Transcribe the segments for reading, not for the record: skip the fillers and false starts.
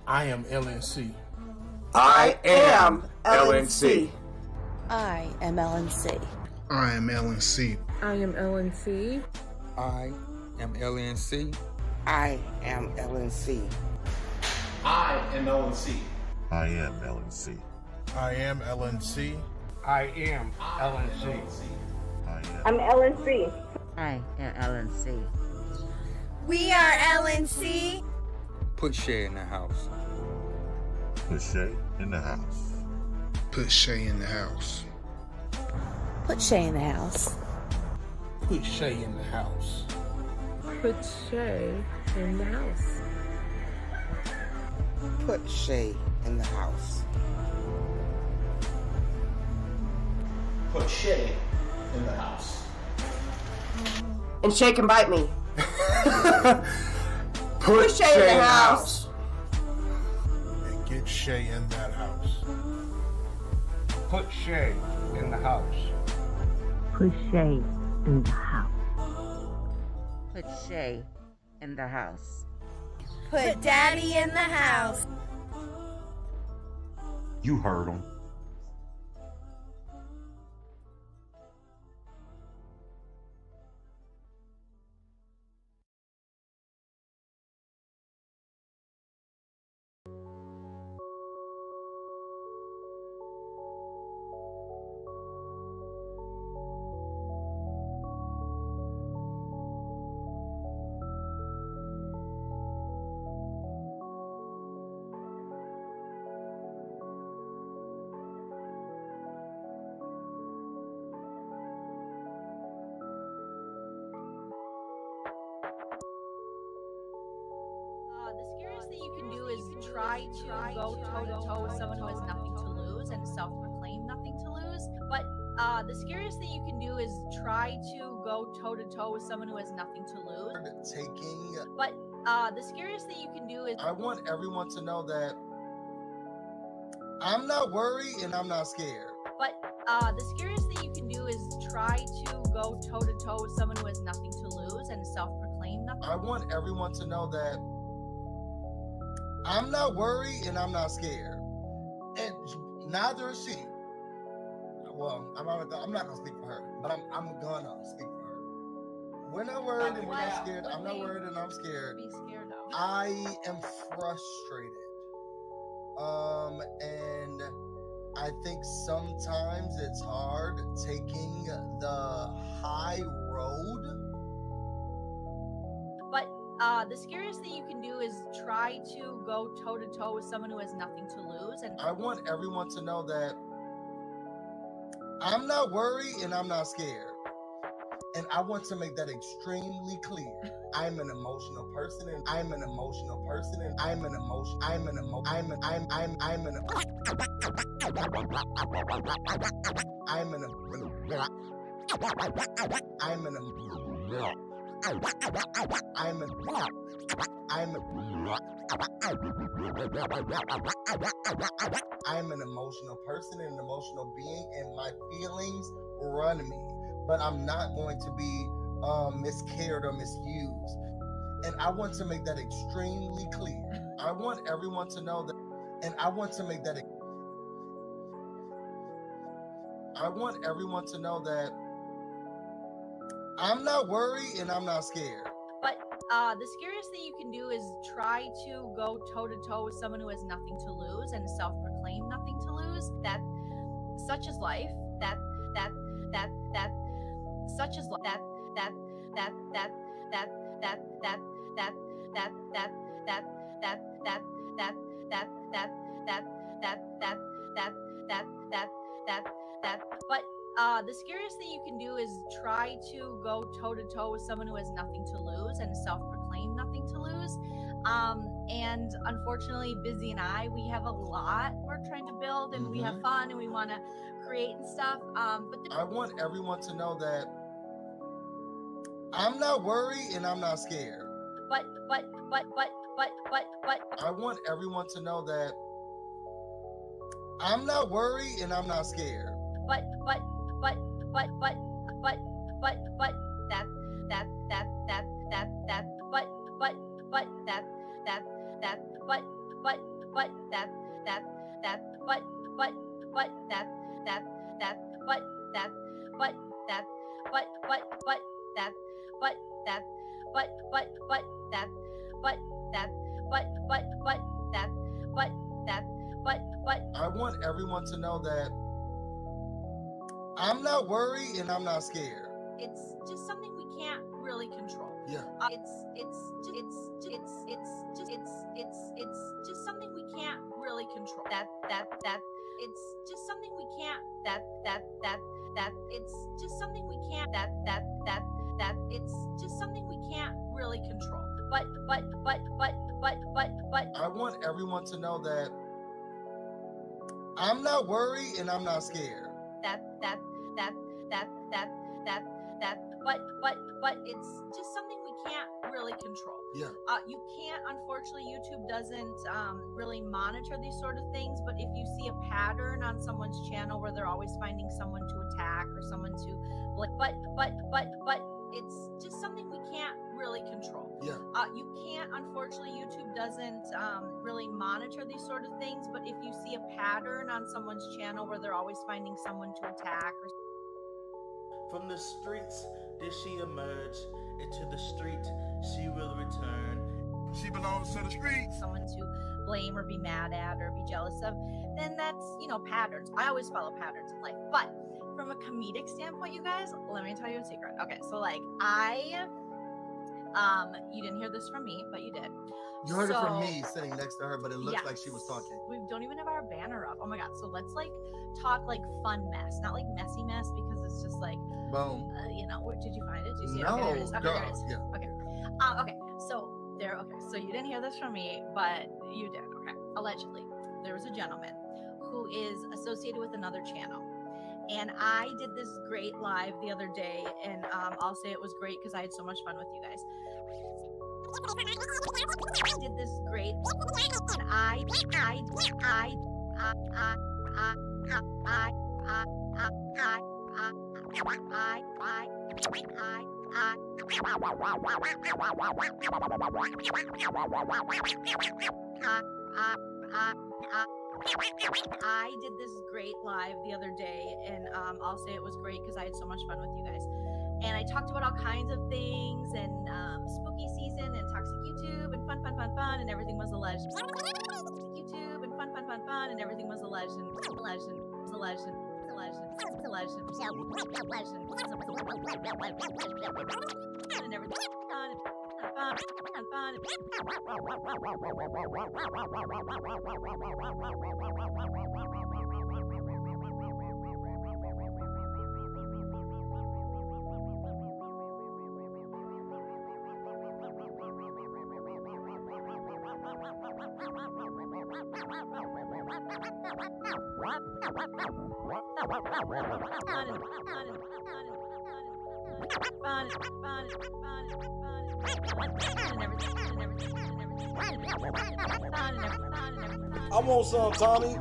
I am LNC. I am LNC. I am LNC. I am LNC. I am LNC. I am LNC. I am LNC. I am LNC. I am LNC. I am LNC. I am LNC. I'm LNC. I am LNC. We are LNC. Put Shay in the house. Put Shay in the house. Put Shay in the house. Put Shay in the house. Put Shay in the house. Put Shay in the house. Put Shay in the house. Put Shay in the house. And Shay can bite me. Put Shay in the house. And get Shay in that house. Put Shay in the house. Put Shay in the house. Put Shay in the house. Put Daddy in the house. You heard him. The scariest thing you can do is try to go toe-to-toe with someone who has nothing to lose and self-proclaim nothing to lose. But the scariest thing you can do is try to go toe-to-toe with someone who has nothing to lose. But the scariest thing you can do is... I want everyone to know that I'm not worried and I'm not scared. But the scariest thing you can do is try to go toe-to-toe with someone who has nothing to lose and self-proclaim nothing. I want everyone to know that I'm not worried and I'm not scared. And neither is she. Well, I'm not gonna speak for her, but I'm gonna speak for her. We're not worried and we're not scared. I'm not worried and I'm scared. Be scared of. I am frustrated. And I think sometimes it's hard taking the high road. But the scariest thing you can do is try to go toe-to-toe with someone who has nothing to lose. And I want everyone to know that I'm not worried and I'm not scared. And I want to make that extremely clear. I'm an emotional person and I'm an emotional person and I'm an emotion. I'm an emo. I'm an I'm an I'm an I'm an I'm an I'm an emotional person and an emotional being, and my feelings run me. But I'm not going to be miscared or misused. And I want to make that extremely clear. I want everyone to know that, and I want to make that. I want everyone to know that I'm not worried and I'm not scared. But the scariest thing you can do is try to go toe-to-toe with someone who has nothing to lose and self-proclaim nothing to lose. That such is life. Such is life. But the scariest thing you can do is try to go toe-to-toe with someone who has nothing to lose and self-proclaim nothing to lose. And unfortunately, Busy and I, we have a lot we're trying to build, and we have fun, and we want to create and stuff. But I want everyone to know that I'm not worried and I'm not scared. But I want everyone to know that I'm not worried and I'm not scared. But but that but that but that but that I want everyone to know that I'm not worried and I'm not scared. It's just something we can't really control. Yeah. It's just something we can't really control. That it's just something we can't it's just something we can't it's just something we can't really control. But I want everyone to know that I'm not worried and I'm not scared. But it's just something we can't really control. Yeah. You can't, unfortunately, YouTube doesn't really monitor these sort of things, but if you see a pattern on someone's channel where they're always finding someone to attack or someone to but it's just something we can't really control. Yeah. You can't, unfortunately, YouTube doesn't really monitor these sort of things, but if you see a pattern on someone's channel where they're always finding someone to attack or from the streets did she emerge, into the street she will return. She belongs to the street. Someone to blame or be mad at or be jealous of, then that's, patterns. I always follow patterns in life. But from a comedic standpoint, you guys, let me tell you a secret. Okay, so you didn't hear this from me, but you did. You heard it from me sitting next to her, but it looks like she was talking. We don't even have our banner up. Oh my god. So let's talk fun mess, not messy mess, because it's just boom. Where did you find it? Did you see it? No, Okay, there it is. Okay, there it is. Yeah. Okay. Okay. So there. Okay. So you didn't hear this from me, but you did. Okay. Allegedly, there was a gentleman who is associated with another channel, and I did this great live the other day, and I'll say it was great because I had so much fun with you guys. I did this great, and I did this great live the other day, and I'll say it was great because I had so much fun with you guys. And I talked about all kinds of things, and spooky season, and toxic YouTube, and fun, and everything was alleged. YouTube, and fun, and everything was alleged, and and everything I want some, Tommy.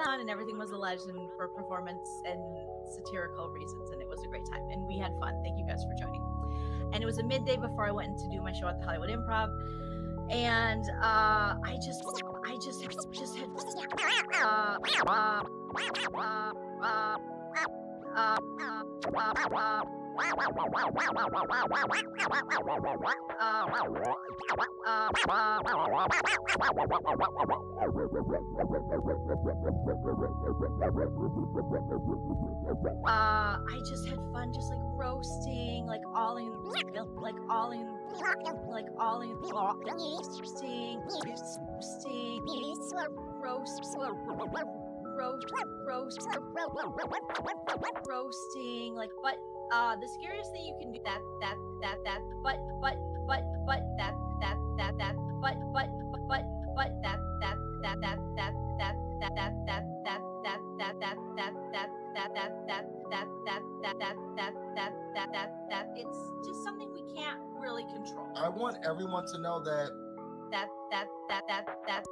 And everything was alleged and for performance and satirical reasons, and it was a great time, and we had fun. Thank you guys for joining. And it was a midday before I went to do my show at the Hollywood Improv, and I just had I just had fun, just roasting, roasting, but the scariest thing you can do it's just something we can't really control. I want everyone to know that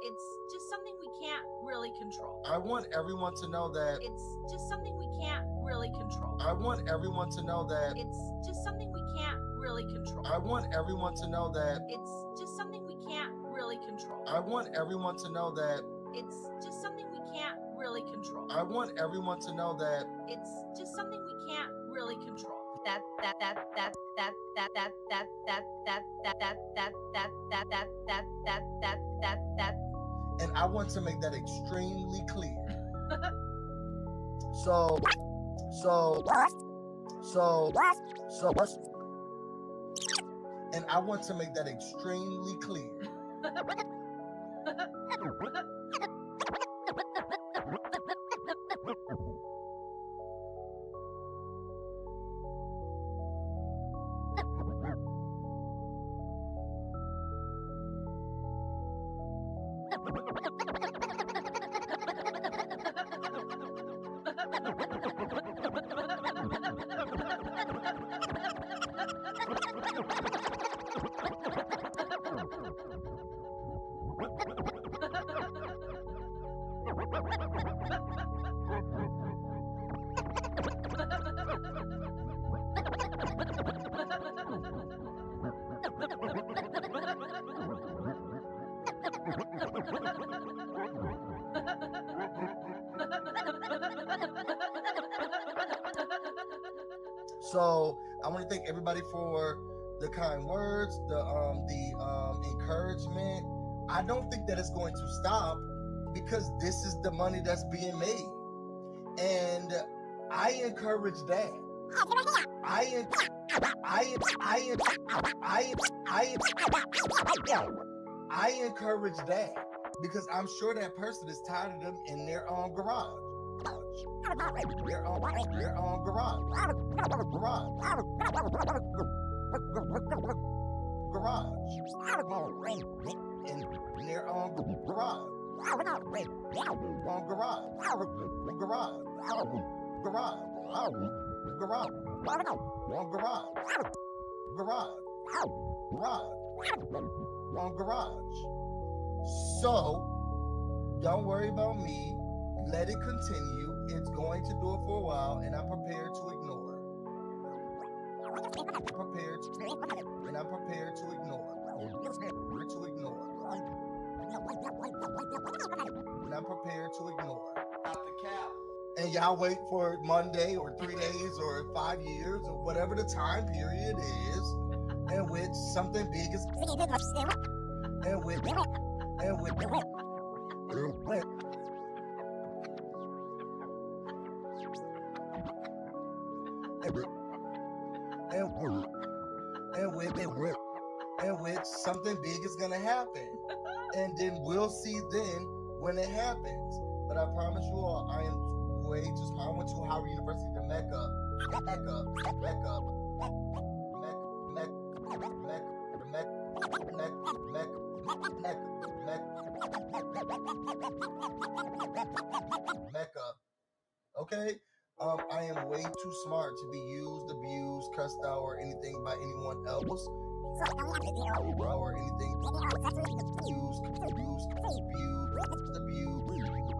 it's just something we can't really control. I want everyone to know that it's just something we can't really control. I want everyone to know that it's just something we can't really control. I want everyone to know that it's just something we really control. I want everyone to know that it's just something we can't really control. I want everyone to know that it's just something we can't really control. And I want to make that extremely clear. And I want to make that extremely clear. So I want to thank everybody for the kind words, the encouragement. I don't think that it's going to stop because this is the money that's being made, and I encourage that. I encourage that because I'm sure that person is tired of them in their own garage. Their own garage. In their own garage. Garage. So don't worry about me. Let it continue. It's going to do it for a while, and I'm prepared to ignore. And I'm prepared to ignore. And I'm prepared to ignore. Out the cap. And y'all wait for Monday or 3 days or 5 years or whatever the time period is in which something big is and with something big is gonna happen, and then we'll see then when it happens. But I promise you all, I am way too smart. I went to Howard University to Mecca. Okay? I am way too smart to be used, abused, cussed out, or anything by anyone else. Or anything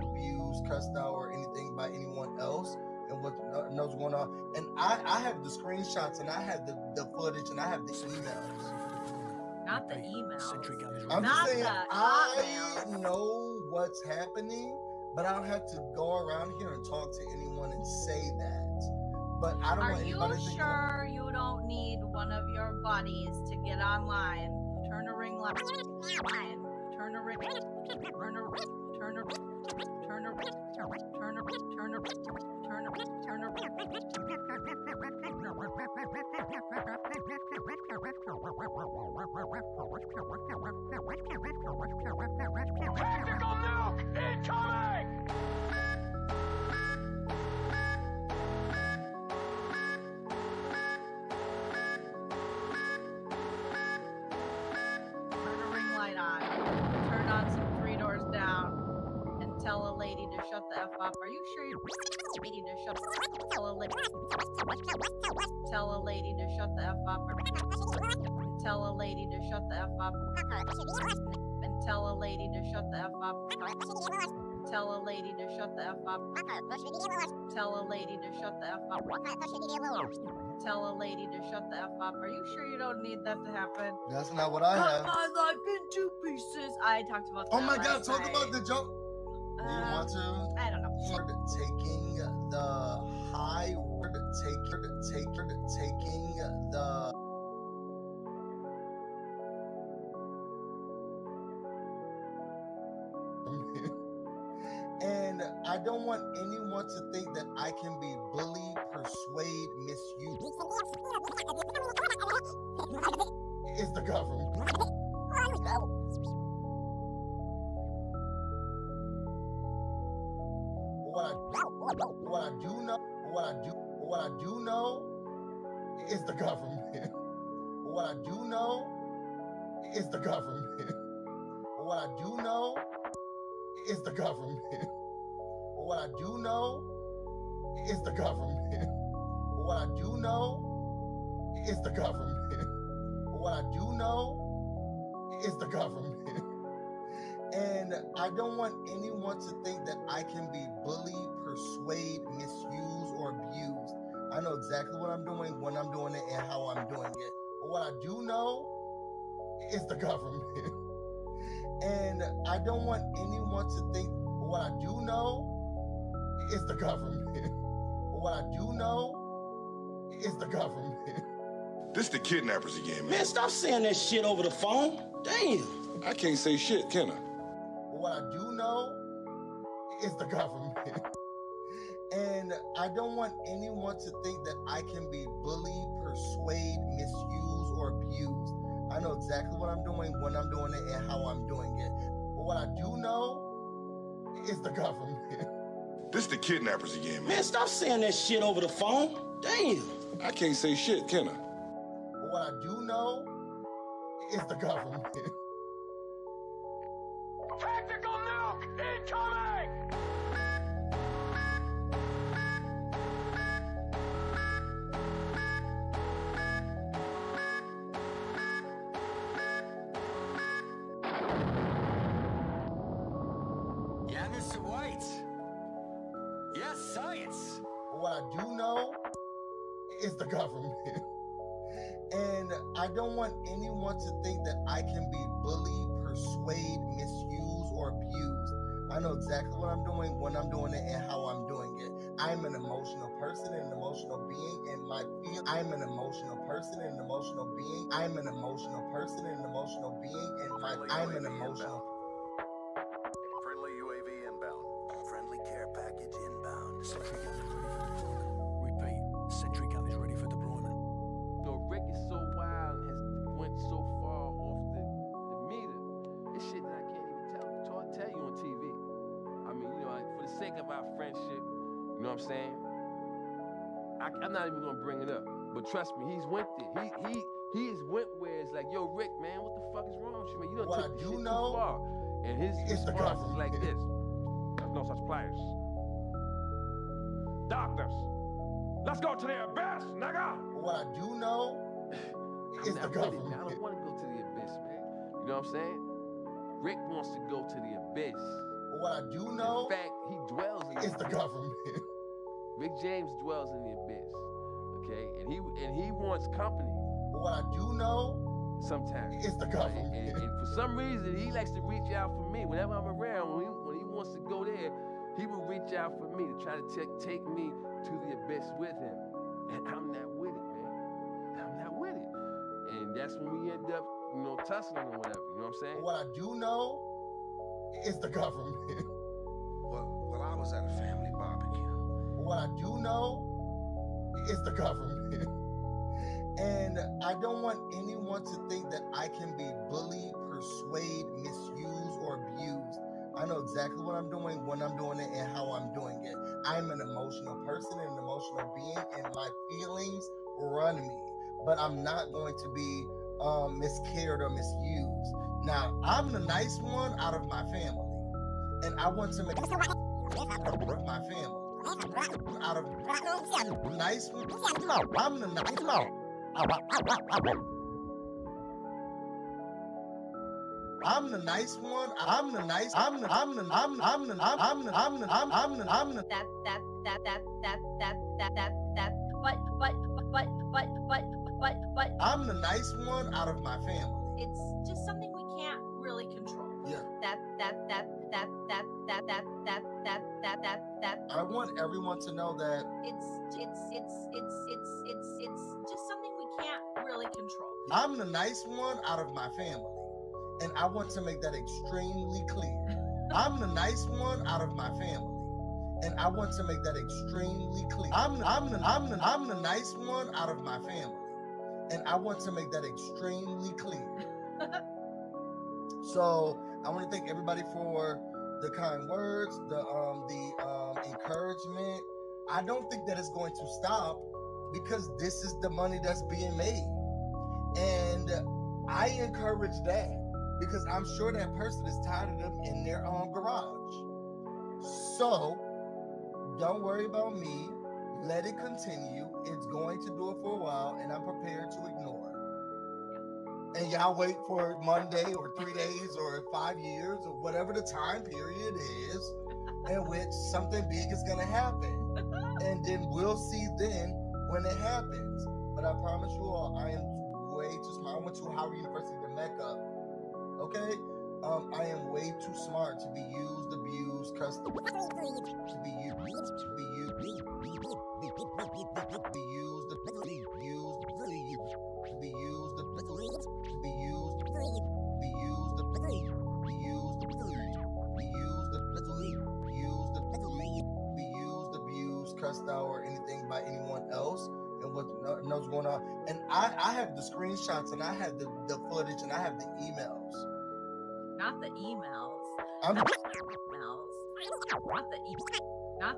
abused, cussed out, or anything by anyone else. And what knows going on. And I have the screenshots, and I have the footage, and I have the emails. Not the emails. I'm just saying, I know what's happening, but I don't have to go around here and talk to anyone and say that. But I don't want anybody to think. Are you sure you don't need one of your buddies to get online, turn a ring light, turn a ring, Tactical nuke incoming! Turn a ring light on, turn on some 3 doors down, and tell a lady to shut the F up. Are you sure you're lady to shut tell a lady to shut the F up? Tell a lady to shut the F up. And tell a lady to shut the F up. Tell a lady to shut the F up. Tell a lady to shut the F up. Tell a lady to shut the F up. Tell a lady to shut the F up. Are you sure you don't need that to happen? That's not what I have. Cut my life in 2 pieces. I talked about that. Oh my God, last talk night. about the joke. You want to? I don't know. Taking the high road, taking the and I don't want anyone to think that I can be bullied, persuade, misuse. It's the government. What I do know is the government. What I do know is the government. What I do know is the government. What I do know is the government. What I do know is the government. What I do know is the government. And I don't want anyone to think that I can be bullied, persuade, misuse, or abused. I know exactly what I'm doing, when I'm doing it, and how I'm doing it. But what I do know is the government. And I don't want anyone to think what I do know is the government. What I do know is the government. This the kidnappers again, man. Man, stop saying that shit over the phone. Damn. I can't say shit, can I? What I do know is the government. And I don't want anyone to think that I can be bullied, persuade, misuse, or abused. I know exactly what I'm doing, when I'm doing it, and how I'm doing it. But what I do know is the government. This the kidnappers again, man. Man, stop saying that shit over the phone. Damn. I can't say shit, can I? What I do know is the government. Tactical nuke incoming! Yeah, Mr. White. Yes, science. What I do know is the government. And I don't want anyone to think that I can be bullied, persuade, misuse, or abused. I know exactly what I'm doing, when I'm doing it, and how I'm doing it. I'm an emotional person and an emotional being, and I'm an emotional person and an emotional being. I'm an emotional person and an emotional being, and I'm an emotional. Friendly UAV inbound. Friendly care package inbound. Sentry gun is ready for deployment. Repeat, sentry gun is ready for deployment. The Rick is so wild and has went so far off the meter. It's shit that I can't even tell you on TV. I mean, you know, like, for the sake of our friendship, you know what I'm saying? I'm not even gonna bring it up. But trust me, he's went there. He has went where it's like, yo, Rick, man, what the fuck is wrong with you, man? You don't take this shit too far. And his response is like this. There's no such pliers. Doctors, let's go to the abyss, nigga! What I do know is the government. I don't want to go to the abyss, man. You know what I'm saying? Rick wants to go to the abyss. What I do know, in fact, he dwells in the government. Rick James dwells in the abyss, okay? And he wants company. What I do know, sometimes it's the government. And for some reason, he likes to reach out for me. Whenever I'm around, when he wants to go there, he will reach out for me to try to take me to the abyss with him. And I'm not with it, man. I'm not with it. And that's when we end up, you know, tussling or whatever. You know what I'm saying? What I do know is the government. Well, I was at a family barbecue. What I do know is the government. And I don't want anyone to think that I can be bullied, persuade, misuse, or abused. I know exactly what I'm doing, when I'm doing it, and how I'm doing it. I'm an emotional person and an emotional being, and my feelings run me. But I'm not going to be miscarried or misused. Now, I'm the nice one out of my family. And I want to make my family. Out of nice one. I'm the nice one. I'm the nice one. I'm the nice. I'm the. But I'm the nice one out of my family. It's just something we can't really control. Yeah. I want everyone to know that it's just something we can't really control. I'm the nice one out of my family, and I want to make that extremely clear. I'm the nice one out of my family, and I want to make that extremely clear. I'm the nice one out of my family, and I want to make that extremely clear. So I want to thank everybody for the kind words, the encouragement. I don't think that it's going to stop because this is the money that's being made, and I encourage that because I'm sure that person is tired of them in their garage. So don't worry about me. Let it continue. It's going to do it for a while, and I'm prepared to ignore it. And y'all wait for Monday or 3 days or 5 years or whatever the time period is in which something big is going to happen. And then we'll see then when it happens. But I promise you all, I am way too smart. I went to Howard University to Mecca. Okay? I am way too smart to be used, abused, cussed, to be used, cussed out or anything by anyone else, and what knows going on. And I have the screenshots, and I have the footage, and I have the emails. Not the emails. I'm not the emails. Not the emails. Not.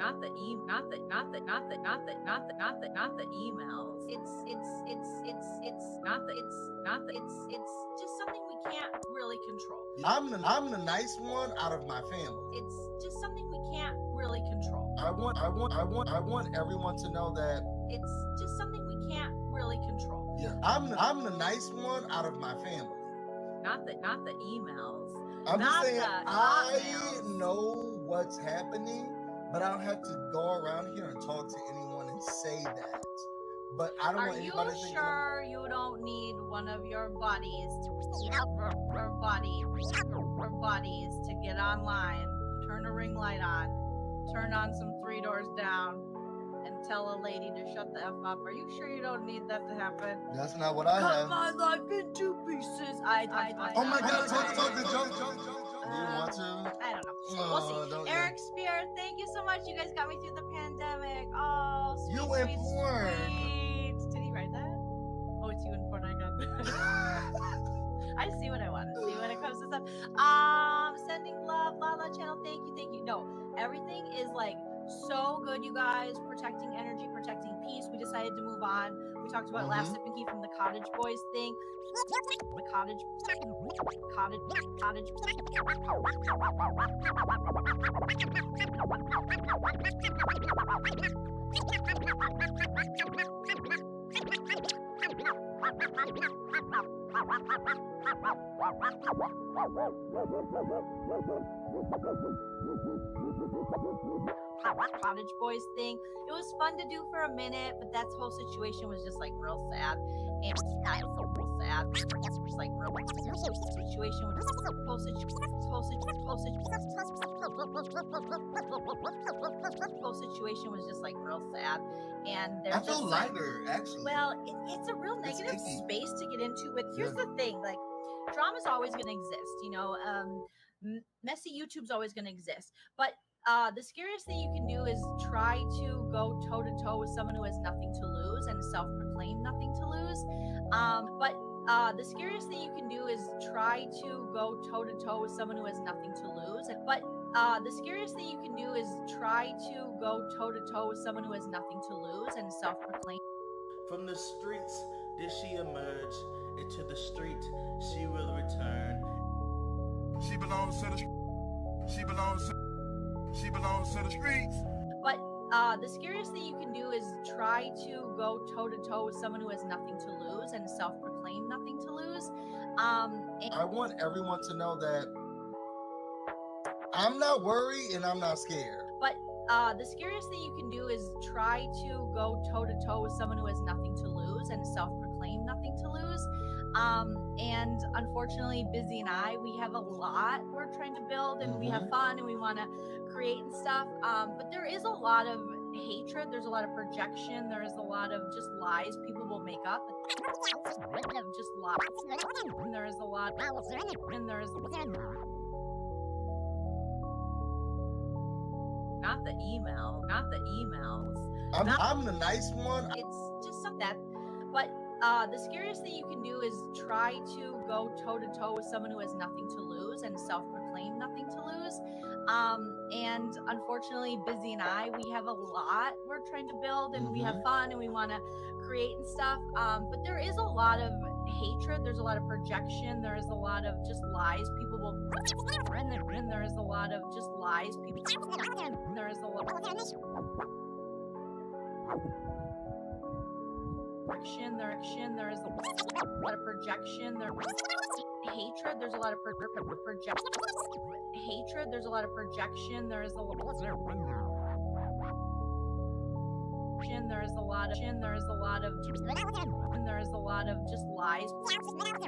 Not the emails. Not the emails. It's just something we can't really control. I'm the nice one out of my family. It's just something we can't really control. I want everyone to know that it's just something we can't really control. Yeah, I'm the nice one out of my family. Not the emails. I'm just saying, I know what's happening, but I don't have to go around here and talk to anyone and say that. But I don't want anybody to think. Are you sure you don't need one of your buddies to get online, turn a ring light on, turn on some 3 Doors Down, and tell a lady to shut the F up? Are you sure you don't need that to happen? That's not what I have. Cut my life into pieces. Oh my God, talk to Joe. You want to? I don't know. We'll see. Eric Spear, thank you so much. You guys got me through the pandemic. Oh, sweet, you sweet, informed. sweet. Did he write that? Oh, it's you informed. I got that. I see what I want to see when it comes to stuff. Sending love, Lala channel. Thank you. No, everything is like so good, you guys. Protecting energy, protecting peace. We decided to move on. We talked about last Sip and Key from the Cottage Boys thing. The cottage. Cottage Boys thing. It was fun to do for a minute, but that whole situation was just like real sad. And real sad. It's just like real situation with whole situation was just like real sad. And there's I feel lighter, actually. Well, it's a real negative space to get into. But here's the thing, like, drama's always going to exist, you know. Messy YouTube's always going to exist, but the scariest thing you can do is try to go toe to toe with someone who has nothing to lose and self-proclaim nothing to lose. But the scariest thing you can do is try to go toe to toe with someone who has nothing to lose. But the scariest thing you can do is try to go toe to toe with someone who has nothing to lose and self-proclaim. From the streets did she emerge, into the street she will return. She belongs to the streets. But the scariest thing you can do is try to go toe to toe with someone who has nothing to lose and self-proclaim nothing to lose. I want everyone to know that I'm not worried and I'm not scared. But the scariest thing you can do is try to go toe to toe with someone who has nothing to lose and self-proclaim nothing to lose. And unfortunately, Busy and I, we have a lot we're trying to build, and we have fun, and we want to create and stuff. But there is a lot of hatred. There's a lot of projection. There is a lot of just lies people will make up. Just lies. And there is a lot. And there is. Not the email. Not the emails. I'm the nice one. It's just something that. But the scariest thing you can do is try to go toe to toe with someone who has nothing to lose and self-proclaim nothing to lose. And unfortunately, Busy and I, we have a lot we're trying to build, and we have fun, and we want to create and stuff. But there is a lot of hatred. There's a lot of projection. There is a lot of just lies people will. And there is a lot of just lies people. There is a lot. There is a lot of projection. There hatred. There's a lot of projection. Hatred. There's a lot of projection. There is a lot. There is a lot of. There is a lot of. And there is a lot of just lies.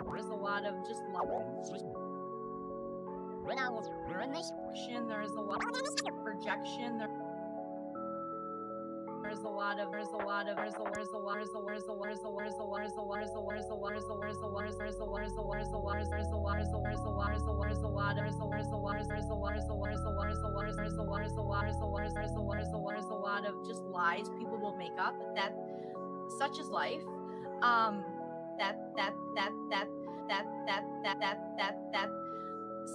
There is a lot of just lies. There is a lot of projection. There's a lot of just lies people will make up. That such is life.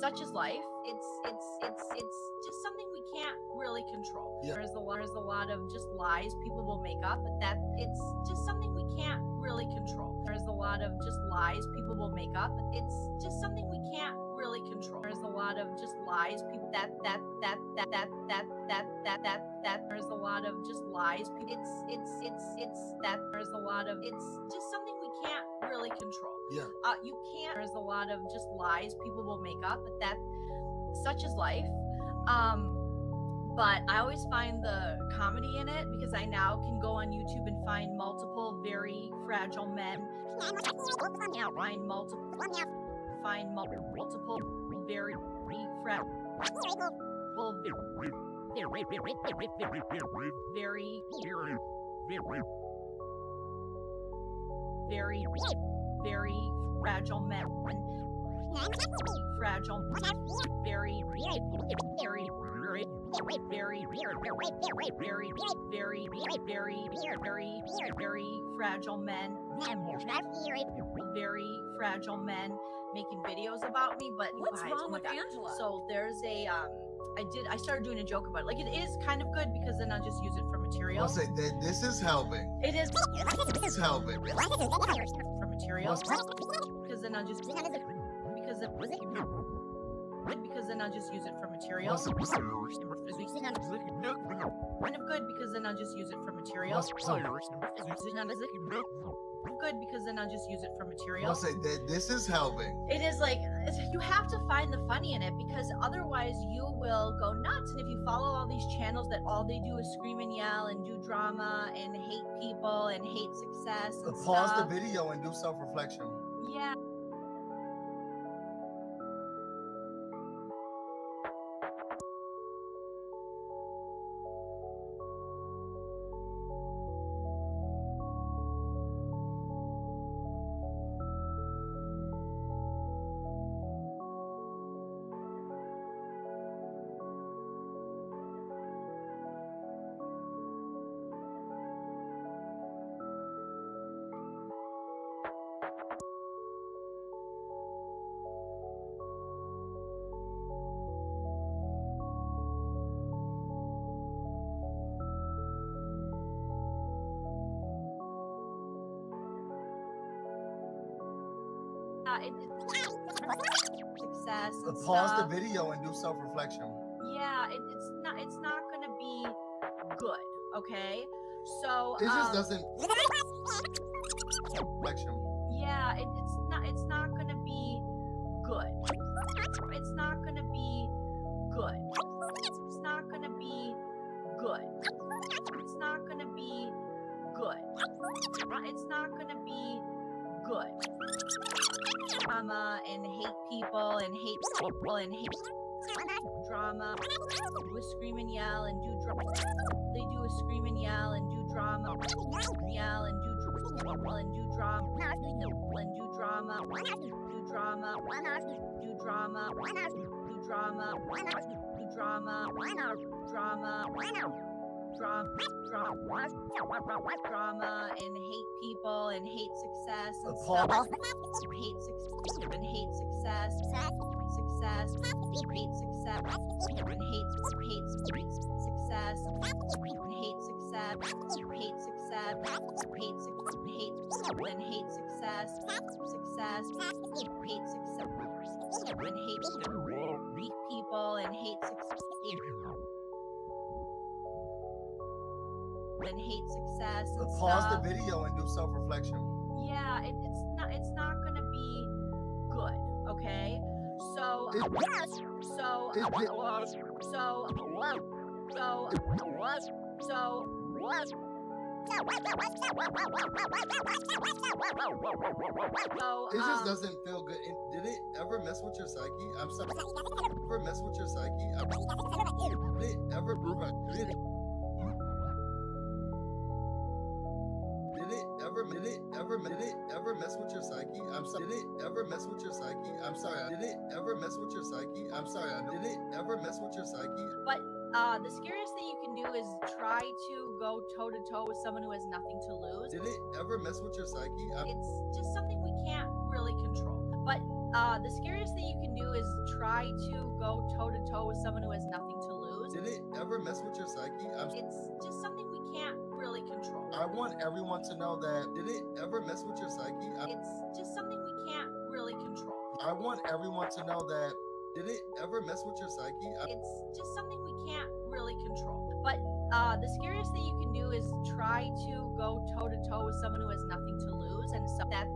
Such is life. It's just something we can't really control. Yeah. There's a lot of just lies people will make up, but that it's just something we can't really control. There's a lot of just lies people will make up, but it's just something we can't really control. There's a lot of just lies people there's a lot of just lies people there's a lot of it's just something we can't really control. Yeah. You can't. There's a lot of just lies people will make up, but that such is life. But I always find the comedy in it because I now can go on YouTube and find multiple very fragile men. Find multiple very fragile. Very fragile men. Fragile, very fragile men. Very fragile men making videos about me. But what's wrong with Angela? So there's a I started doing a joke about it. Like, it is kind of good because then I'll just use it for material. I'll say that this is helping. It is. This is helping. For material. Because then I'll just because then I'll just use it for material. Kind of good because then I'll just use it for material. Good because then I'll just use it for material. I'll say that this is helping. It is like, you have to find the funny in it because otherwise you will go nuts. And if you follow all these channels that all they do is scream and yell and do drama and hate people and hate success and pause the video and do self-reflection. Yeah. Success and pause stuff. the video and do self-reflection. Yeah, it's not gonna be good. Okay, so it just doesn't. Reflection. Yeah, it's not gonna be good. It's not gonna be good. It's not gonna be good. It's not gonna be good. It's not gonna be good. Drama and hate people and hate people and hate drama. Do a scream and yell and do drama. They do a scream and yell and do drama. Yell and do drama and do drama and do drama. Do drama. Do drama. Do drama. Do drama. Drama and hate people and hate success and stuff. Hate success and hate success. Success. Hate success and hate success. Hate success. Hate success. Hate and hate success. Success. Hate success and hate people and hate success. And hate success and Pause stuff. the video and do self-reflection. Yeah, it's not gonna be good, okay? So is it just doesn't feel good. Did it ever mess with your psyche? I'm sorry. Ever mess with your psyche? Did it ever? Did it ever mess with your psyche? I'm sorry. Did it ever mess with your psyche? I'm sorry. Did it ever mess with your psyche? I'm sorry. Did it ever mess with your psyche? But the scariest thing you can do is try to go toe to toe with someone who has nothing to lose. Did it ever mess with your psyche? It's just something we can't really control. But the scariest thing you can do is try to go toe to toe with someone who has nothing to lose. Did it ever mess with your psyche? It's just something we can't really control. I want everyone to know that. Did it ever mess with your psyche? It's just something we can't really control. I want everyone to know that. Did it ever mess with your psyche? It's just something we can't really control. But the scariest thing you can do is try to go toe to toe with someone who has nothing to lose, and so that.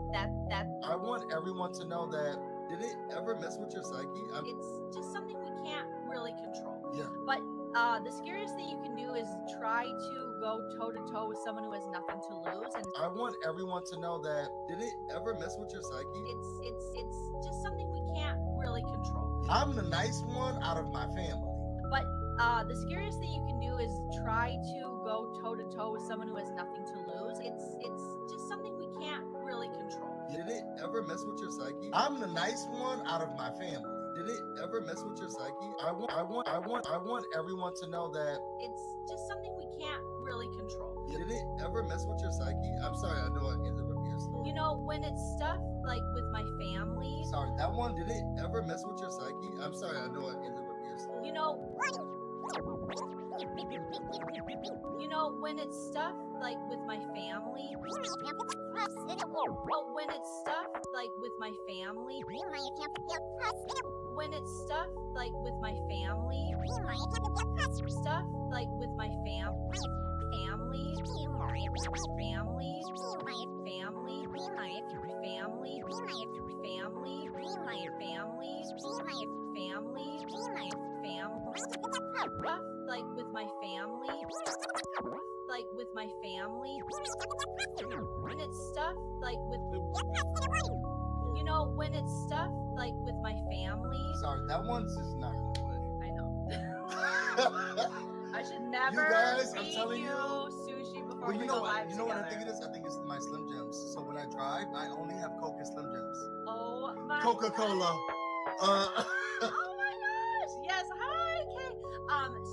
I want everyone to know that. Did it ever mess with your psyche? It's just something we can't really control. Yeah. But the scariest thing you can do is try to go toe to toe with someone who has nothing to lose, and I want everyone to know that. Did it ever mess with your psyche? It's just something we can't really control. I'm the nice one out of my family. But the scariest thing you can do is try to go toe to toe with someone who has nothing to lose. It's just something we can't really control. Did it ever mess with your psyche? I'm the nice one out of my family. Did it ever mess with your psyche? I want everyone to know that. It's just something we can't really control. Did it ever mess with your psyche? I'm sorry, I know I interrupted your story. You know, when it's stuff like with my family. Sorry, that one. Did it ever mess with your psyche? I'm sorry, I know I interrupted your story. You know, when it's stuff like with my family. Well, when it's stuff like with my family. When it's stuff like with my family. Stuff like with my family. Family. Rough, like with my family. Like with my family. When it's stuff like with. You know, when it's stuff like with my family. Sorry, that one's just not going to play. I know. I should never You guys, I'm feed telling you. Sushi before Well, we you go know what? live You know what I together. think it is? I think it's my Slim Jims. So when I drive, I only have Coke and Slim Jims. Oh my Coca-Cola. Oh my gosh! Yes, hi, Kay.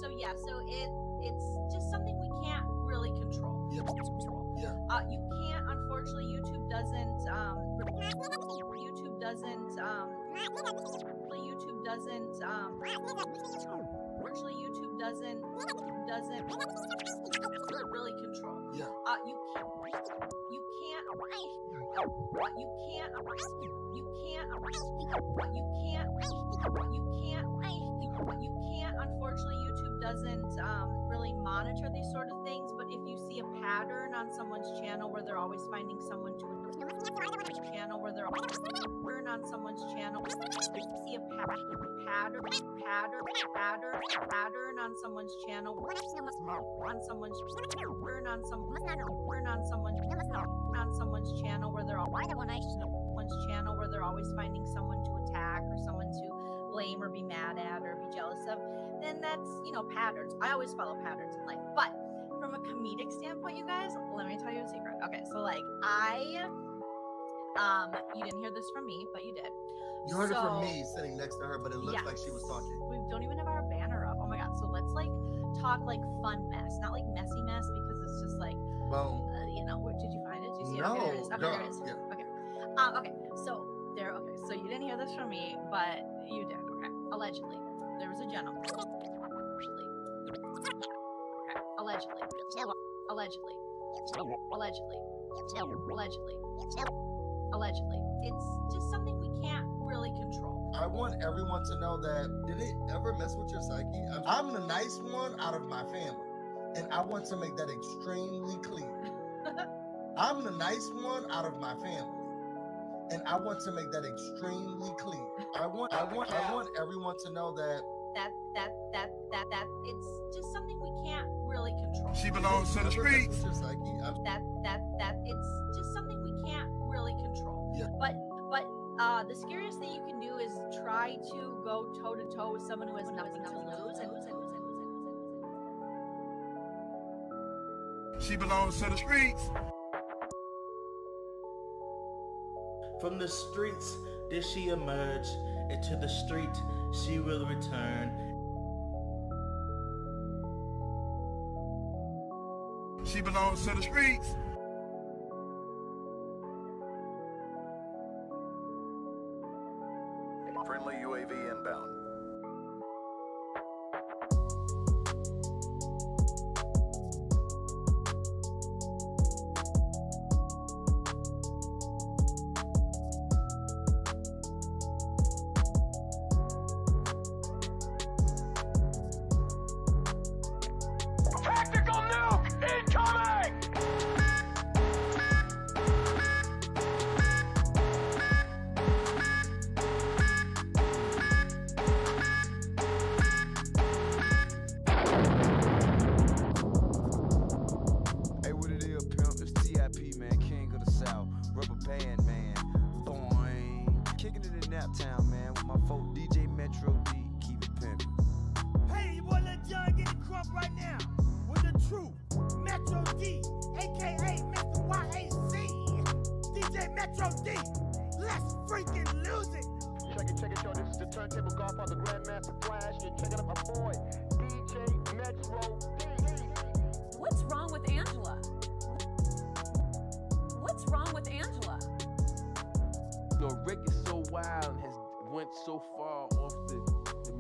So yeah, so it's just something we can't really control. Yeah. You can't, unfortunately. YouTube doesn't. Unfortunately, YouTube doesn't really control. Yeah. You can't. Unfortunately, YouTube doesn't really monitor these sort of things, but if you see a pattern on someone's channel where they're always finding someone to channel where they're on someone's channel, if you see a pattern on someone's channel, on someone's channel where they're always finding someone to attack or someone to blame or be mad at or be jealous of, then that's, patterns. I always follow patterns in life. But from a comedic standpoint, you guys, let me tell you a secret. Okay, so you didn't hear this from me, but you did. You heard it from me sitting next to her, but it looked like she was talking. We don't even have our banner up. Oh my god. So let's talk fun mess, not messy mess, because it's just boom. Did you find it? Did you see it? No. Okay, there it is. Okay, there it is. Yeah. Okay. Okay. So there. Okay. So you didn't hear this from me, but you did. Okay. Allegedly, there was a gentleman. Okay. Allegedly. It's just something we can't really control. I want everyone to know that, did it ever mess with your psyche? I'm the nice one out of my family, and I want to make that extremely clear. I'm the nice one out of my family, and I want to make that extremely clear. I want everyone to know that it's just something we can't really control. She belongs to the streets. It's just something we can't really control. Yeah. But the scariest thing you can do is try to go toe to toe with someone who has nothing to lose. She belongs to the streets. From the streets did she emerge, and to the street she will return. She belongs to the streets. Friendly UAV inbound. Tactical nuke incoming! Hey, what it is, pimp? It's TIP, man, king of the South, rubber band, man. Boing. Kicking it in Naptown, man, with my folk DJ Metro D. Keep it pimpin'. Hey, you boy, let John get it crunk right now with the truth. Metro D, aka Mr. YAC. DJ Metro D. Let's freaking lose it. Check it, yo. This is the turntable Godfather Grandmaster Flash. You're checking out my boy, DJ Metro D. What's wrong with Angela? What's wrong with Angela? Rick is so wild and has went so far off the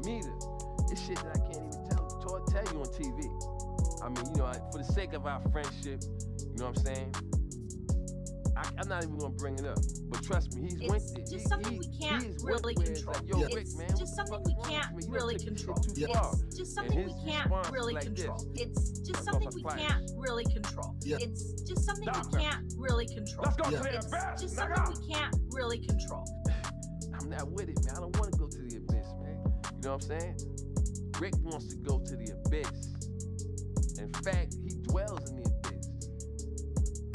meter. It's shit that I can't even tell you on TV. I mean, for the sake of our friendship, you know what I'm saying? I'm not even gonna bring it up, but trust me, he's went there. It's just something we can't really control. It's just something we can't really control. It's just something we can't really control. It's just something we can't really control. It's just something we can't really control. Let's go to the It's abyss, just nigga. something we can't really control. I'm not with it, man. I don't want to go to the abyss, man. You know what I'm saying? Rick wants to go to the abyss. In fact, he dwells in the abyss.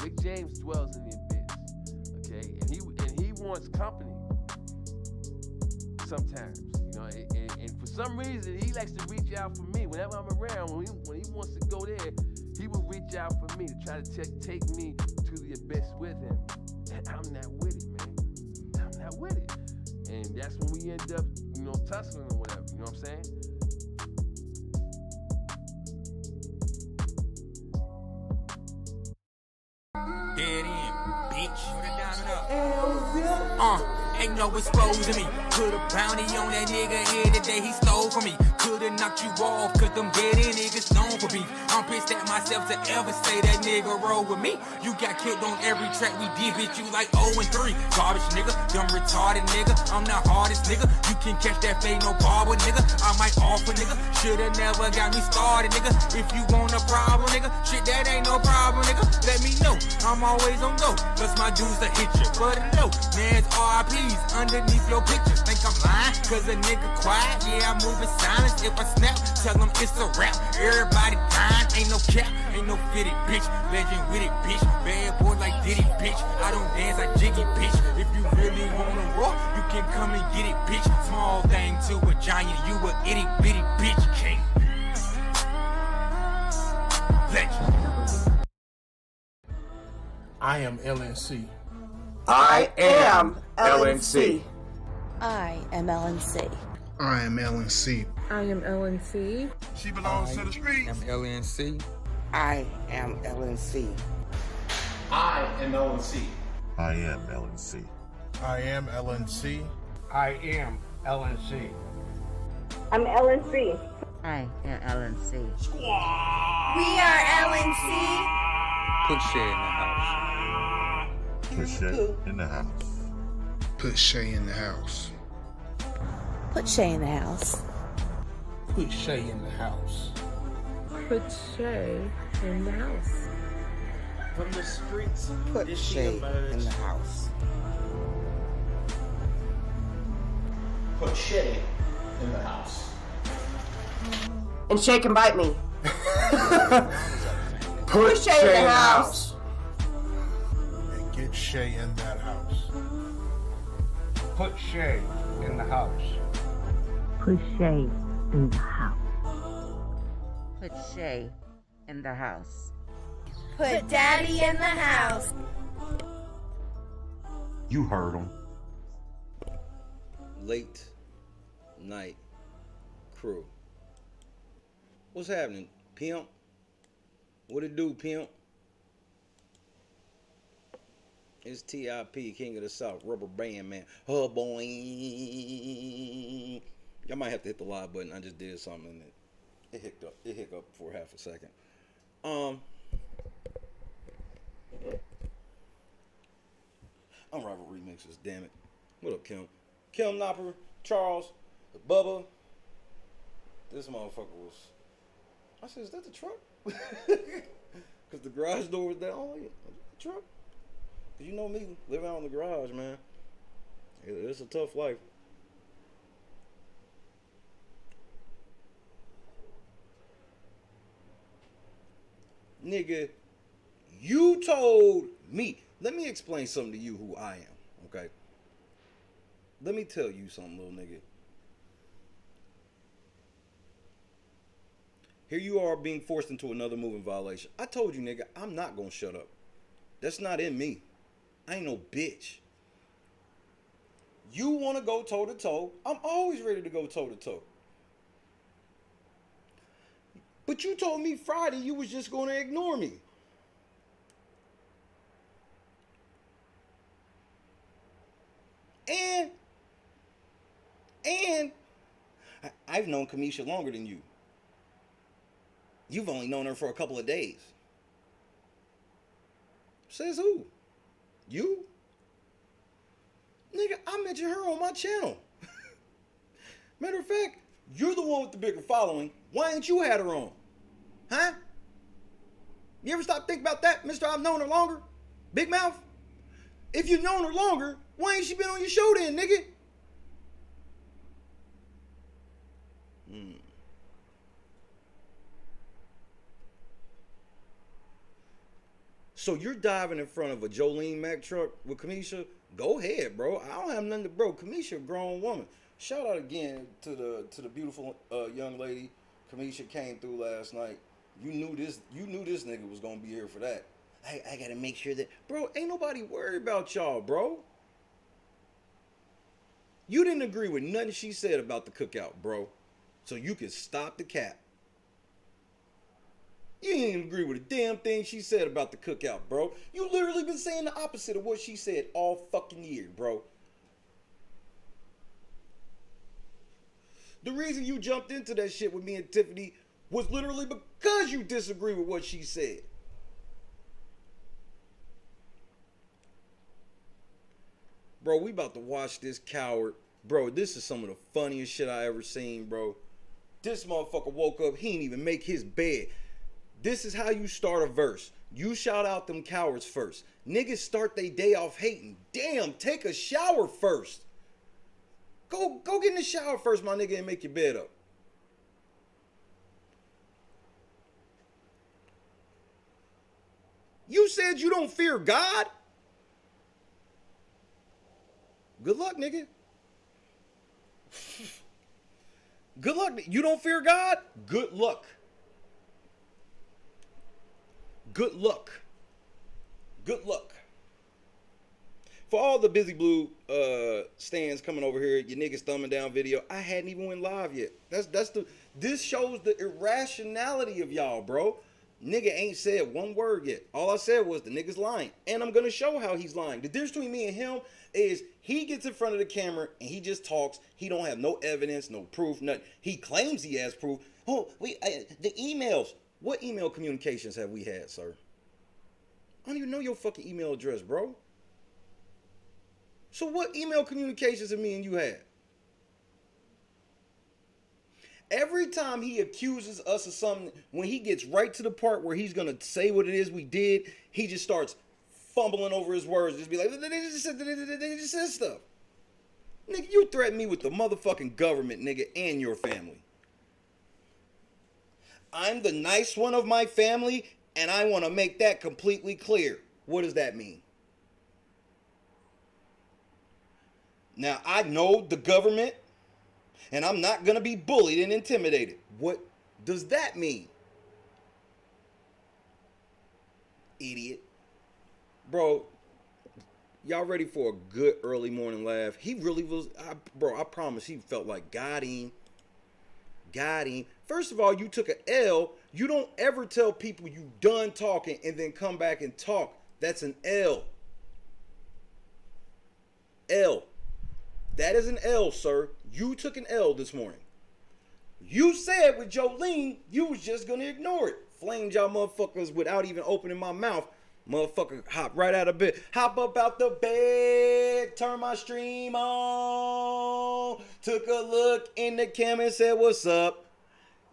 Rick James dwells in the abyss. Okay, and he wants company. Sometimes, and for some reason he likes to reach out for me whenever I'm around. When he wants to go there, he will reach out for me to try to take me to the abyss with him. And I'm not with it, man. I'm not with it. And that's when we end up, tussling or whatever. You know what I'm saying? Dead end, bitch. Ain't no exposing me. Put a bounty on that nigga head the day he stole from me. Coulda knocked you off, cause them dead end niggas known for beef. I'm pissed at myself to ever say that nigga roll with me. You got killed on every track we did, bitch, you like 0-3. Garbage nigga, dumb retarded nigga, I'm the hardest nigga. You can catch that fade, no barber nigga. I might offer nigga, shoulda never got me started nigga. If you want a problem nigga, shit that ain't no problem nigga. Let me know, I'm always on go, cause my dudes that hit you. But no, man's RIPs underneath your picture. Think I'm lying, cause a nigga quiet. Yeah, I move in silence. If I snap, tell them it's a rap. Everybody dying, ain't no cap, ain't no fitted bitch. Legend with it bitch, bad boy like Diddy bitch. I don't dance like Jiggy bitch. If you really wanna walk, you can come and get it bitch. Small thing to a giant, you a itty bitty bitch king. Legend. I am LNC. I am LNC. I am LNC. I am LNC. I am LNC. She belongs to the streets. I am LNC. I am LNC. I am LNC. I am LNC. I am LNC. I am LNC. I'm LNC. I am LNC. We are LNC. Put Shay in the house. Put Shay in the house. Put Shay in the house. Put Shay in the house. Put Shay in the house. Put Shay in the house. From the streets, Put did she Shay emerge? in the house. Put Shay in the house. And Shay can bite me. Put Shay in the house. And get Shay in that house. Put Shay in the house. Put Shay in the house. Put Shay in the house. Put Daddy in the house. You heard him. Late night crew. What's happening, pimp? What it do, pimp? It's T.I.P., King of the South, Rubber Band Man. Oh boy. Y'all might have to hit the live button. I just did something and it hiccuped for half a second. Unrivaled remixes, damn it. What up, Kim? Kim Nopper, Charles, Bubba. This motherfucker was. I said, is that the truck? Because the garage door was down. Oh, yeah, the truck. Because you know me, living out in the garage, man. It's a tough life. Nigga, you told me. Let me explain something to you who I am, okay? Let me tell you something, little nigga. Here you are being forced into another moving violation. I told you, nigga, I'm not gonna shut up. That's not in me. I ain't no bitch. You wanna go toe to toe? I'm always ready to go toe to toe. But you told me Friday you was just gonna ignore me. And I've known Kamisha longer than you. You've only known her for a couple of days. Says who? You? Nigga, I mentioned her on my channel. Matter of fact, you're the one with the bigger following. Why ain't you had her on? Huh? You ever stop thinking about that, Mr. I've known her longer? Big mouth? If you've known her longer, why ain't she been on your show then, nigga? So you're diving in front of a Jolene Mack truck with Kamisha? Go ahead, bro. I don't have nothing to, bro. Kamisha, a grown woman. Shout out again to the beautiful young lady. Kamisha came through last night. You knew this nigga was gonna be here for that. I gotta make sure that, bro, ain't nobody worried about y'all, bro. You didn't agree with nothing she said about the cookout, bro. So you can stop the cap. You didn't agree with a damn thing she said about the cookout, bro. You literally been saying the opposite of what she said all fucking year, bro. The reason you jumped into that shit with me and Tiffany was literally because you disagree with what she said. Bro, we about to watch this coward. Bro, this is some of the funniest shit I ever seen, bro. This motherfucker woke up, he didn't even make his bed. This is how you start a verse. You shout out them cowards first. Niggas start their day off hating. Damn, take a shower first. Go get in the shower first, my nigga, and make your bed up. You said you don't fear God? Good luck, nigga. Good luck. You don't fear God? Good luck. Good luck. Good luck. For all the Busy Blue stands coming over here, your niggas thumbing down video, I hadn't even went live yet. This shows the irrationality of y'all, bro. Nigga ain't said one word yet. All I said was the nigga's lying. And I'm gonna show how he's lying. The difference between me and him is he gets in front of the camera and he just talks. He don't have no evidence, no proof, nothing. He claims he has proof. Oh, the emails. What email communications have we had, sir? I don't even know your fucking email address, bro. So what email communications have me and you had? Every time he accuses us of something, when he gets right to the part where he's going to say what it is we did, he just starts fumbling over his words. Just be like, they just said stuff. Nigga, you threaten me with the motherfucking government, nigga, and your family. I'm the nice one of my family, and I want to make that completely clear. What does that mean? Now, I know the government, and I'm not going to be bullied and intimidated. What does that mean? Idiot. Bro, y'all ready for a good early morning laugh? He really was, bro, I promise he felt like got him. Got him. First of all, you took an L. You don't ever tell people you done talking and then come back and talk. That's an L. L. That is an L, sir. You took an L this morning. You said with Jolene, you was just going to ignore it. Flamed y'all motherfuckers without even opening my mouth. Motherfucker hop right out of bed. Hop up out the bed. Turn my stream on. Took a look in the camera and said, what's up?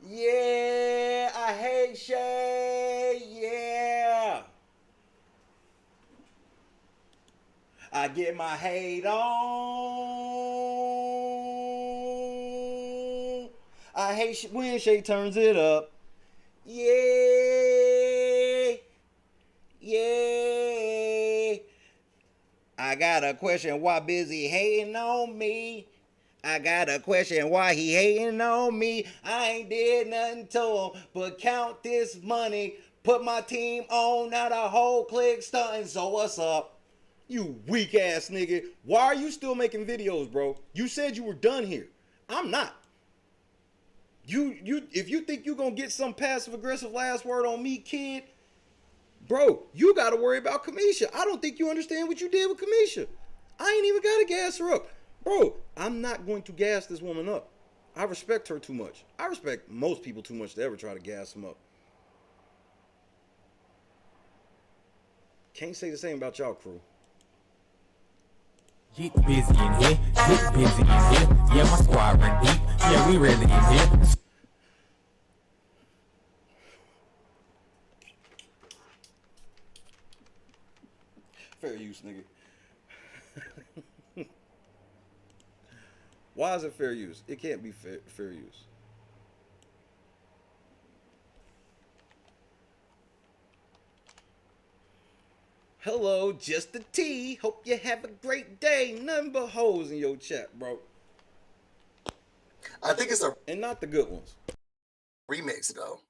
Yeah, I hate Shay. Yeah. I get my hate on. I hate when Shay turns it up. Yeah. Yeah. I got a question, why Busy hating on me? I got a question, why he hating on me? I ain't did nothing to him but count this money. Put my team on, now the whole clique stunting, so what's up? You weak ass nigga. Why are you still making videos, bro? You said you were done here. I'm not. If you think you gonna get some passive aggressive last word on me, kid, bro, you gotta worry about Kamisha. I don't think you understand what you did with Kamisha. I ain't even gotta gas her up. Bro, I'm not going to gas this woman up. I respect her too much. I respect most people too much to ever try to gas them up. Can't say the same about y'all crew. Get busy in here, get busy in here. Yeah, my squad run deep. Yeah, we really in here. Fair use, nigga. Why is it fair use? It can't be fair use. Hello, just the T. Hope you have a great day. Nothing but hoes in your chat, bro. I think it's a and not the good ones. remix though.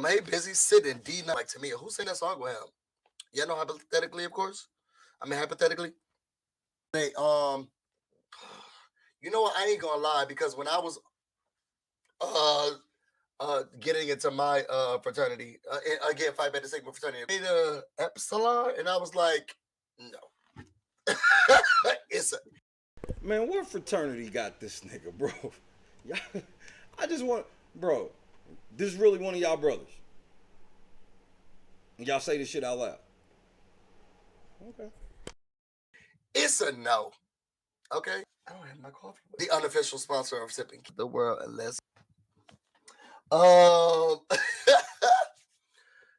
Hey, Busy sitting D like to me. Who sang that song with him? Yeah, no, hypothetically, of course. I mean, hypothetically. They you know what? I ain't gonna lie, because when I was getting into my fraternity, again, Phi Beta Sigma fraternity, I made Epsilon, and I was like, no. It's a man, what fraternity got this nigga, bro? I just want, bro, This is really one of y'all brothers. And y'all say this shit out loud. Okay. It's a no. Okay. I don't have my coffee. The unofficial sponsor of Sipping the World, unless.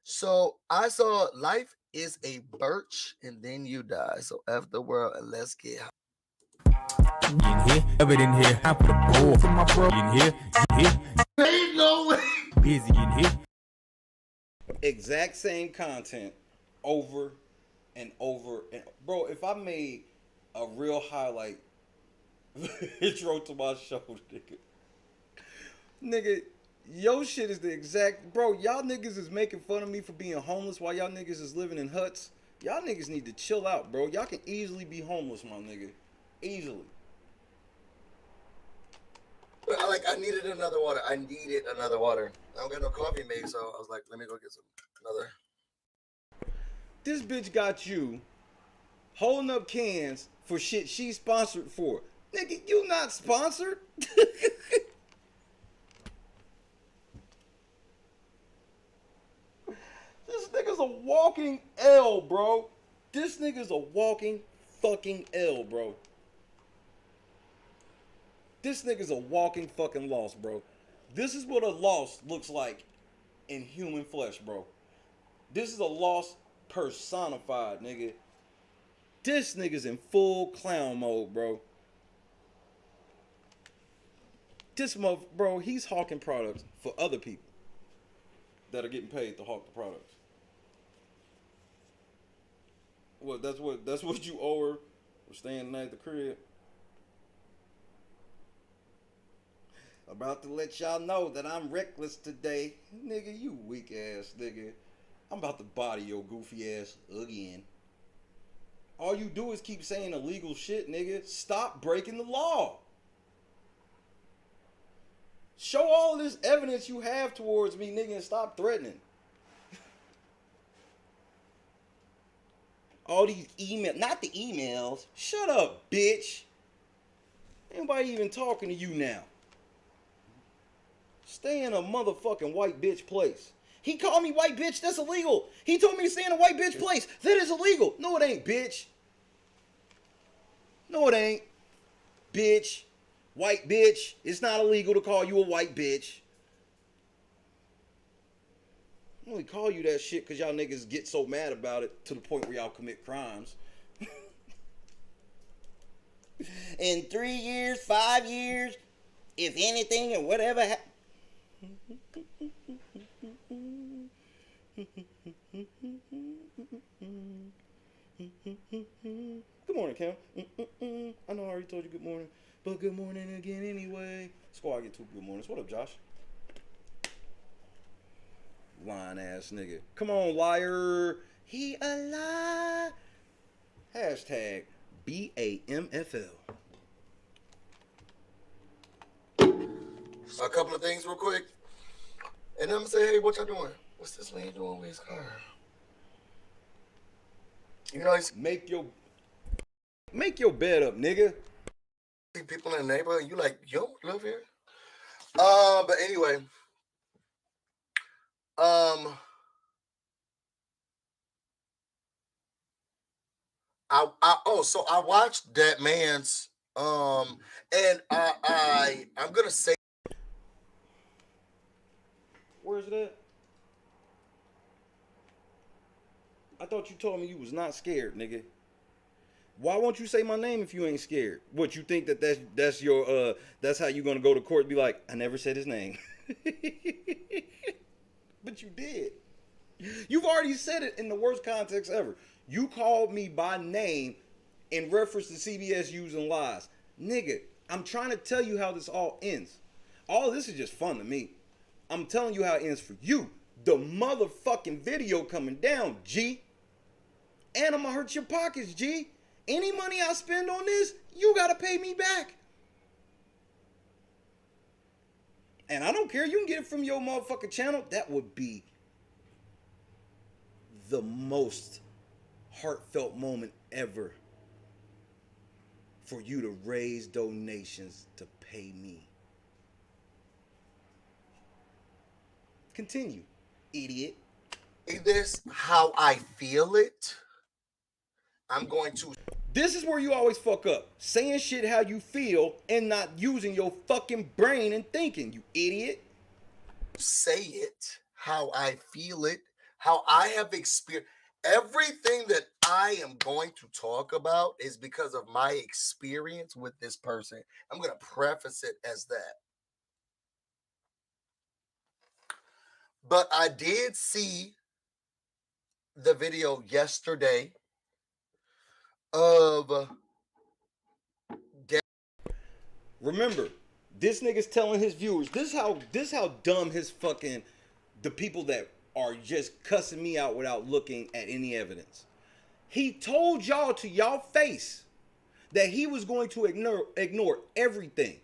So I saw Life is a Birch and Then You Die. So F the world and let's get high. In here, in here, I put a bowl for my bro. In here, Ain't no way. Busy in here. Exact same content over and over. And bro, if I made a real highlight intro to my show, nigga, yo shit is the exact, bro, y'all niggas is making fun of me for being homeless while y'all niggas is living in huts. Y'all niggas need to chill out, bro. Y'all can easily be homeless, my nigga. Easily. But I needed another water. I don't got no coffee made, so I was like, let me go get some another. This bitch got you holding up cans for shit she's sponsored for. Nigga, you not sponsored? This nigga's a walking L, bro. This nigga's a walking fucking L, bro. This nigga's a walking fucking loss, bro. This is what a loss looks like in human flesh, bro. This is a loss personified, nigga. This nigga's in full clown mode, bro. This bro, he's hawking products for other people that are getting paid to hawk the products. What? That's what you owe her for staying the night at the crib. About to let y'all know that I'm reckless today. Nigga, you weak ass nigga. I'm about to body your goofy ass again. All you do is keep saying illegal shit, nigga. Stop breaking the law. Show all this evidence you have towards me, nigga, and stop threatening. All these emails, not the emails. Shut up, bitch. Ain't nobody even talking to you now. Stay in a motherfucking white bitch place. He called me white bitch, that's illegal. He told me to stay in a white bitch place. That is illegal. No, it ain't, bitch. No, it ain't. Bitch. White bitch. It's not illegal to call you a white bitch. I only call you that shit because y'all niggas get so mad about it to the point where y'all commit crimes. In 3 years, 5 years, if anything and whatever Good morning, Cam. I know I already told you good morning, but good morning again anyway. Squad get 2 good mornings. What up, Josh? Lying ass nigga. Come on, liar. He a lie. Hashtag BAMFL. A couple of things real quick. And I'm gonna say, hey, what y'all doing? What's this man doing with his car? You know, he's make your bed up, nigga. See people in the neighborhood, you like, yo, live here? But anyway. So I watched that man's and I'm gonna say, where's it at? I thought you told me you was not scared, nigga. Why won't you say my name if you ain't scared? What, you think that's your that's how you gonna go to court and be like, I never said his name. But you did. You've already said it in the worst context ever. You called me by name in reference to CBS using lies. Nigga, I'm trying to tell you how this all ends. All this is just fun to me. I'm telling you how it ends for you. The motherfucking video coming down, G. And I'm gonna hurt your pockets, G. Any money I spend on this, you gotta pay me back. And I don't care, you can get it from your motherfucking channel. That would be the most heartfelt moment ever for you to raise donations to pay me. Continue, idiot. This how I feel it. I'm going to. This is where you always fuck up. Saying shit how you feel and not using your fucking brain and thinking, you idiot. Say it how I feel it, how I have experienced. Everything that I am going to talk about is because of my experience with this person. I'm going to preface it as that. But I did see the video yesterday of. Remember, this nigga's telling his viewers, this how dumb his fucking, the people that are just cussing me out without looking at any evidence. He told y'all to y'all face that he was going to ignore everything.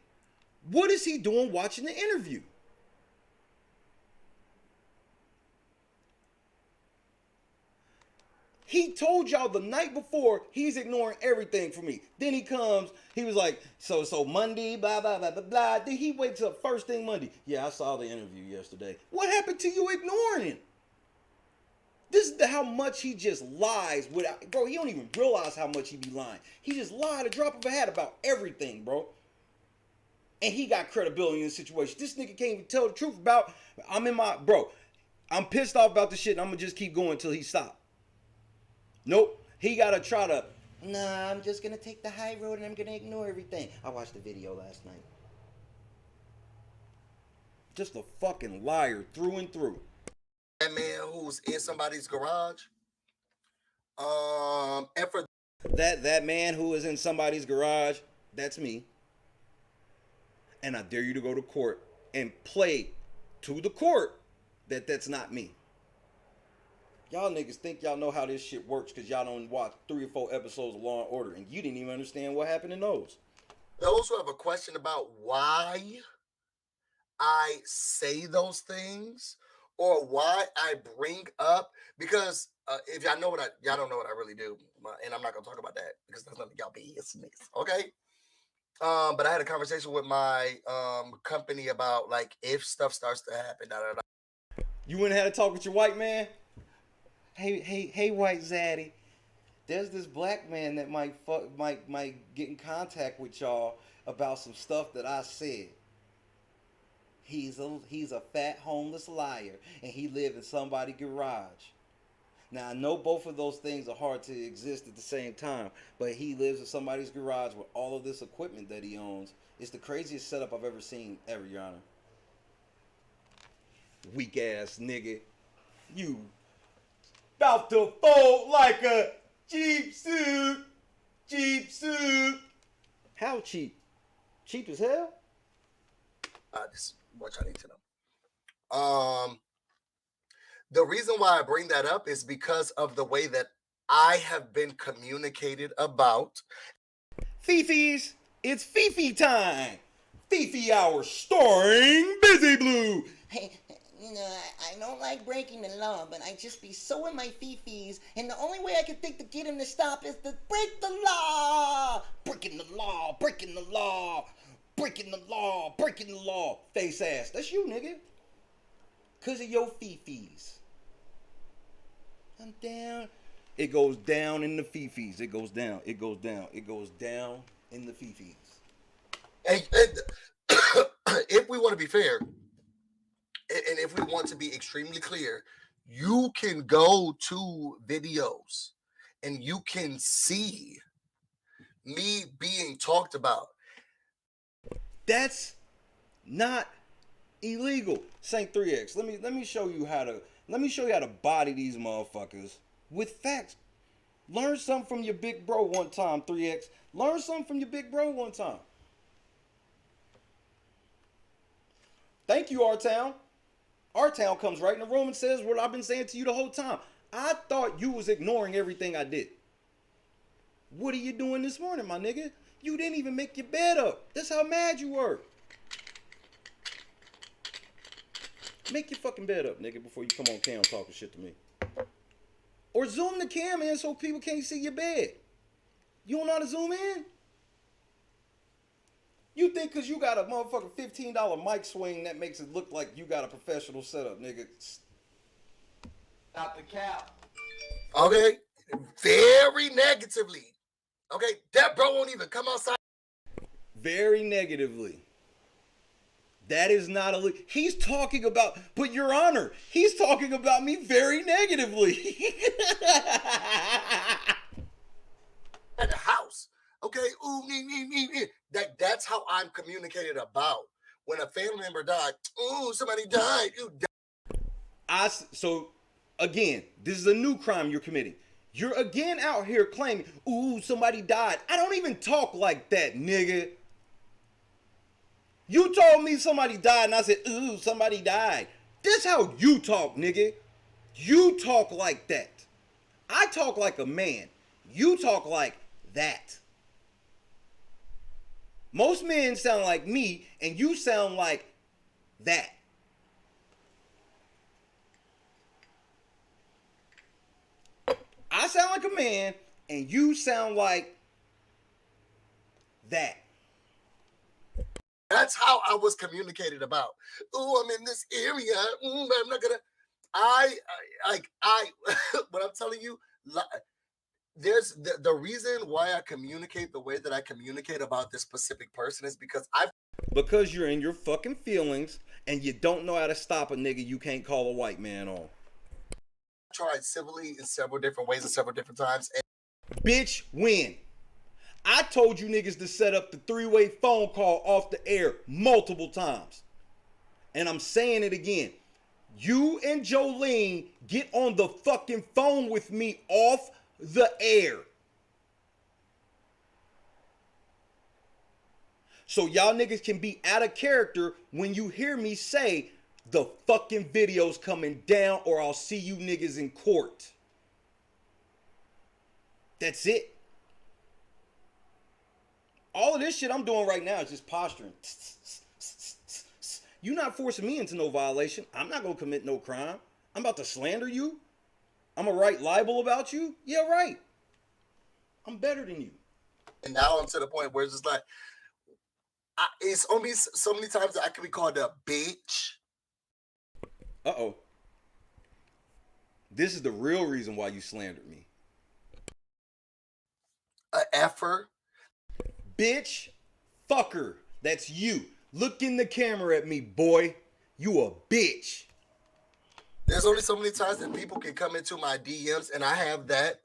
What is he doing watching the interview? He told y'all the night before he's ignoring everything for me. Then he comes, he was like, so Monday, blah, blah, blah, blah, blah. Then he wakes up first thing Monday. Yeah, I saw the interview yesterday. What happened to you ignoring him? This is how much he just lies without, bro, he don't even realize how much he be lying. He just lied a drop of a hat about everything, bro. And he got credibility in the situation. This nigga can't even tell the truth about, I'm pissed off about the shit and I'm gonna just keep going until he stops. Nope, he gotta try to, nah, I'm just gonna take the high road and I'm gonna ignore everything. I watched the video last night. Just a fucking liar through and through. That man who's in somebody's garage. And for that man who is in somebody's garage, that's me. And I dare you to go to court and play to the court that that's not me. Y'all niggas think y'all know how this shit works because y'all don't watch 3 or 4 episodes of Law and Order and you didn't even understand what happened in those. Those who have a question about why I say those things or why I bring up, because if y'all know y'all don't know what I really do, and I'm not gonna talk about that because that's none of y'all business, okay? But I had a conversation with my company about like if stuff starts to happen. You went and had a talk with your white man? Hey, white zaddy. There's this black man that might get in contact with y'all about some stuff that I said. He's a fat homeless liar, and he lived in somebody's garage. Now I know both of those things are hard to exist at the same time, but he lives in somebody's garage with all of this equipment that he owns. It's the craziest setup I've ever seen, Your Honor. Weak ass nigga, you about to fold like a cheap suit. How cheap? Cheap as hell? This is what y'all need to know. The reason why I bring that up is because of the way that I have been communicated about. Fifi's, it's Fifi time. Fifi hour starring Busy Blue. Hey, you know, I don't like breaking the law, but I just be so in my fifis, and the only way I can think to get him to stop is to break the law. Breaking the law, breaking the law, breaking the law, breaking the law. Face ass, that's you, nigga. Cause of your fifis. I'm down. It goes down in the fifis. It goes down. It goes down. It goes down in the fifis. And if we want to be fair, and if we want to be extremely clear, you can go to videos and you can see me being talked about. That's not illegal. Saint 3X. Let me show you how to body these motherfuckers with facts. Learn something from your big bro one time, 3X. Learn something from your big bro one time. Thank you, R-Town. R-Town comes right in the room and says what I've been saying to you the whole time. I thought you was ignoring everything I did. What are you doing this morning, my nigga? You didn't even make your bed up. That's how mad you were. Make your fucking bed up, nigga, before you come on cam talking shit to me. Or zoom the cam in so people can't see your bed. You don't know how to zoom in? You think because you got a motherfucking $15 mic swing that makes it look like you got a professional setup, nigga. Stop the cap. Okay, very negatively. Okay, that bro won't even come outside. Very negatively. That is not a... He's talking about... But Your Honor, he's talking about me very negatively. At the house. Okay, ooh, that's how I'm communicated about. When a family member died, ooh, somebody died. Ooh, So, again, this is a new crime you're committing. You're again out here claiming, ooh, somebody died. I don't even talk like that, nigga. You told me somebody died, and I said, ooh, somebody died. This how you talk, nigga. You talk like that. I talk like a man. You talk like that. Most men sound like me, and you sound like that. I sound like a man, and you sound like that. That's how I was communicated about. Ooh, I'm in this area. Ooh, I'm not gonna. What I'm telling you, there's the reason why I communicate the way that I communicate about this specific person is because you're in your fucking feelings and you don't know how to stop a nigga you can't call a white man on. Tried civilly in several different ways and several different times. Bitch, when? I told you niggas to set up the 3-way phone call off the air multiple times. And I'm saying it again. You and Jolene get on the fucking phone with me off the air. So y'all niggas can be out of character when you hear me say the fucking video's coming down or I'll see you niggas in court. That's it. All of this shit I'm doing right now is just posturing. You're not forcing me into no violation. I'm not going to commit no crime. I'm about to slander you. I'm going to write libel about you. Yeah, right. I'm better than you. And now I'm to the point where it's just like, it's only so many times that I can be called a bitch. Uh-oh. This is the real reason why you slandered me. A effer. Bitch, fucker, that's you. Look in the camera at me, boy. You a bitch. There's only so many times that people can come into my DMs, and I have that.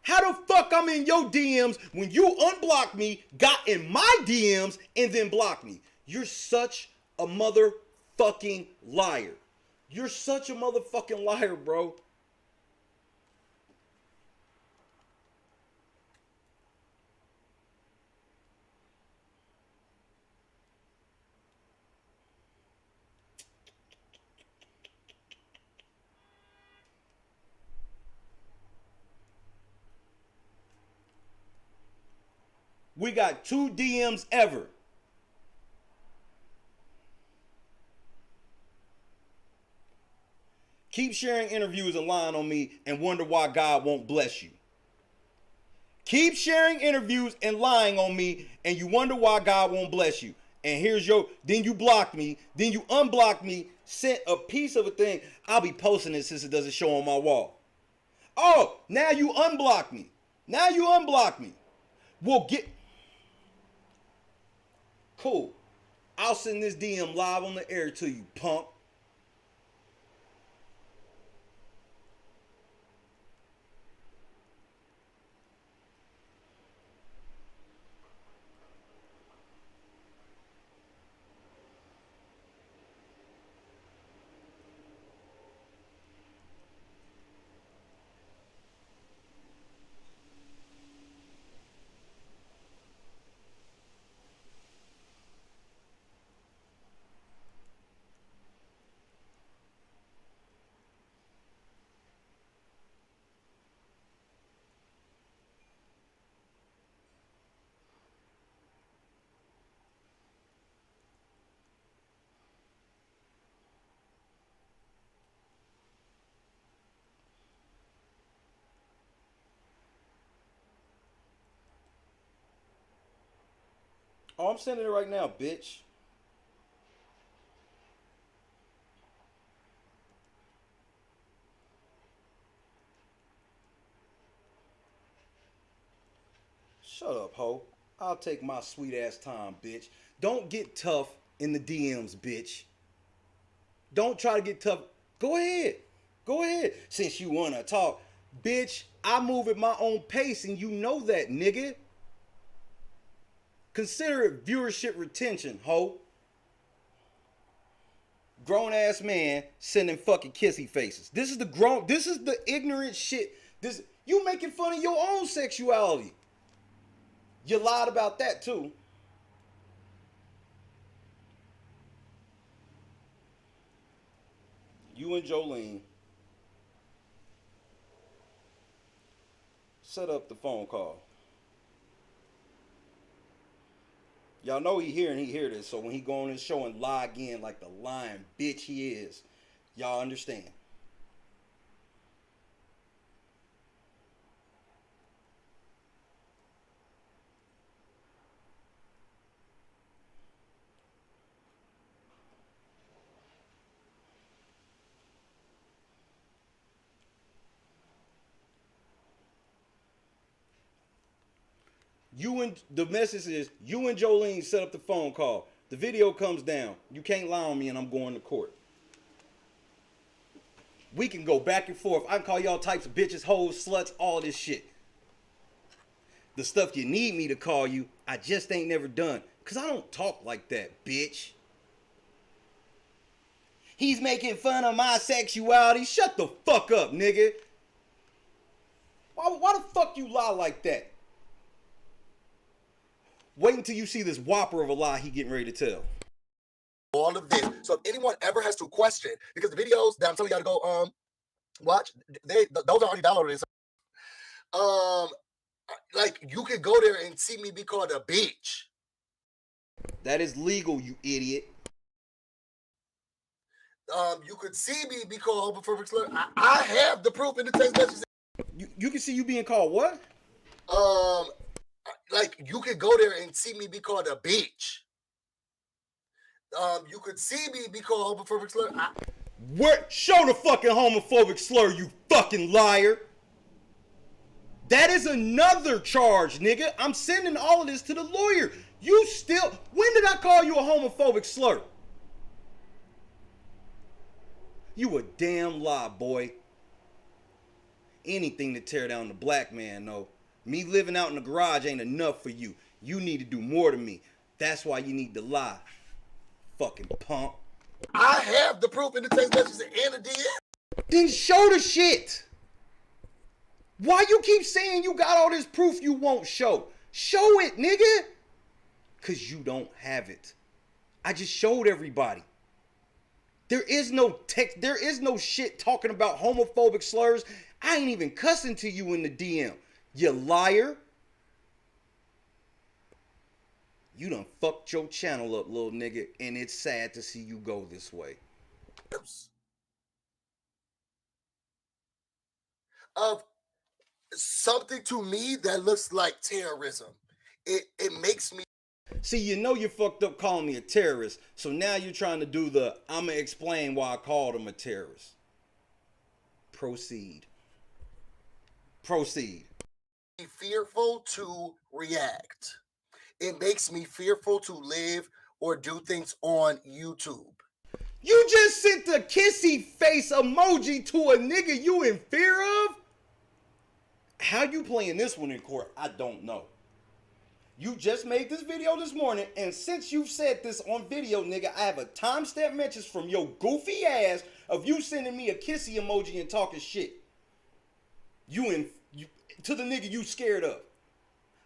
How the fuck I'm in your DMs when you unblocked me, got in my DMs, and then blocked me? You're such a motherfucking liar. You're such a motherfucking liar, bro. We got 2 DMs ever. Keep sharing interviews and lying on me and wonder why God won't bless you. Keep sharing interviews and lying on me and you wonder why God won't bless you. And then you blocked me, then you unblocked me, sent a piece of a thing. I'll be posting it since it doesn't show on my wall. Oh, now you unblock me. Now you unblock me. We'll get... Cool. I'll send this DM live on the air to you, punk. Oh, I'm sending it right now, bitch. Shut up, ho. I'll take my sweet ass time, bitch. Don't get tough in the DMs, bitch. Don't try to get tough. Go ahead. Go ahead. Since you wanna talk, bitch, I move at my own pace and you know that, nigga. Consider it viewership retention, ho. Grown ass man sending fucking kissy faces. This is the ignorant shit. You making fun of your own sexuality. You lied about that too. You and Jolene set up the phone call. Y'all know he here and he hear this, so when he go on his show and lie again like the lying bitch he is, y'all understand. The message is, you and Jolene set up the phone call. The video comes down. You can't lie on me and I'm going to court. We can go back and forth. I can call y'all types of bitches, hoes, sluts, all this shit. The stuff you need me to call you, I just ain't never done. Because I don't talk like that, bitch. He's making fun of my sexuality. Shut the fuck up, nigga. Why the fuck you lie like that? Wait until you see this whopper of a lie he getting ready to tell. All of this. So if anyone ever has to question, because the videos that I'm telling y'all to go watch, those are already downloaded. Like you could go there and see me be called a bitch. That is legal, you idiot. You could see me be called homophobic slur. I have the proof in the text messages. You can see you being called what? Like you could go there and see me be called a bitch. You could see me be called homophobic slur. Where? Show the fucking homophobic slur, you fucking liar. That is another charge, nigga. I'm sending all of this to the lawyer. You still, when did I call you a homophobic slur? You a damn lie, boy. Anything to tear down the black man, though. Me living out in the garage ain't enough for you. You need to do more to me. That's why you need to lie. Fucking punk. I have the proof in the text messages and the DM. Then show the shit. Why you keep saying you got all this proof you won't show? Show it, nigga. Cause you don't have it. I just showed everybody. There is no text. There is no shit talking about homophobic slurs. I ain't even cussing to you in the DM. You liar. You done fucked your channel up, little nigga, and it's sad to see you go this way. Of something to me that looks like terrorism. It makes me. See, you know you fucked up calling me a terrorist, so now you're trying to do the, I'm gonna explain why I called him a terrorist. Proceed. Proceed. Fearful to react. It makes me fearful to live or do things on YouTube. You just sent a kissy face emoji to a nigga you in fear of? How you playing this one in court? I don't know. You just made this video this morning, and since you've said this on video, nigga, I have a timestamp message from your goofy ass of you sending me a kissy emoji and talking shit. To the nigga you scared of.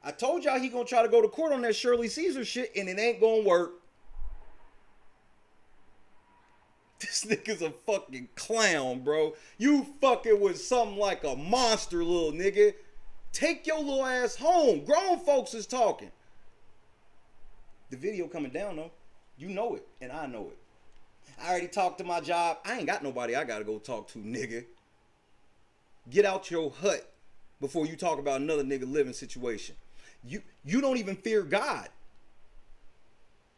I told y'all he gonna try to go to court on that Shirley Caesar shit, and it ain't gonna work. This nigga's a fucking clown, bro. You fucking with something like a monster, little nigga. Take your little ass home. Grown folks is talking. The video coming down, though. You know it, and I know it. I already talked to my job. I ain't got nobody I gotta go talk to, nigga. Get out your hut before you talk about another nigga living situation. You don't even fear God.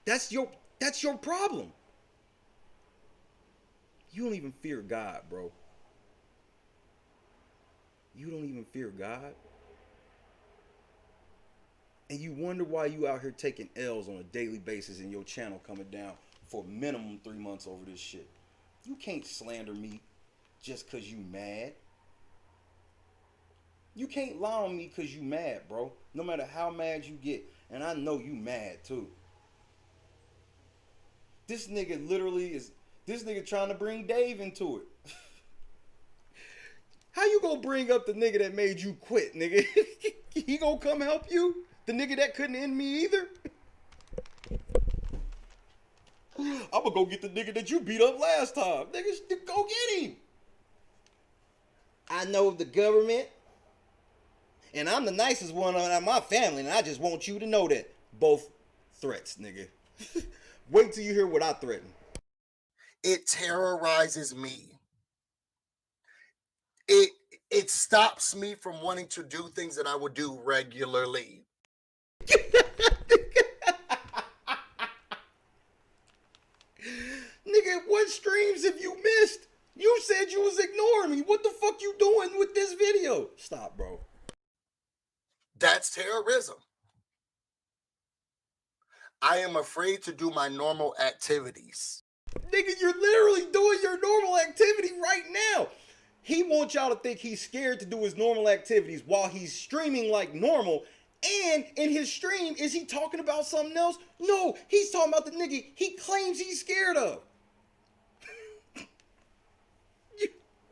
That's your problem. You don't even fear God, bro. You don't even fear God. And you wonder why you out here taking L's on a daily basis and your channel coming down for minimum 3 months over this shit. You can't slander me just because you mad. You can't lie on me because you mad, bro. No matter how mad you get. And I know you mad too. This nigga literally is, this nigga trying to bring Dave into it. How you gonna bring up the nigga that made you quit, nigga? He gonna come help you? The nigga that couldn't end me either? I'm gonna go get the nigga that you beat up last time. Niggas, go get him. I know the government, and I'm the nicest one out of my family, and I just want you to know that. Both threats, nigga. Wait till you hear what I threaten. It terrorizes me. It stops me from wanting to do things that I would do regularly. Nigga, what streams have you missed? You said you was ignoring me. What the fuck you doing with this video? Stop, bro. That's terrorism. I am afraid to do my normal activities. Nigga, you're literally doing your normal activity right now. He wants y'all to think he's scared to do his normal activities while he's streaming like normal. And in his stream, is he talking about something else? No, he's talking about the nigga he claims he's scared of.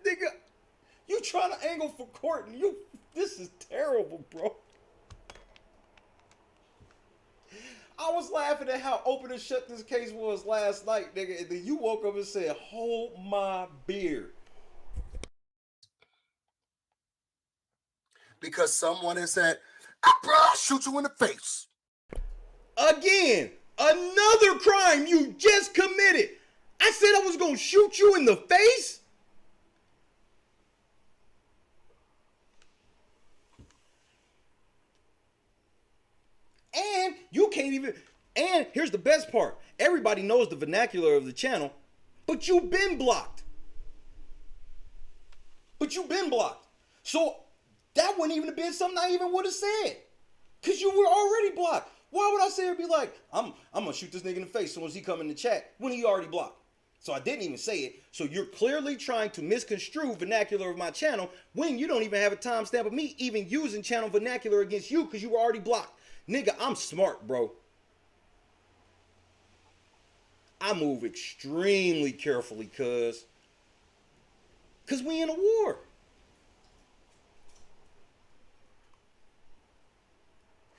Nigga, you trying to angle for court and this is terrible, bro. I was laughing at how open and shut this case was last night, nigga, and then you woke up and said, hold my beer. Because someone has said, bro, I'll shoot you in the face. Again, another crime you just committed. I said I was gonna shoot you in the face? And you can't even, and here's the best part. Everybody knows the vernacular of the channel, but you've been blocked. So that wouldn't even have been something I even would have said. Because you were already blocked. Why would I say it be like, I'm going to shoot this nigga in the face as soon as he come in the chat when he already blocked? So I didn't even say it. So you're clearly trying to misconstrue vernacular of my channel when you don't even have a timestamp of me even using channel vernacular against you because you were already blocked. Nigga, I'm smart, bro. I move extremely carefully, cuz we in a war.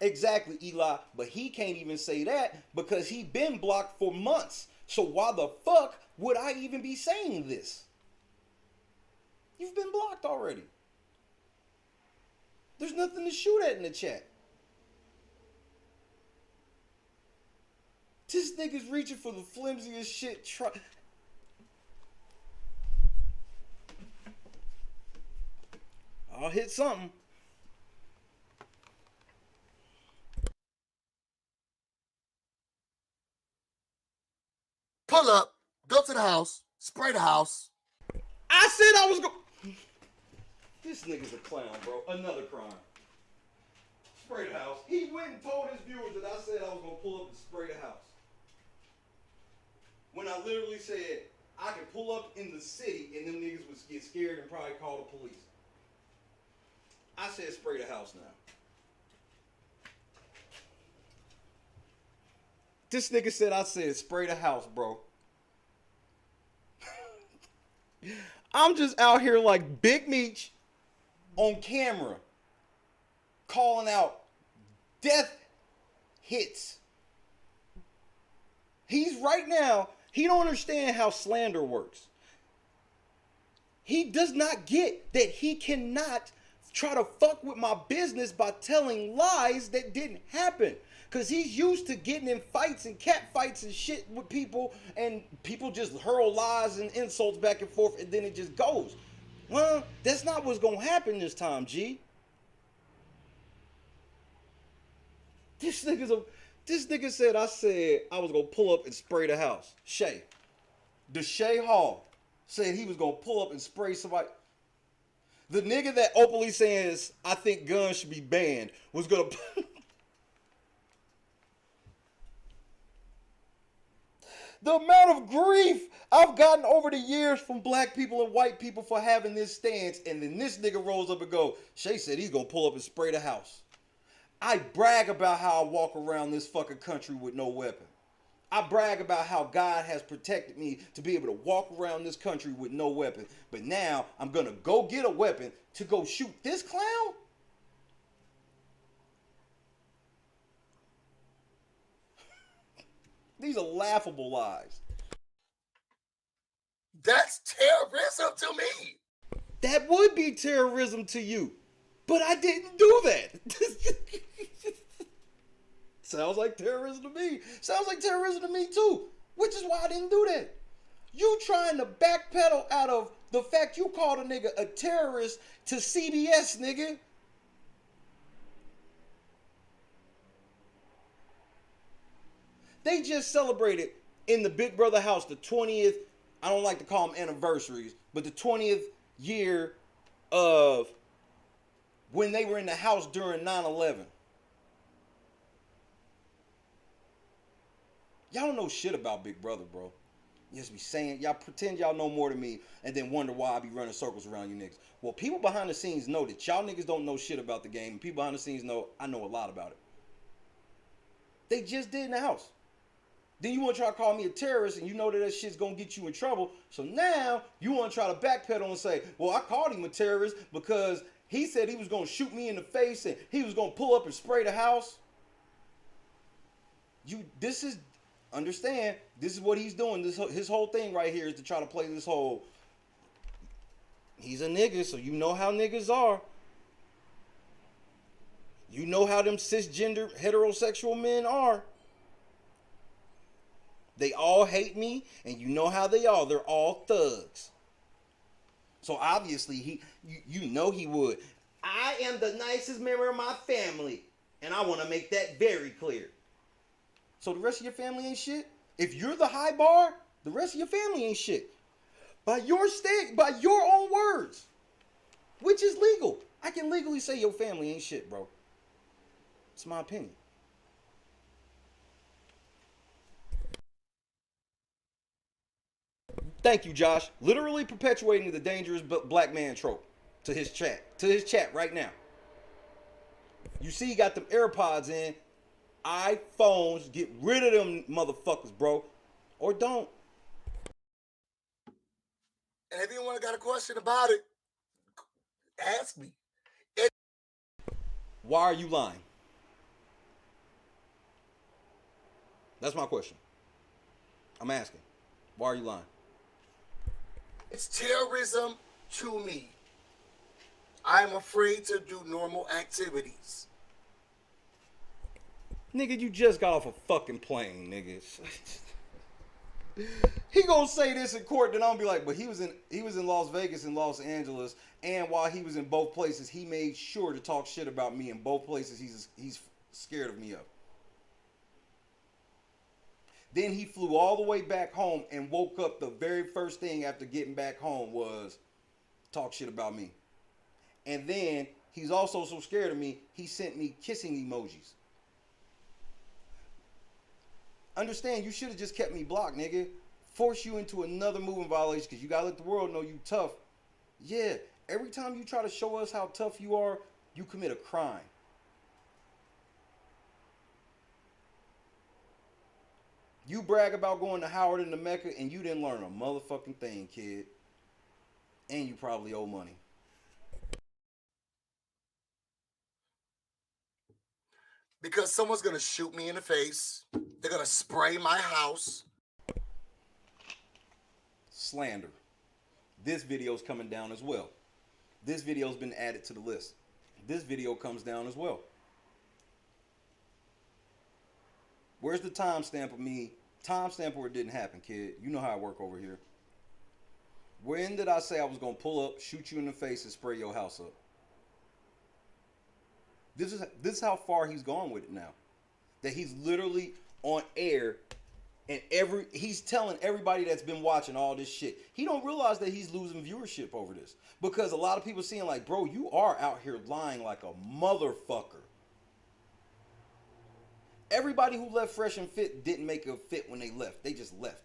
Exactly, Eli, but he can't even say that because he been blocked for months. So why the fuck would I even be saying this? You've been blocked already. There's nothing to shoot at in the chat. This nigga's reaching for the flimsiest shit. I'll hit something. Pull up, go to the house, spray the house. I said I was going. This nigga's a clown, bro. Another crime. Spray the house. He went and told his viewers that I said I was going to pull up and spray the house. When I literally said I could pull up in the city and them niggas would get scared and probably call the police. I said spray the house now. This nigga said I said spray the house, bro. I'm just out here like Big Meech on camera calling out death hits. He's right now, he don't understand how slander works. He does not get that he cannot try to fuck with my business by telling lies that didn't happen. Because he's used to getting in fights and cat fights and shit with people, and people just hurl lies and insults back and forth, and then it just goes. Well, that's not what's going to happen this time, G. This nigga's a... This nigga said I said I was gonna pull up and spray the house. Shay. The Shay Hall said he was gonna pull up and spray somebody. The nigga that openly says I think guns should be banned was gonna. The amount of grief I've gotten over the years from black people and white people for having this stance, and then this nigga rolls up and go, Shay said he's gonna pull up and spray the house. I brag about how I walk around this fucking country with no weapon. I brag about how God has protected me to be able to walk around this country with no weapon. But now I'm gonna go get a weapon to go shoot this clown? These are laughable lies. That's terrorism to me. That would be terrorism to you. But I didn't do that. Sounds like terrorism to me. Sounds like terrorism to me too. Which is why I didn't do that. You trying to backpedal out of the fact you called a nigga a terrorist to CBS, nigga. They just celebrated in the Big Brother house the 20th, I don't like to call them anniversaries, but the 20th year of when they were in the house during 9/11. Y'all don't know shit about Big Brother, bro. You just be saying, y'all pretend y'all know more than me and then wonder why I be running circles around you niggas. Well, people behind the scenes know that y'all niggas don't know shit about the game, and people behind the scenes know I know a lot about it. They just did in the house. Then you want to try to call me a terrorist, and you know that shit's going to get you in trouble. So now you want to try to backpedal and say, well, I called him a terrorist because he said he was going to shoot me in the face and he was going to pull up and spray the house. Understand, this is what he's doing. His whole thing right here is to try to play this whole, he's a nigga, so you know how niggas are. You know how them cisgender heterosexual men are. They all hate me, and you know how they are. They're all thugs. So obviously, you know he would. I am the nicest member of my family, and I want to make that very clear. So the rest of your family ain't shit? If you're the high bar, the rest of your family ain't shit. By your own words, which is legal. I can legally say your family ain't shit, bro. It's my opinion. Thank you, Josh. Literally perpetuating the dangerous black man trope to his chat right now. You see, he got them AirPods in. iPhones, get rid of them motherfuckers, bro. Or don't. And if anyone got a question about it, ask me. Why are you lying? That's my question. I'm asking. Why are you lying? It's terrorism to me. I'm afraid to do normal activities. Nigga, you just got off a fucking plane, nigga. He gonna say this in court, then I'm gonna be like, but he was in Las Vegas and Los Angeles, and while he was in both places, he made sure to talk shit about me in both places he's scared of me of. Then he flew all the way back home and woke up. The very first thing after getting back home was talk shit about me. And then he's also so scared of me, he sent me kissing emojis. Understand, you should have just kept me blocked, nigga. Force you into another moving violation because you gotta let the world know you tough. Yeah, every time you try to show us how tough you are, you commit a crime. You brag about going to Howard and the Mecca, and you didn't learn a motherfucking thing, kid. And you probably owe money. Because someone's going to shoot me in the face. They're going to spray my house. Slander. This video's coming down as well. This video's been added to the list. This video comes down as well. Where's the timestamp of me? Timestamp where it didn't happen, kid. You know how I work over here. When did I say I was going to pull up, shoot you in the face, and spray your house up? This is how far he's gone with it now. that he's literally on air, and he's telling everybody that's been watching all this shit. He don't realize that he's losing viewership over this, because a lot of people seeing like, bro, you are out here lying like a motherfucker. Everybody who left Fresh and Fit didn't make a fit when they left. They just left.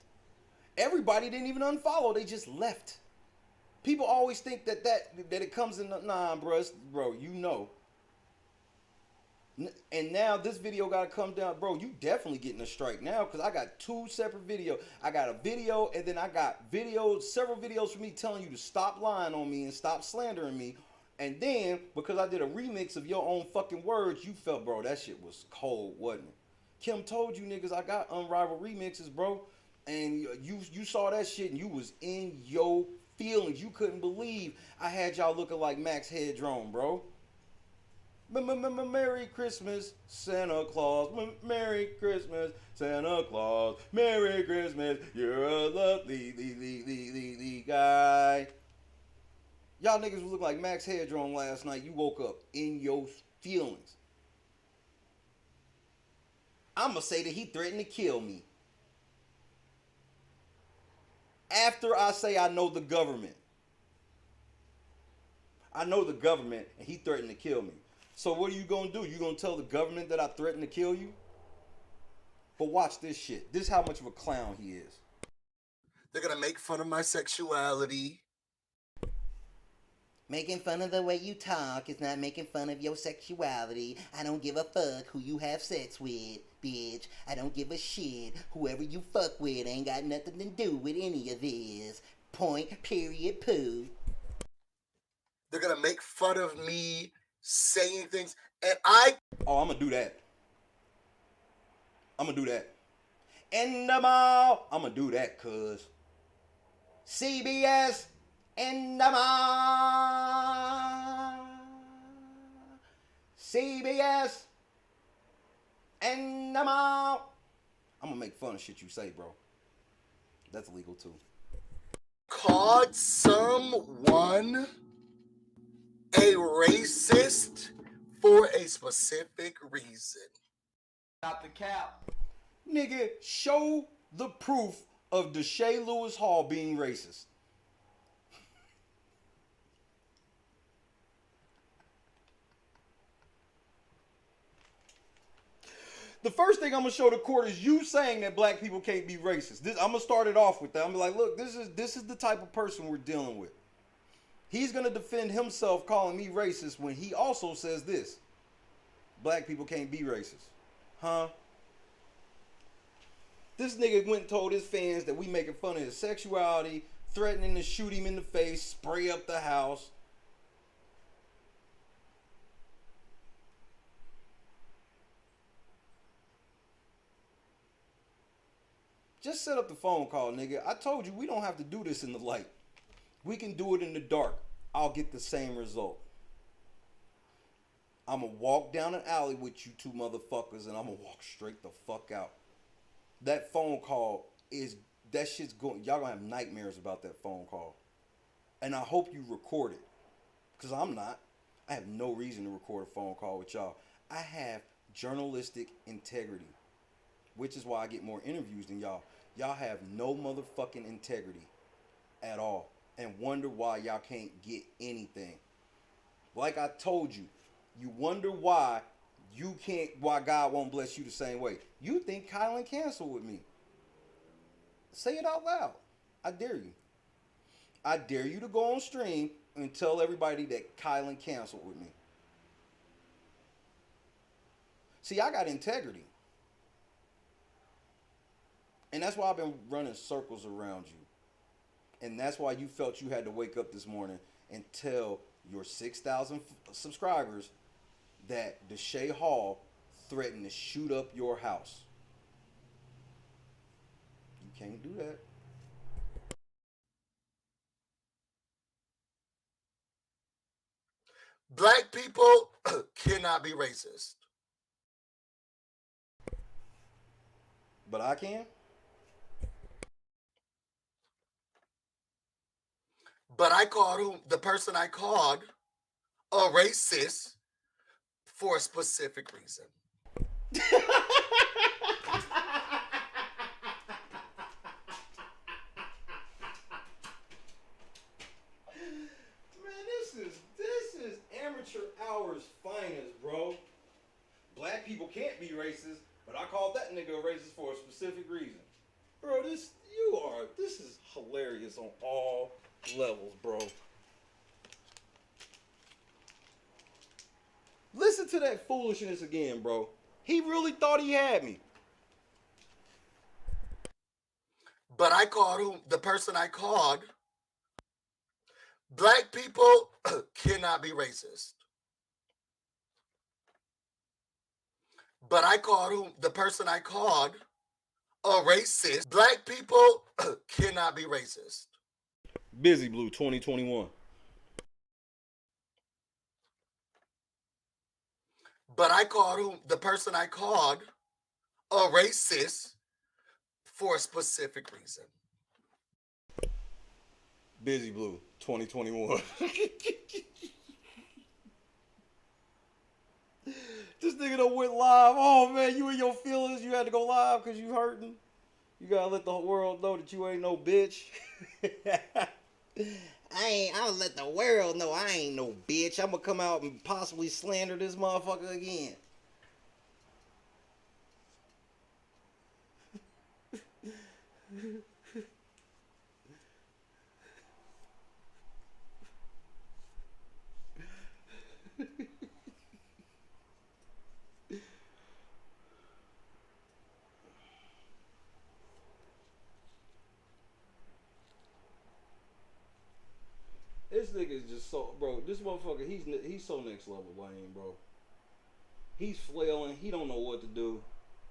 Everybody didn't even unfollow. They just left. People always think that it comes in. Nah, bro, you know. And now this video got to come down. Bro, you definitely getting a strike now, because I got 2 separate videos. I got a video, and then I got videos, several videos from me telling you to stop lying on me and stop slandering me. And then, because I did a remix of your own fucking words, you felt, bro, that shit was cold, wasn't it? Kim told you niggas I got unrivaled remixes, bro. And you saw that shit and you was in your feelings. You couldn't believe I had y'all looking like Max Headrome, bro. Merry Christmas, Santa Claus. Merry Christmas, Santa Claus. Merry Christmas, you're a lovely guy. Y'all niggas was looking like Max Headrome last night. You woke up in your feelings. I'ma say that he threatened to kill me. After I say I know the government. I know the government, and he threatened to kill me. So what are you gonna do? You gonna tell the government that I threatened to kill you? But watch this shit. This is how much of a clown he is. They're gonna make fun of my sexuality. Making fun of the way you talk is not making fun of your sexuality. I don't give a fuck who you have sex with, bitch. I don't give a shit. Whoever you fuck with ain't got nothing to do with any of this. Point, period, poo. They're gonna make fun of me saying things, and Oh, I'm gonna do that. I'm gonna do that. In the mall, I'm gonna do that, cuz. CBS in the mall. CBS in the mall. I'm gonna make fun of shit you say, bro. That's illegal too. Called someone a racist for a specific reason. Not the cap. Nigga, show the proof of the Shay Lewis Hall being racist. The first thing I'm gonna show the court is you saying that black people can't be racist. I'm gonna start it off with that. I'm gonna be like, look, this is the type of person we're dealing with. He's gonna defend himself calling me racist when he also says this: black people can't be racist. Huh? This nigga went and told his fans that we making fun of his sexuality, threatening to shoot him in the face, spray up the house. Just set up the phone call, nigga. I told you we don't have to do this in the light. We can do it in the dark. I'll get the same result. I'm gonna walk down an alley with you two motherfuckers and I'm gonna walk straight the fuck out. That phone call that shit's going, y'all gonna have nightmares about that phone call. And I hope you record it. Because I'm not. I have no reason to record a phone call with y'all. I have journalistic integrity. Which is why I get more interviews than y'all. Y'all have no motherfucking integrity at all. And wonder why y'all can't get anything. Like I told you, you wonder why why God won't bless you the same way. You think Kylan canceled with me. Say it out loud. I dare you. I dare you to go on stream and tell everybody that Kylan canceled with me. See, I got integrity. And that's why I've been running circles around you. And that's why you felt you had to wake up this morning and tell your 6,000 subscribers that the Shay Hall threatened to shoot up your house. You can't do that. Black people cannot be racist. But I can? But I called the person I called a racist for a specific reason. This is amateur hours finest, bro. Black people can't be racist, but I called that nigga a racist for a specific reason. Bro, this is hilarious on all levels, bro. Listen to that foolishness again, bro. He really thought he had me. But I called the person I called. Black people cannot be racist. But I called the person I called a racist. Black people cannot be racist. Busy Blue 2021. But I called the person I called a racist for a specific reason. Busy Blue 2021. This nigga done went live. Oh man, you in your feelings. You had to go live because you hurting. You gotta let the world know that you ain't no bitch. I'll let the world know I ain't no bitch. I'm gonna come out and possibly slander this motherfucker again. This nigga is just so, bro. This motherfucker, he's so next level lame, bro. He's flailing. He don't know what to do.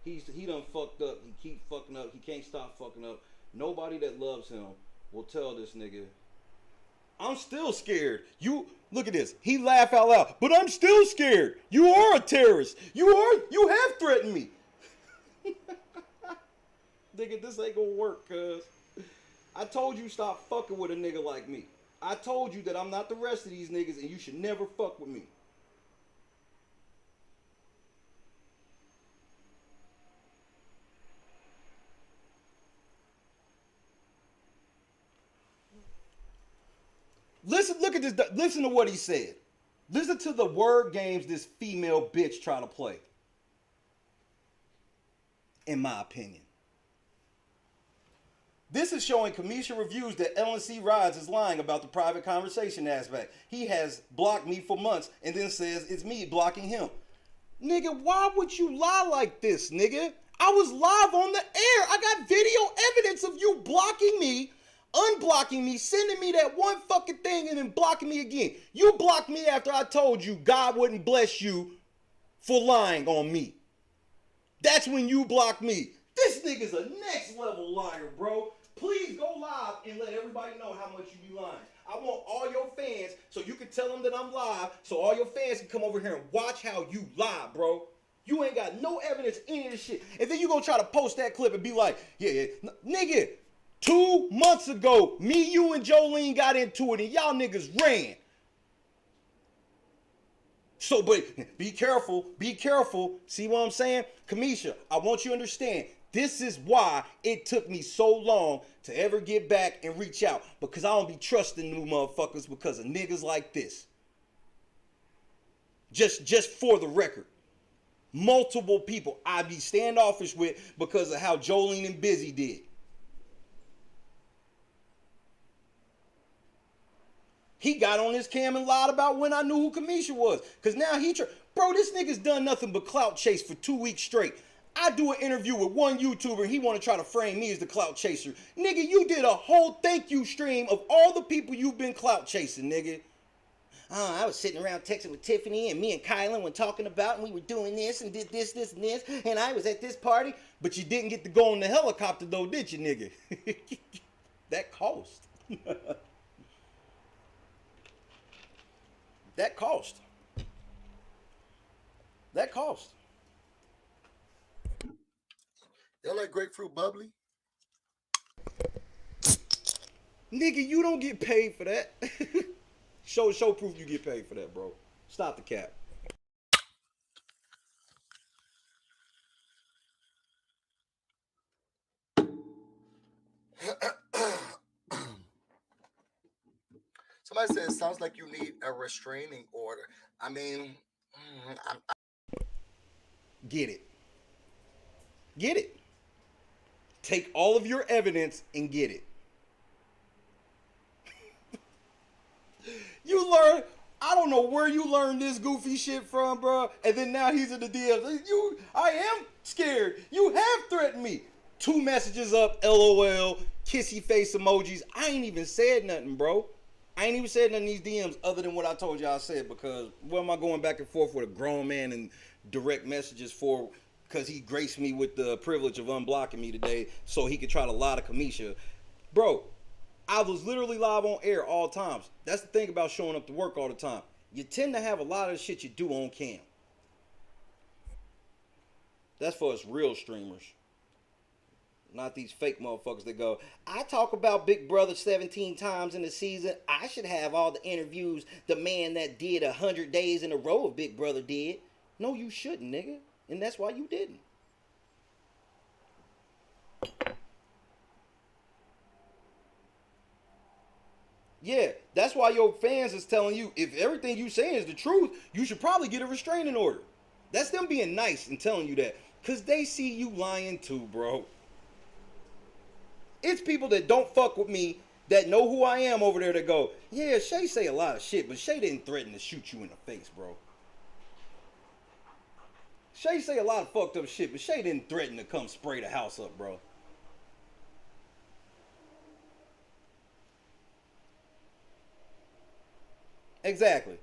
He done fucked up. He keep fucking up. He can't stop fucking up. Nobody that loves him will tell this nigga, I'm still scared. You look at this. He laugh out loud, but I'm still scared. You are a terrorist. You have threatened me. Nigga, this ain't gonna work, cuz. I told you stop fucking with a nigga like me. I told you that I'm not the rest of these niggas and you should never fuck with me. Look at this. Listen to what he said. Listen to the word games this female bitch trying to play. In my opinion. This is showing Kamisha reviews that LNC Rides is lying about the private conversation aspect. He has blocked me for months and then says it's me blocking him. Nigga, why would you lie like this, nigga? I was live on the air. I got video evidence of you blocking me, unblocking me, sending me that one fucking thing and then blocking me again. You blocked me after I told you God wouldn't bless you for lying on me. That's when you blocked me. This nigga's a next level liar, bro. Please go live and let everybody know how much you be lying. I want all your fans so you can tell them that I'm live so all your fans can come over here and watch how you lie, bro. You ain't got no evidence, any of this shit. And then you gonna try to post that clip and be like, yeah. Nigga, 2 months ago, me, you, and Jolene got into it and y'all niggas ran. So, but be careful. See what I'm saying? Kamisha, I want you to understand. This is why it took me so long to ever get back and reach out. Because I don't be trusting new motherfuckers because of niggas like this. Just for the record. Multiple people I be standoffish with because of how Jolene and Busy did. He got on his cam and lied about when I knew who Kamisha was. Because now bro, this nigga's done nothing but clout chase for 2 weeks straight. I do an interview with one YouTuber and he want to try to frame me as the clout chaser. Nigga, you did a whole thank you stream of all the people you've been clout chasing, nigga. I was sitting around texting with Tiffany and me and Kylan were talking about and we were doing this and did this and this and I was at this party. But you didn't get to go on the helicopter though, did you, nigga? That cost. That cost. Y'all like grapefruit bubbly? Nigga, you don't get paid for that. Show proof you get paid for that, bro. Stop the cap. sounds like you need a restraining order. I mean, Get it. Get it. Take all of your evidence and get it. You learn, I don't know where you learned this goofy shit from, bro. And then now he's in the DMs. I am scared. You have threatened me. 2 messages up, LOL, kissy face emojis. I ain't even said nothing, bro. I ain't even said nothing in these DMs other than what I told y'all I said, because what am I going back and forth with a grown man and direct messages for? Because he graced me with the privilege of unblocking me today so he could try to lie to Kamisha. Bro, I was literally live on air all times. That's the thing about showing up to work all the time. You tend to have a lot of the shit you do on cam. That's for us real streamers. Not these fake motherfuckers that go, I talk about Big Brother 17 times in the season. I should have all the interviews the man that did 100 days in a row of Big Brother did. No, you shouldn't, nigga. And that's why you didn't. Yeah, that's why your fans is telling you, if everything you saying is the truth, you should probably get a restraining order. That's them being nice and telling you that. Because they see you lying too, bro. It's people that don't fuck with me, that know who I am over there that go, yeah, Shay say a lot of shit, but Shay didn't threaten to shoot you in the face, bro. Shay say a lot of fucked up shit, but Shay didn't threaten to come spray the house up, bro. Exactly.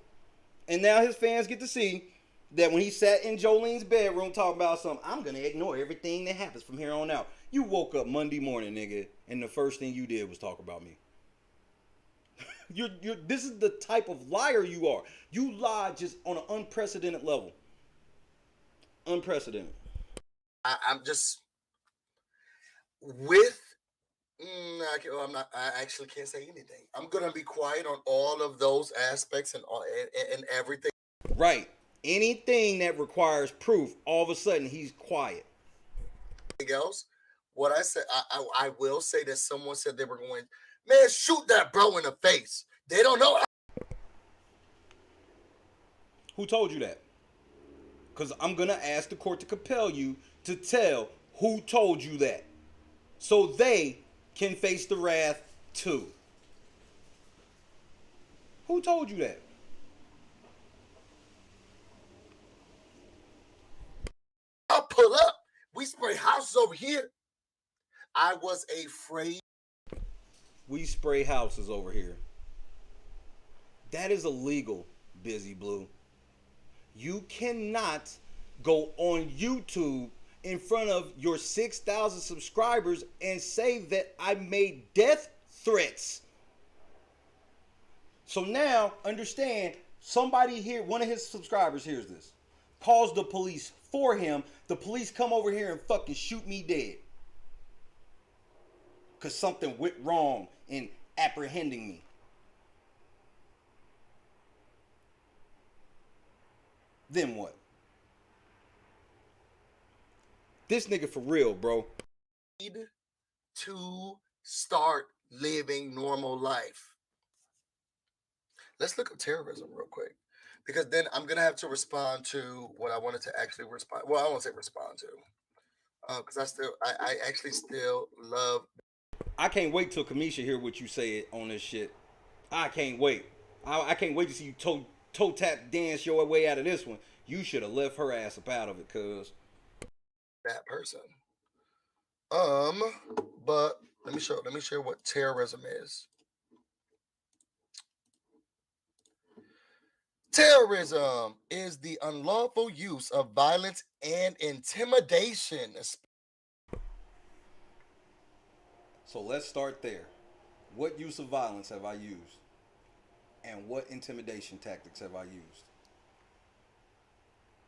And now his fans get to see that when he sat in Jolene's bedroom talking about something, I'm going to ignore everything that happens from here on out. You woke up Monday morning, nigga, and the first thing you did was talk about me. This is the type of liar you are. You lie just on an unprecedented level. Unprecedented. I'm just with. I'm not. I actually can't say anything. I'm gonna be quiet on all of those aspects and everything. Right. Anything that requires proof, all of a sudden he's quiet. Anything else? What I said, I will say that someone said they were going, man, shoot that bro in the face. They don't know. Who told you that? Because I'm going to ask the court to compel you to tell who told you that. So they can face the wrath too. Who told you that? I'll pull up. We spray houses over here. I was afraid. We spray houses over here. That is illegal, Busy Blue. You cannot go on YouTube in front of your 6,000 subscribers and say that I made death threats. So now, understand, somebody here, one of his subscribers hears this, calls the police for him. The police come over here and fucking shoot me dead. Because something went wrong in apprehending me. Then what? This nigga for real, bro. Need to start living normal life. Let's look up terrorism real quick, because then I'm gonna have to respond to what I wanted to actually respond. Well, I won't say respond to, because I actually still love. I can't wait till Kamisha hear what you say on this shit. I can't wait. I can't wait to see you toe tap dance your way out of this one. You should have left her ass up out of it, cuz. That person. But let me share what terrorism is. Terrorism is the unlawful use of violence and intimidation. So let's start there. What use of violence have I used? And what intimidation tactics have I used?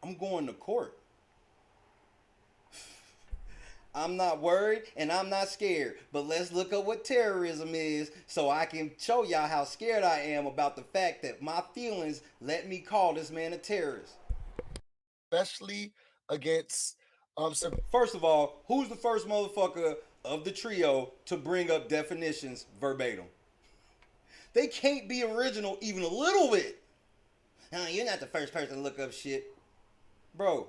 I'm going to court. I'm not worried and I'm not scared. But let's look up what terrorism is so I can show y'all how scared I am about the fact that my feelings let me call this man a terrorist. Especially against First of all, who's the first motherfucker of the trio to bring up definitions verbatim? They can't be original even a little bit. No, you're not the first person to look up shit. Bro,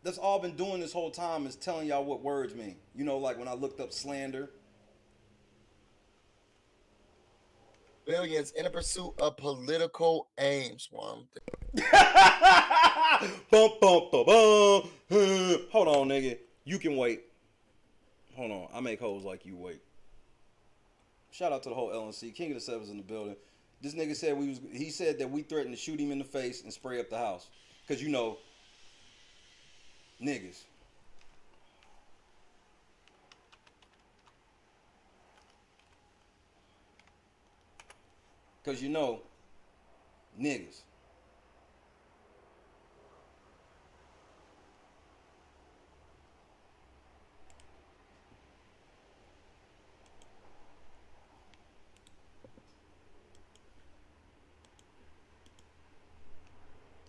that's all I've been doing this whole time is telling y'all what words mean. You know, like when I looked up slander. Billions in a pursuit of political aims. One thing. Bum, bum, bum, bum. Hold on, nigga. You can wait. Hold on. I make hoes like you wait. Shout out to the whole LNC. King of the Sevens in the building. This nigga said he said that we threatened to shoot him in the face and spray up the house. Cause you know, niggas. Cause you know, niggas.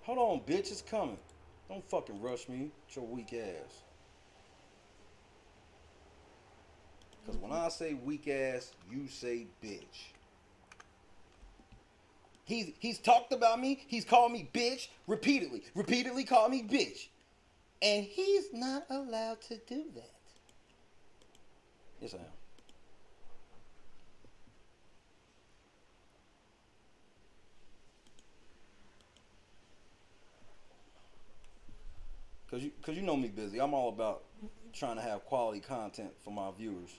Hold on, bitch, it's coming. Don't fucking rush me with your weak ass. Cause when I say weak ass, you say bitch. He's talked about me. He's called me bitch repeatedly. Repeatedly called me bitch. And he's not allowed to do that. Yes, I am. Cause you know me busy. I'm all about trying to have quality content for my viewers.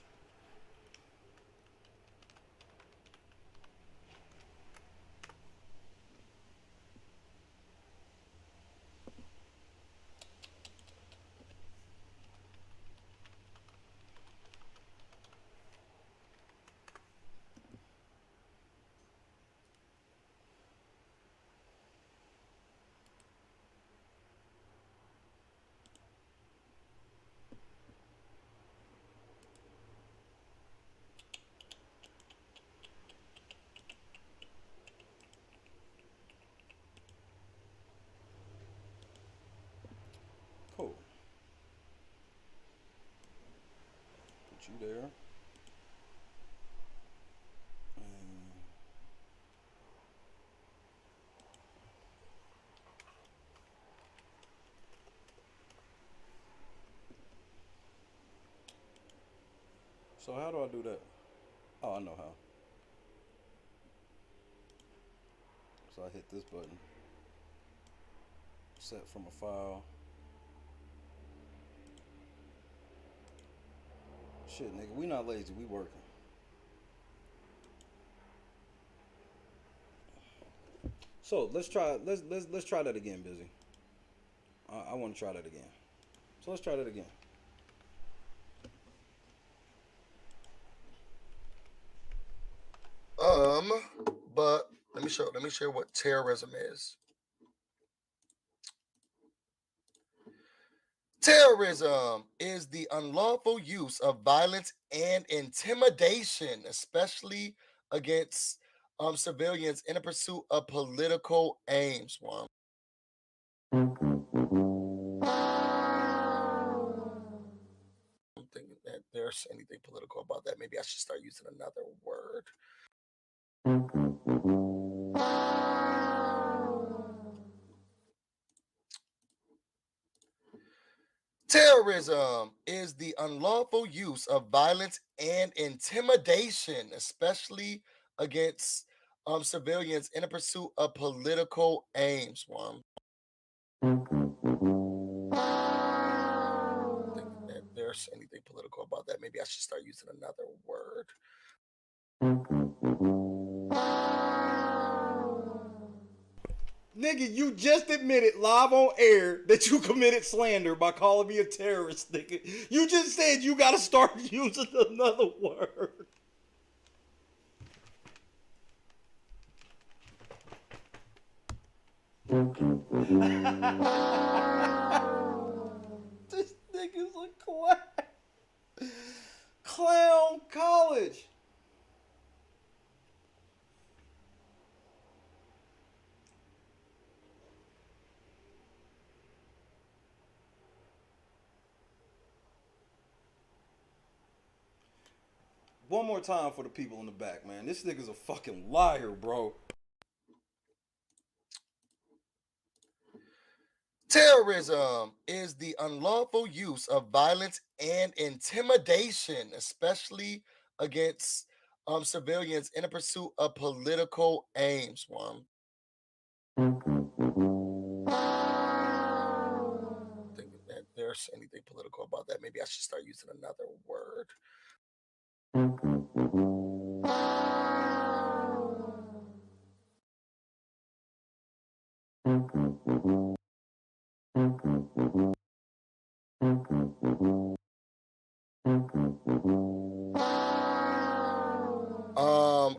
Cool. Put you there. So how do I do that? Oh, I know how. So I hit this button. Set from a file. Shit, nigga, we not lazy, we working. So let's try that again, busy. I want to try that again. So let's try that again. But let me share what terrorism is. Terrorism is the unlawful use of violence and intimidation, especially against civilians in a pursuit of political aims. One. I'm thinking that there's anything political about that. Maybe I should start using another word. Terrorism is the unlawful use of violence and intimidation, especially against civilians in a pursuit of political aims. One. Thinking that there's anything political about that. Maybe I should start using another word. Nigga, you just admitted live on air that you committed slander by calling me a terrorist, nigga. You just said you gotta start using another word. This nigga's a clown. Clown college. one more time for the people in the back, man. This nigga's a fucking liar, bro. Terrorism is the unlawful use of violence and intimidation, especially against civilians in the pursuit of political aims. One. Think that there's anything political about that. Maybe I should start using another word.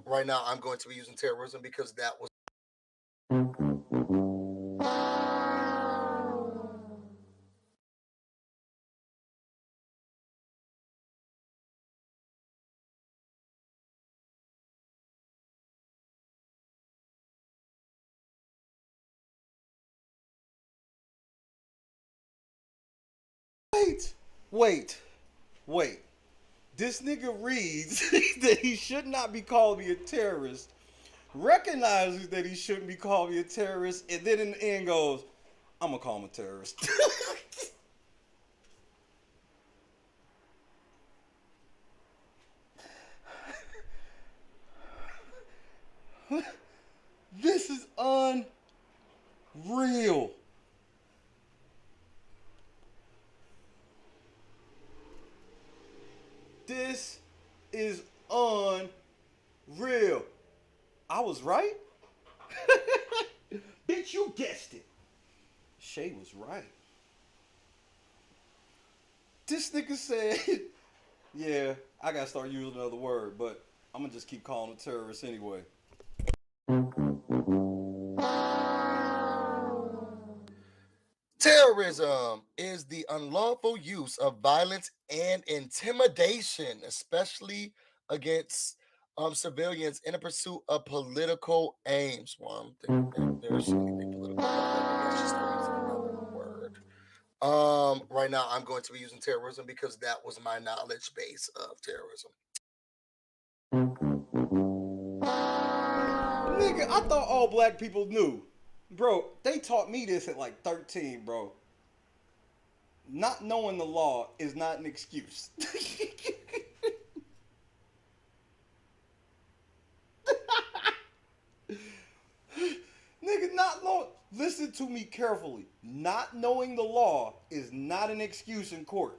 Right now I'm going to be using terrorism because that was Wait. This nigga reads that he should not be calling me a terrorist, recognizes that he shouldn't be calling me a terrorist, and then in the end goes, I'm gonna call him a terrorist. This is unreal. This is unreal. I was right? Bitch, you guessed it. Shay was right. This nigga said, yeah, I gotta start using another word, but I'm gonna just keep calling him terrorists anyway. Terrorism is the unlawful use of violence and intimidation, especially against civilians in the pursuit of political aims. One. Think that there's anything political about that. Maybe I should start using another word. Right now I'm going to be using terrorism because that was my knowledge base of terrorism. Nigga, I thought all black people knew. Bro, they taught me this at like 13, bro. Not knowing the law is not an excuse. Nigga, listen to me carefully. Not knowing the law is not an excuse in court.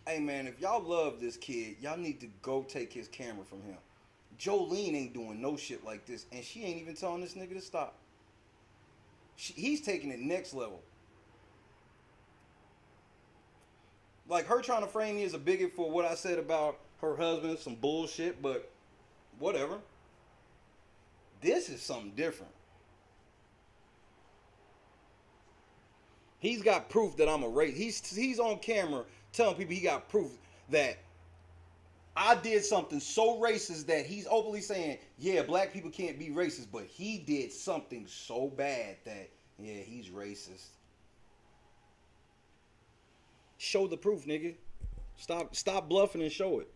Hey man, if y'all love this kid, y'all need to go take his camera from him. Jolene ain't doing no shit like this, and she ain't even telling this nigga to stop. He's taking it next level. Like her trying to frame me as a bigot for what I said about her husband, some bullshit, but whatever. This is something different. He's got proof that I'm a racist. He's on camera telling people he got proof that I did something so racist that he's openly saying, yeah, black people can't be racist, but he did something so bad that, yeah, he's racist. Show the proof, nigga. Stop bluffing and show it.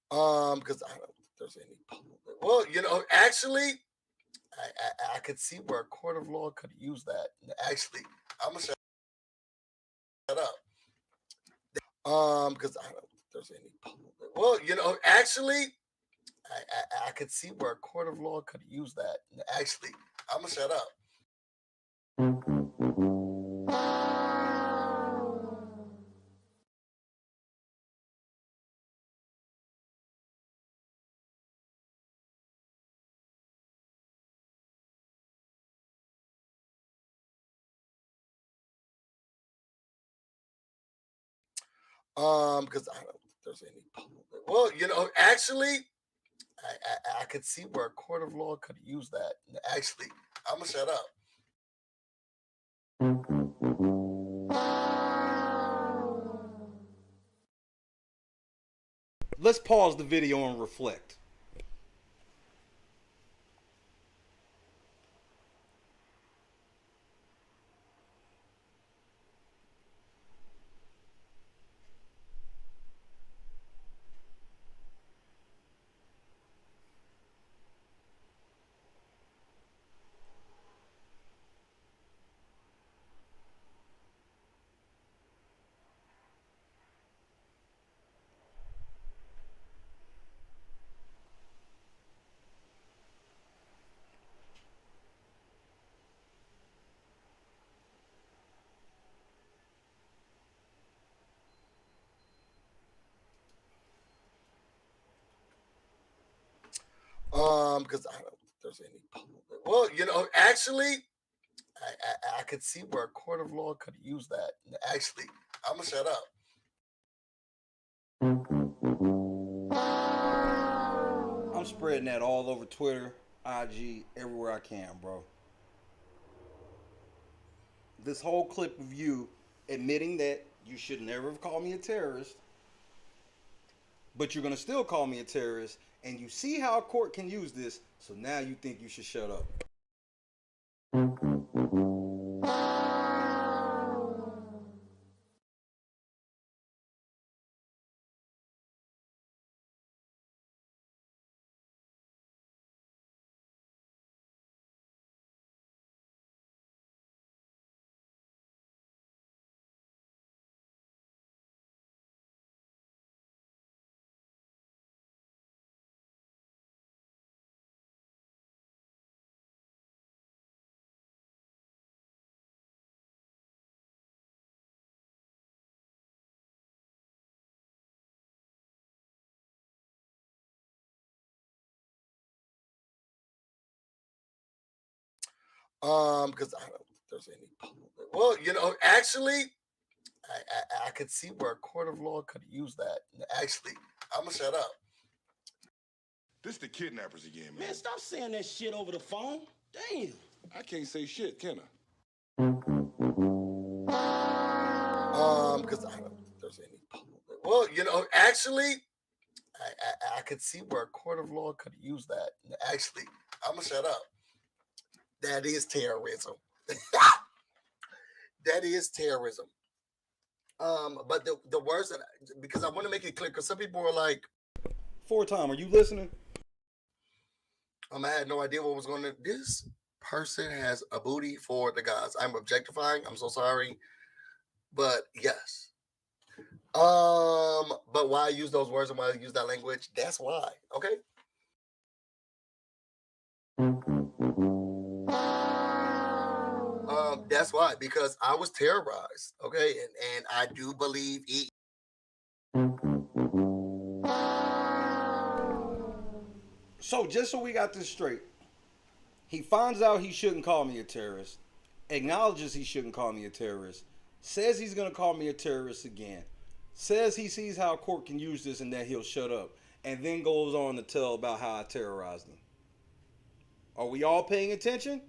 Because I don't think there's any public. Well, you know, actually, I could see where a court of law could use that. Actually, I'm gonna shut up. Because I don't think there's any public. Well, you know, actually, I could see where a court of law could use that. Actually, I'm gonna shut up. Because I don't think there's any public. Well, you know, actually, I could see where a court of law could use that. Actually, I'm gonna shut up. Let's pause the video and reflect. Because I don't think there's any public. Well, actually, I could see where a court of law could use that. Actually, I'm gonna shut up. I'm spreading that all over Twitter, IG, everywhere I can, bro. This whole clip of you admitting that you should never have called me a terrorist, but you're gonna still call me a terrorist, and you see how a court can use this, so now you think you should shut up. Because I don't think there's any public. Well, actually, I could see where a court of law could use that. Actually, I'm gonna shut up. This the kidnappers again, man. Man, stop saying that shit over the phone. Damn. I can't say shit, can I? Because I don't think there's any public. Well, actually, I could see where a court of law could use that. Actually, I'm gonna shut up. That is terrorism. That is terrorism. But the words that because I want to make it clear, because some people are like, Time, are you listening? I had no idea what was going to. This person has a booty for the guys. I'm objectifying. I'm so sorry, but yes. But why I use those words and why I use that language? That's why. Okay. That's why, because I was terrorized, okay, and I do believe it. So just so we got this straight, he finds out he shouldn't call me a terrorist, acknowledges he shouldn't call me a terrorist, says he's gonna call me a terrorist again, says he sees how a court can use this and that he'll shut up, and then goes on to tell about how I terrorized him. Are we all paying attention?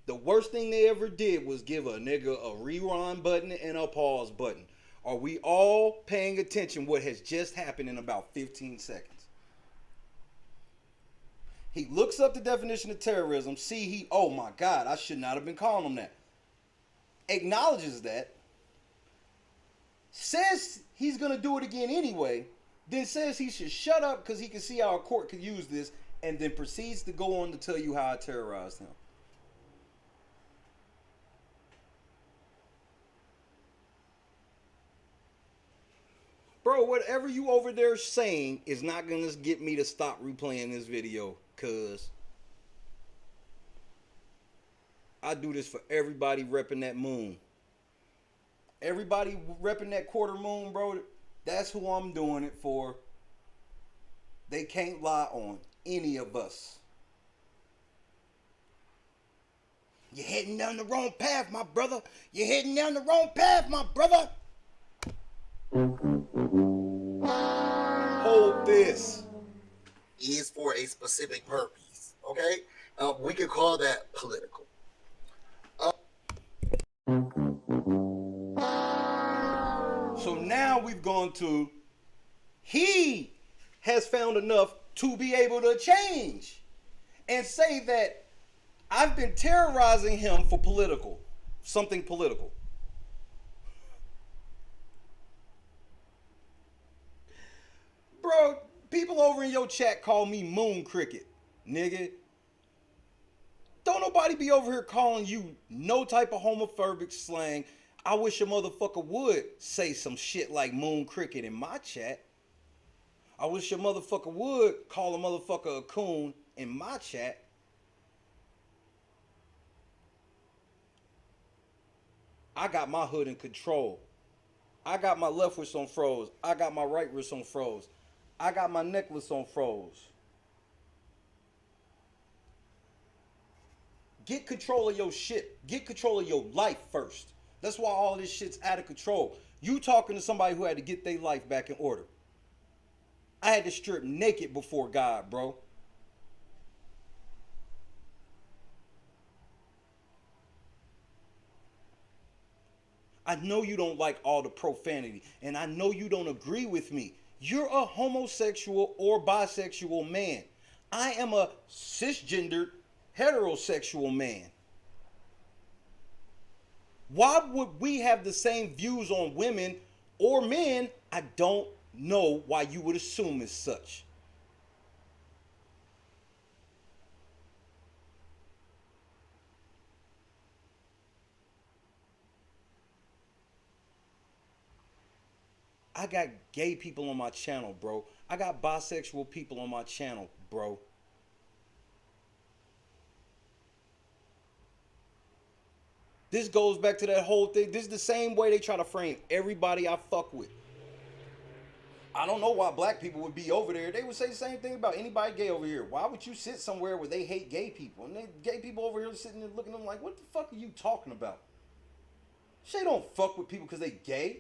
The worst thing they ever did was give a nigga a rewind button and a pause button. Are we all paying attention what has just happened in about 15 seconds? He looks up the definition of terrorism, oh my God, I should not have been calling him that. Acknowledges that, says he's gonna do it again anyway, then says he should shut up because he can see how a court could use this, and then proceeds to go on to tell you how I terrorized him. Bro, whatever you over there saying is not going to get me to stop replaying this video, cuz I do this for everybody repping that moon. Everybody repping that quarter moon, bro, that's who I'm doing it for. They can't lie on any of us. You're heading down the wrong path, my brother. You're heading down the wrong path, my brother. Hold this. Is for a specific purpose, okay? We could call that political. So now we've gone to, he has found enough to be able to change and say that I've been terrorizing him for something political. Bro, people over in your chat call me Moon Cricket, nigga. Don't nobody be over here calling you no type of homophobic slang. I wish a motherfucker would say some shit like Moon Cricket in my chat. I wish a motherfucker would call a motherfucker a coon in my chat. I got my hood in control. I got my left wrist on froze. I got my right wrist on froze. I got my necklace on froze. Get control of your shit. Get control of your life first. That's why all this shit's out of control. You talking to somebody who had to get their life back in order. I had to strip naked before God, bro. I know you don't like all the profanity, and I know you don't agree with me. You're a homosexual or bisexual man. I am a cisgendered heterosexual man. Why would we have the same views on women or men? I don't know why you would assume as such. I got gay people on my channel, bro. I got bisexual people on my channel, bro. This goes back to that whole thing. This is the same way they try to frame everybody I fuck with. I don't know why black people would be over there. They would say the same thing about anybody gay over here. Why would you sit somewhere where they hate gay people? And gay people over here sitting there looking at them like, what the fuck are you talking about? Shay don't fuck with people because they gay.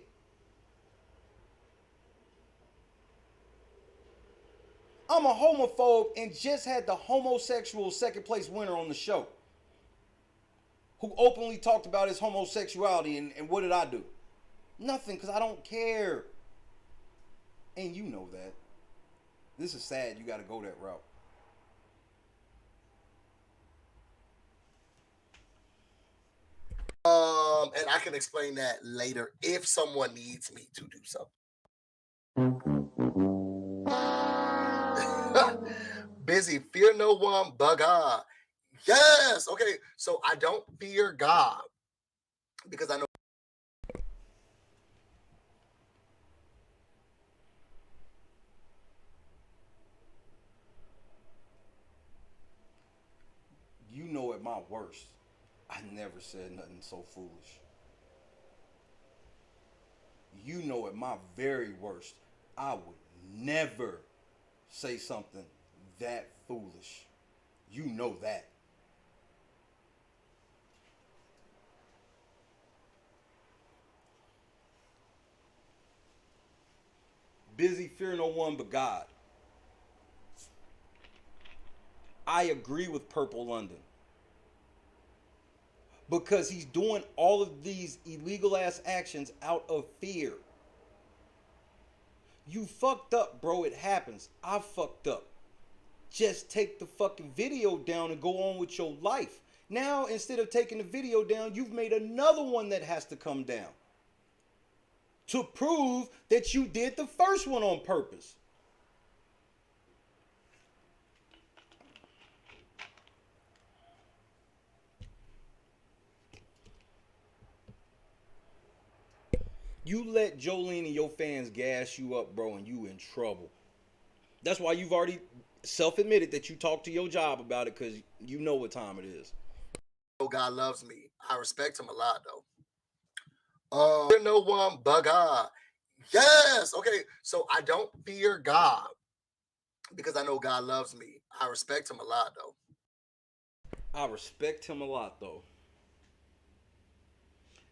I'm a homophobe and just had the homosexual second place winner on the show, who openly talked about his homosexuality, and what did I do? Nothing, because I don't care. And you know that. This is sad you got to go that route. And I can explain that later if someone needs me to do so. Busy, fear no one but God. Yes. Okay. So I don't fear God because I know. You know, at my worst, I never said nothing so foolish. You know, at my very worst, I would never say something that foolish. You know that. Busy, fear no one but God. I agree with Purple London, because he's doing all of these illegal ass actions out of fear. You fucked up, bro. It happens. I fucked up. Just take the fucking video down and go on with your life. Now, instead of taking the video down, you've made another one that has to come down to prove that you did the first one on purpose. You let Jolene and your fans gas you up, bro, and you in trouble. That's why you've already self-admitted that you talked to your job about it, because you know what time it is. Oh, God loves me. I respect him a lot, though. Fear no one but God. Yes. Okay. So I don't fear God because I know God loves me. I respect him a lot, though. I respect him a lot, though.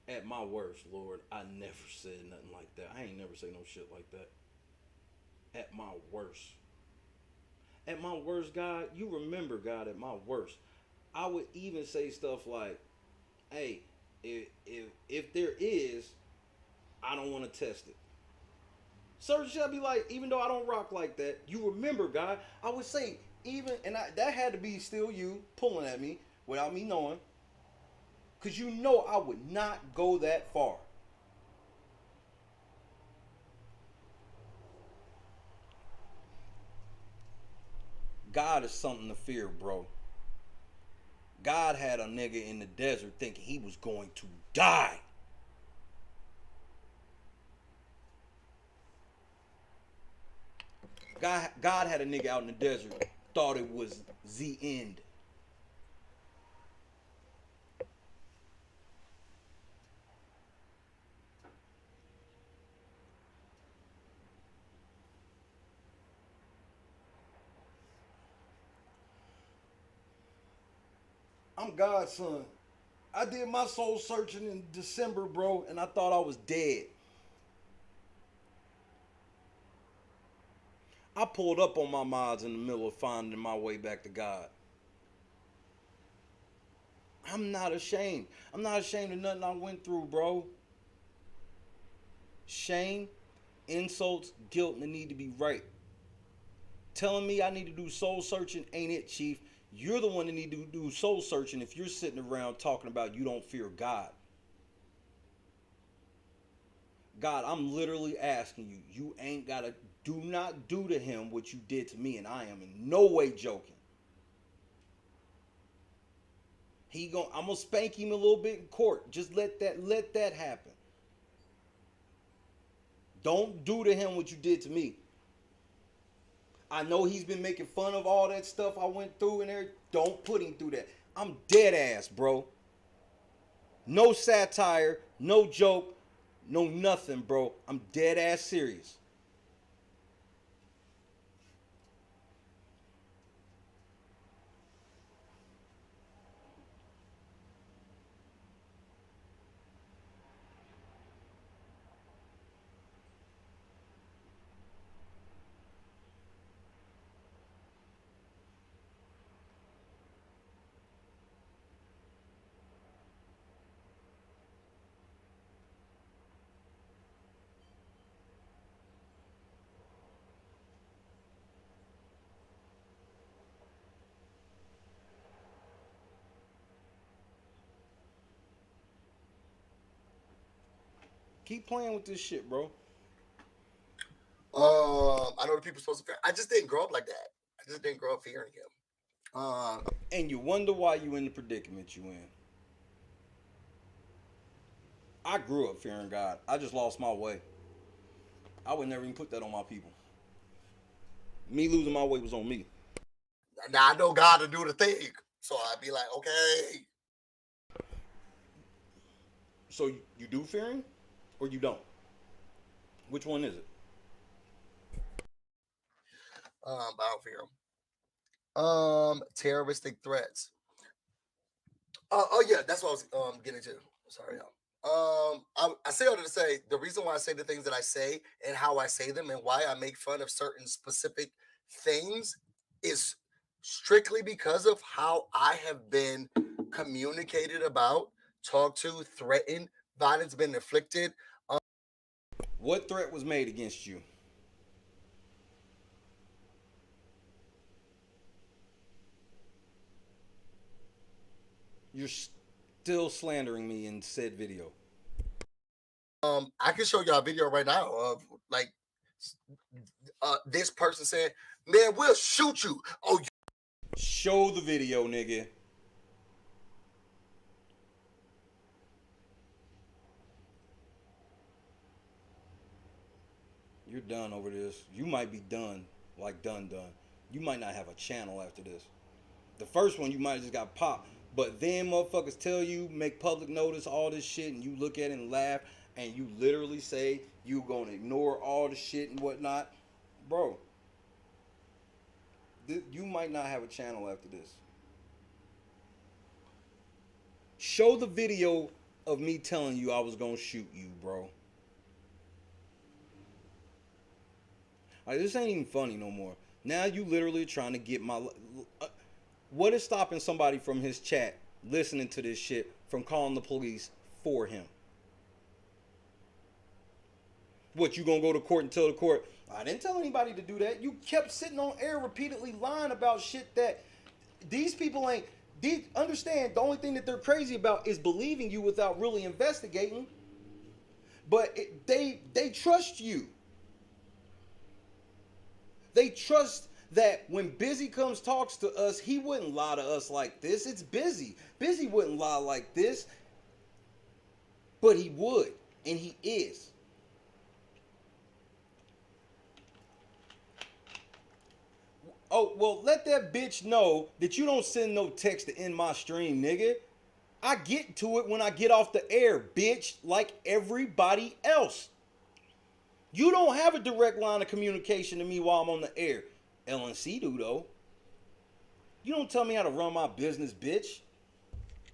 At my worst, Lord, I never said nothing like that. I ain't never say no shit like that. At my worst. At my worst, God, you remember, God, at my worst. I would even say stuff like, hey, if there is, I don't want to test it. Sir, should I be like, even though I don't rock like that, you remember, God, I would say, even, and that had to be still you pulling at me without me knowing. Because you know I would not go that far. God is something to fear, bro. God had a nigga in the desert thinking he was going to die. God had a nigga out in the desert, thought it was the end. I'm God's son. I did my soul searching in December, bro, and I thought I was dead. I pulled up on my mods in the middle of finding my way back to God. I'm not ashamed. I'm not ashamed of nothing I went through, bro. Shame, insults, guilt, and the need to be right. Telling me I need to do soul searching ain't it, Chief. You're the one that need to do soul searching if you're sitting around talking about you don't fear God. God, I'm literally asking you, you ain't gotta, do not do to him what you did to me, and I am in no way joking. I'm gonna spank him a little bit in court. Just let that happen. Don't do to him what you did to me. I know he's been making fun of all that stuff I went through and everything. Don't put him through that. I'm dead ass, bro. No satire, no joke, no nothing, bro. I'm dead ass serious. Keep playing with this shit, bro. I know the people supposed to fear. I just didn't grow up like that. I just didn't grow up fearing him. And you wonder why you in the predicament you in. I grew up fearing God. I just lost my way. I would never even put that on my people. Me losing my way was on me. Now I know God to do the thing, so I'd be like, okay. So you do fear him, or you don't? Which one is it? I don't fear him. Terroristic threats. Oh yeah, that's what I was getting to. Sorry, y'all. I say all that to say the reason why I say the things that I say and how I say them and why I make fun of certain specific things is strictly because of how I have been communicated about, talked to, threatened, violence been inflicted. What threat was made against you? You're still slandering me in said video. I can show y'all a video right now of like this person saying, "Man, we'll shoot you." Oh, show the video, nigga. You're done over this. You might be done, like done. You might not have a channel after this. The first one, you might have just got popped. But then motherfuckers tell you, make public notice, all this shit, and you look at it and laugh, and you literally say you gonna ignore all the shit and whatnot. Bro, you might not have a channel after this. Show the video of me telling you I was gonna shoot you, bro. Like, this ain't even funny no more. Now you literally trying to get my... What is stopping somebody from his chat listening to this shit from calling the police for him? What, you gonna go to court and tell the court, I didn't tell anybody to do that. You kept sitting on air repeatedly lying about shit that these people ain't... Understand, the only thing that they're crazy about is believing you without really investigating. But they trust you. They trust that when Busy comes talks to us, he wouldn't lie to us like this. It's Busy. Busy wouldn't lie like this. But he would. And he is. Oh, well, let that bitch know that you don't send no text to end my stream, nigga. I get to it when I get off the air, bitch, like everybody else. You don't have a direct line of communication to me while I'm on the air. LNC do, though. You don't tell me how to run my business, bitch.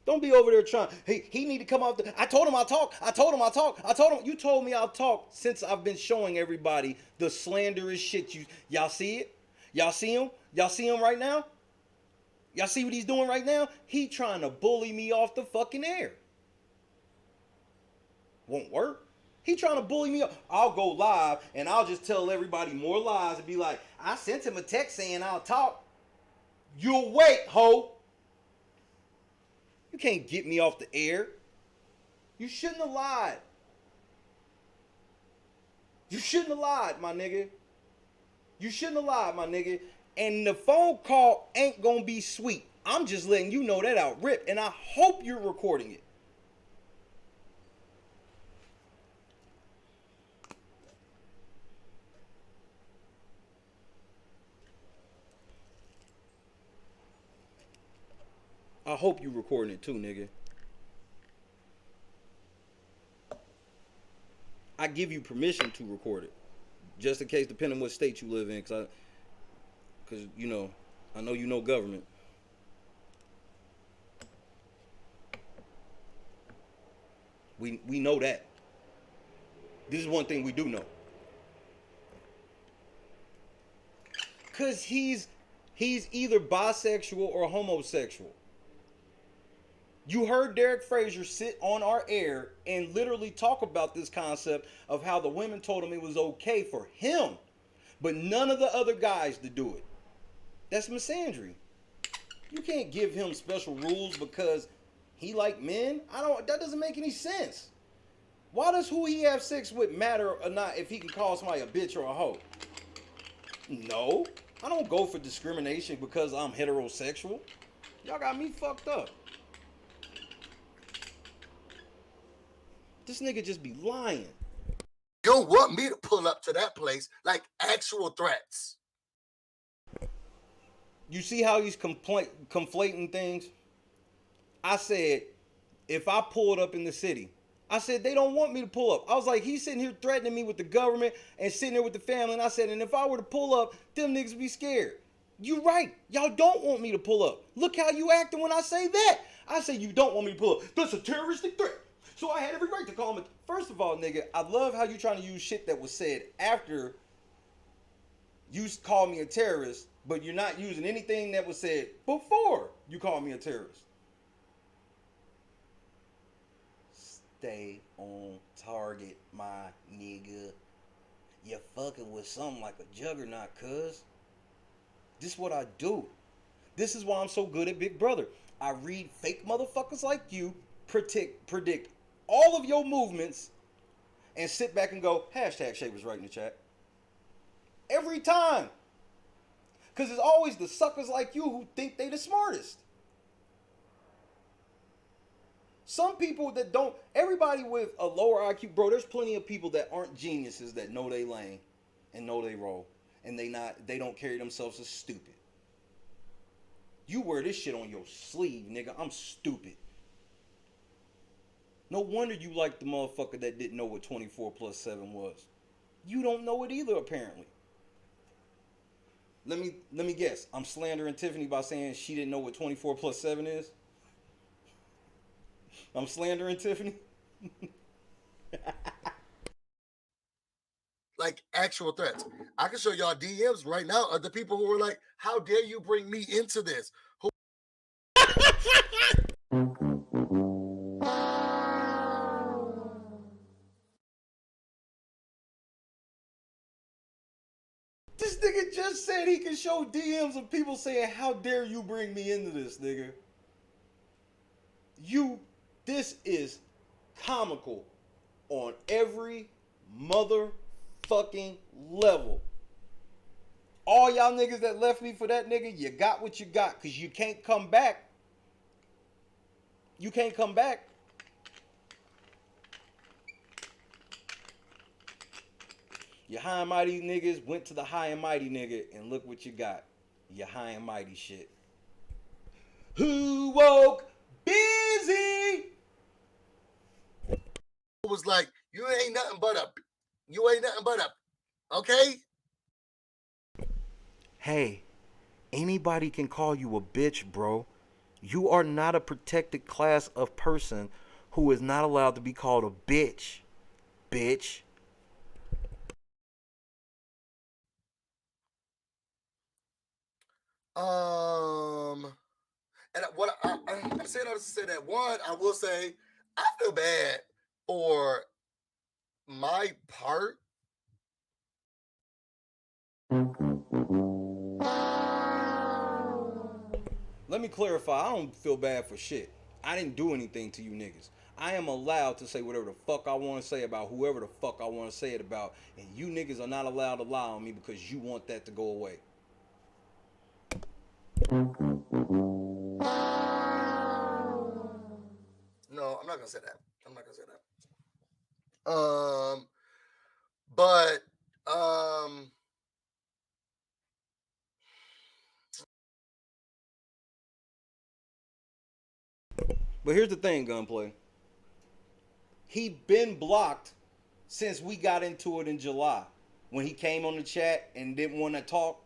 Don't be over there trying. He need to come out. I told him I'll talk. I told him I'll talk. I told him. You told me I'll talk since I've been showing everybody the slanderous shit. Y'all see it? Y'all see him? Y'all see him right now? Y'all see what he's doing right now? He trying to bully me off the fucking air. Won't work. He trying to bully me up. I'll go live and I'll just tell everybody more lies and be like, I sent him a text saying I'll talk. You'll wait, ho. You can't get me off the air. You shouldn't have lied. You shouldn't have lied, my nigga. You shouldn't have lied, my nigga. And the phone call ain't gonna be sweet. I'm just letting you know that out rip. And I hope you're recording it. I hope you recording it too, nigga. I give you permission to record it. Just in case, depending on what state you live in. Because you know, I know you know government. We know that. This is one thing we do know. Because he's either bisexual or homosexual. You heard Derek Frazier sit on our air and literally talk about this concept of how the women told him it was okay for him, but none of the other guys to do it. That's misandry. You can't give him special rules because he like men. That doesn't make any sense. Why does who he have sex with matter or not if he can call somebody a bitch or a hoe? No, I don't go for discrimination because I'm heterosexual. Y'all got me fucked up. This nigga just be lying. You don't want me to pull up to that place like actual threats. You see how he's conflating things? I said, if I pulled up in the city, I said, they don't want me to pull up. I was like, he's sitting here threatening me with the government and sitting there with the family. And I said, and if I were to pull up, them niggas be scared. You right. Y'all don't want me to pull up. Look how you acting when I say that. I say, you don't want me to pull up. That's a terroristic threat. So I had every right to call him. First of all, nigga, I love how you trying to use shit that was said after you called me a terrorist, but you're not using anything that was said before you called me a terrorist. Stay on target, my nigga. You're fucking with something like a juggernaut, cuz. This is what I do. This is why I'm so good at Big Brother. I read fake motherfuckers like you, predict all of your movements, and sit back and go, hashtag Shay was right in the chat. Every time. Because it's always the suckers like you who think they the smartest. Some people that don't, everybody with a lower IQ, bro, there's plenty of people that aren't geniuses that know they lane and know they role. And they don't carry themselves as stupid. You wear this shit on your sleeve, nigga. I'm stupid. No wonder you like the motherfucker that didn't know what 24 plus 7 was. You don't know it either, apparently. Let me guess. I'm slandering Tiffany by saying she didn't know what 24 plus 7 is. I'm slandering Tiffany. Like actual threats. I can show y'all DMs right now of the people who were like, how dare you bring me into this? This nigga just said he can show DMs of people saying, how dare you bring me into this, nigga? This is comical on every motherfucking level. All y'all niggas that left me for that nigga, you got what you got, because you can't come back. You can't come back. Your high and mighty niggas went to the high and mighty nigga, and look what you got. Your high and mighty shit. Who woke busy? It was like, you ain't nothing but a, okay? Hey, anybody can call you a bitch, bro. You are not a protected class of person who is not allowed to be called a bitch. Bitch. And what I'm saying all this to say that, one, I will say I feel bad for my part. Let me clarify. I don't feel bad for shit. I didn't do anything to you niggas. I am allowed to say whatever the fuck I want to say about whoever the fuck I want to say it about, and you niggas are not allowed to lie on me because you want that to go away. No, I'm not gonna say that. I'm not gonna say that. But here's the thing, Gunplay. He been blocked since we got into it in July, when he came on the chat and didn't want to talk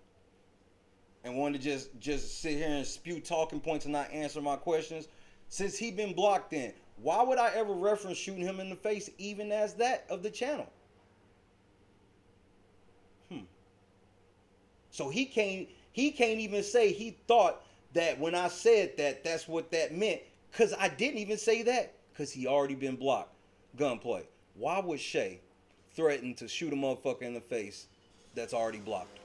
and wanted to just sit here and spew talking points and not answer my questions. Since he been blocked in, why would I ever reference shooting him in the face even as that of the channel? So he can't even say he thought that when I said that, that's what that meant, because I didn't even say that, because he already been blocked. Gunplay. Why would Shay threaten to shoot a motherfucker in the face that's already blocked?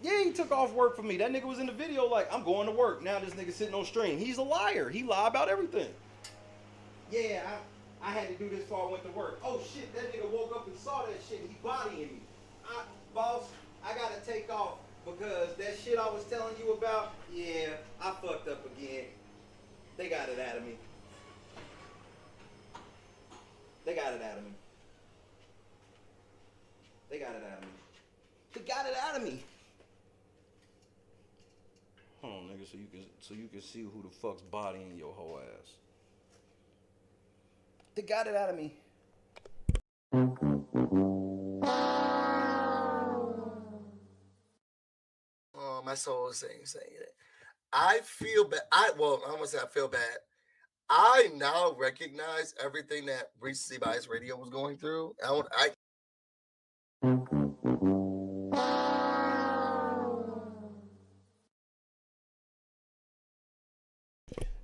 Yeah, he took off work for me. That nigga was in the video like, I'm going to work. Now this nigga sitting on stream. He's a liar. He lie about everything. Yeah, I had to do this before I went to work. Oh shit, that nigga woke up and saw that shit and he bodying me. Boss, I gotta take off because that shit I was telling you about, yeah, I fucked up again. They got it out of me. They got it out of me. They got it out of me. They got it out of me. Hold on, nigga, so you can see who the fuck's bodying your whole ass. They got it out of me. Oh, my soul is saying it. I feel bad. I'm gonna say I feel bad. I now recognize everything that Recency Bias Radio was going through.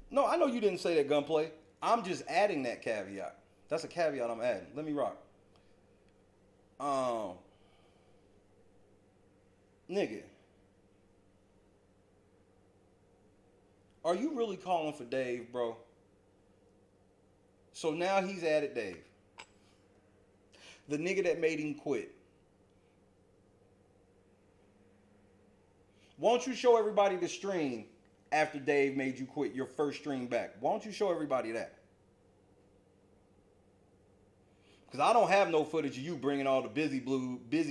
No, I know you didn't say that, Gunplay. I'm just adding that caveat. That's a caveat I'm adding. Let me rock. Nigga. Are you really calling for Dave, bro? So now he's added Dave. The nigga that made him quit. Why don't you show everybody the stream after Dave made you quit, your first stream back? Why don't you show everybody that? Because I don't have no footage of you bringing all the busy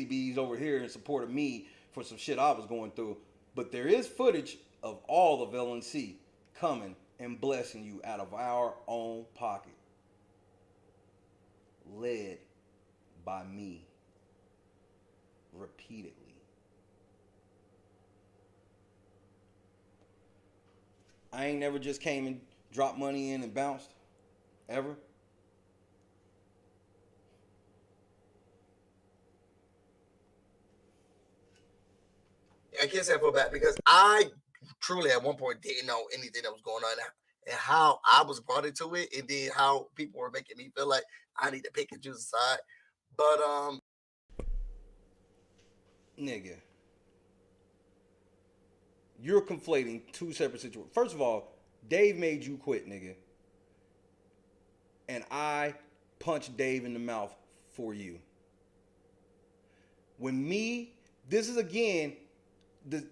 bees over here in support of me for some shit I was going through. But there is footage of all of LNC coming and blessing you out of our own pocket. Led by me. Repeatedly. I ain't never just came and dropped money in and bounced. Ever. I can't say I feel bad because I truly at one point didn't know anything that was going on and how I was brought into it, and then how people were making me feel like I need to pick and choose a side. But nigga, you're conflating two separate situations. First of all, Dave made you quit, nigga. And I punched Dave in the mouth for you. This is again,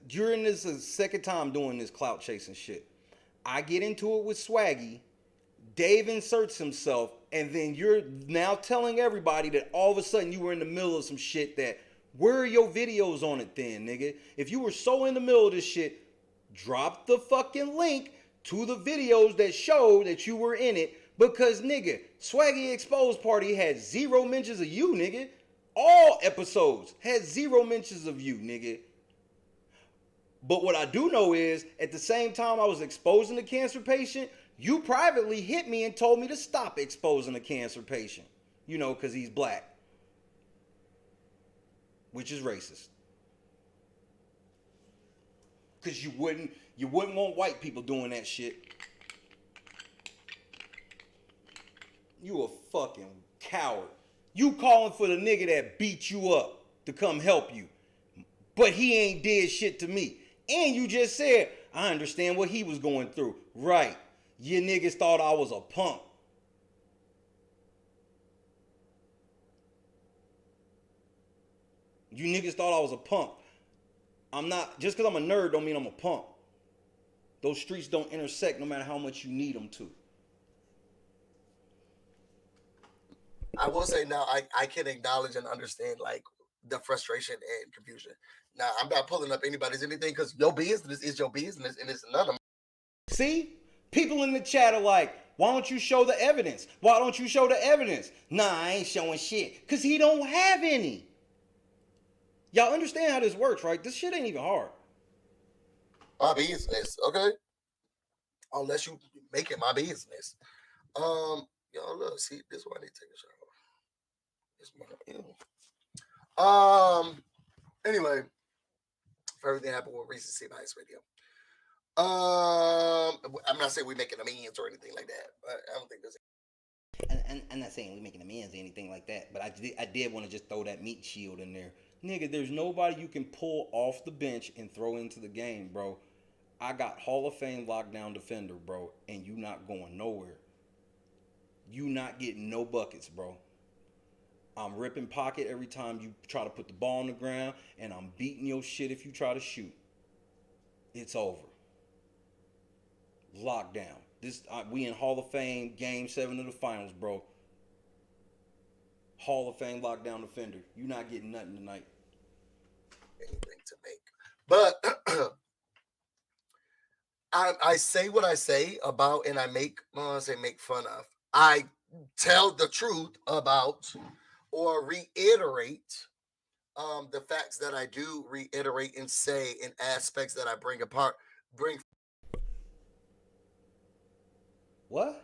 during this is the second time doing this clout chasing shit. I get into it with Swaggy. Dave inserts himself, and then you're now telling everybody that all of a sudden you were in the middle of some shit that, where are your videos on it then, nigga? If you were so in the middle of this shit, drop the fucking link to the videos that show that you were in it, because, nigga, Swaggy Exposed Party had 0 mentions of you, nigga. All episodes had 0 mentions of you, nigga. But what I do know is, at the same time I was exposing the cancer patient, you privately hit me and told me to stop exposing the cancer patient. You know, because he's black. Which is racist. Because you wouldn't want white people doing that shit. You a fucking coward. You calling for the nigga that beat you up to come help you. But he ain't did shit to me. And you just said, I understand what he was going through. Right. You niggas thought I was a punk. You niggas thought I was a punk. I'm not, just because I'm a nerd don't mean I'm a punk. Those streets don't intersect no matter how much you need them to. I will say now, I can acknowledge and understand like the frustration and confusion. Now, I'm not pulling up anybody's anything because your business is your business and it's none of. See? People in the chat are like, why don't you show the evidence? Why don't you show the evidence? Nah, I ain't showing shit. Because he don't have any. Y'all understand how this works, right? This shit ain't even hard. My business, okay? Unless you make it my business. Y'all look, see, this is why I need to take a shower. Anyway, for everything happened with Recency Bias Radio. I'm not saying we're making amends or anything like that, but I don't think there's. And I'm not saying we're making amends or anything like that, but I did want to just throw that meat shield in there. Nigga, there's nobody you can pull off the bench and throw into the game, bro. I got Hall of Fame lockdown defender, bro, and you not going nowhere. You not getting no buckets, bro. I'm ripping pocket every time you try to put the ball on the ground, and I'm beating your shit if you try to shoot. It's over. Lockdown. We in Hall of Fame, Game 7 of the finals, bro. Hall of Fame lockdown defender. You not getting nothing tonight. Anything to make. But I say what I say about, and I make fun of. I tell the truth about or reiterate the facts that I do reiterate and say in aspects that I bring. What?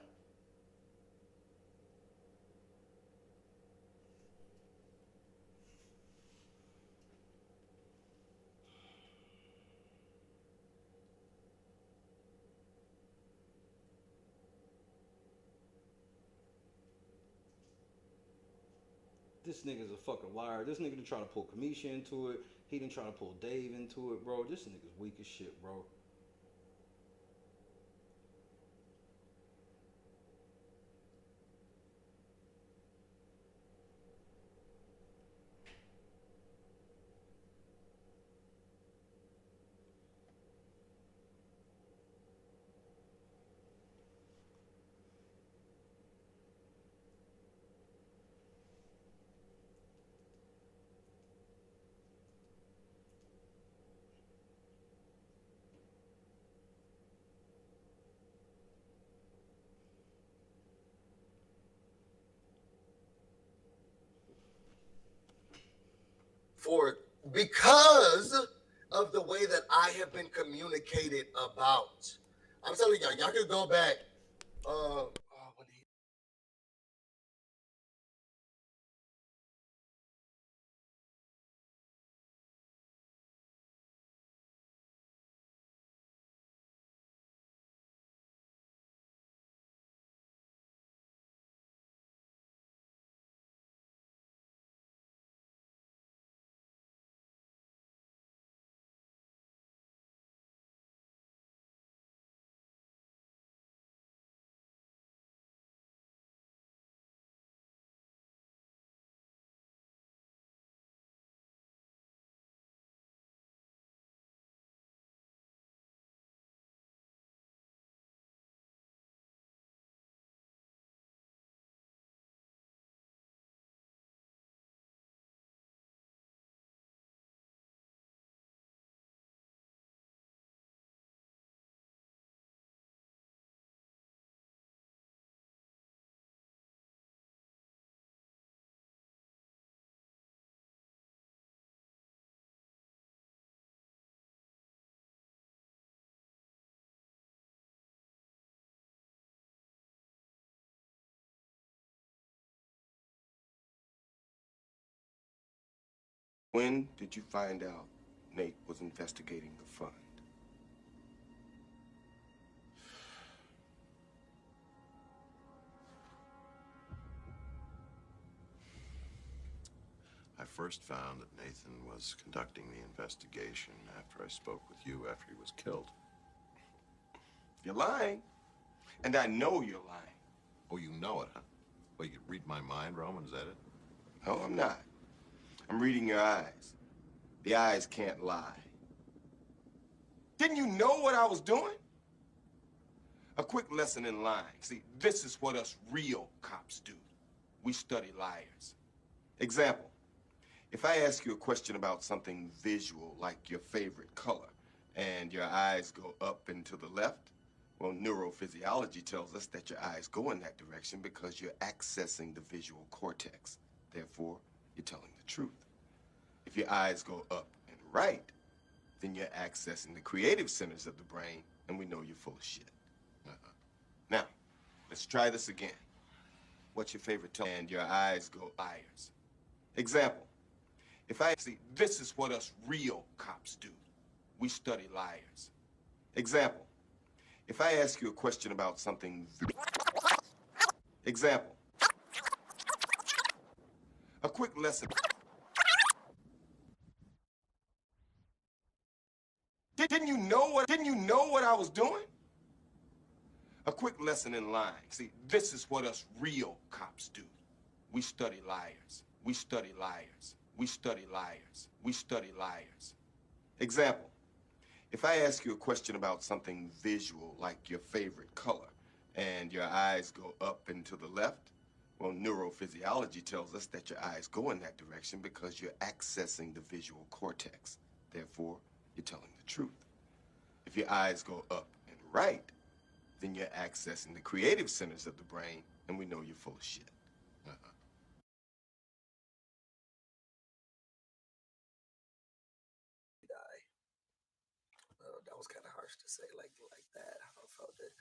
This nigga's a fucking liar. This nigga done try to pull Kamisha into it. He done try to pull Dave into it, bro. This nigga's weak as shit, bro. Because of the way that I have been communicated about. I'm telling y'all can go back. When did you find out Nate was investigating the fund? I first found that Nathan was conducting the investigation after I spoke with you after he was killed. You're lying. And I know you're lying. Oh, you know it, huh? Well, you read my mind, Roman, is that it? No, I'm not. I'm reading your eyes. The eyes can't lie. Didn't you know what I was doing? A quick lesson in lying. See, this is what us real cops do. We study liars. Example, if I ask you a question about something visual, like your favorite color, and your eyes go up and to the left, well, neurophysiology tells us that your eyes go in that direction because you're accessing the visual cortex. Therefore, you're telling the truth. If your eyes go up and right, then you're accessing the creative centers of the brain, and we know you're full of shit. Now, let's try this again. What's your favorite color? And your eyes go liars. Example, if I see, this is what us real cops do. We study liars. Example, if I ask you a question about something... Example, a quick lesson. Didn't you know what I was doing? A quick lesson in lying. See, this is what us real cops do. We study liars. We study liars. We study liars. We study liars. Example, if I ask you a question about something visual, like your favorite color, and your eyes go up and to the left, well, neurophysiology tells us that your eyes go in that direction because you're accessing the visual cortex. Therefore, you're telling the truth. If your eyes go up and right, then you're accessing the creative centers of the brain, and we know you're full of shit. That was kind of harsh to say like that. How I felt it.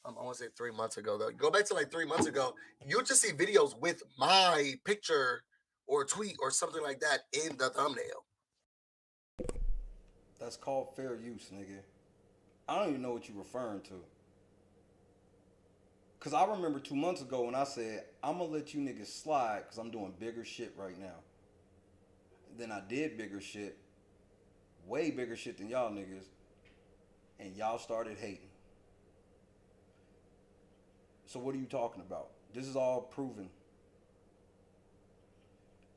I want to say 3 months ago, though. Go back to like 3 months ago. You'll just see videos with my picture or tweet or something like that in the thumbnail. That's called fair use, nigga. I don't even know what you're referring to. Because I remember 2 months ago when I said, I'm going to let you niggas slide because I'm doing bigger shit right now. Then I did bigger shit, way bigger shit than y'all niggas, and y'all started hating. So what are you talking about? This is all proven.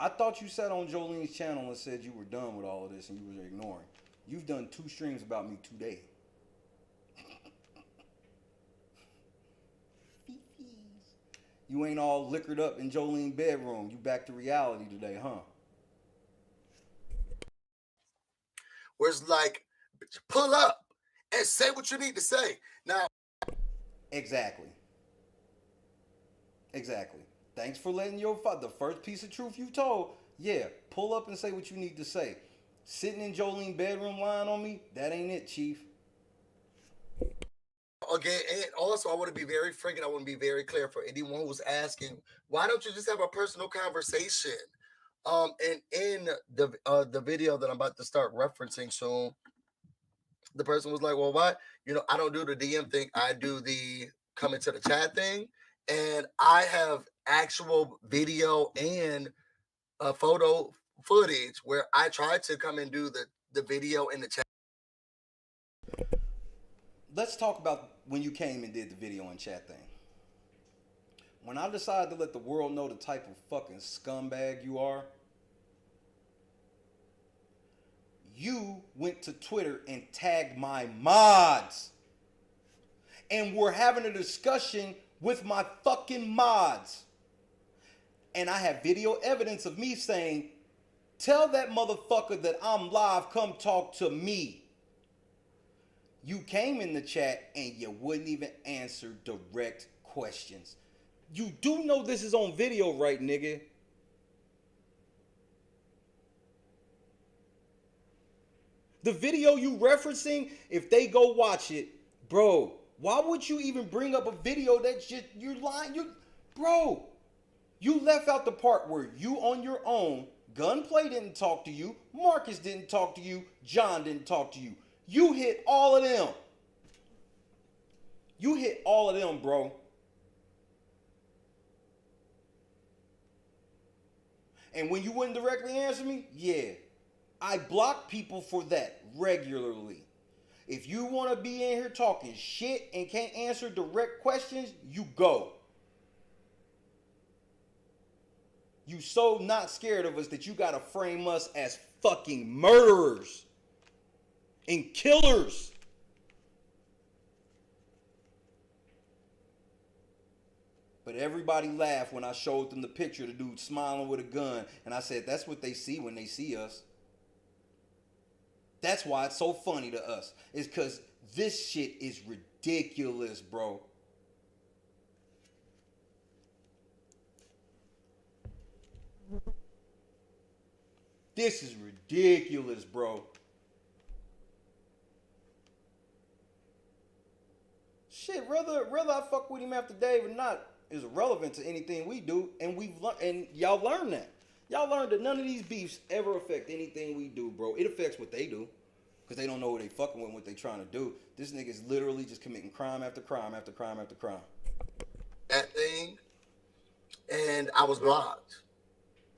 I thought you sat on Jolene's channel and said you were done with all of this and you were ignoring. You've done 2 streams about me today. You ain't all liquored up in Jolene's bedroom. You back to reality today, huh? Where it's like, pull up and say what you need to say. Now. Exactly. Exactly. Thanks for letting the first piece of truth you told. Yeah, pull up and say what you need to say. Sitting in Jolene's bedroom lying on me, that ain't it, Chief. Okay, and also I want to be very frank and I want to be very clear for anyone who's asking, why don't you just have a personal conversation? And in the video that I'm about to start referencing soon, the person was like, well, what? You know, I don't do the DM thing. I do the come into the chat thing. And I have actual video and photo footage where I tried to come and do the video in the chat. Let's talk about when you came and did the video and chat thing. When I decided to let the world know the type of fucking scumbag you are, you went to Twitter and tagged my mods. And we're having a discussion with my fucking mods. And I have video evidence of me saying, tell that motherfucker that I'm live, come talk to me. You came in the chat and you wouldn't even answer direct questions. You do know this is on video, right, nigga? The video you referencing, if they go watch it, bro, why would you even bring up a video that's just, you're lying, bro, you left out the part where you on your own Gunplay didn't talk to you. Marcus didn't talk to you. John didn't talk to you. You hit all of them. You hit all of them, bro. And when you wouldn't directly answer me, yeah. I block people for that regularly. If you want to be in here talking shit and can't answer direct questions, you go. You so not scared of us that you gotta frame us as fucking murderers and killers. But everybody laughed when I showed them the picture of the dude smiling with a gun. And I said, that's what they see when they see us. That's why it's so funny to us. It's because this shit is ridiculous, bro. This is ridiculous, bro. Shit, whether I fuck with him after Dave or not is irrelevant to anything we do, and y'all learned that. Y'all learned that none of these beefs ever affect anything we do, bro. It affects what they do, because they don't know what they fucking with, what they trying to do. This nigga's literally just committing crime after crime after crime after crime. That thing, and I was blocked.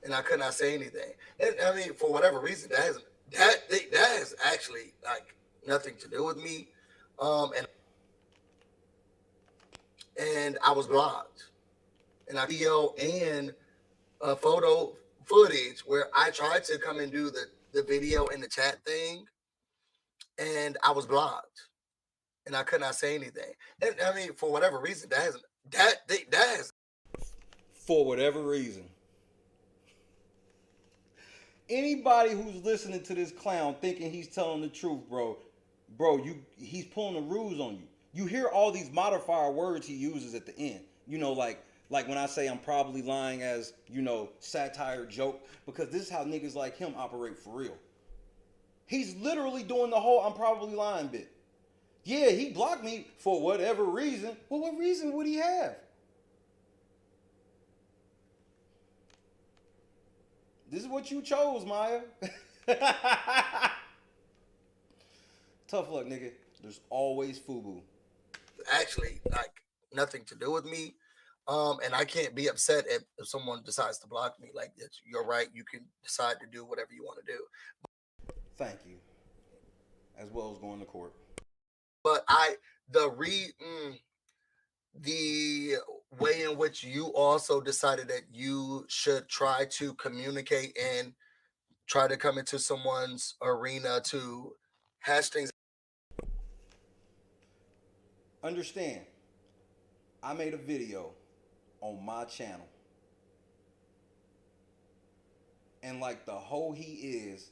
And I could not say anything. And I mean, for whatever reason, that has actually like nothing to do with me. And I was blocked. And I video and photo footage where I tried to come and do the video and the chat thing, and I was blocked. And I could not say anything. And I mean, for whatever reason, that has. For whatever reason. Anybody who's listening to this clown thinking he's telling the truth, bro, he's pulling the ruse on you. You hear all these modifier words he uses at the end. You know, like when I say I'm probably lying as, you know, satire joke, because this is how niggas like him operate for real. He's literally doing the whole I'm probably lying bit. Yeah, he blocked me for whatever reason. Well, what reason would he have? This is what you chose, Maya. Tough luck, nigga. There's always FUBU. Actually, like, nothing to do with me. And I can't be upset if someone decides to block me. Like, you're right. You can decide to do whatever you want to do. Thank you. As well as going to court. But the way in which you also decided that you should try to communicate and try to come into someone's arena to hash things. Understand, I made a video on my channel. And like the hoe he is,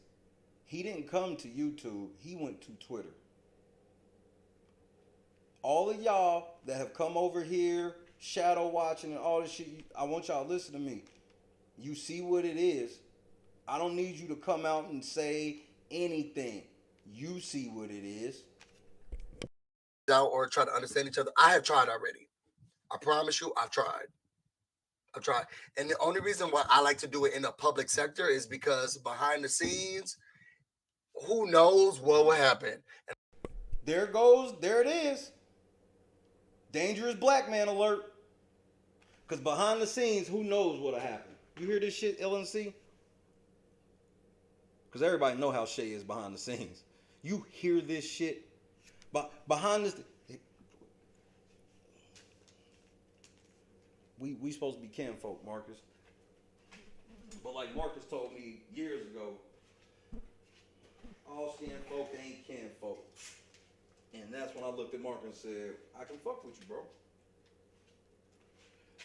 he didn't come to YouTube, he went to Twitter. All of y'all that have come over here, shadow watching and all this shit, I want y'all to listen to me. You see what it is. I don't need you to come out and say anything. You see what it is. Or try to understand each other. I have tried already. I promise you, I've tried. And the only reason why I like to do it in the public sector is because behind the scenes, who knows what will happen. There it is. Dangerous black man alert. Because behind the scenes, who knows what'll happen. You hear this shit, LNC? Because everybody know how Shay is behind the scenes. You hear this shit? Behind this... We supposed to be kinfolk, Marcus. But like Marcus told me years ago, all skin folk ain't kinfolk. And that's when I looked at Marcus and said, I can fuck with you, bro.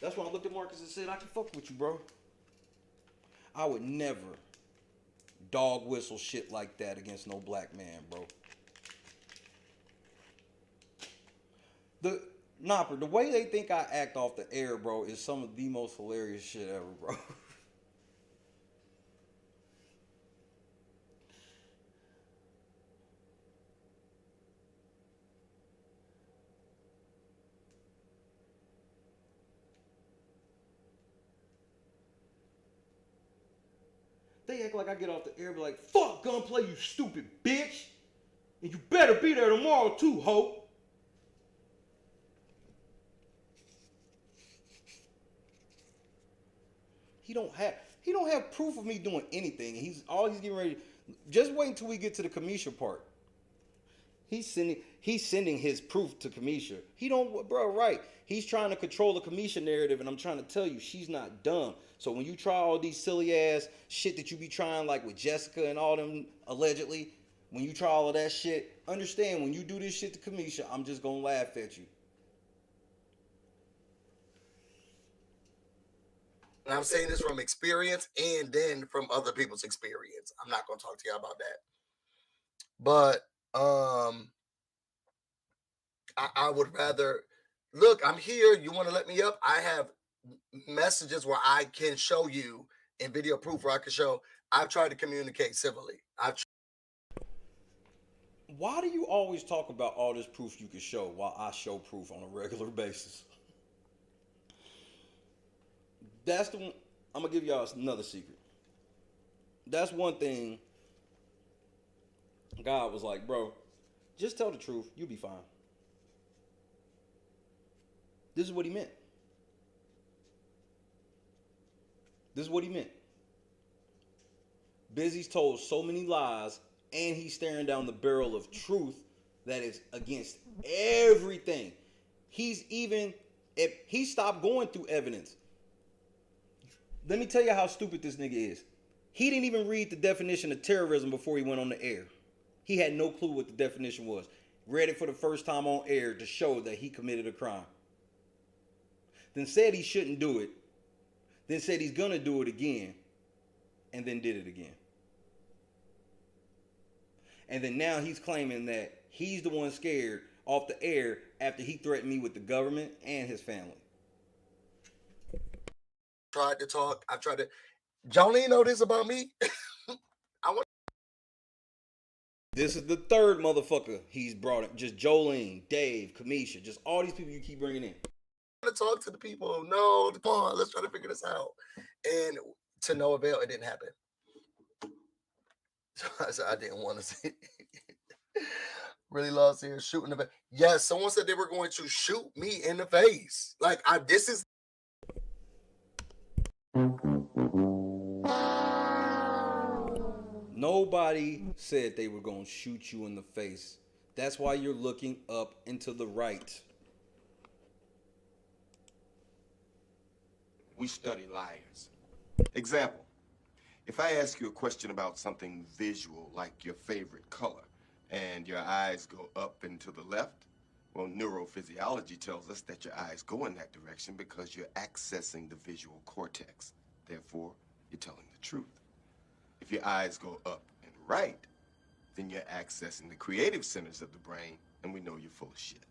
That's when I looked at Marcus and said, I can fuck with you, bro. I would never dog whistle shit like that against no black man, bro. The way they think I act off the air, bro, is some of the most hilarious shit ever, bro. They act like I get off the air, be like, fuck gunplay, you stupid bitch. And you better be there tomorrow too, ho. He don't have proof of me doing anything. He's getting ready. Just wait until we get to the Kamisha part. He's sending his proof to Kamisha. He don't, bro, right. He's trying to control the Kamisha narrative, and I'm trying to tell you, she's not dumb. So when you try all these silly ass shit that you be trying, like with Jessica and all them, allegedly, when you try all of that shit, understand when you do this shit to Kamisha, I'm just gonna laugh at you. And I'm saying this from experience and then from other people's experience. I'm not gonna talk to you about that. But I would rather look, I'm here. You want to let me up? I have messages where I can show you in video proof where I can show I've tried to communicate civilly. Why do you always talk about all this proof you can show while I show proof on a regular basis? That's the one. I'm gonna give y'all another secret. That's one thing God was like, bro, just tell the truth, you'll be fine. This is what he meant. This is what he meant. Busy's told so many lies, and he's staring down the barrel of truth that is against everything. He stopped going through evidence. Let me tell you how stupid this nigga is. He didn't even read the definition of terrorism before he went on the air. He had no clue what the definition was. Read it for the first time on air to show that he committed a crime. Then said he shouldn't do it. Then said he's gonna do it again. And then did it again. And then now he's claiming that he's the one scared off the air after he threatened me with the government and his family. Tried to talk. I've tried to. Jolene know this about me. This is the third motherfucker he's brought in. Just Jolene, Dave, Kamisha, just all these people you keep bringing in. I want to talk to the people. No, come on, let's try to figure this out. And to no avail, it didn't happen. So I said I didn't want to see it. Really lost here shooting the face. Yes, someone said they were going to shoot me in the face. Like this is. Nobody said they were going to shoot you in the face. That's why you're looking up and to the right. We study liars. Example, if I ask you a question about something visual, like your favorite color, and your eyes go up and to the left, well, neurophysiology tells us that your eyes go in that direction because you're accessing the visual cortex. Therefore, you're telling the truth. If your eyes go up and right, then you're accessing the creative centers of the brain, and we know you're full of shit.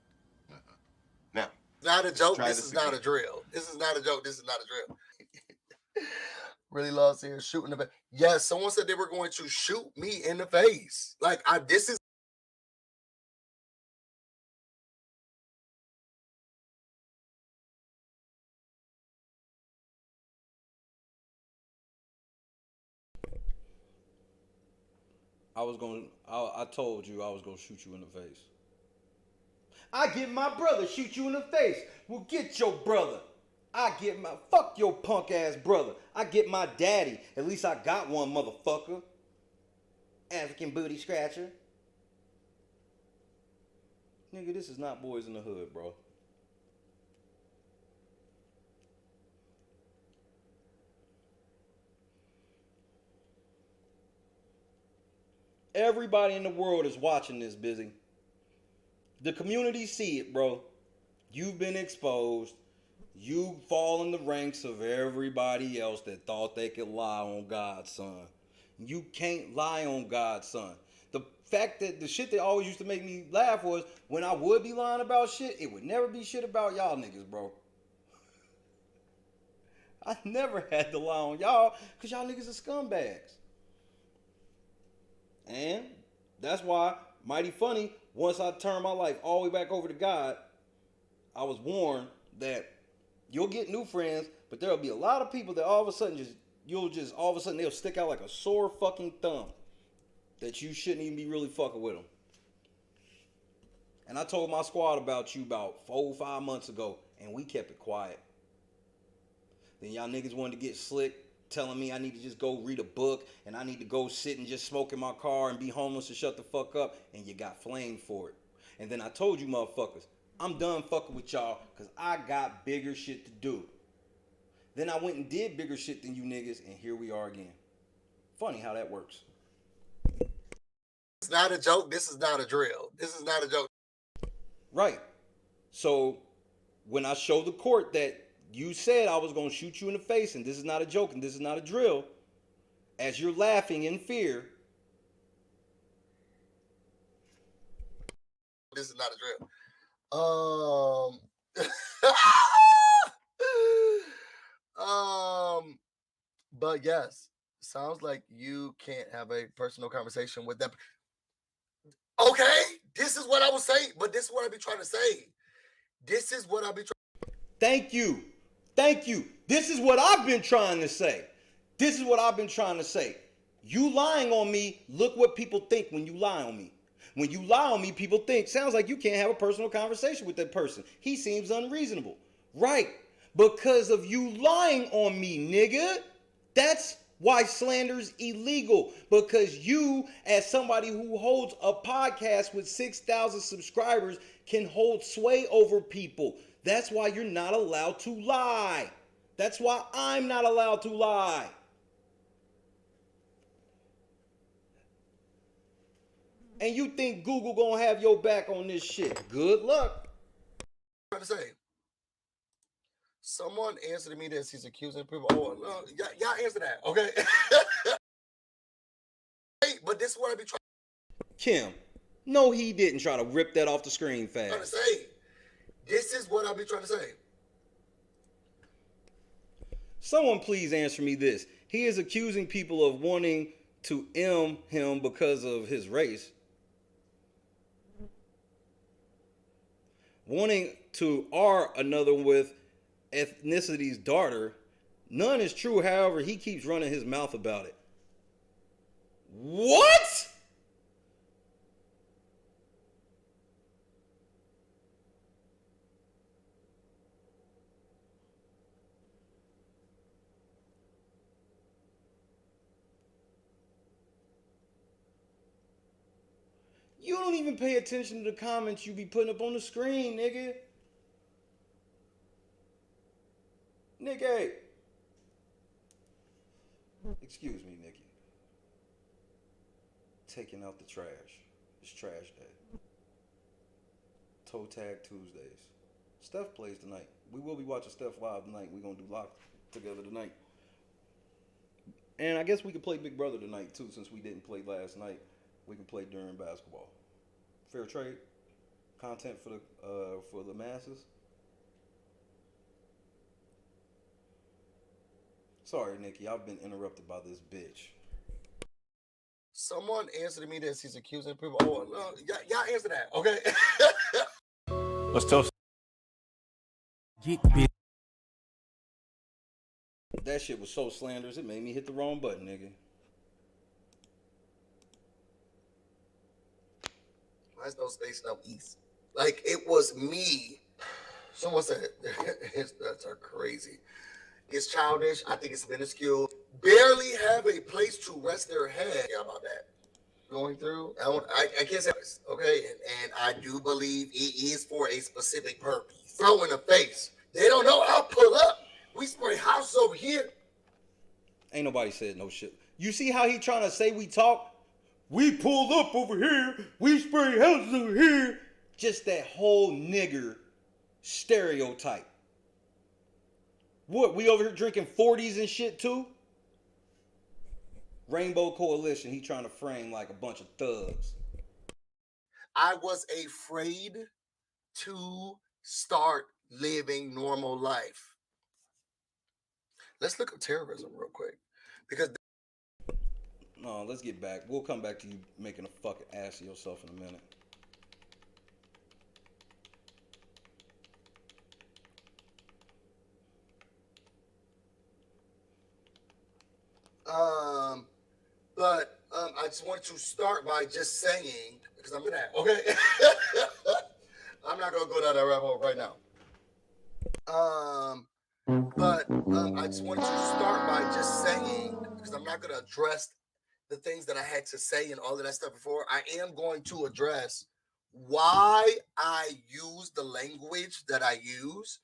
Now, not a joke. This is not a drill. This is not a joke. This is not a drill. Really lost here shooting the face. Yes, someone said they were going to shoot me in the face. Like this is. I told you I was gonna shoot you in the face. I get my brother, shoot you in the face. Well, get your brother. Fuck your punk ass brother. I get my daddy. At least I got one, motherfucker. African booty scratcher. Nigga, this is not Boys in the Hood, bro. Everybody in the world is watching this, Busy. The community see it, bro. You've been exposed. You fall in the ranks of everybody else that thought they could lie on God's son. You can't lie on God's son. The fact that the shit that always used to make me laugh was when I would be lying about shit, it would never be shit about y'all niggas, bro. I never had to lie on y'all because y'all niggas are scumbags. And that's why, mighty funny, once I turned my life all the way back over to God, I was warned that you'll get new friends, but there'll be a lot of people that all of a sudden just you'll just, all of a sudden, they'll stick out like a sore fucking thumb that you shouldn't even be really fucking with them. And I told my squad about you about 4 or 5 months ago, and we kept it quiet. Then y'all niggas wanted to get slick, telling me I need to just go read a book, and I need to go sit and just smoke in my car and be homeless and shut the fuck up, and you got flamed for it. And then I told you motherfuckers, I'm done fucking with y'all, because I got bigger shit to do. Then I went and did bigger shit than you niggas, and here we are again. Funny how that works. It's not a joke. This is not a drill. This is not a joke. Right. So when I showed the court that you said I was going to shoot you in the face, and this is not a joke, and this is not a drill, as you're laughing in fear. This is not a drill. But yes, sounds like you can't have a personal conversation with them. Okay, this is what I was saying, but this is what I be trying to say. This is what I be trying. Thank you. Thank you. This is what I've been trying to say. This is what I've been trying to say. You lying on me, look what people think when you lie on me. When you lie on me, people think, sounds like you can't have a personal conversation with that person. He seems unreasonable. Right. Because of you lying on me, nigga. That's why slander's illegal. Because you, as somebody who holds a podcast with 6,000 subscribers, can hold sway over people. That's why you're not allowed to lie. That's why I'm not allowed to lie. And you think Google gonna have your back on this shit? Good luck. I'm trying to say. Someone answered me this. He's accusing people. Oh, no, y'all answer that, okay? Hey, but this is what I be trying. Kim, no, he didn't try to rip that off the screen fast. Trying to say. This is what I be trying to say. Someone please answer me this. He is accusing people of wanting to M him because of his race. Wanting to R another with ethnicity's daughter. None is true, however, he keeps running his mouth about it. What? You don't even pay attention to the comments you be putting up on the screen, nigga. Nigga. Excuse me, Nikki. Taking out the trash. It's trash day. Toe Tag Tuesdays. Steph plays tonight. We will be watching Steph live tonight. We're going to do lock together tonight. And I guess we could play Big Brother tonight, too, since we didn't play last night. We can play during basketball. Fair trade. Content for the masses. Sorry, Nikki. I've been interrupted by this bitch. Someone answered me this. He's accusing people. Oh, no, y'all answer that, okay? Let's tell. Get big. That shit was so slanderous, it made me hit the wrong button, nigga. Why's no space, no east? Like, it was me. Someone said, his nuts are crazy. It's childish. I think it's minuscule. Barely have a place to rest their head. Yeah, about that. Going through. I can't say this, okay? And I do believe it is for a specific purpose. Throw in the face. They don't know. I'll pull up. We spray house over here. Ain't nobody said no shit. You see how he trying to say we talk? We pulled up over here. We spray houses over here. Just that whole nigger stereotype. What, we over here drinking 40s and shit too? Rainbow Coalition, he trying to frame like a bunch of thugs. I was afraid to start living normal life. Let's look at terrorism real quick. Because no, let's get back. We'll come back to you making a fucking ass of yourself in a minute. But I just want to start by just saying, because I'm gonna, okay, I'm not gonna go down that rabbit hole right now. But I just want to start by just saying, because I'm not gonna address the things that I had to say and all of that stuff before. I am going to address why I use the language that I use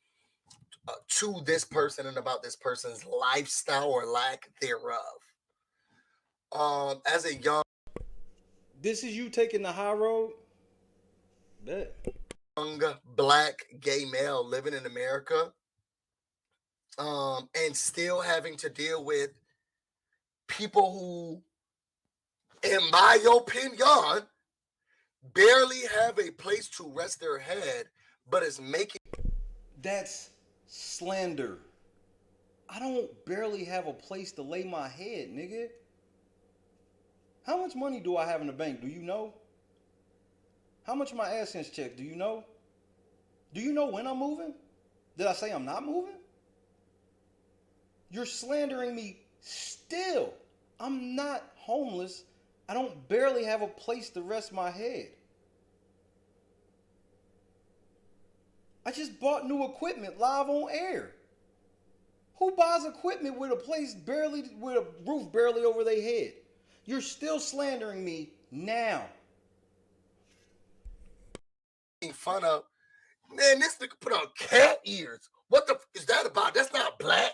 to this person and about this person's lifestyle or lack thereof. As a young, this is you taking the high road? Bet. Young black gay male living in America, and still having to deal with people who, in my opinion, barely have a place to rest their head, but is making. That's slander. I don't barely have a place to lay my head, nigga. How much money do I have in the bank? Do you know? How much of my AdSense check? Do you know? Do you know when I'm moving? Did I say I'm not moving? You're slandering me still. I'm not homeless. I don't barely have a place to rest my head. I just bought new equipment live on air. Who buys equipment with a roof barely over their head? You're still slandering me now. Fun of, man, this nigga put on cat ears. What the f is that about? That's not black.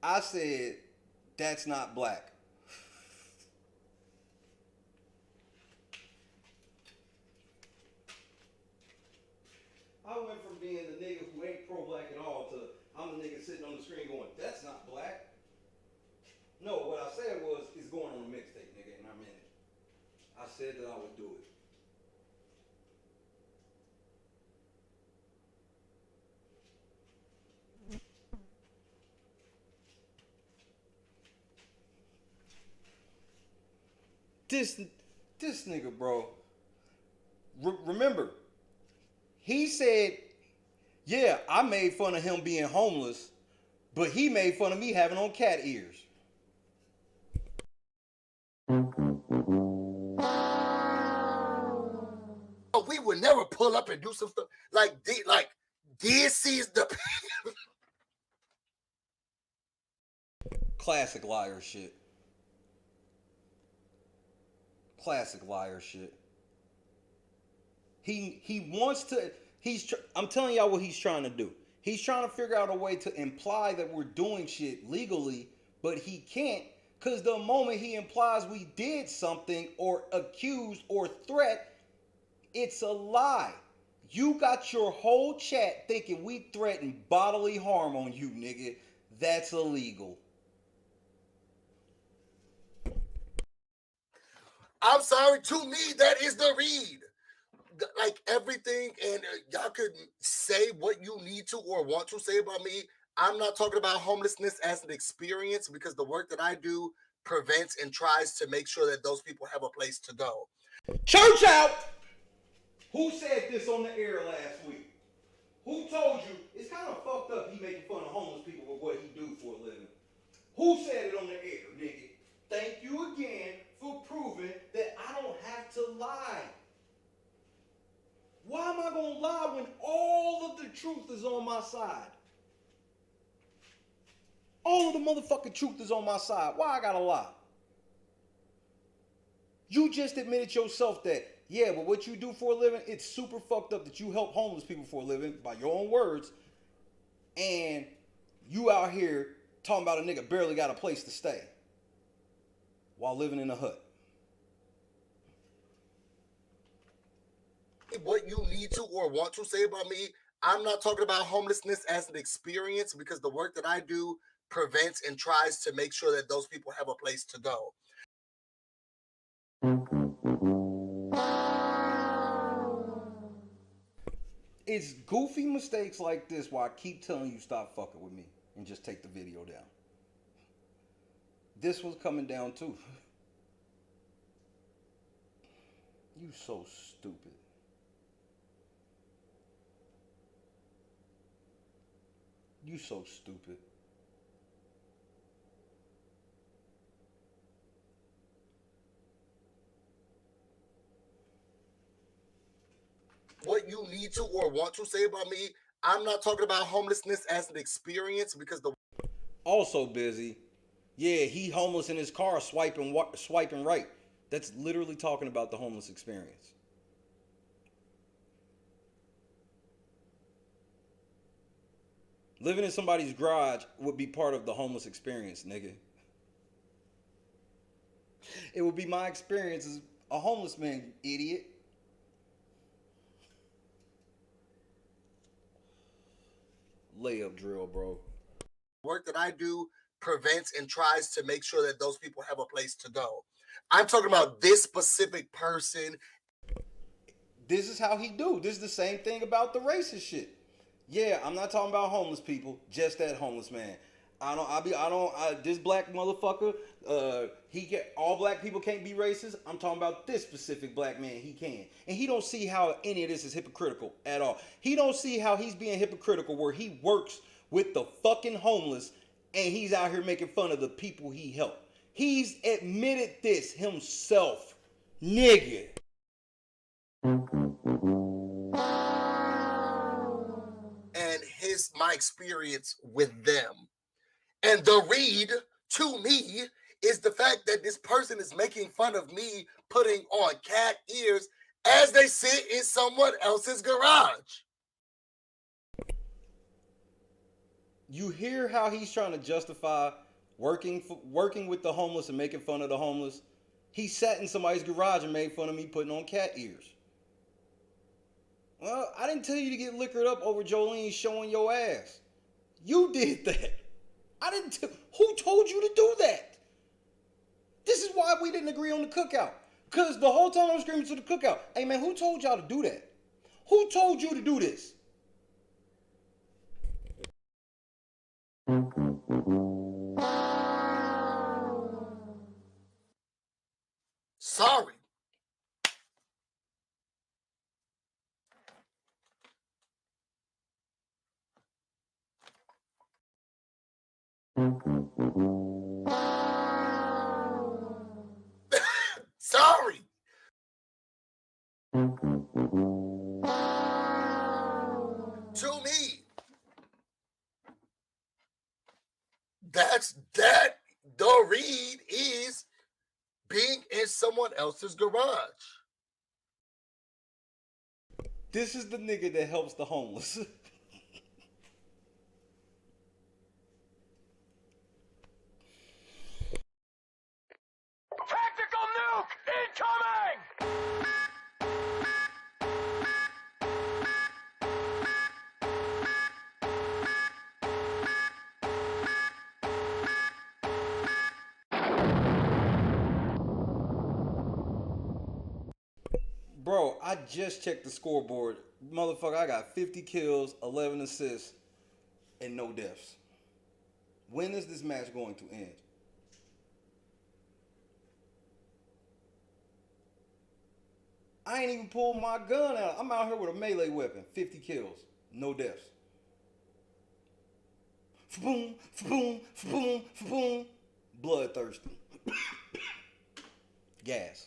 I said, that's not black. I went from being the nigga who ain't pro-black at all to I'm the nigga sitting on the screen going, that's not black. No, what I said was, it's going on a mixtape, nigga, and I meant it. I said that I would do it. This nigga, bro. Remember, he said, yeah, I made fun of him being homeless, but he made fun of me having on cat ears. We would never pull up and do some stuff like this is the classic liar shit. Classic liar shit. He wants to. I'm telling y'all what he's trying to do. He's trying to figure out a way to imply that we're doing shit legally, but he can't, because the moment he implies we did something or accused or threat, it's a lie. You got your whole chat thinking we threatened bodily harm on you, nigga. That's illegal. I'm sorry, to me, that is the read. Like everything, and y'all could say what you need to or want to say about me. I'm not talking about homelessness as an experience, because the work that I do prevents and tries to make sure that those people have a place to go. Church out! Who said this on the air last week? Who told you it's kind of fucked up he making fun of homeless people with what he do for a living? Who said it on the air, nigga? Thank you again for proving that I don't have to lie. Why am I gonna lie when all of the truth is on my side? All of the motherfucking truth is on my side. Why I gotta lie? You just admitted yourself that, yeah, but what you do for a living, it's super fucked up that you help homeless people for a living, by your own words, and you out here talking about a nigga barely got a place to stay while living in a hut. What you need to or want to say about me, I'm not talking about homelessness as an experience, because the work that I do prevents and tries to make sure that those people have a place to go. It's goofy mistakes like this why I keep telling you stop fucking with me and just take the video down. This was coming down too. You so stupid. You so stupid. need to or want to say about me, I'm not talking about homelessness as an experience because the Also busy. Yeah, he homeless in his car swiping right. That's literally talking about the homeless experience. Living in somebody's garage would be part of the homeless experience, nigga. It would be my experience as a homeless man, you idiot. Layup drill, bro. work that I do prevents and tries to make sure that those people have a place to go. I'm talking about this specific person. This is how he do. This is the same thing about the racist shit. Yeah, I'm not talking about homeless people, just that homeless man. This black motherfucker, all black people can't be racist. I'm talking about this specific black man, he can. And he don't see how any of this is hypocritical at all. He don't see how he's being hypocritical where he works with the fucking homeless and he's out here making fun of the people he helped. He's admitted this himself, nigga. And my experience with them. And the read to me is the fact that this person is making fun of me putting on cat ears as they sit in someone else's garage. You hear how he's trying to justify working with the homeless and making fun of the homeless? He sat in somebody's garage and made fun of me putting on cat ears. Well, I didn't tell you to get liquored up over Jolene showing your ass. You did that. Who told you to do that? This is why we didn't agree on the cookout. Because the whole time I was screaming to the cookout, hey man, who told y'all to do that? Who told you to do this? Sorry. Sorry. To me, that's that. The read is being in someone else's garage. This is the nigga that helps the homeless. Tactical nuke incoming! Bro, I just checked the scoreboard. Motherfucker, I got 50 kills, 11 assists, and no deaths. When is this match going to end? I ain't even pulled my gun out. I'm out here with a melee weapon. 50 kills, no deaths. Boom, boom, boom, boom. Bloodthirsty. Gas.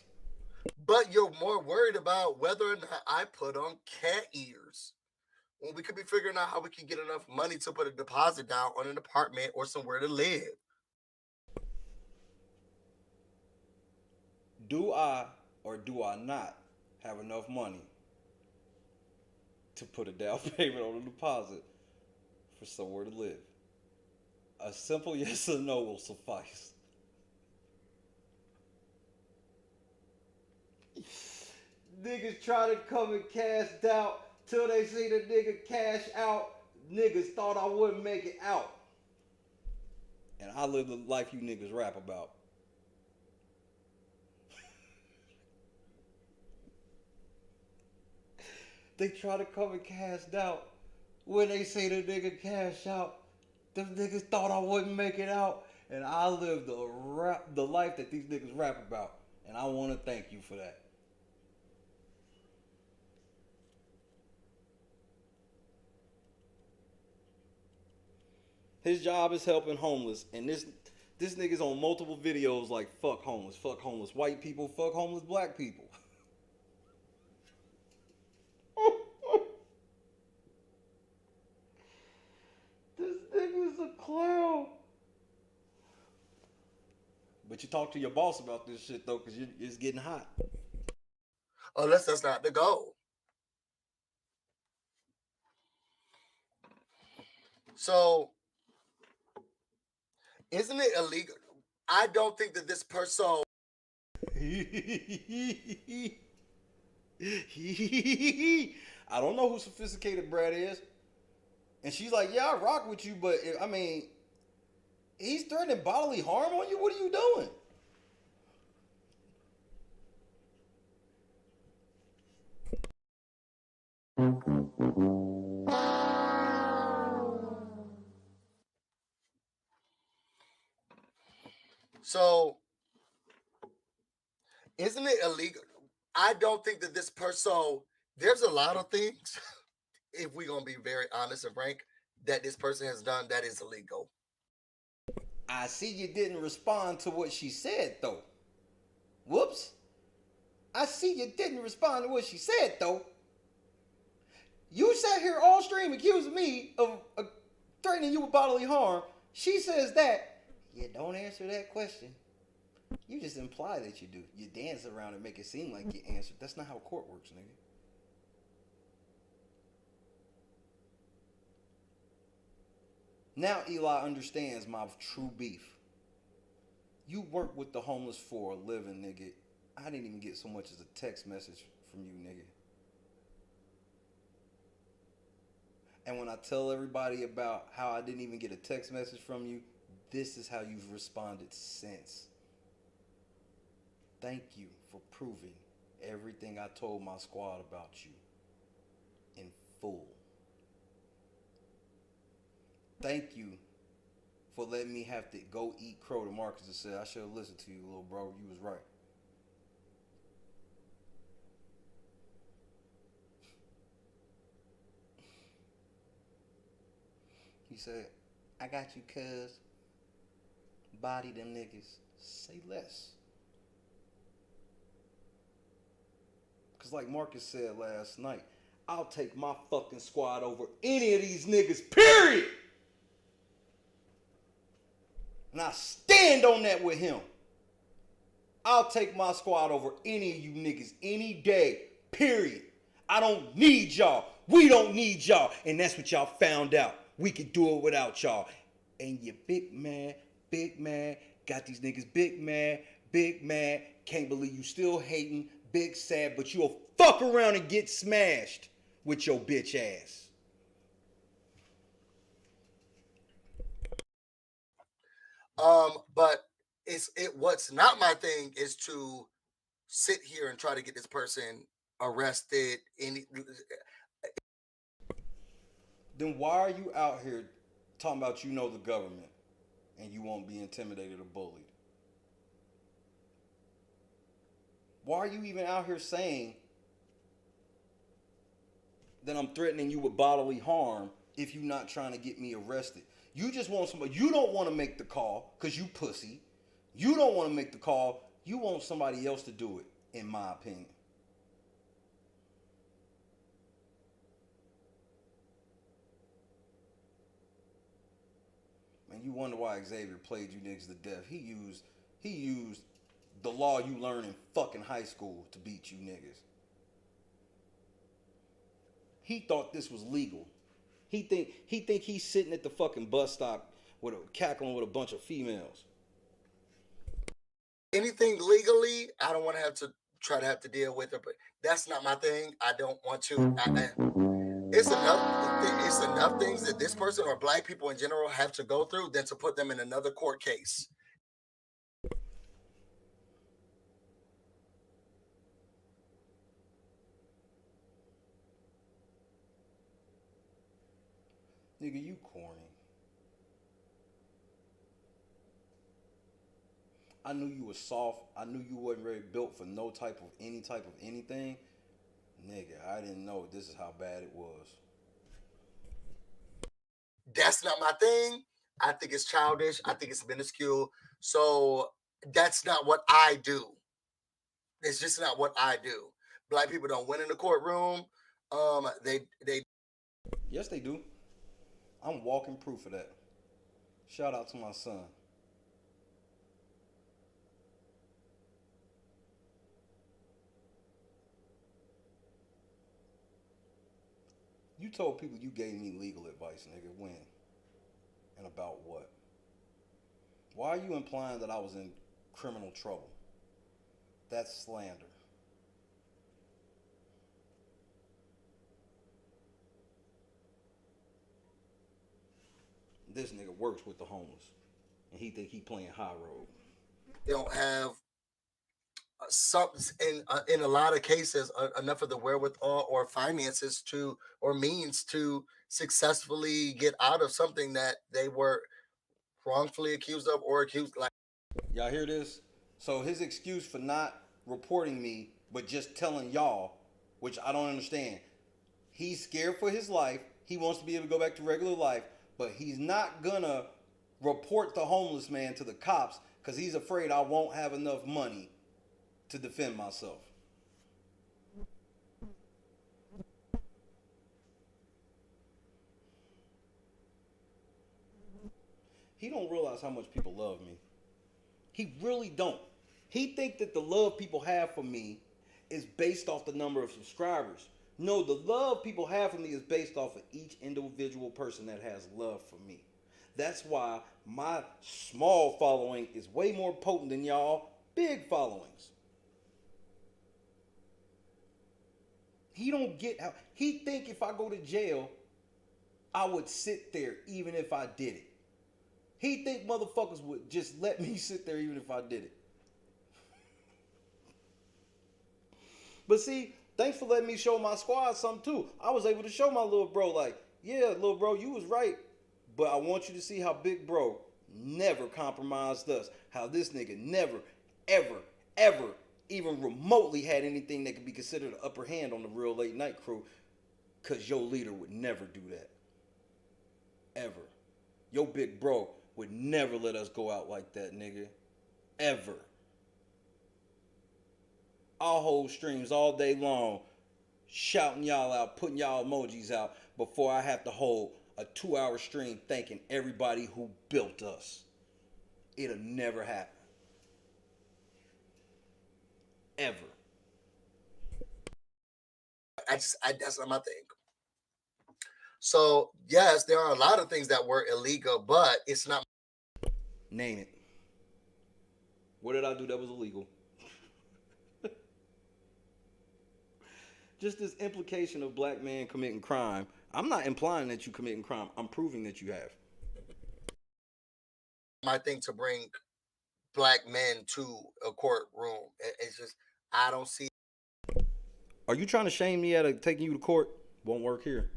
But you're more worried about whether or not I put on cat ears. When we could be figuring out how we can get enough money to put a deposit down on an apartment or somewhere to live. Do I or do I not have enough money to put a down payment on a deposit for somewhere to live? A simple yes or no will suffice. Niggas try to come and cash out till they see the nigga cash out. Niggas thought I wouldn't make it out. And I live the life you niggas rap about. They try to come and cash out. When they say the nigga cash out, them niggas thought I wouldn't make it out. And I live the life that these niggas rap about. And I want to thank you for that. His job is helping homeless, and this nigga's on multiple videos like fuck homeless white people, fuck homeless black people. But you talk to your boss about this shit though, because it's getting hot. Unless that's not the goal. So, isn't it illegal? I don't think that this person. I don't know who Sophisticated Brad is. And she's like, yeah, I rock with you, but I mean, he's threatening bodily harm on you? What are you doing? So, isn't it illegal? I don't think that this person, there's a lot of things, if we're going to be very honest and frank, that this person has done that is illegal. I see you didn't respond to what she said, though. Whoops. I see you didn't respond to what she said, though. You sat here all stream accusing me of threatening you with bodily harm. She says that. You don't answer that question. You just imply that you do. You dance around and make it seem like you answered. That's not how court works, nigga. Now Eli understands my true beef. You work with the homeless for a living, nigga. I didn't even get so much as a text message from you, nigga. And when I tell everybody about how I didn't even get a text message from you, this is how you've responded since. Thank you for proving everything I told my squad about you in full. Thank you for letting me have to go eat crow to Marcus and say, I should have listened to you, little bro. You was right. He said, I got you, cuz. Body them niggas. Say less. Because like Marcus said last night, I'll take my fucking squad over any of these niggas, period. And I stand on that with him. I'll take my squad over any of you niggas any day, period. I don't need y'all. We don't need y'all. And that's what y'all found out. We could do it without y'all. And you big man, got these niggas big mad, can't believe you still hating, big sad, but you'll fuck around and get smashed with your bitch ass. But what's not my thing is to sit here and try to get this person arrested. Then why are you out here talking about you know the government and you won't be intimidated or bullied? Why are you even out here saying that I'm threatening you with bodily harm if you're not trying to get me arrested? You just want somebody, you don't want to make the call because you pussy. You don't want to make the call. You want somebody else to do it, in my opinion. Man, you wonder why Xavier played you niggas to death. He used the law you learn in fucking high school to beat you niggas. He thought this was legal. He think he's sitting at the fucking bus stop with cackling with a bunch of females. Anything legally, I don't want to have to deal with it, but that's not my thing. I don't want to. It's enough things that this person or black people in general have to go through than to put them in another court case. Nigga, you corny. I knew you was soft. I knew you wasn't really built for any type of anything. Nigga, I didn't know this is how bad it was. That's not my thing. I think it's childish. I think it's minuscule. So that's not what I do. It's just not what I do. Black people don't win in the courtroom. They Yes, they do. I'm walking proof of that. Shout out to my son. You told people you gave me legal advice, nigga. When? And about what? Why are you implying that I was in criminal trouble? That's slander. This nigga works with the homeless, and he think he playing high road. They don't have some in a lot of cases enough of the wherewithal or finances to or means to successfully get out of something that they were wrongfully accused of or accused. Like, y'all hear this? So his excuse for not reporting me but just telling y'all, which I don't understand, he's scared for his life. He wants to be able to go back to regular life, but he's not gonna report the homeless man to the cops because he's afraid I won't have enough money to defend myself. He don't realize how much people love me. He really don't. He think that the love people have for me is based off the number of subscribers. No, the love people have for me is based off of each individual person that has love for me. That's why my small following is way more potent than y'all big followings. He don't get how he think if I go to jail, I would sit there even if I did it. He think motherfuckers would just let me sit there even if I did it. But see, thanks for letting me show my squad something too. I was able to show my little bro like, yeah, little bro, you was right. But I want you to see how big bro never compromised us. How this nigga never, ever, ever even remotely had anything that could be considered an upper hand on the real late night crew. Cause your leader would never do that. Ever. Your big bro would never let us go out like that, nigga. Ever. I'll hold streams all day long, shouting y'all out, putting y'all emojis out before I have to hold a 2-hour stream thanking everybody who built us. It'll never happen. Ever. that's not my thing. So yes, there are a lot of things that were illegal, but it's not. Name it. What did I do that was illegal? Just this implication of black men committing crime. I'm not implying that you committing crime. I'm proving that you have. My thing to bring black men to a courtroom. It's just, I don't see. Are you trying to shame me out of taking you to court? Won't work here.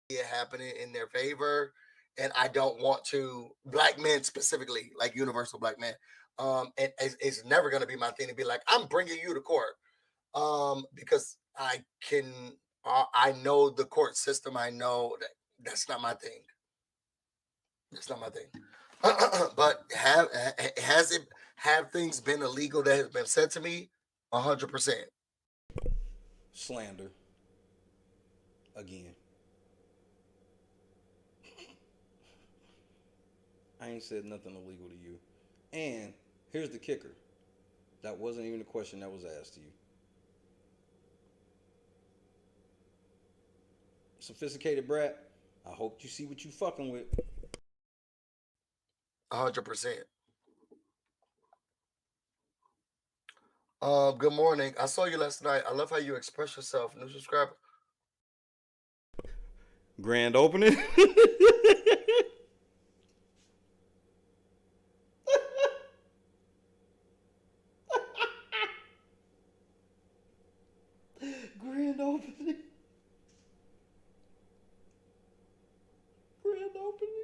It happening in their favor, and I don't want to, black men specifically, like universal black men. And it's never going to be my thing to be like, I'm bringing you to court. Because I know the court system. I know that's not my thing. That's not my thing. But have things been illegal that has been said to me? 100%. Slander. Again. I ain't said nothing illegal to you. And here's the kicker. That wasn't even a question that was asked to you. Sophisticated brat, I hope you see what you fucking with. 100%. Good morning. I saw you last night. I love how you express yourself. New subscriber. Grand opening. Grand opening. Grand opening.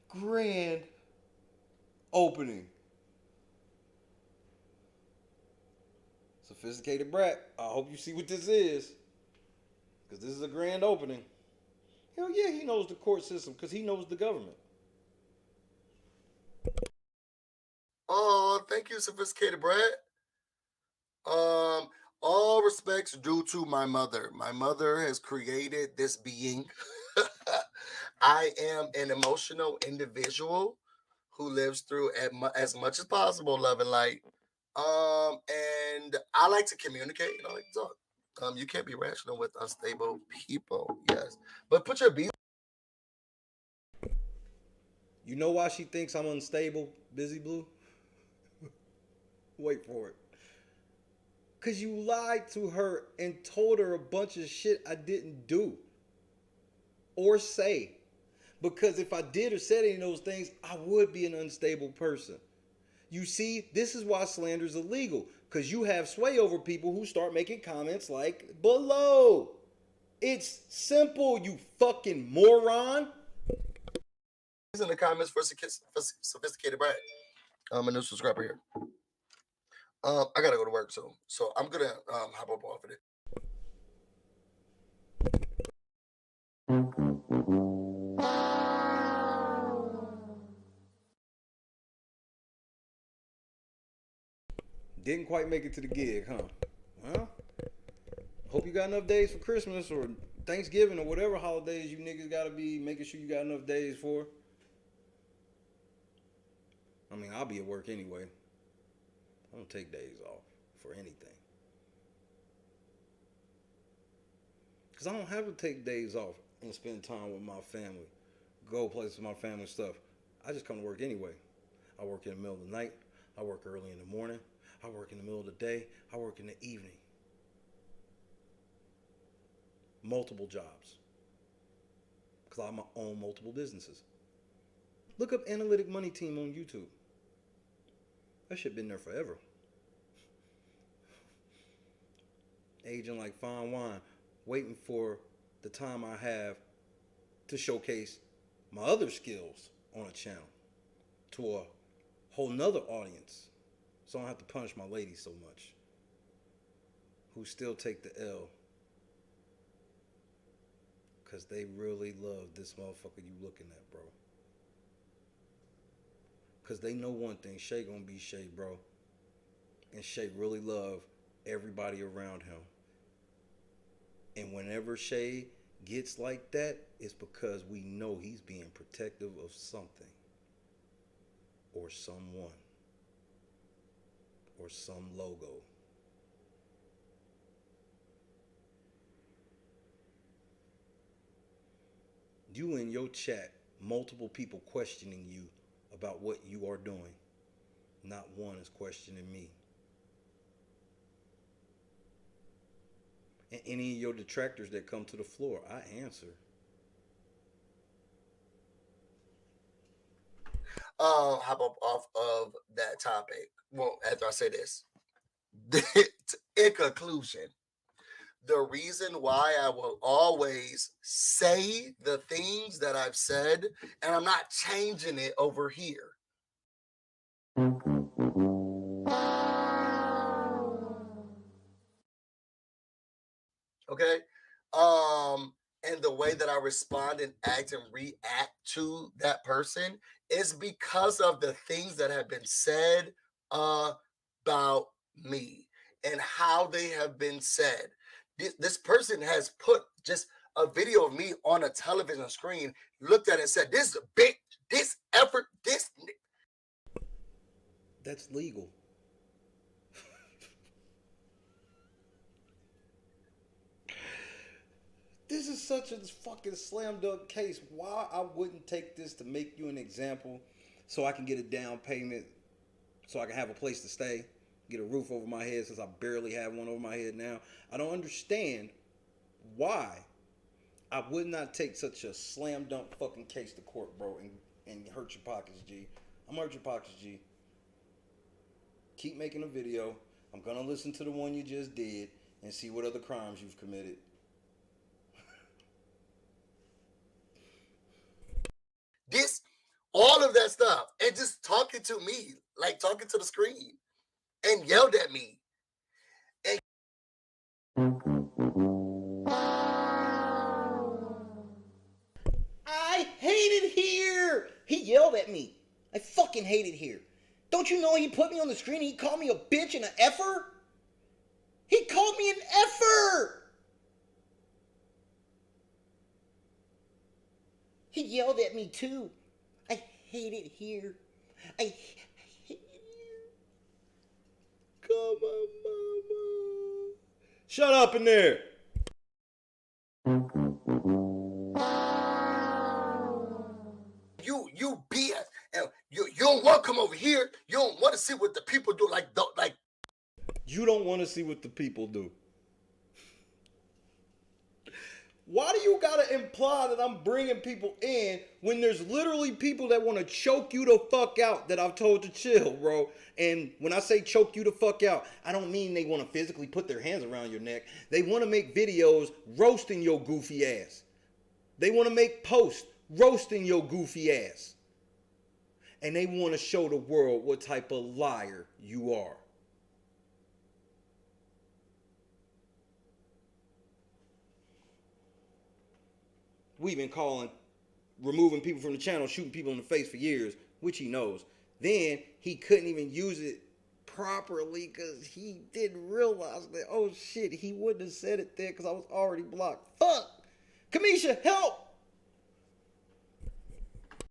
Grand opening. Sophisticated brat, I hope you see what this is. Because this is a grand opening. Hell yeah, he knows the court system because he knows the government. Oh, thank you, sophisticated brat. All respects due to my mother. My mother has created this being. I am an emotional individual who lives through as much as possible love and light. And I like to communicate and I like to talk. You can't be rational with unstable people, yes. But put your beat. You know why she thinks I'm unstable, Busy Blue? Wait for it. Because you lied to her and told her a bunch of shit I didn't do or say. Because if I did or said any of those things, I would be an unstable person. You see, this is why slander is illegal. Because you have sway over people who start making comments like below. It's simple, you fucking moron. In the comments for sophisticated Brad. A new subscriber here. I gotta go to work soon, so I'm gonna hop up off of it. Didn't quite make it to the gig, huh? Well, hope you got enough days for Christmas or Thanksgiving or whatever holidays you niggas gotta be making sure you got enough days for. I mean, I'll be at work anyway. I don't take days off for anything. Because I don't have to take days off and spend time with my family. Go places with my family stuff. I just come to work anyway. I work in the middle of the night. I work early in the morning. I work in the middle of the day. I work in the evening. Multiple jobs. Because I own multiple businesses. Look up Analytic Money Team on YouTube. That shit been there forever. Aging like fine wine, waiting for the time I have to showcase my other skills on a channel to a whole nother audience. So I don't have to punish my ladies so much. Who still take the L. Because they really love this motherfucker you looking at, bro. Because they know one thing, Shay gonna be Shay, bro. And Shay really love everybody around him. And whenever Shay gets like that, it's because we know he's being protective of something. Or someone. Or some logo. You in your chat, multiple people questioning you about what you are doing. Not one is questioning me. And any of your detractors that come to the floor, I answer. Hop up off of that topic. Well, after I say this, in conclusion, the reason why I will always say the things that I've said, and I'm not changing it over here. Okay? And the way that I respond and act and react to that person is because of the things that have been said about me and how they have been said. This person has put just a video of me on a television screen, looked at it and said, this is a big, this effort, this. That's legal. This is such a fucking slam dunk case. Why I wouldn't take this to make you an example so I can get a down payment, so I can have a place to stay, get a roof over my head since I barely have one over my head now. I don't understand why I would not take such a slam dunk fucking case to court, bro, and hurt your pockets, G. I'm hurt your pockets, G. Keep making a video. I'm gonna listen to the one you just did and see what other crimes you've committed. This, all of that stuff, and just talking to me, like talking to the screen, and yelled at me. And I hate it here. He yelled at me. I fucking hate it here. Don't you know he put me on the screen and he called me a bitch and an effer? He called me an effer. He yelled at me too. I hate it here. I hate it here. call my mama. Shut up in there. You BS. And you don't want to come over here. You don't want to see what the people do. Like you don't want to see what the people do. Why do you gotta imply that I'm bringing people in when there's literally people that want to choke you the fuck out that I've told to chill, bro? And when I say choke you the fuck out, I don't mean they want to physically put their hands around your neck. They want to make videos roasting your goofy ass. They want to make posts roasting your goofy ass. And they want to show the world what type of liar you are. We've been calling removing people from the channel, shooting people in the face for years, which he knows. Then he couldn't even use it properly because he didn't realize that, oh shit, he wouldn't have said it there because I was already blocked. Fuck! Kamisha, help!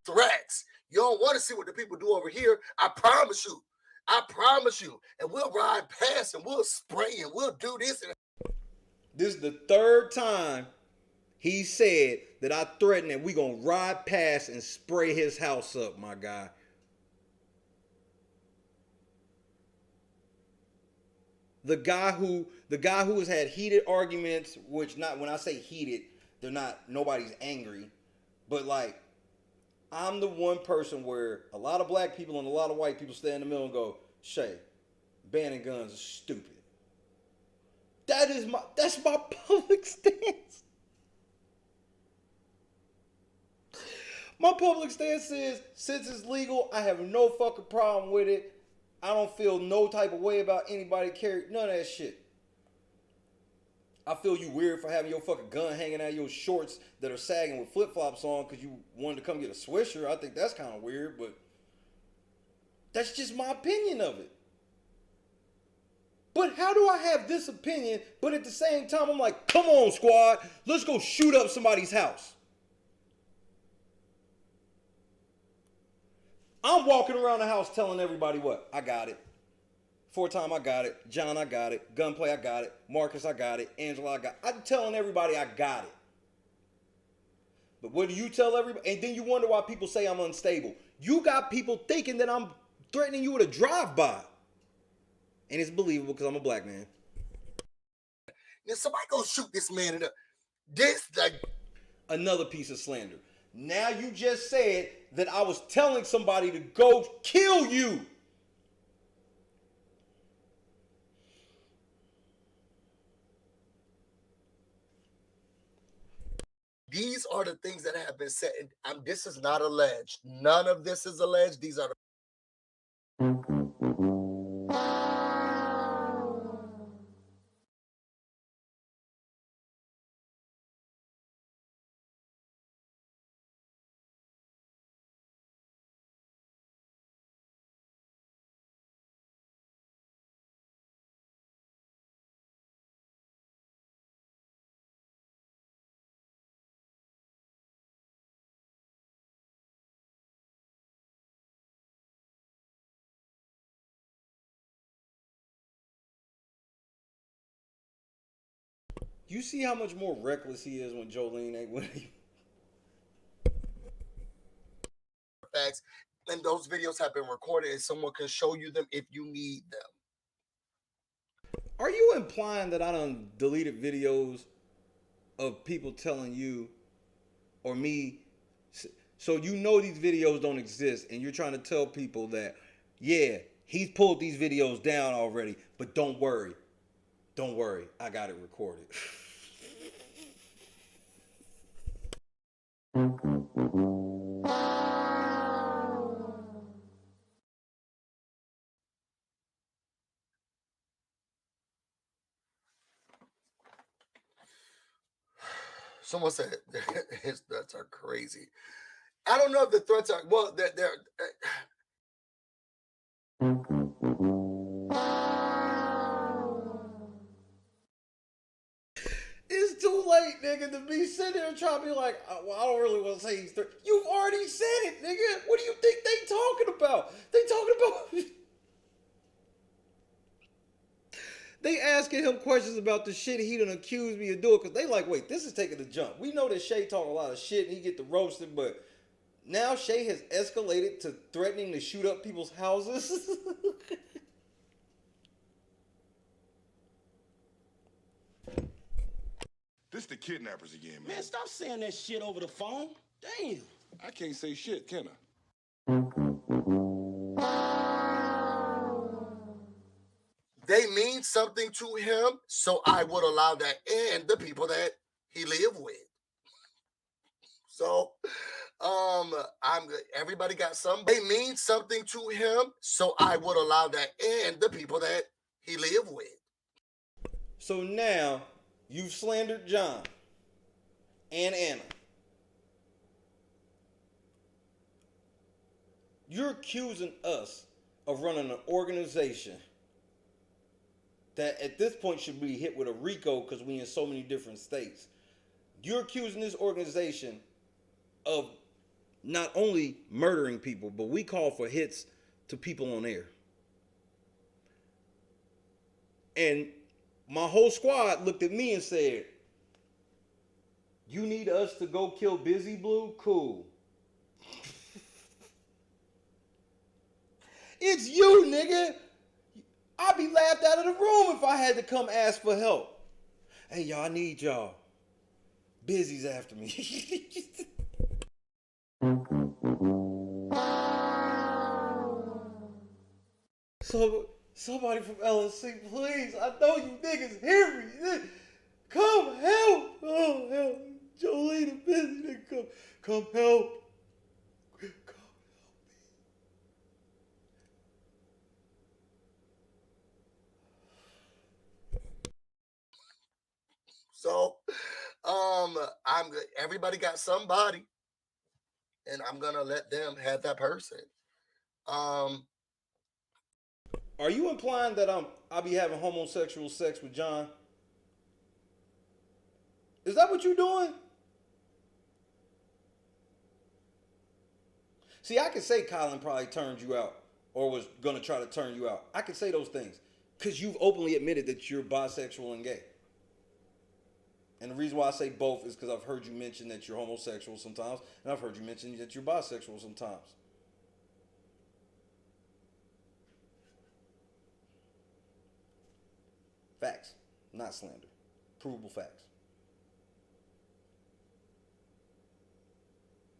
threats. You don't want to see what the people do over here. I promise you. I promise you. And we'll ride past and we'll spray and we'll do this. This is the third time he said that I threatened that we gonna ride past and spray his house up, my guy. The guy who has had heated arguments, which not when I say heated, they're not, nobody's angry, but like I'm the one person where a lot of black people and a lot of white people stand in the middle and go, Shay, banning guns is stupid. That's my public stance. My public stance is, since it's legal, I have no fucking problem with it. I don't feel no type of way about anybody carry none of that shit. I feel you weird for having your fucking gun hanging out of your shorts that are sagging with flip-flops on because you wanted to come get a swisher. I think that's kind of weird, but that's just my opinion of it. But how do I have this opinion, but at the same time, I'm like, come on, squad, let's go shoot up somebody's house. I'm walking around the house telling everybody what? I got it. 4-time, I got it. John, I got it. Gunplay, I got it. Marcus, I got it. Angela, I got it. I'm telling everybody I got it. But what do you tell everybody? And then you wonder why people say I'm unstable. You got people thinking that I'm threatening you with a drive-by. And it's believable because I'm a black man. Then somebody go shoot this man in the... This, like... Another piece of slander. Now you just said that I was telling somebody to go kill you. These are the things that have been said. This is not alleged. None of this is alleged. These are the... You see how much more reckless he is when Jolene ain't with him? Facts, and those videos have been recorded and someone can show you them if you need them. Are you implying that I done deleted videos of people telling you or me, so you know these videos don't exist and you're trying to tell people that, yeah, he's pulled these videos down already, but don't worry. Don't worry, I got it recorded. Someone said his threats are crazy. I don't know if the threats are, well, they're It's too late, nigga, to be sitting there trying to be like, well, I don't really want to say he's You've already said it, nigga. What do you think they talking about? They talking about... They asking him questions about the shit he done accused me of doing, because they like, wait, this is taking the jump. We know that Shay talk a lot of shit and he get the roasted, but now Shay has escalated to threatening to shoot up people's houses. This the kidnappers again, man. Man, stop saying that shit over the phone. Damn. I can't say shit, can I? They mean something to him, so I would allow that, and the people that he live with. So, everybody got some. They mean something to him, so I would allow that, and the people that he live with. So now you've slandered John and Anna. You're accusing us of running an organization that at this point should be hit with a RICO because we in so many different states. You're accusing this organization of not only murdering people, but we call for hits to people on air. And my whole squad looked at me and said, you need us to go kill Busy Blue? Cool. It's you, nigga. I'd be laughed out of the room if I had to come ask for help. Hey, y'all, I need y'all. Busy's after me. So, somebody from LSC, please. I know you niggas hear me. Come help. Oh, help. Jolene and Busy, nigga, come help. So, everybody got somebody, and I'm gonna let them have that person. Are you implying that I'll be having homosexual sex with John? Is that what you're doing? See, I could say Colin probably turned you out or was gonna try to turn you out. I could say those things because you've openly admitted that you're bisexual and gay. And the reason why I say both is because I've heard you mention that you're homosexual sometimes, and I've heard you mention that you're bisexual sometimes. Facts, not slander. Provable facts.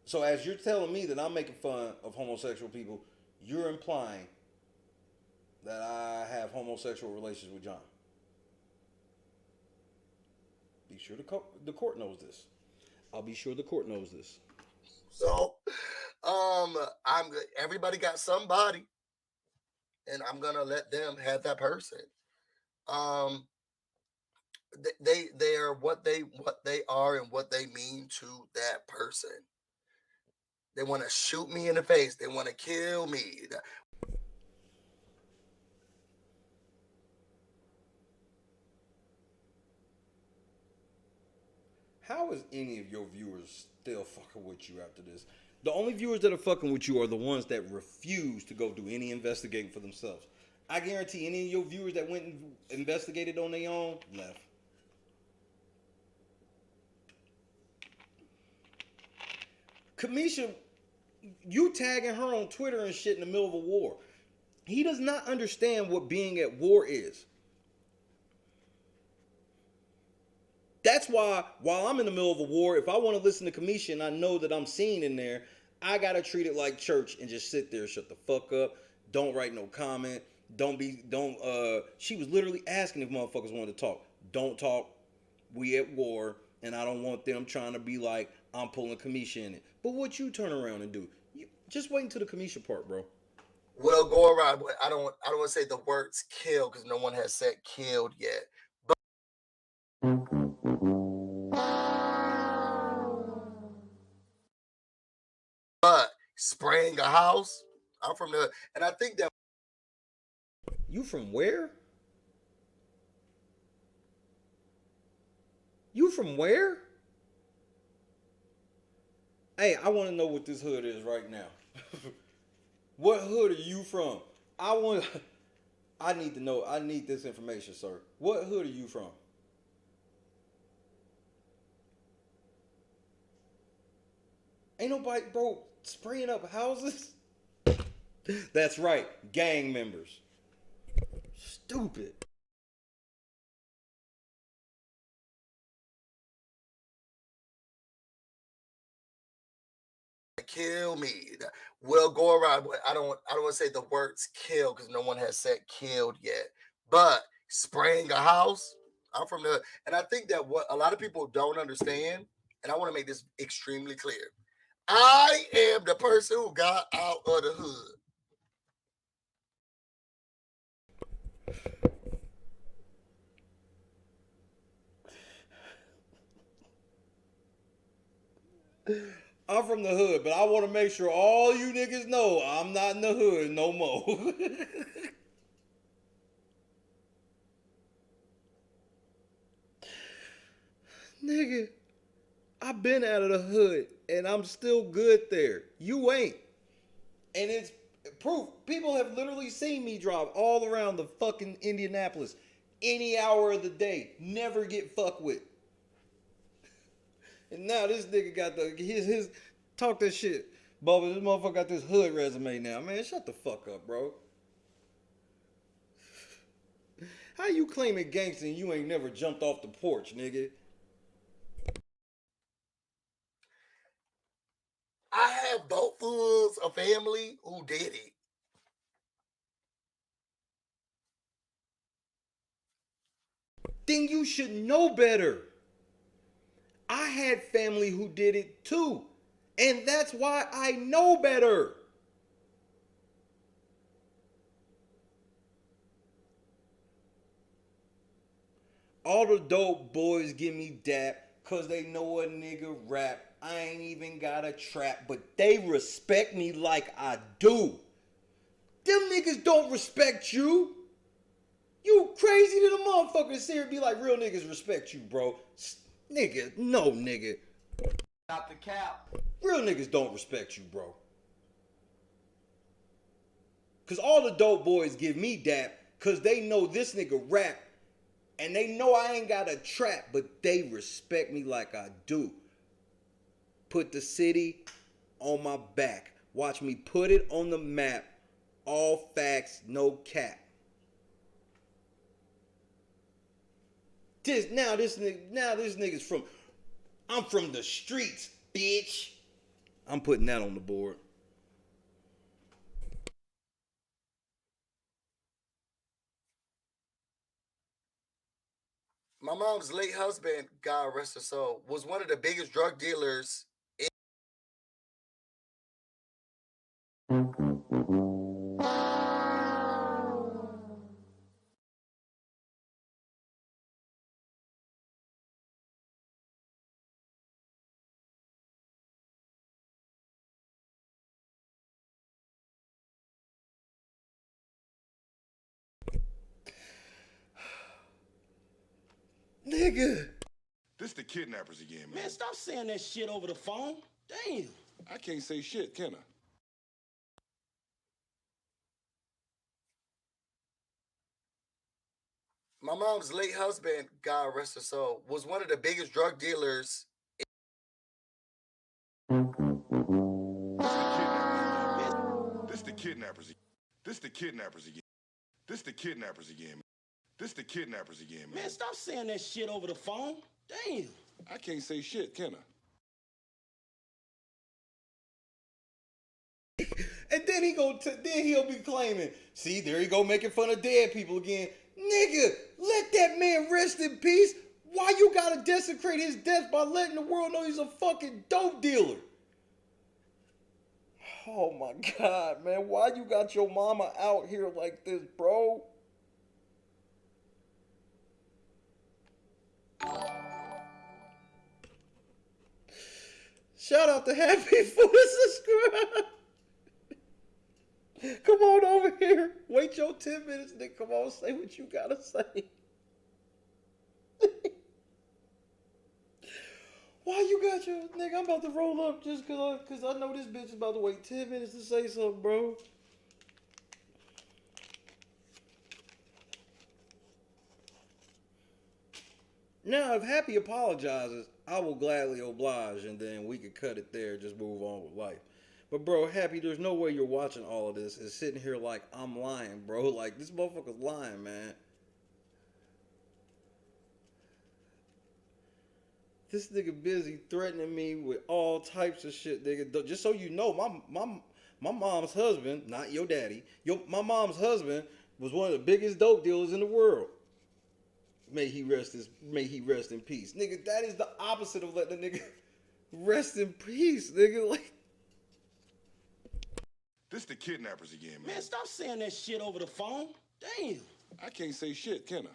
So as you're telling me that I'm making fun of homosexual people, you're implying that I have homosexual relations with John. Be sure the court knows this. I'll be sure the court knows this. So, everybody got somebody, and I'm gonna let them have that person. They are what they are and what they mean to that person. They want to shoot me in the face. They want to kill me. How is any of your viewers still fucking with you after this? The only viewers that are fucking with you are the ones that refuse to go do any investigating for themselves. I guarantee any of your viewers that went and investigated on their own left. Kamisha, you tagging her on Twitter and shit in the middle of a war. He does not understand what being at war is. That's why, while I'm in the middle of a war, if I want to listen to Kamisha and I know that I'm seen in there, I gotta treat it like church and just sit there, shut the fuck up, don't write no comment, she was literally asking if motherfuckers wanted to talk. Don't talk, we at war, and I don't want them trying to be like, I'm pulling Kamisha in it. But what you turn around and do? You just wait until the Kamisha part, bro. Well, go around, but I don't want to say the words kill because no one has said killed yet. But spraying a house, I'm from and I think that. You from where? You from where? Hey, I want to know what this hood is right now. What hood are you from? I want I need to know. I need this information, sir. What hood are you from? Ain't nobody, bro, spraying up houses? That's right, gang members. Stupid. Kill me. We'll go around. I don't want to say the words kill because no one has said killed yet. But spraying a house, I'm from the, and I think that what a lot of people don't understand, and I want to make this extremely clear. I am the person who got out of the hood. I'm from the hood, but I want to make sure all you niggas know I'm not in the hood no more. Nigga, I've been out of the hood and I'm still good there. You ain't. And it's proof. People have literally seen me drive all around the fucking Indianapolis any hour of the day. Never get fucked with. And now this nigga got his talk that shit. Bubba, this motherfucker got this hood resume now. Man, shut the fuck up, bro. How you claiming gangster and you ain't never jumped off the porch, nigga? I have both hoods, a family who did it. Then you should know better. I had family who did it too. And that's why I know better. All the dope boys give me dap cause they know a nigga rap. I ain't even got a trap, but they respect me like I do. Them niggas don't respect you. You crazy to the motherfucker to sit here and be like, real niggas respect you, bro. Nigga, no nigga. Stop the cap. Real niggas don't respect you, bro. Cause all the dope boys give me dap cause they know this nigga rap and they know I ain't got a trap, but they respect me like I do. Put the city on my back. Watch me put it on the map. All facts, no cap. This nigga's from, I'm from the streets, bitch. I'm putting that on the board. My mom's late husband, God rest her soul, was one of the biggest drug dealers. Nigga. This the kidnappers again, man. Man, stop saying that shit over the phone. Damn. I can't say shit, can I? My mom's late husband, God rest her soul, was one of the biggest drug dealers. This the kidnappers. This the kidnappers again. This the kidnappers again. This the kidnappers again, man. Man, stop saying that shit over the phone. Damn. I can't say shit, can I? And then he'll be claiming, see, there he go making fun of dead people again. Nigga, let that man rest in peace. Why you gotta desecrate his death by letting the world know he's a fucking dope dealer? Oh my God, man. Why you got your mama out here like this, bro? Shout out to Happy for the subscribe. Come on over here. Wait your 10 minutes, nigga. Come on, say what you gotta say. Why you got your nigga? I'm about to roll up just cause I know this bitch is about to wait 10 minutes to say something, bro. Now, if Happy apologizes, I will gladly oblige, and then we could cut it there, just move on with life. But bro, Happy, there's no way you're watching all of this and sitting here like I'm lying, bro. Like, this motherfucker's lying, man. This nigga busy threatening me with all types of shit, nigga. Just so you know, my mom's husband, not your daddy, my mom's husband was one of the biggest dope dealers in the world. May he rest in peace. Nigga, that is the opposite of letting the nigga rest in peace, nigga. Like, This the kidnappers again, man. Man, stop saying that shit over the phone. Damn. I can't say shit, can I?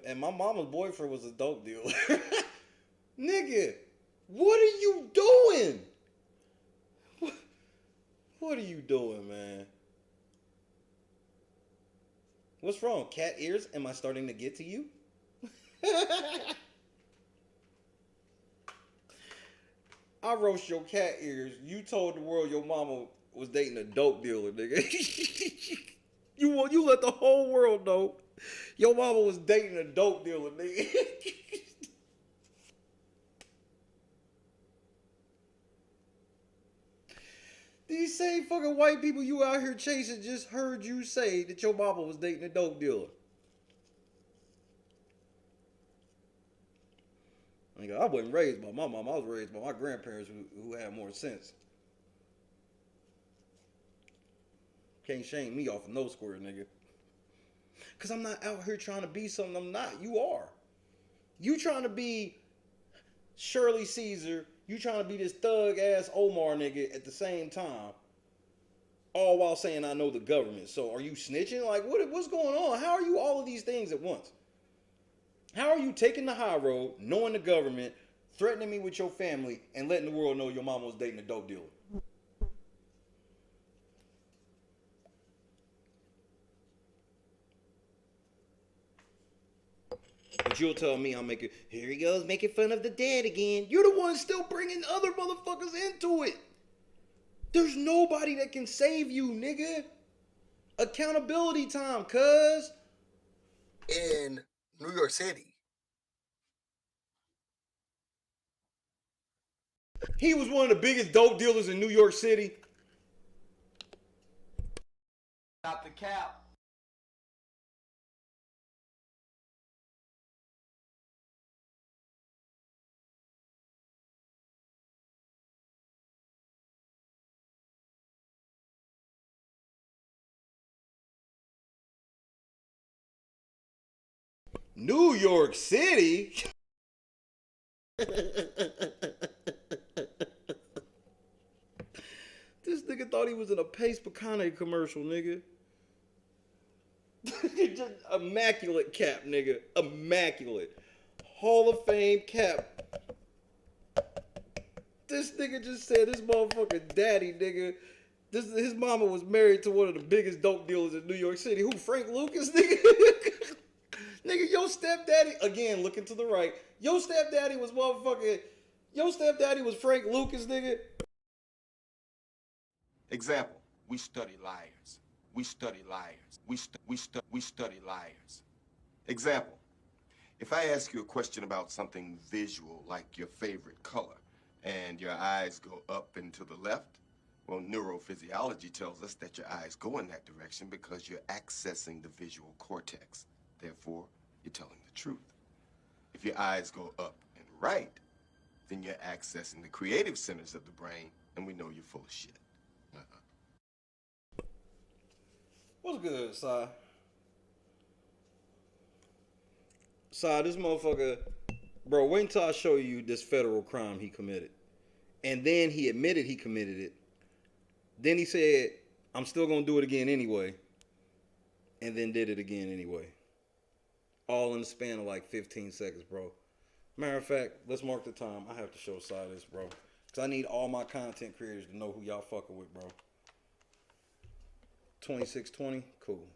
And my mama's boyfriend was a dope dealer. Nigga, what are you doing? What are you doing, man? What's wrong? Cat ears? Am I starting to get to you? I roast your cat ears. You told the world your mama was dating a dope dealer, nigga. You let the whole world know your mama was dating a dope dealer, nigga. These same fucking white people you out here chasing just heard you say that your mama was dating a dope dealer. Nigga, I wasn't raised by my mom. I was raised by my grandparents who had more sense. Can't shame me off of no square, nigga. Because I'm not out here trying to be something I'm not. You are. You trying to be Shirley Caesar. You trying to be this thug-ass Omar nigga at the same time. All while saying I know the government. So are you snitching? Like, what's going on? How are you all of these things at once? How are you taking the high road, knowing the government, threatening me with your family, and letting the world know your mama was dating a dope dealer? But you'll tell me I'm making, here he goes making fun of the dead again. You're the one still bringing other motherfuckers into it. There's nobody that can save you, nigga. Accountability time, cuz. In New York City. He was one of the biggest dope dealers in New York City. Stop the cap. New York City? This nigga thought he was in a Pace Picante commercial, nigga. Just immaculate cap, nigga. Immaculate. Hall of Fame cap. This nigga just said this motherfucking daddy, nigga. His mama was married to one of the biggest dope dealers in New York City. Who, Frank Lucas, nigga? Nigga, your stepdaddy, again, looking to the right. Your stepdaddy was Frank Lucas, nigga. Example, we study liars. We study liars. We study liars. Example, if I ask you a question about something visual, like your favorite color, and your eyes go up and to the left, well, neurophysiology tells us that your eyes go in that direction because you're accessing the visual cortex. Therefore, you're telling the truth. If your eyes go up and right, then you're accessing the creative centers of the brain, and we know you're full of shit. What's good, Si? Si, this motherfucker, bro, wait until I show you this federal crime he committed. And then he admitted he committed it. Then he said, I'm still gonna do it again anyway. And then did it again anyway. all in the span of like 15 seconds, bro. Matter of fact, let's mark the time. I have to show Sai this, bro. Because I need all my content creators to know who y'all fucking with, bro. 26:20, cool.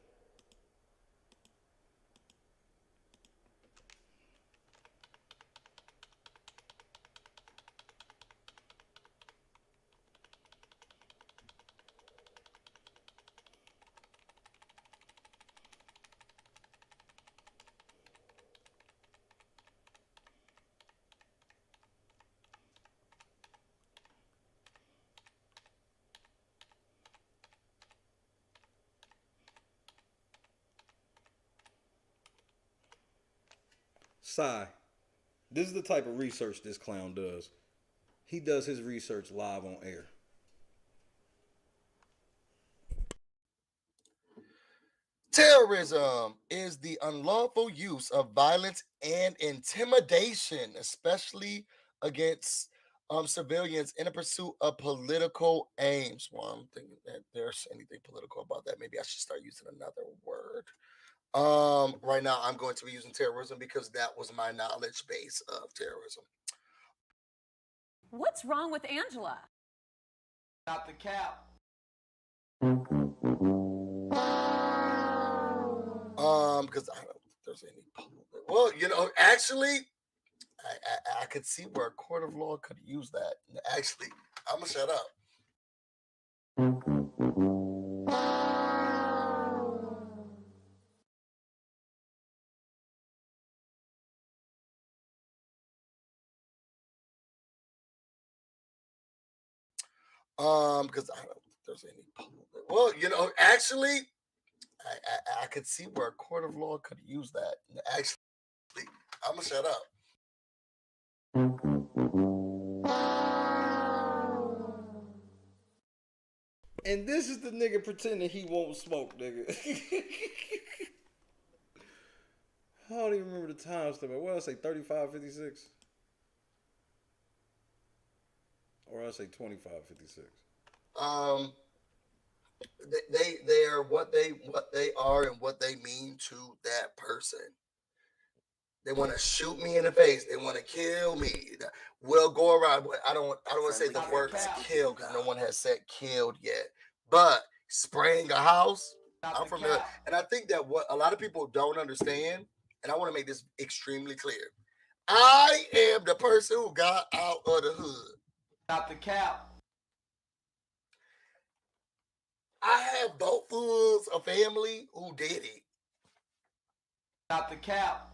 Sai, this is the type of research this clown does. He does his research live on air. Terrorism is the unlawful use of violence and intimidation, especially against civilians in a pursuit of political aims. Well, I'm thinking that there's anything political about that. Maybe I should start using another word. Right now I'm going to be using terrorism because that was my knowledge base of terrorism. What's wrong with Angela? Not the cap. Because I don't know if there's any well, you know, actually I could see where a court of law could use that. Actually, I'm gonna shut up. Because I don't know if there's any well, you know, actually I could see where a court of law could use that. Actually, I'm gonna shut up. And this is the nigga pretending he won't smoke, nigga. I don't even remember the time stamp. What did I say, 35:56? Or I say 25:56? They are what they are and what they mean to that person. They want to shoot me in the face. They want to kill me. We'll go around. I don't want to say the word kill because no one has said killed yet. But spraying a house, I'm from there, and I think that what a lot of people don't understand, and I want to make this extremely clear. I am the person who got out of the hood. Not the cap. I have both fools of family who did it. Not the cap.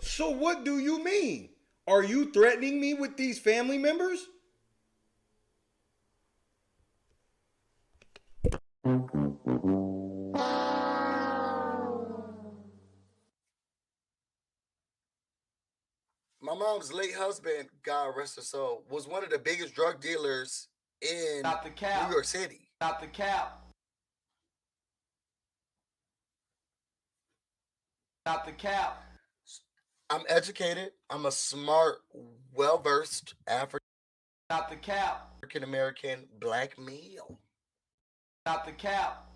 So what do you mean? Are you threatening me with these family members? My mom's late husband, God rest his soul, was one of the biggest drug dealers in New York City. Not the cap. Not the cap. I'm educated. I'm a smart, well-versed African American black male. Not the cap.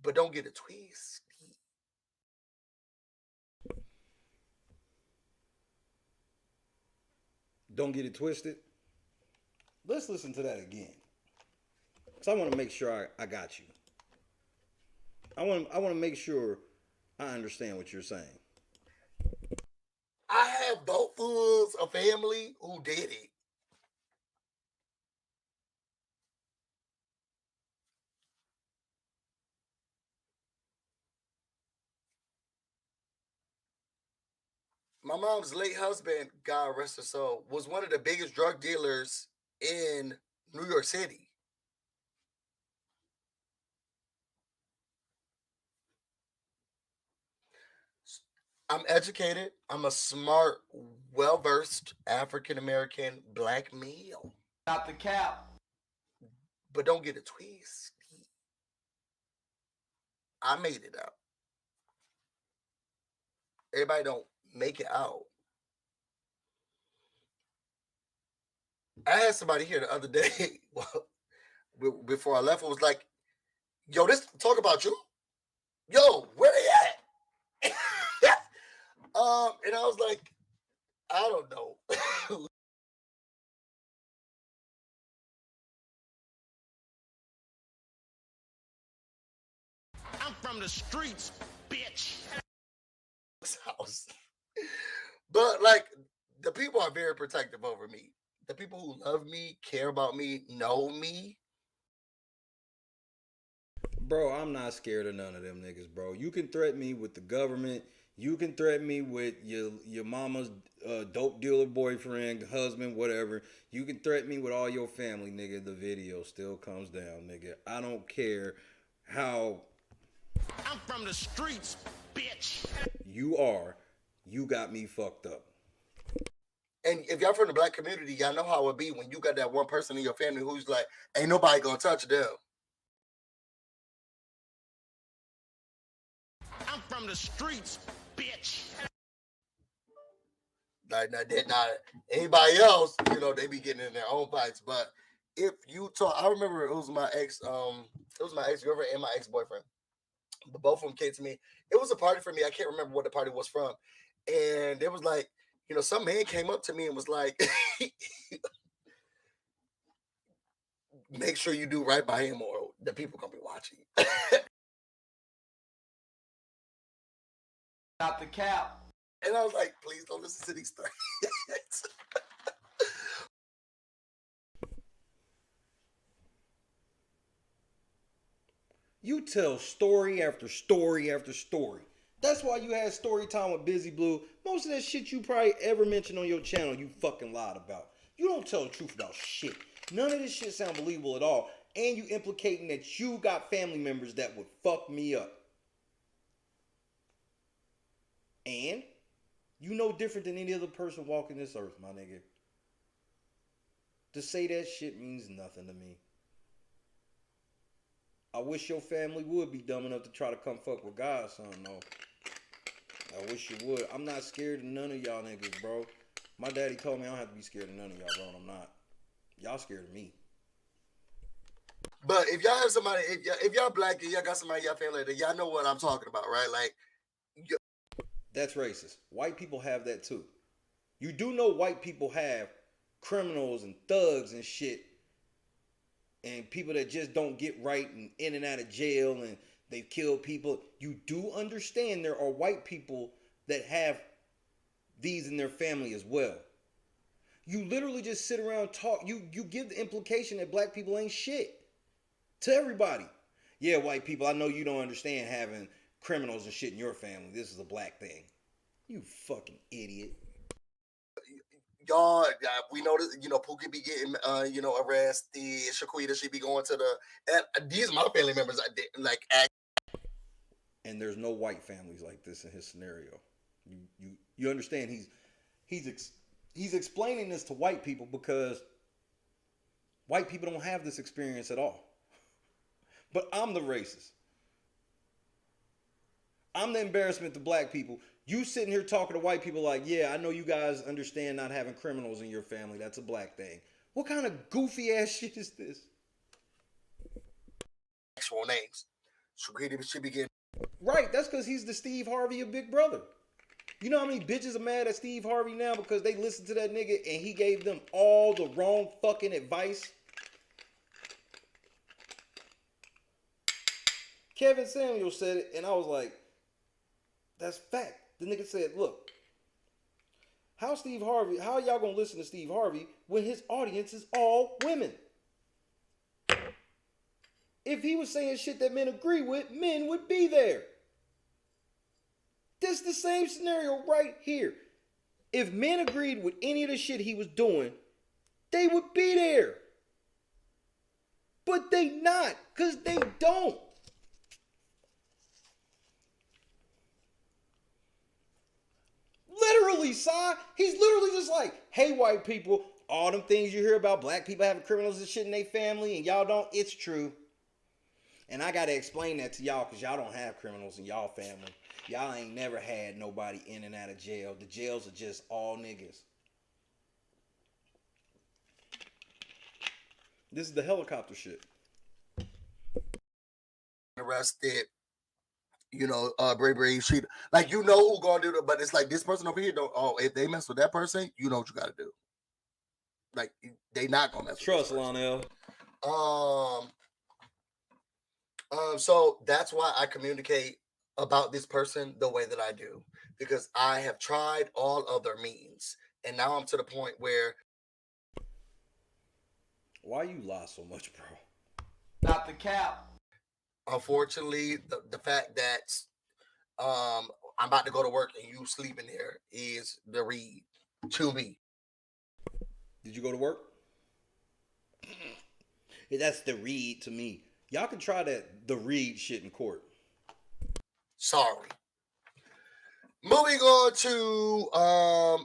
But don't get it twisted. Don't get it twisted. Let's listen to that again. Because I want to make sure I got you. I want to make sure I understand what you're saying. I have both fools of family who did it. My mom's late husband, God rest his soul, was one of the biggest drug dealers in New York City. I'm educated. I'm a smart, well-versed African American black male. Not the cap. But don't get it twisted. I made it out. Everybody don't make it out. I had somebody here the other day before I left. It was like, yo, this talk about you. Yo, where they at? And I was like, I don't know. I'm from the streets, bitch. House. But like, the people are very protective over me. The people who love me, care about me, know me. Bro, I'm not scared of none of them niggas, bro. You can threaten me with the government. You can threaten me with your mama's dope dealer boyfriend, husband, whatever. You can threaten me with all your family, nigga. The video still comes down, nigga. I don't care how I'm from the streets, bitch. you are. You got me fucked up. And if y'all from the black community, y'all know how it be when you got that one person in your family who's like, ain't nobody gonna touch them. I'm from the streets, bitch. Like, not anybody else, you know, they be getting in their own fights. But if you talk, I remember it was my ex-girlfriend and my ex-boyfriend. But both of them came to me. It was a party for me. I can't remember what the party was from. And it was like, you know, some man came up to me and was like, make sure you do right by him or the people gonna be watching. Not the cap. And I was like, please don't listen to these things. You tell story after story after story. That's why you had story time with Busy Blue. Most of that shit you probably ever mentioned on your channel, you fucking lied about. You don't tell the truth about shit. None of this shit sound believable at all. And you implicating that you got family members that would fuck me up. And you no different than any other person walking this earth, my nigga. To say that shit means nothing to me. I wish your family would be dumb enough to try to come fuck with God, son, though. I wish you would. I'm not scared of none of y'all niggas, bro. My daddy told me I don't have to be scared of none of y'all, bro, and I'm not. Y'all scared of me. But if y'all have somebody, if y'all black and y'all got somebody in y'all family, then y'all know what I'm talking about, right? Like, that's racist. White people have that too. You do know white people have criminals and thugs and shit, and people that just don't get right and in and out of jail and they've killed people. You do understand there are white people that have these in their family as well. You literally just sit around talk. You give the implication that black people ain't shit to everybody. Yeah, white people, I know you don't understand having criminals and shit in your family. This is a black thing. You fucking idiot. y'all, we know that, you know, Pookie be getting, you know, arrested. Shaquita, she be going to the, and these are my family members. I did like act. And there's no white families like this in his scenario. You understand? He's explaining this to white people because white people don't have this experience at all. But I'm the racist. I'm the embarrassment to black people. You sitting here talking to white people like, yeah, I know you guys understand not having criminals in your family. That's a black thing. What kind of goofy ass shit is this? Actual names. Shaquita should be getting. Right, that's because he's the Steve Harvey of Big Brother. You know how many bitches are mad at Steve Harvey now because they listened to that nigga and he gave them all the wrong fucking advice? Kevin Samuel said it, and I was like, that's fact. The nigga said, look, how y'all gonna listen to Steve Harvey when his audience is all women? If he was saying shit that men agree with, men would be there. This is the same scenario right here. If men agreed with any of the shit he was doing, they would be there. But they not, because they don't. Literally, Si. He's literally just like, hey, white people, all them things you hear about black people having criminals and shit in their family and y'all don't, it's true. And I got to explain that to y'all because y'all don't have criminals in y'all family. Y'all ain't never had nobody in and out of jail. The jails are just all niggas. This is the helicopter shit. arrested. You know, Bray, she like you know who gonna do it, but it's like this person over here don't. Oh, if they mess with that person, you know what you got to do. Like they not gonna mess. Trust Lionel. So that's why I communicate about this person the way that I do, because I have tried all other means, and now I'm to the point where. Why you lie so much, bro? Not the cap. Unfortunately, the fact that I'm about to go to work and you sleeping there is the read to me. Did you go to work? That's the read to me. Y'all can try the read shit in court. Sorry. Moving on to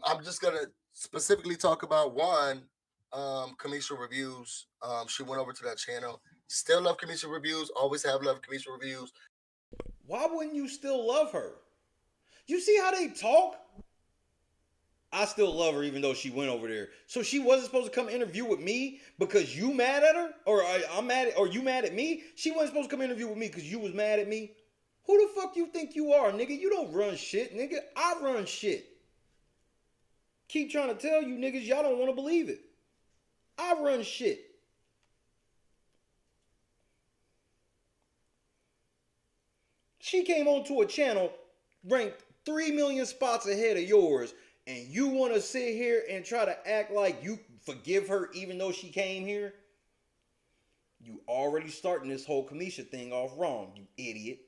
I'm just gonna specifically talk about one Kamisha Reviews. She went over to that channel. Still love Kamisha Reviews. Always have loved Kamisha Reviews. Why wouldn't you still love her? You see how they talk? I still love her even though she went over there. So she wasn't supposed to come interview with me because you mad at her? Or I'm mad at, or you mad at me? She wasn't supposed to come interview with me because you was mad at me? Who the fuck you think you are, nigga? You don't run shit, nigga. I run shit. Keep trying to tell you niggas y'all don't want to believe it. I run shit. She came onto a channel ranked 3 million spots ahead of yours, and you want to sit here and try to act like you forgive her even though she came here? You already starting this whole Kamisha thing off wrong, you idiot.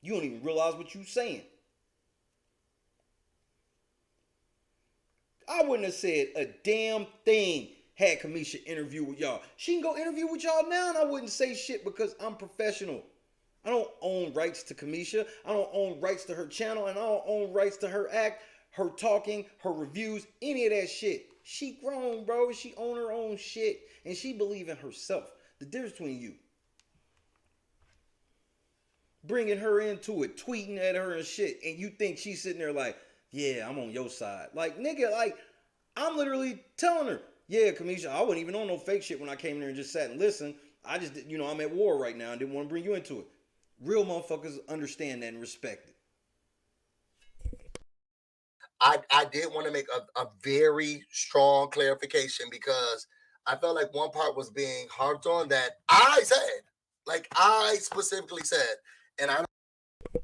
You don't even realize what you saying. I wouldn't have said a damn thing had Kamisha interview with y'all. She can go interview with y'all now and I wouldn't say shit because I'm professional. I don't own rights to Kamisha. I don't own rights to her channel, and I don't own rights to her act, her talking, her reviews, any of that shit. She grown, bro. She own her own shit, and she believe in herself. The difference between you bringing her into it, tweeting at her and shit, and you think she's sitting there like, yeah, I'm on your side. Like, nigga, like, I'm literally telling her, yeah, Kamisha, I wasn't even on no fake shit when I came there and just sat and listened. I just, you know, I'm at war right now and didn't want to bring you into it. Real motherfuckers understand that and respect it. I did want to make a very strong clarification because I felt like one part was being harped on that I said. Like I specifically said. And I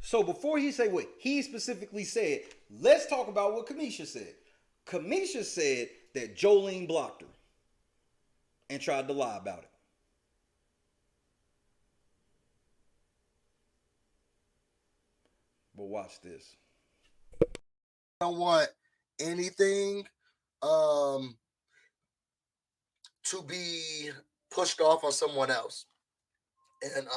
So before he say what he specifically said, let's talk about what Kamisha said. Kamisha said that Jolene blocked her and tried to lie about it. But watch this. I don't want anything to be pushed off on someone else. And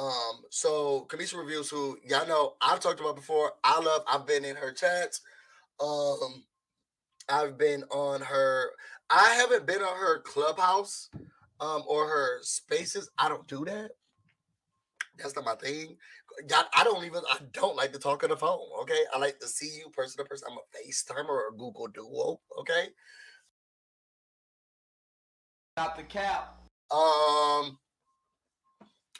so Kamisha Reviews, who y'all know I've talked about before, I've been in her chats. I've been on her, I haven't been on her Clubhouse or her spaces. I don't do that. That's not my thing. I don't like to talk on the phone, okay? I like to see you person to person. I'm a FaceTimer or a Google Duo, okay? Not the cap.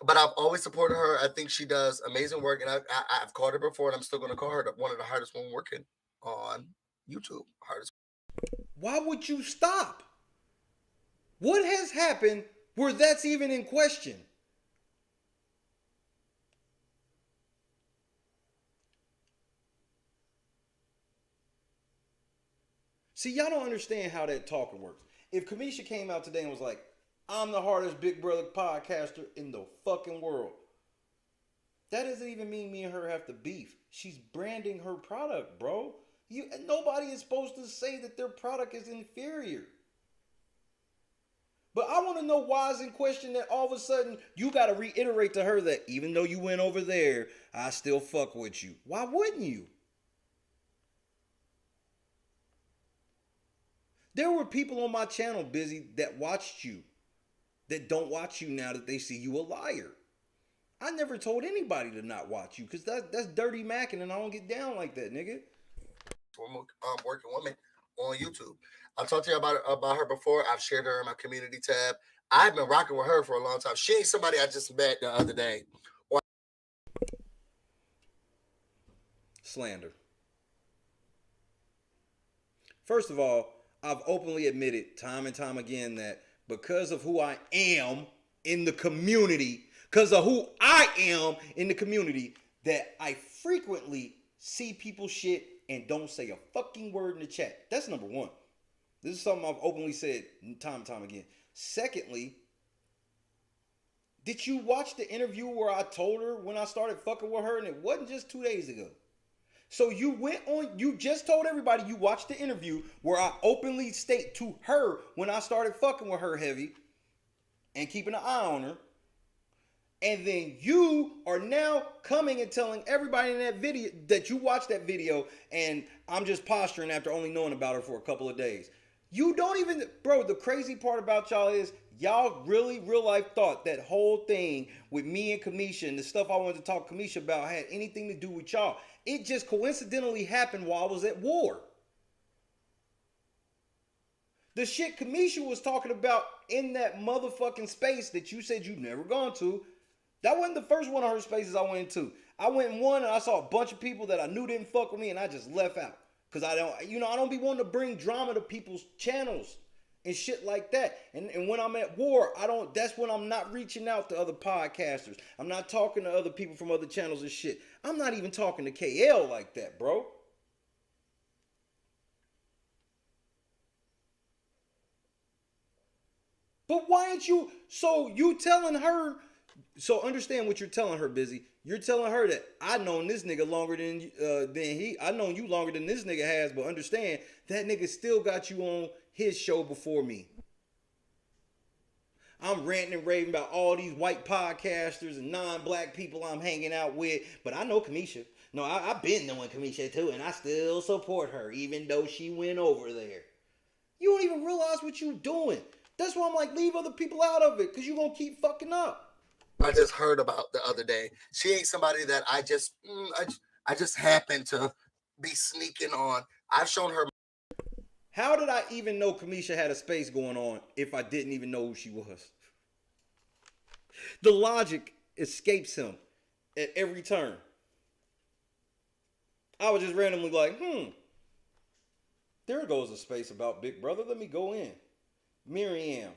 But I've always supported her. I think she does amazing work, and I've called her before, and I'm still going to call her one of the hardest women working on YouTube. Hardest. Why would you stop? What has happened where that's even in question? See, y'all don't understand how that talking works. If Kamisha came out today and was like, I'm the hardest Big Brother podcaster in the fucking world, that doesn't even mean me and her have to beef. She's branding her product, bro. Nobody is supposed to say that their product is inferior. But I want to know why it's in question that all of a sudden you got to reiterate to her that even though you went over there, I still fuck with you. Why wouldn't you? There were people on my channel, Busy, that watched you, that don't watch you now that they see you a liar. I never told anybody to not watch you because that's dirty macking and I don't get down like that, nigga. Working woman on YouTube. I've talked to you about her before. I've shared her in my community tab. I've been rocking with her for a long time. She ain't somebody I just met the other day. slander. First of all, I've openly admitted time and time again that because of who I am in the community, that I frequently see people shit and don't say a fucking word in the chat. That's number one. This is something I've openly said time and time again. Secondly, did you watch the interview where I told her when I started fucking with her, and it wasn't just 2 days ago? So you just told everybody you watched the interview where I openly state to her when I started fucking with her heavy and keeping an eye on her. And then you are now coming and telling everybody in that video that you watched that video and I'm just posturing after only knowing about her for a couple of days. You don't even, bro, the crazy part about y'all is y'all really real life thought that whole thing with me and Kamisha and the stuff I wanted to talk to Kamisha about had anything to do with y'all. It just coincidentally happened while I was at war. The shit Kamisha was talking about in that motherfucking space that you said you'd never gone to, that wasn't the first one of her spaces I went into. I went in one and I saw a bunch of people that I knew didn't fuck with me and I just left out. Cause I don't be wanting to bring drama to people's channels and shit like that. And when I'm at war, that's when I'm not reaching out to other podcasters. I'm not talking to other people from other channels and shit. I'm not even talking to KL like that, bro. But why ain't you, so you telling her, so understand what you're telling her, Busy. You're telling her that I known this nigga longer than I known you longer than this nigga has, but understand that nigga still got you on his show before me. I'm ranting and raving about all these white podcasters and non-black people I'm hanging out with, but I know Kamisha. No, I've been knowing Kamisha too, and I still support her, even though she went over there. You don't even realize what you doing. That's why I'm like, leave other people out of it, because you're going to keep fucking up. I just heard about the other day. She ain't somebody that I just happen to be sneaking on. I've shown her. How did I even know Kamisha had a space going on if I didn't even know who she was? The logic escapes him at every turn. I was just randomly like, there goes a space about Big Brother. Let me go in. Miriam.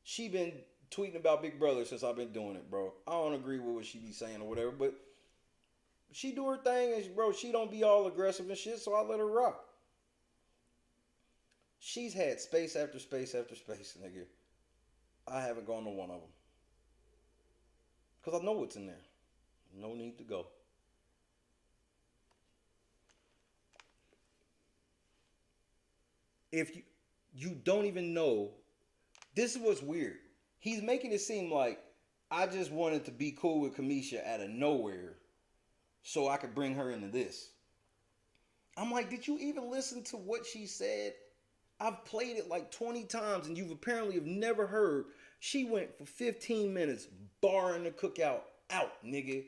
She been tweeting about Big Brother since I've been doing it, bro. I don't agree with what she be saying or whatever, but she do her thing and, bro, she don't be all aggressive and shit, so I let her rock. She's had space after space after space, nigga. I haven't gone to one of them. Because I know what's in there. No need to go. If you don't even know, this is what's weird. He's making it seem like I just wanted to be cool with Kamisha out of nowhere so I could bring her into this. I'm like, did you even listen to what she said? I've played it like 20 times and you've apparently have never heard. She went for 15 minutes barring the cookout out, nigga.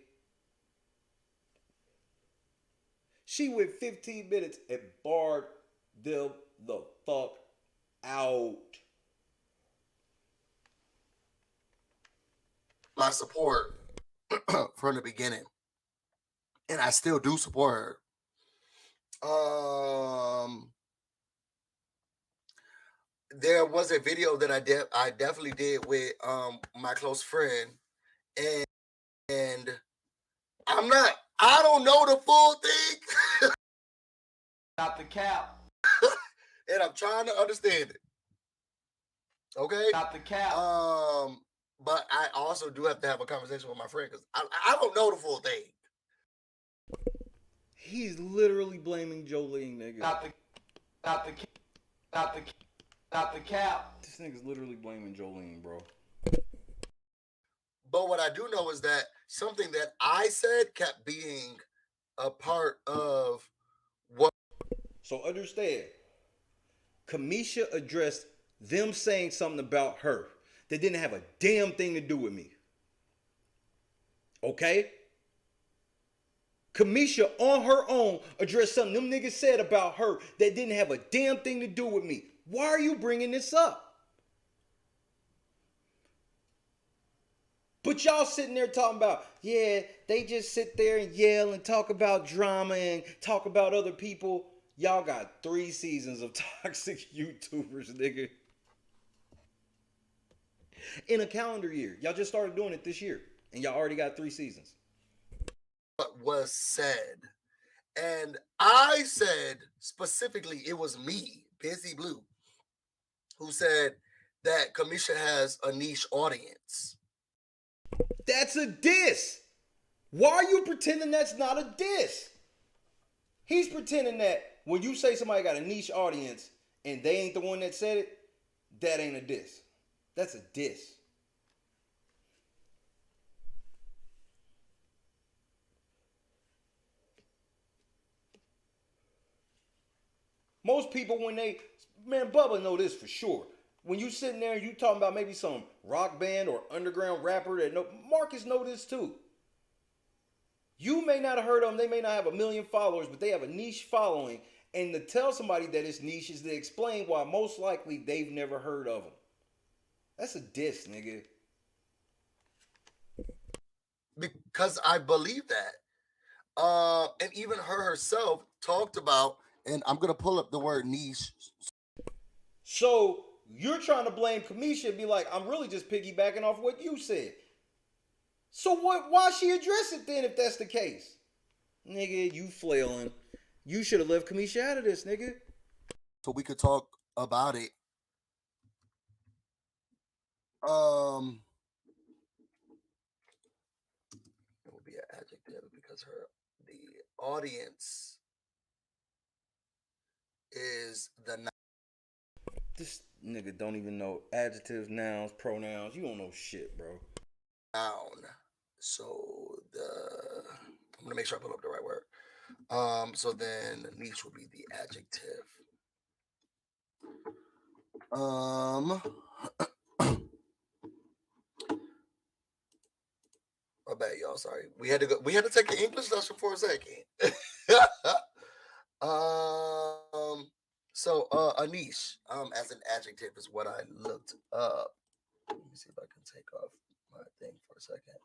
She went 15 minutes and barred them the fuck out. My support from the beginning, and I still do support her. There was a video that I definitely did with my close friend, and I don't know the full thing. Not the cap. And I'm trying to understand it. Okay? Not the cap. But I also do have to have a conversation with my friend because I don't know the full thing. He's literally blaming Jolene, nigga. Not the cap. This nigga's literally blaming Jolene, bro. But what I do know is that something that I said kept being a part of what. So understand, Kamisha addressed them saying something about her that didn't have a damn thing to do with me. Okay? Kamisha on her own addressed something them niggas said about her that didn't have a damn thing to do with me. Why are you bringing this up? But y'all sitting there talking about, yeah, they just sit there and yell and talk about drama and talk about other people. Y'all got 3 seasons of toxic YouTubers, nigga. In a calendar year. Y'all just started doing it this year. And y'all already got 3 seasons. What was said. And I said specifically, it was me, Busy Blue, who said that Kamisha has a niche audience. That's a diss. Why are you pretending that's not a diss? He's pretending that when you say somebody got a niche audience and they ain't the one that said it, that ain't a diss. That's a diss. Most people, when they, man, Bubba know this for sure. When you sitting there and you talking about maybe some rock band or underground rapper that know, Marcus know this too. You may not have heard of them, they may not have 1 million followers, but they have a niche following. And to tell somebody that it's niche is to explain why most likely they've never heard of them. That's a diss, nigga. Because I believe that. And even her herself talked about, and I'm going to pull up the word niche. So you're trying to blame Kamisha and be like, I'm really just piggybacking off what you said. So why she address it then if that's the case? Nigga, you flailing. You should have left Kamisha out of this, nigga. So we could talk about it. It would be an adjective because the audience is the This nigga don't even know adjectives, nouns, pronouns. You don't know shit, bro. noun. So I'm gonna make sure I pull up the right word. So then niche would be the adjective. My bad, y'all. Sorry. We had to take an English lesson for a second. So a niche as an adjective is what I looked up. Let me see if I can take off my thing for a second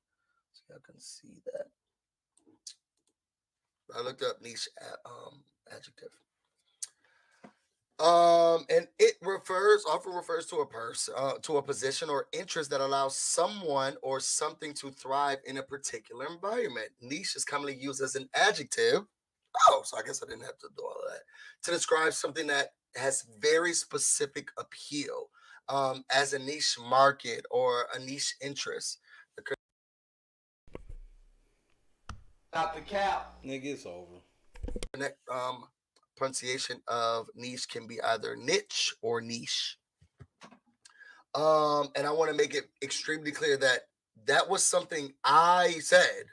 so y'all can see that. I looked up niche adjective. And it often refers to a person, to a position or interest that allows someone or something to thrive in a particular environment. Niche is commonly used as an adjective. Oh, so I guess I didn't have to do all of that. To describe something that has very specific appeal, as a niche market or a niche interest. Stop the cap. Nigga, it's over. Pronunciation of niche can be either niche or niche. And I want to make it extremely clear that that was something I said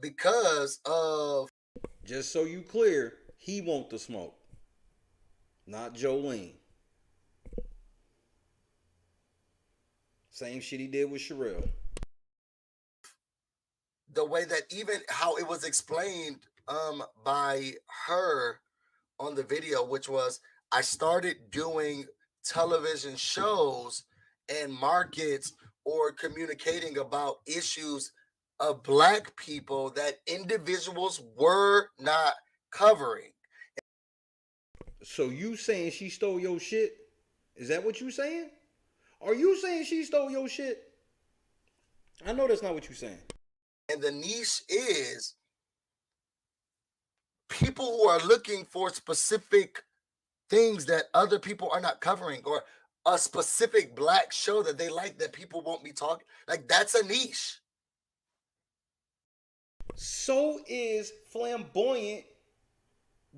because of. Just so you clear, he want the smoke, not Jolene. Same shit he did with Sherelle. The way that even how it was explained by her on the video, which was I started doing television shows and markets or communicating about issues of Black people that individuals were not covering. So you saying she stole your shit? Is that what you saying? Are you saying she stole your shit? I know that's not what you saying. And the niche is people who are looking for specific things that other people are not covering, or a specific Black show that they like that people won't be talking. Like, that's a niche. So is flamboyant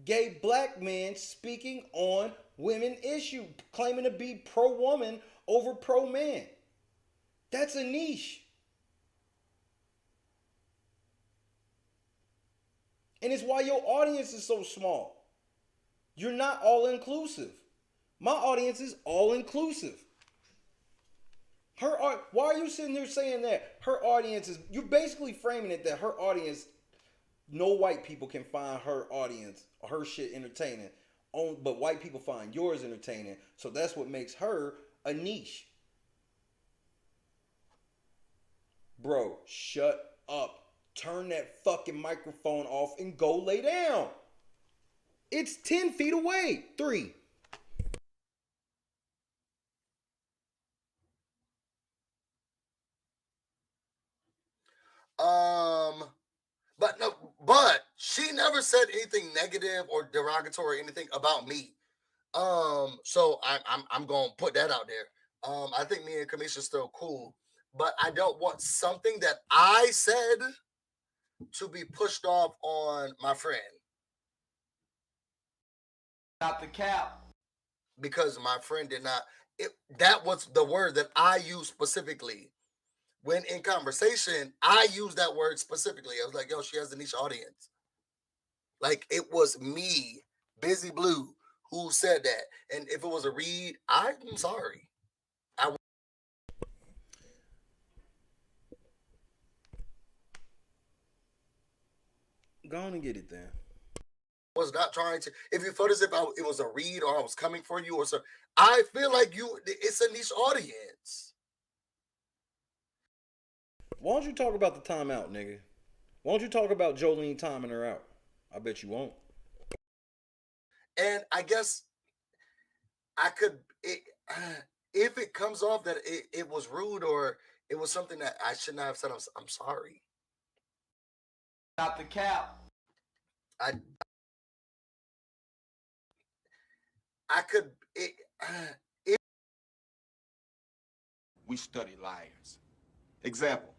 gay Black men speaking on women issue, claiming to be pro-woman over pro-man. That's a niche. And it's why your audience is so small. You're not all inclusive. My audience is all inclusive. Why are you sitting here saying that her audience is, you're basically framing it that her audience, no white people can find her audience or her shit entertaining, but white people find yours entertaining. So that's what makes her a niche. Bro, shut up. Turn that fucking microphone off and go lay down. It's 10 feet away. 3. But she never said anything negative or derogatory or anything about me. So I'm gonna put that out there. I think me and Kamisha still cool, but I don't want something that I said to be pushed off on my friend. Not the cap. Because my friend did not. That was the word that I used specifically. When in conversation, I used that word specifically. I was like, yo, she has a niche audience. Like, it was me, Busy Blue, who said that. And if it was a read, I'm sorry. Go on and get it then. Was not trying to. If you felt as if it was a read or I was coming for you or so, I feel like it's a niche audience. Why don't you talk about the timeout, nigga? Why don't you talk about Jolene timing her out? I bet you won't. And I guess I could, if it comes off that it was rude or it was something that I should not have said, I'm sorry. Not the cap. We study liars. Example,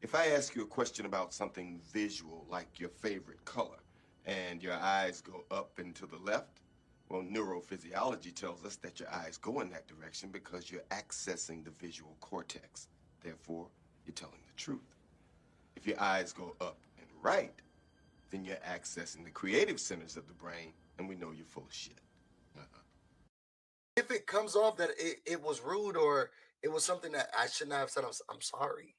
if I ask you a question about something visual, like your favorite color, and your eyes go up and to the left, well, neurophysiology tells us that your eyes go in that direction because you're accessing the visual cortex. Therefore, you're telling the truth. If your eyes go up and right, then you're accessing the creative centers of the brain, and we know you're full of shit. If it comes off that it was rude or it was something that I should not have said, I'm sorry.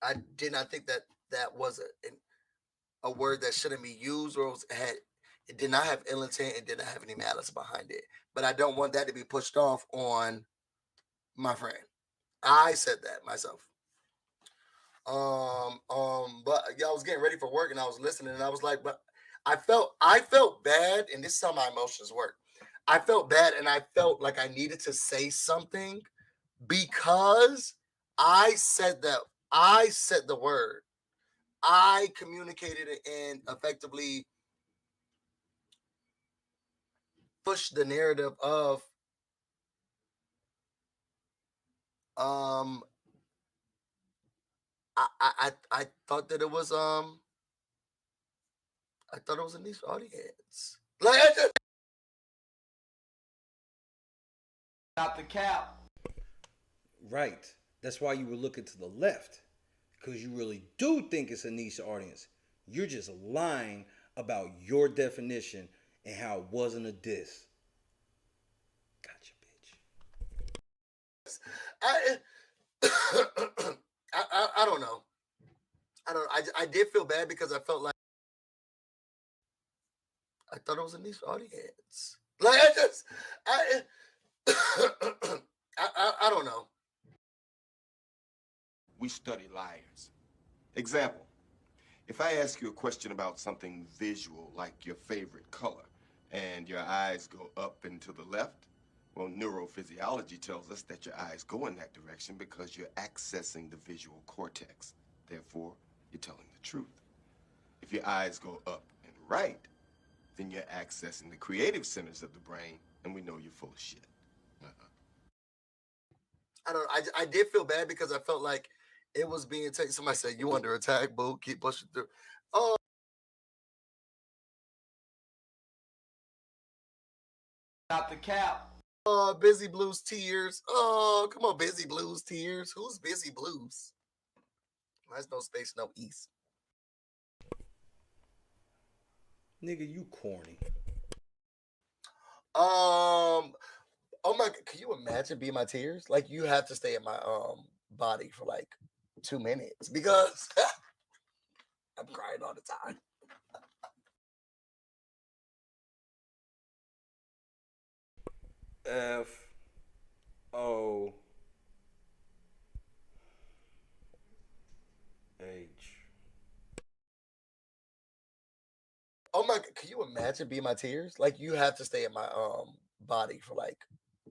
I did not think that was a word that shouldn't be used or it did not have ill intent. It did not have any malice behind it. But I don't want that to be pushed off on my friend. I said that myself. But yeah, I was getting ready for work and I was listening and I was like, but I felt bad, and this is how my emotions work. I felt bad and I felt like I needed to say something because I said the word. I communicated it and effectively pushed the narrative of I thought that it was I thought it was a niche audience. Like Not the cap. Right. That's why you were looking to the left. Because you really do think it's a niche audience. You're just lying about your definition and how it wasn't a diss. Gotcha, bitch. I don't know. I did feel bad because I felt like I thought it was a niche audience. Like I don't know. We study liars. Example, if I ask you a question about something visual, like your favorite color, and your eyes go up and to the left, well, neurophysiology tells us that your eyes go in that direction because you're accessing the visual cortex. Therefore, you're telling the truth. If your eyes go up and right, then you're accessing the creative centers of the brain, and we know you're full of shit. I did feel bad because I felt like it was being taken. Somebody said, "You under attack, boo. Keep pushing through." Oh, Not the cap. oh, Busy Blues tears. Oh, come on, Busy Blues tears. Who's Busy Blues? There's no space, no east. Nigga, you corny. Oh my, can you imagine being my tears? Like, you have to stay in my body for like 2 minutes because I'm crying all the time. F O H. Oh my! Can you imagine being my tears? Like you have to stay in my body for like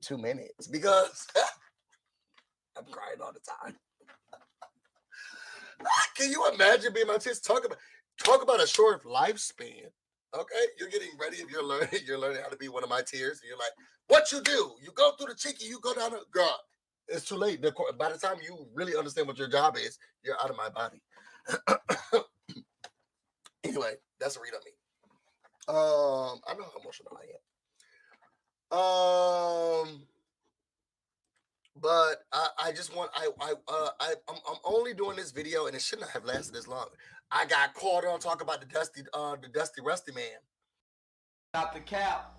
2 minutes because I'm crying all the time. Can you imagine being my tears? Talk about a short lifespan. Okay, you're getting ready. If you're learning how to be one of my tears, and you're like, what you do? You go through the cheeky. You go down the God. It's too late. By the time you really understand what your job is, you're out of my body. Anyway, that's a read on me. I know how emotional I am. But I just want I'm only doing this video, and it shouldn't have lasted this long. I got caught on talking about the dusty rusty man. Stop the cap.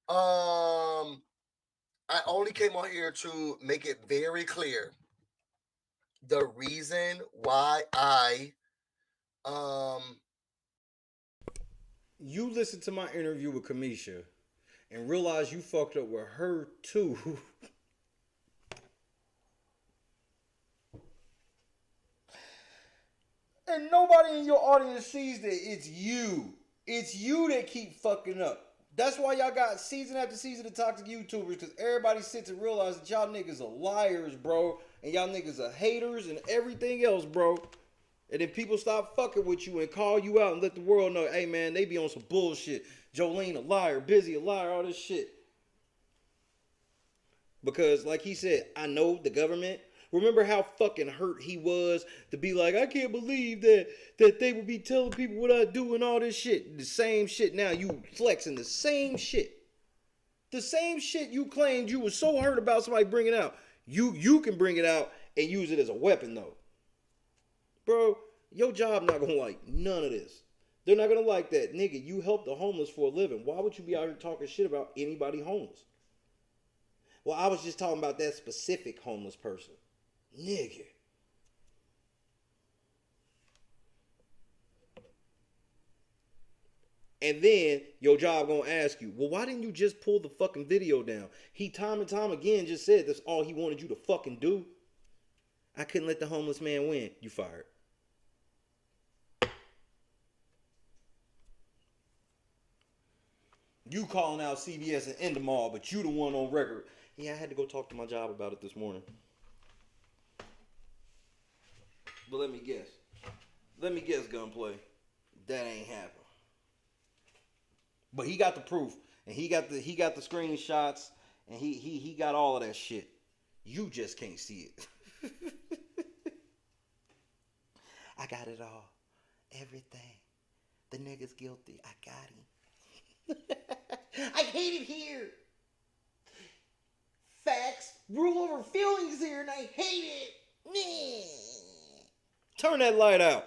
I only came on here to make it very clear the reason why you listened to my interview with Kamisha and realized you fucked up with her too. And nobody in your audience sees that it's you. It's you that keep fucking up. That's why y'all got season after season of toxic YouTubers, because everybody sits and realizes that y'all niggas are liars, bro. And y'all niggas are haters and everything else, bro. And then people stop fucking with you and call you out and let the world know, hey man, they be on some bullshit. Jolene a liar, Busy a liar, all this shit. Because like he said, I know the government. Remember how fucking hurt he was to be like, I can't believe that they would be telling people what I do and all this shit. The same shit now, you flexing the same shit. The same shit you claimed you were so hurt about somebody bringing it out. You can bring it out and use it as a weapon though. Bro, your job not gonna like none of this. They're not gonna like that. Nigga, you help the homeless for a living. Why would you be out here talking shit about anybody homeless? Well, I was just talking about that specific homeless person. Nigga. And then your job gonna ask you, well, why didn't you just pull the fucking video down? He time and time again just said that's all he wanted you to fucking do. I couldn't let the homeless man win. You fired. You calling out CBS and Endemol, but you the one on record. Yeah, I had to go talk to my job about it this morning. But let me guess, Gunplay. That ain't happened. But he got the proof, and he got the screenshots, and he got all of that shit. You just can't see it. I got it all. Everything. The nigga's guilty. I got him. I hate it here. Facts rule over feelings here, and I hate it. Turn that light out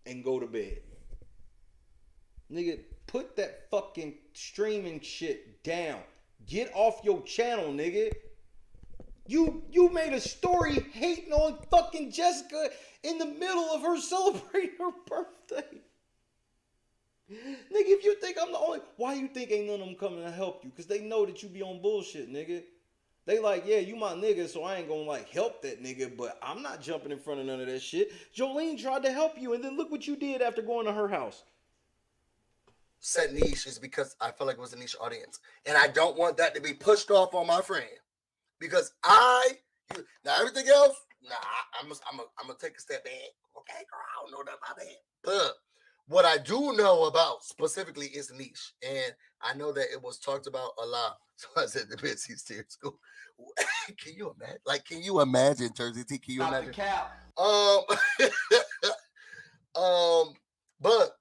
and go to bed. Nigga, put that fucking streaming shit down. Get off your channel, nigga. You made a story hating on fucking Jessica in the middle of her celebrating her birthday. Nigga, if you think I'm the only... Why you think ain't none of them coming to help you? Because they know that you be on bullshit, nigga. They like, yeah, you my nigga, so I ain't gonna like help that nigga, but I'm not jumping in front of none of that shit. Jolene tried to help you, and then look what you did after going to her house. Said niche is because I feel like it was a niche audience. And I don't want that to be pushed off on my friend. Because now everything else, I'm gonna take a step back. Okay, girl, I don't know nothing about that. But what I do know about specifically is niche. And I know that it was talked about a lot. So I said the Bitsy Steer School. Can you imagine? Like, can you imagine, Jersey T? Can you imagine? But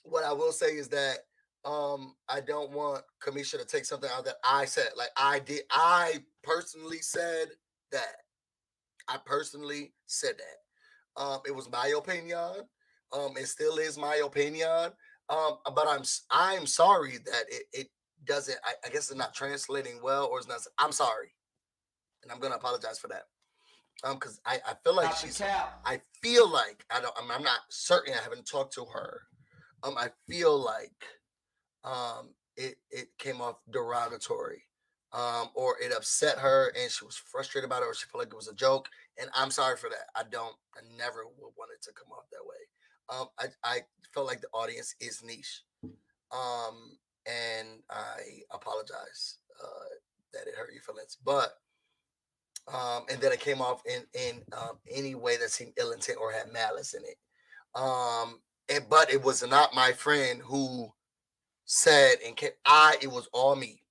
what I will say is that I don't want Kamisha to take something out that I said. Like I personally said that. It was my opinion. It still is my opinion. But I'm sorry that it doesn't. I guess it's not translating well, or it's not. I'm sorry, and I'm gonna apologize for that. Because I feel like I feel like I'm not certain. I haven't talked to her. I feel like it came off derogatory or it upset her and she was frustrated about it, or she felt like it was a joke. And I'm sorry for that. I never would want it to come off that way. I felt like the audience is niche. And I apologize that it hurt your feelings, but and then it came off in any way that seemed ill intent or had malice in it. But it was not my friend who said it was all me.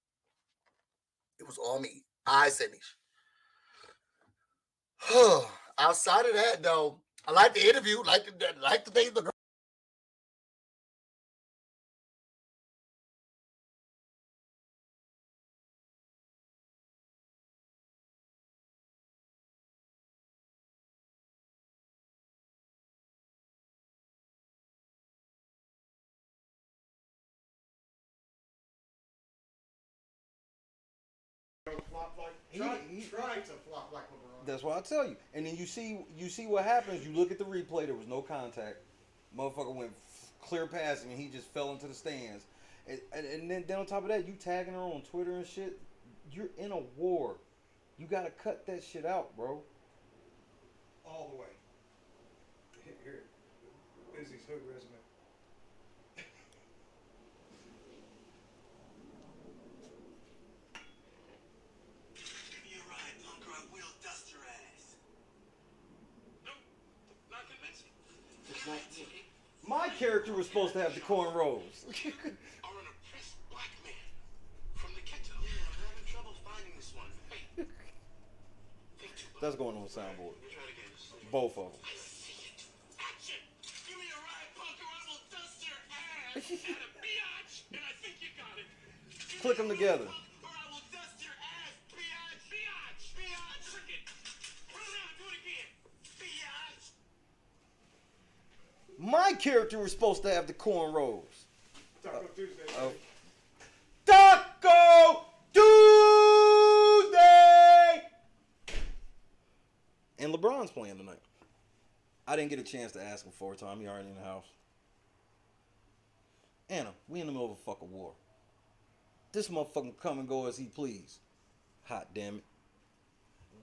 It was all me. I said niche. Outside of that, though, I like the interview, like the thing the girl. He's trying to flop like LeBron. That's what I tell you. And then you see what happens. You look at the replay. There was no contact. Motherfucker went clear past him, and he just fell into the stands. And then on top of that, you tagging her on Twitter and shit. You're in a war. You gotta cut that shit out, bro. All the way. Here, Izzy's hood resume. My character was supposed to have the cornrows. That's going on the soundboard. Both of them. Click them together. My character was supposed to have the cornrows. Taco Tuesday. Taco Tuesday! And LeBron's playing tonight. I didn't get a chance to ask him for a time. He already in the house. Anna, we in the middle of a fucking war. This motherfucker can come and go as he please. Hot damn it.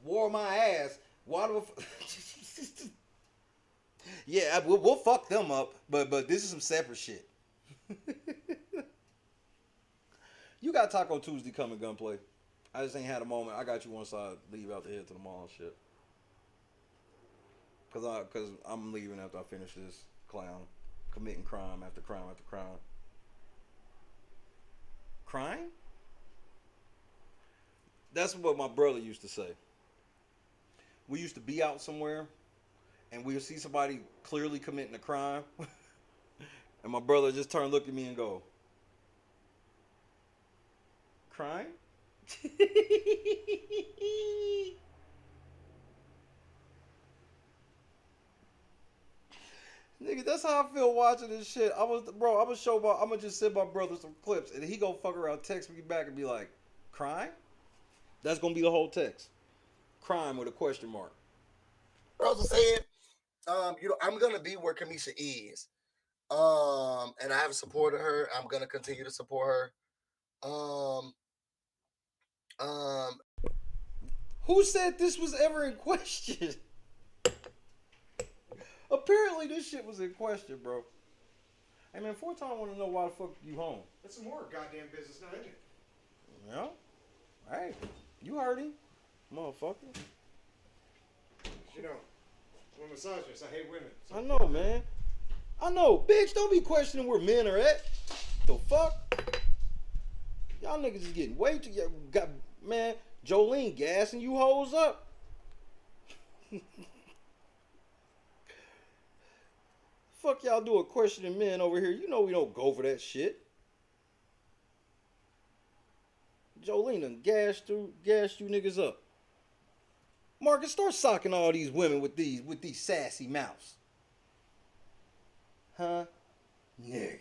War my ass. Why do Yeah, we'll fuck them up, but this is some separate shit. You got Taco Tuesday coming, Gunplay. I just ain't had a moment. I got you once I leave out the head to the mall and shit. Cause I'm leaving after I finish this clown committing crime after crime after crime. Crime? That's what my brother used to say. We used to be out somewhere and we would see somebody clearly committing a crime. And my brother just turn, look at me and go, crime? Nigga, that's how I feel watching this shit. I'm gonna just send my brother some clips and he gonna fuck around, text me back and be like, crime? That's gonna be the whole text. Crime with a question mark. I was saying, I'm gonna be where Kamisha is. And I have supported her. I'm gonna continue to support her. Who said this was ever in question? Apparently this shit was in question, bro. Hey man, 4-time want to know why the fuck you home. That's some more goddamn business now, isn't it? Yeah. Hey, you heard him, motherfucker. You know, I'm a misogynist. I hate women. So. I know, man. I know, bitch. Don't be questioning where men are at. The fuck? Y'all niggas is getting way too. Man, Jolene gassing you hoes up. Fuck y'all do a questioning men over here. You know we don't go for that shit. Jolene done gassed you niggas up. Marcus, start socking all these women with these sassy mouths. Huh? Nigga.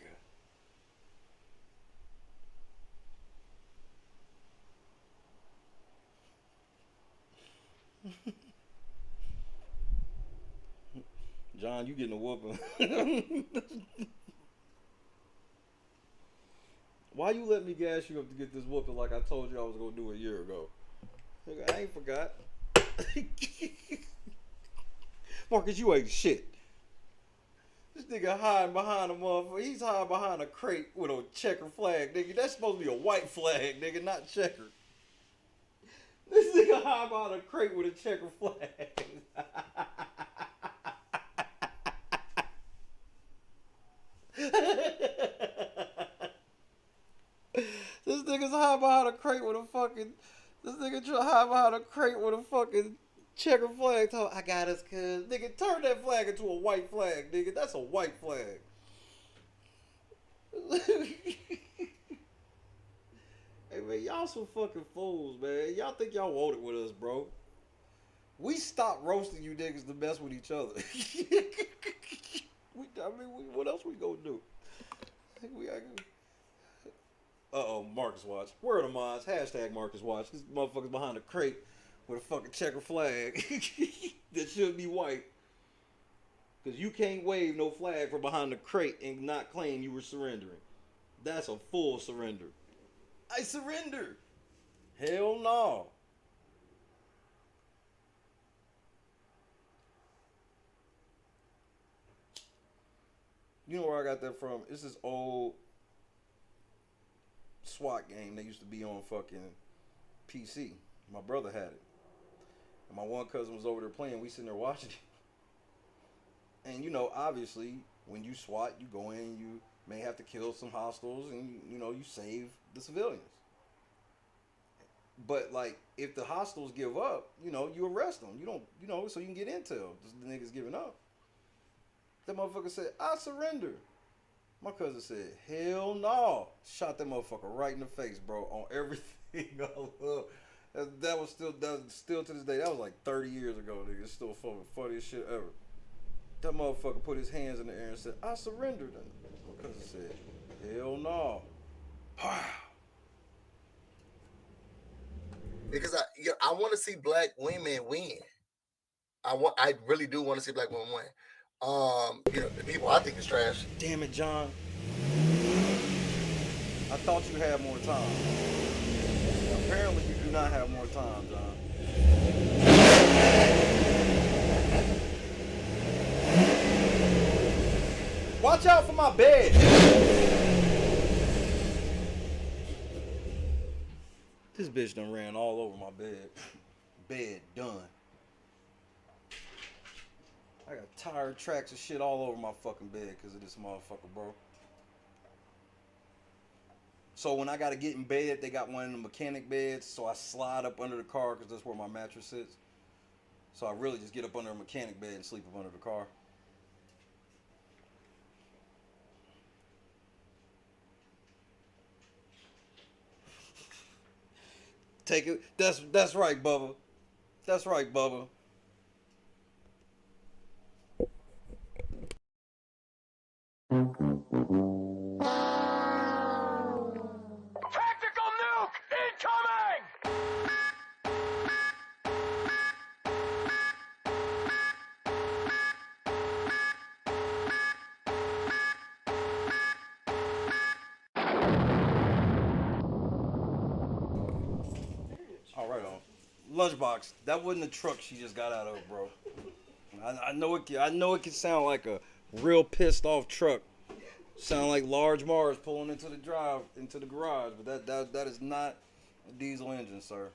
John, you getting a whooping. Why you let me gas you up to get this whooping like I told you I was gonna do a year ago? Nigga, I ain't forgot. Marcus, you ain't shit. This nigga hiding behind a motherfucker. He's hiding behind a crate with a checker flag, nigga. That's supposed to be a white flag, nigga, not checker. This nigga hiding behind a crate with a checker flag. This nigga's hiding behind a crate with a fucking. This nigga hiding behind a crate with a fucking checker flag. I got us, cuz. Nigga, turn that flag into a white flag, nigga. That's a white flag. Hey, man, y'all some fucking fools, man. Y'all think y'all want it with us, bro. We stopped roasting you niggas to mess with each other. What else we gonna do? Uh-oh, Marcus Watch. Word of mine. Hashtag Marcus Watch. This motherfucker's behind a crate with a fucking checker flag that should be white. Because you can't wave no flag from behind the crate and not claim you were surrendering. That's a full surrender. I surrender. Hell no. You know where I got that from? It's this old SWAT game that used to be on fucking PC. My brother had it. And my one cousin was over there playing. We sitting there watching it. And, you know, obviously, when you SWAT, you go in, you may have to kill some hostiles, and, you know, you save the civilians. But, like, if the hostiles give up, you know, you arrest them. You don't, you know, so you can get intel. The niggas giving up. That motherfucker said, I surrender. My cousin said, hell no. Shot that motherfucker right in the face, bro, on everything I love. That was still to this day. That was like 30 years ago, nigga. It's still fucking funniest shit ever. That motherfucker put his hands in the air and said, I surrendered. My cousin said, hell no. Because I want to see black women win. I really do want to see black women win. You know, the people I think is trash. Damn it, John. I thought you had more time. Apparently you do not have more time, John. Watch out for my bed. This bitch done ran all over my bed. Bed done. I got tire tracks and shit all over my fucking bed because of this motherfucker, bro. So when I gotta get in bed, they got one of the mechanic beds, so I slide up under the car because that's where my mattress sits. So I really just get up under a mechanic bed and sleep up under the car. Take it. That's right, Bubba. That's right, Bubba. Tactical nuke incoming! All right, on. Lunchbox. That wasn't the truck she just got out of, bro. I know it can sound like a real pissed off truck. Sound like large Mars pulling into the garage, but that is not a diesel engine, sir.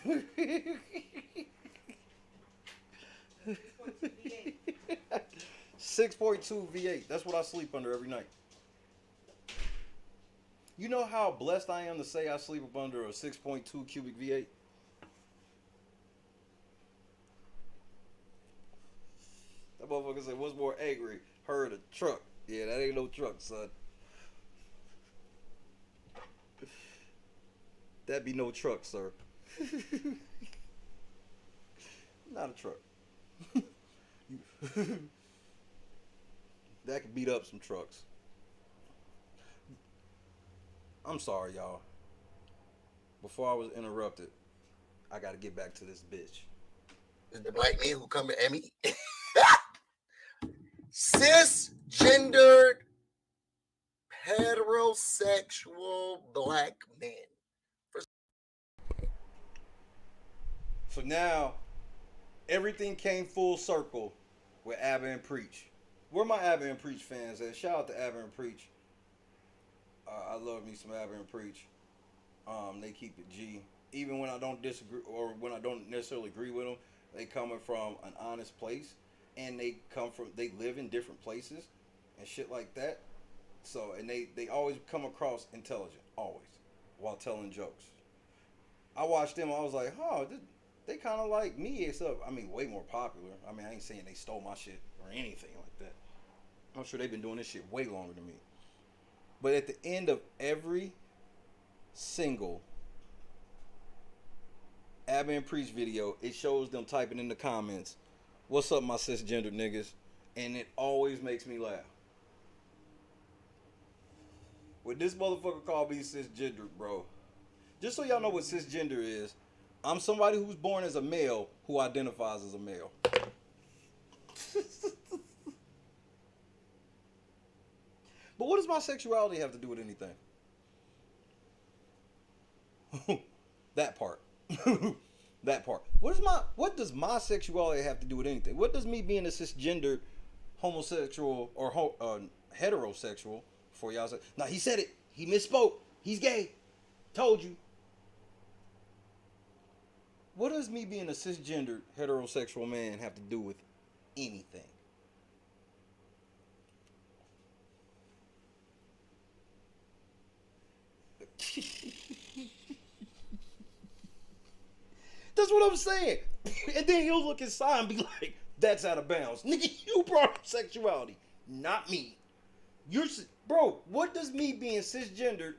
6.2 V8. That's what I sleep under every night. You know how blessed I am to say I sleep up under a 6.2 cubic V8? That motherfucker said, what's more angry? Her or the truck? Yeah, that ain't no truck, son. That be no truck, sir. Not a truck. That could beat up some trucks. I'm sorry, y'all. Before I was interrupted, I gotta get back to this bitch. The black men who come to me. Cisgendered heterosexual black men. So now, everything came full circle with Abba and Preach. Where my Abba and Preach fans at? Shout out to Abba and Preach. I love me some Abba and Preach. They keep it G. Even when I don't disagree or when I don't necessarily agree with them, they coming from an honest place, and they live in different places and shit like that. So, and they always come across intelligent, always, while telling jokes. I watched them, I was like, they kind of like me, except, I mean, way more popular. I mean, I ain't saying they stole my shit or anything like that. I'm sure they've been doing this shit way longer than me. But at the end of every single Abba and Preach video, it shows them typing in the comments, "What's up, my cisgender niggas?" And it always makes me laugh. When this motherfucker called me cisgender, bro. Just so y'all know what cisgender is, I'm somebody who's born as a male who identifies as a male. But what does my sexuality have to do with anything? That part. That part. What does my sexuality have to do with anything? What does me being a cisgender homosexual or heterosexual for y'all say? Now he said it. He misspoke. He's gay. Told you. What does me being a cisgender heterosexual man have to do with anything? That's what I'm saying. And then he'll look inside and be like, "That's out of bounds." Nigga, you brought up sexuality, not me. Bro, what does me being cisgendered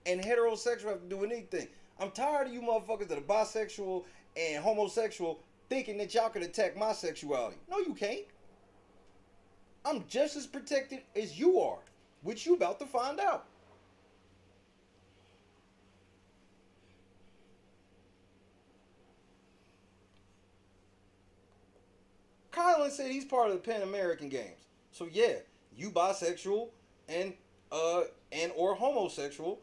and heterosexual have to do with anything? I'm tired of you motherfuckers that are bisexual and homosexual thinking that y'all can attack my sexuality. No, you can't. I'm just as protected as you are, which you about to find out. Kylan said he's part of the Pan American Games. So yeah, you bisexual and or homosexual,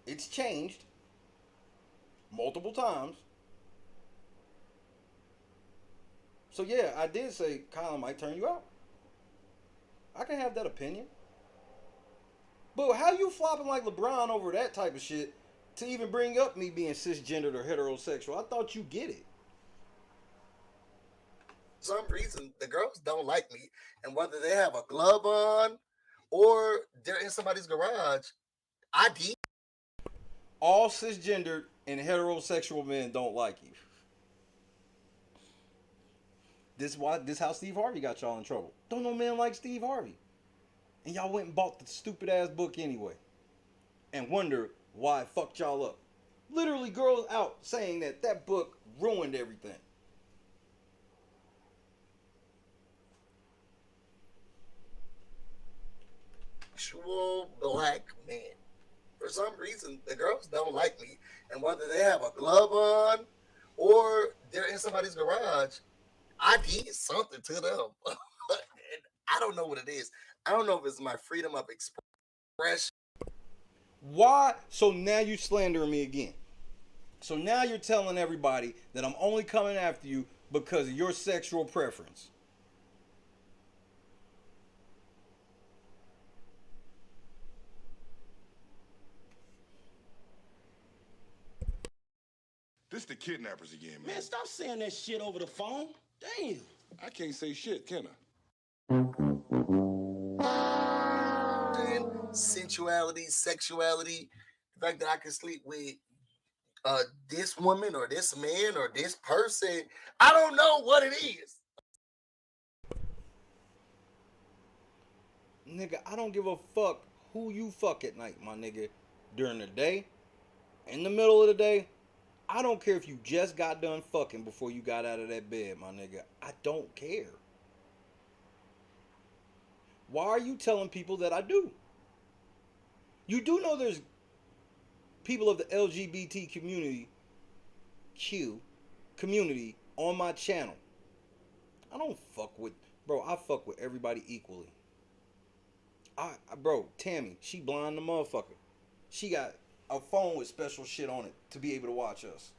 it's changed multiple times. So yeah, I did say Kylan might turn you out. I can have that opinion. But how you flopping like LeBron over that type of shit to even bring up me being cisgendered or heterosexual? I thought you get it. For some reason, the girls don't like me, and whether they have a glove on or they're in somebody's garage, I did. All cisgendered and heterosexual men don't like you. This how Steve Harvey got y'all in trouble. Don't no man like Steve Harvey. And y'all went and bought the stupid ass book anyway. And wonder why it fucked y'all up. Literally girls out saying that book ruined everything. Actual black men. For some reason, the girls don't like me, and whether they have a glove on or they're in somebody's garage, I did something to them. And I don't know what it is. I don't know if it's my freedom of expression. Why? So now you slandering me again. So now you're telling everybody that I'm only coming after you because of your sexual preference. This the kidnappers again, man. Man, stop saying that shit over the phone. Damn. I can't say shit, can I? Sensuality, sexuality, the fact that I can sleep with this woman or this man or this person, I don't know what it is. Nigga, I don't give a fuck who you fuck at night, my nigga. During the day, in the middle of the day, I don't care if you just got done fucking before you got out of that bed, my nigga. I don't care. Why are you telling people that I do? You do know there's people of the LGBT community on my channel. I don't fuck with, bro, I fuck with everybody equally. Bro, Tammy, she blind the motherfucker. She got a phone with special shit on it to be able to watch us.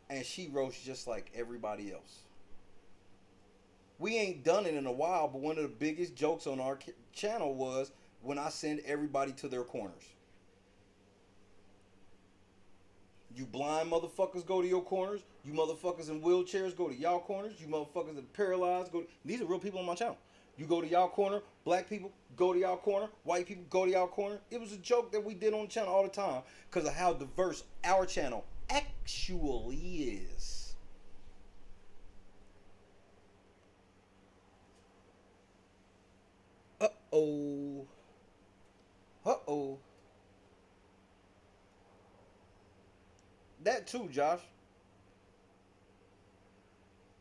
And she roasts just like everybody else. We ain't done it in a while, but one of the biggest jokes on our channel was when I send everybody to their corners. You blind motherfuckers go to your corners. You motherfuckers in wheelchairs go to y'all corners. You motherfuckers that are paralyzed go to... These are real people on my channel. You go to y'all corner. Black people go to y'all corner. White people go to y'all corner. It was a joke that we did on the channel all the time because of how diverse our channel actually is. Uh-oh. Uh-oh. That too, Josh.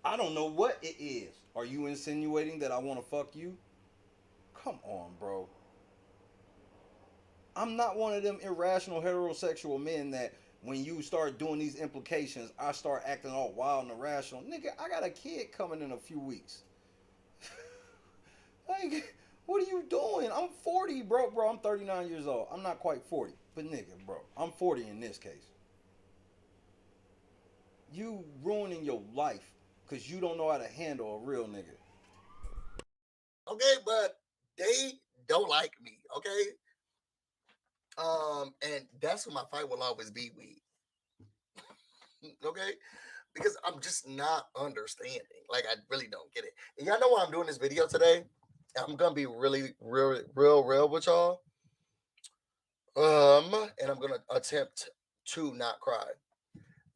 I don't know what it is. Are you insinuating that I want to fuck you? Come on, bro. I'm not one of them irrational heterosexual men that when you start doing these implications, I start acting all wild and irrational. Nigga, I got a kid coming in a few weeks. Like, what are you doing? I'm 40, bro. Bro, I'm 39 years old. I'm not quite 40. But nigga, bro, I'm 40 in this case. You ruining your life because you don't know how to handle a real nigga. Okay, but they don't like me, okay? And that's what my fight will always be with. Okay? Because I'm just not understanding. Like, I really don't get it. And y'all know why I'm doing this video today? I'm gonna be really real with y'all. And I'm gonna attempt to not cry.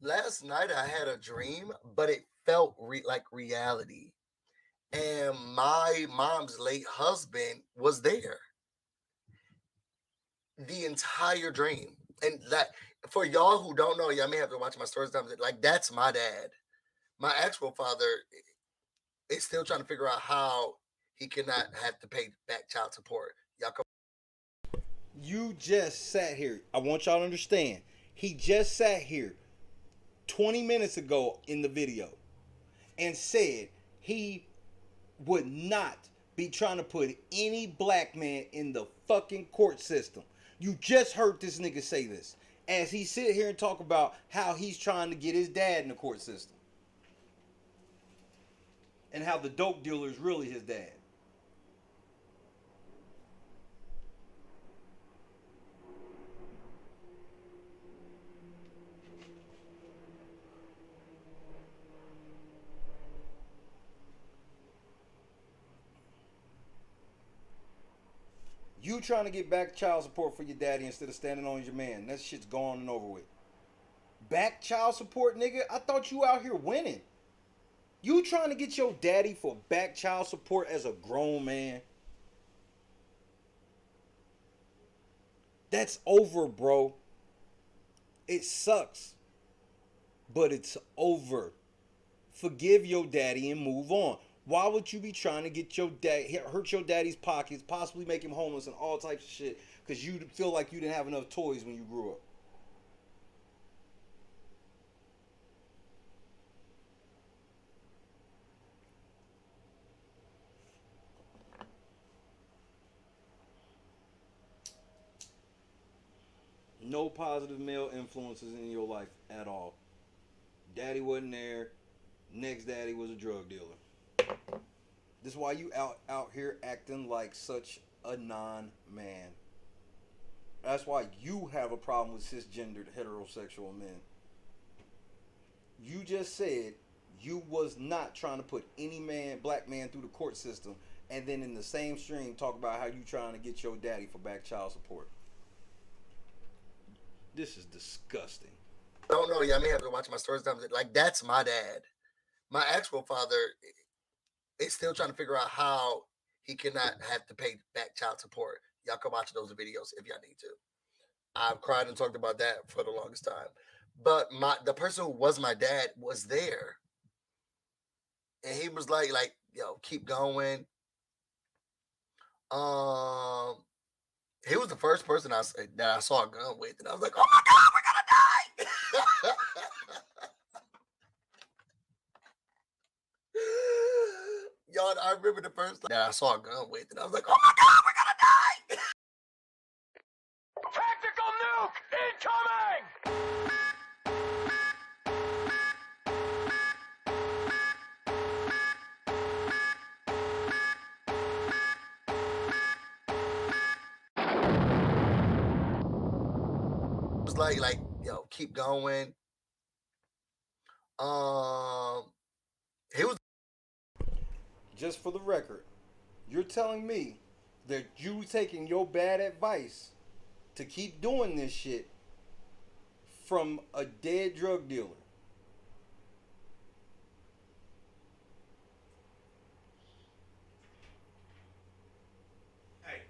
Last night I had a dream, but it felt like reality. And my mom's late husband was there the entire dream. And that, for y'all who don't know, y'all may have to watch my stories. Like, that's my dad. My actual father is still trying to figure out how he cannot have to pay back child support. Y'all come. You just sat here. I want y'all to understand. He just sat here 20 minutes ago in the video and said he would not be trying to put any black man in the fucking court system. You just heard this nigga say this as he sit here and talk about how he's trying to get his dad in the court system and how the dope dealer is really his dad. You trying to get back child support for your daddy instead of standing on your man. That shit's gone and over with. Back child support, nigga? I thought you out here winning. You trying to get your daddy for back child support as a grown man? That's over, bro. It sucks. But it's over. Forgive your daddy and move on. Why would you be trying to get your dad, hurt your daddy's pockets, possibly make him homeless and all types of shit because you feel like you didn't have enough toys when you grew up? No positive male influences in your life at all. Daddy wasn't there. Next daddy was a drug dealer. This is why you out here acting like such a non-man. That's why you have a problem with cisgendered heterosexual men. You just said you was not trying to put any man, black man through the court system, and then in the same stream talk about how you trying to get your daddy for back child support. This is disgusting. I don't know. Y'all may have to watch my stories. Like, that's my dad. My actual father is still trying to figure out how he cannot have to pay back child support. Y'all can watch those videos if y'all need to. I've cried and talked about that for the longest time. But the person who was my dad was there. And he was like, yo, keep going. He was the first person that I saw a gun with. And I was like, oh my God, we're gonna die. Y'all, I remember the first time that I saw a gun with, and I was like, oh my God, we're gonna die! Tactical nuke incoming! It was like, yo, keep going. He was. Just for the record, you're telling me that you taking your bad advice to keep doing this shit from a dead drug dealer. Hey.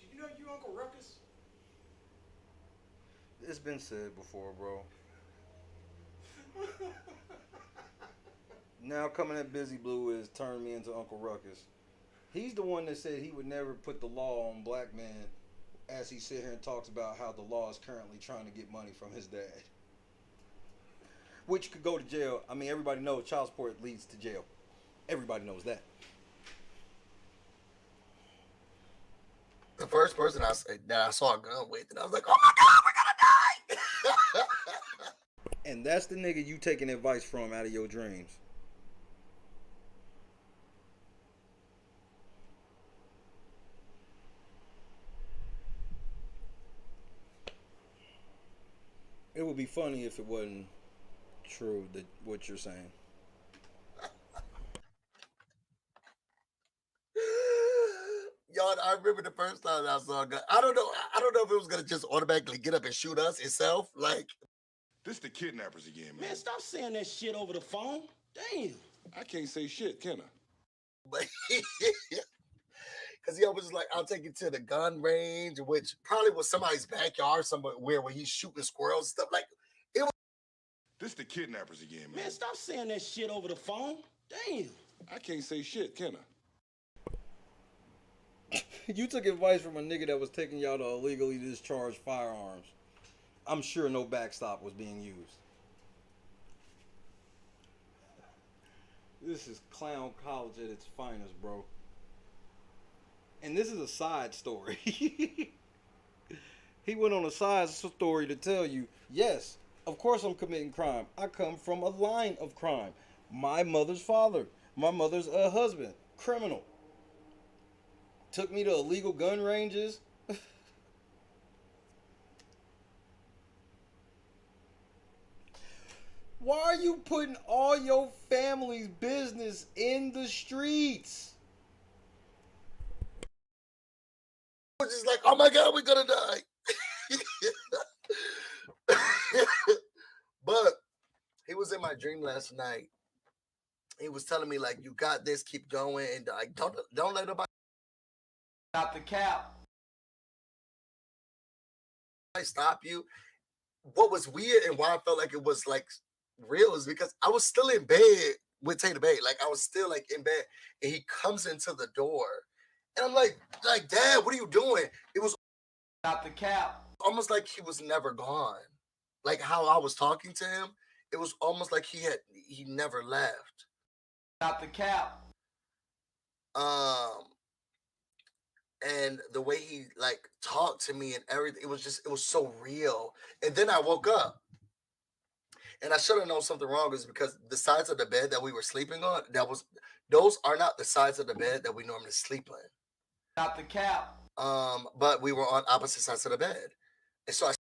Did you know you Uncle Ruckus? It's been said before, bro. Now coming at Busy Blue is turned me into Uncle Ruckus. He's the one that said he would never put the law on black men as he sit here and talks about how the law is currently trying to get money from his dad. Which could go to jail. I mean, everybody knows child support leads to jail. Everybody knows that. The first person that I saw a gun with, and I was like, oh my God, we're gonna die! And that's the nigga you taking advice from out of your dreams. It would be funny if it wasn't true that what you're saying. Y'all, I remember the first time I saw a gun. I don't know if it was gonna just automatically get up and shoot us itself. Like, This the kidnappers again, man. Man, stop saying that shit over the phone. Damn. I can't say shit, can I? but because he always was like, I'll take you to the gun range, which probably was somebody's backyard somewhere where he's shooting squirrels and stuff. Like, it was. This the kidnappers again, man. Man, stop saying that shit over the phone. Damn. I can't say shit, can I? You took advice from a nigga that was taking y'all to illegally discharge firearms. I'm sure no backstop was being used. This is clown college at its finest, bro. And this is a side story. He went on a side story to tell you, yes, of course I'm committing crime. I come from a line of crime. My mother's father, my mother's husband, criminal. Took me to illegal gun ranges. Why are you putting all your family's business in the streets? I was just like, oh my God, we're gonna die. But he was in my dream last night. He was telling me, like, you got this, keep going, and like, don't let nobody Stop the cap. stop you. What was weird and why I felt like it was like real is because I was still in bed with Tater Bay. Like, I was still like in bed, and he comes into the door, and I'm like, Dad, what are you doing? It was Stop the cap. almost like he was never gone. Like how I was talking to him, it was almost like he never left. Stop the cap. And the way he like talked to me and everything, it was so real. And then I woke up, and I should have known something wrong, is because the sides of the bed that we were sleeping on, those are not the sides of the bed that we normally sleep on. Stop the cap. But we were on opposite sides of the bed, and so I.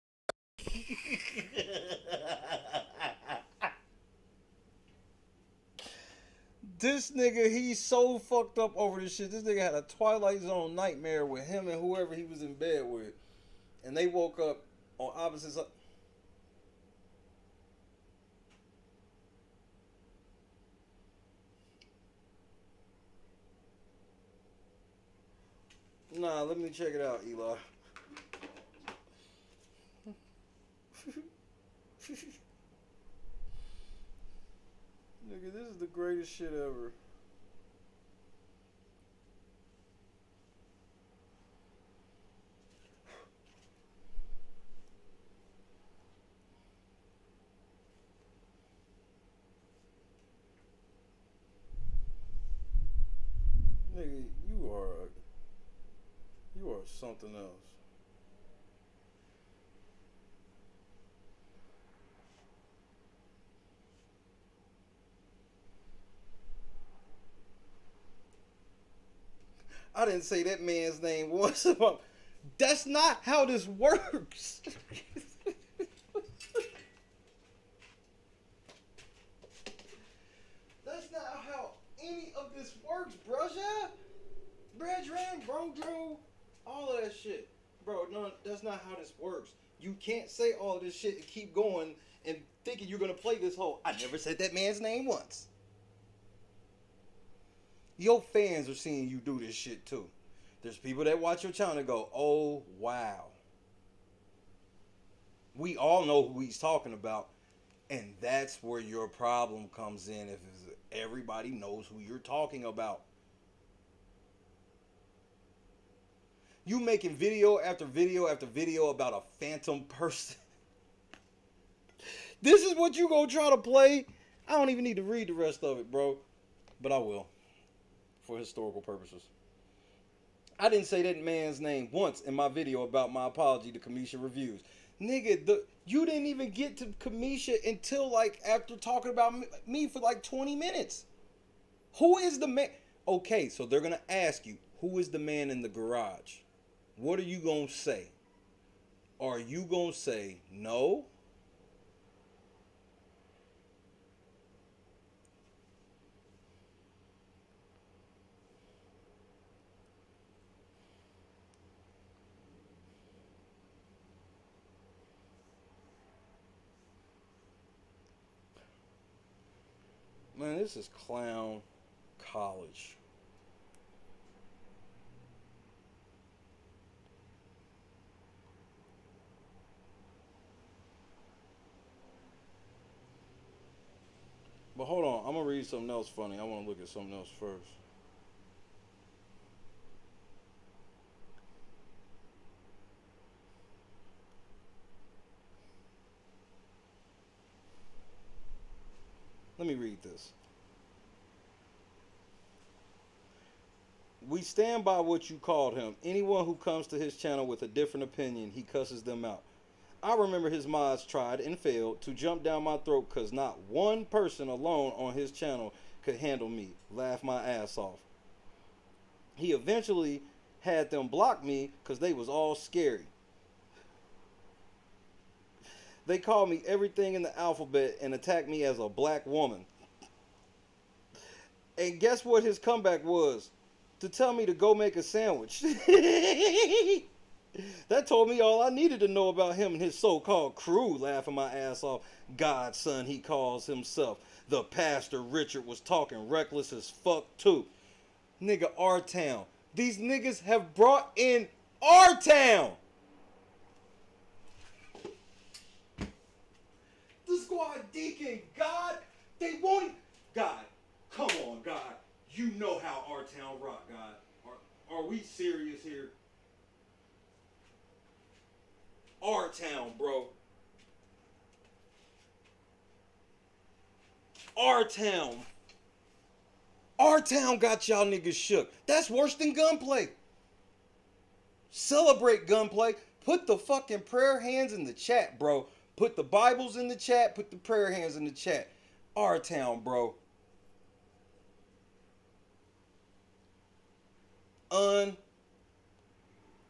This nigga, he's so fucked up over this shit. This nigga had a Twilight Zone nightmare with him and whoever he was in bed with. And they woke up on opposite sides. Nah, let me check it out, Eli. Nigga, this is the greatest shit ever. Nigga, you are something else. I didn't say that man's name once. That's not how this works. That's not how any of this works, bruh. Brethren, bro, all of that shit. Bro, no, that's not how this works. You can't say all of this shit and keep going and thinking you're gonna play this whole, I never said that man's name once. Your fans are seeing you do this shit too. There's people that watch your channel and go, oh, wow. We all know who he's talking about. And that's where your problem comes in, if everybody knows who you're talking about. You making video after video after video about a phantom person. This is what you gonna try to play? I don't even need to read the rest of it, bro. But I will. For historical purposes. I didn't say that man's name once in my video about my apology to Kamisha Reviews. Nigga, you didn't even get to Kamisha until like after talking about me for like 20 minutes. Who is the man? Okay, so they're gonna ask you, who is the man in the garage? What are you gonna say? Are you gonna say no? Man, this is clown college. But hold on, I'm gonna read something else funny. I want to look at something else first. Let me read this. We stand by what you called him. Anyone who comes to his channel with a different opinion, he cusses them out. I remember his mods tried and failed to jump down my throat because not one person alone on his channel could handle me. Laugh my ass off. He eventually had them block me because they was all scary. They called me everything in the alphabet and attacked me as a black woman. And guess what his comeback was? To tell me to go make a sandwich. That told me all I needed to know about him and his so-called crew. Laughing my ass off. Godson, he calls himself. The pastor Richard was talking reckless as fuck too. Nigga, R-Town. These niggas have brought in R-Town. The squad deacon, God, they won't. God, come on, God. You know how R-Town rock, God. Are we serious here? R-Town, bro. R-Town. R-Town got y'all niggas shook. That's worse than gunplay. Celebrate gunplay. Put the fucking prayer hands in the chat, bro. Put the Bibles in the chat. Put the prayer hands in the chat. R-Town, bro.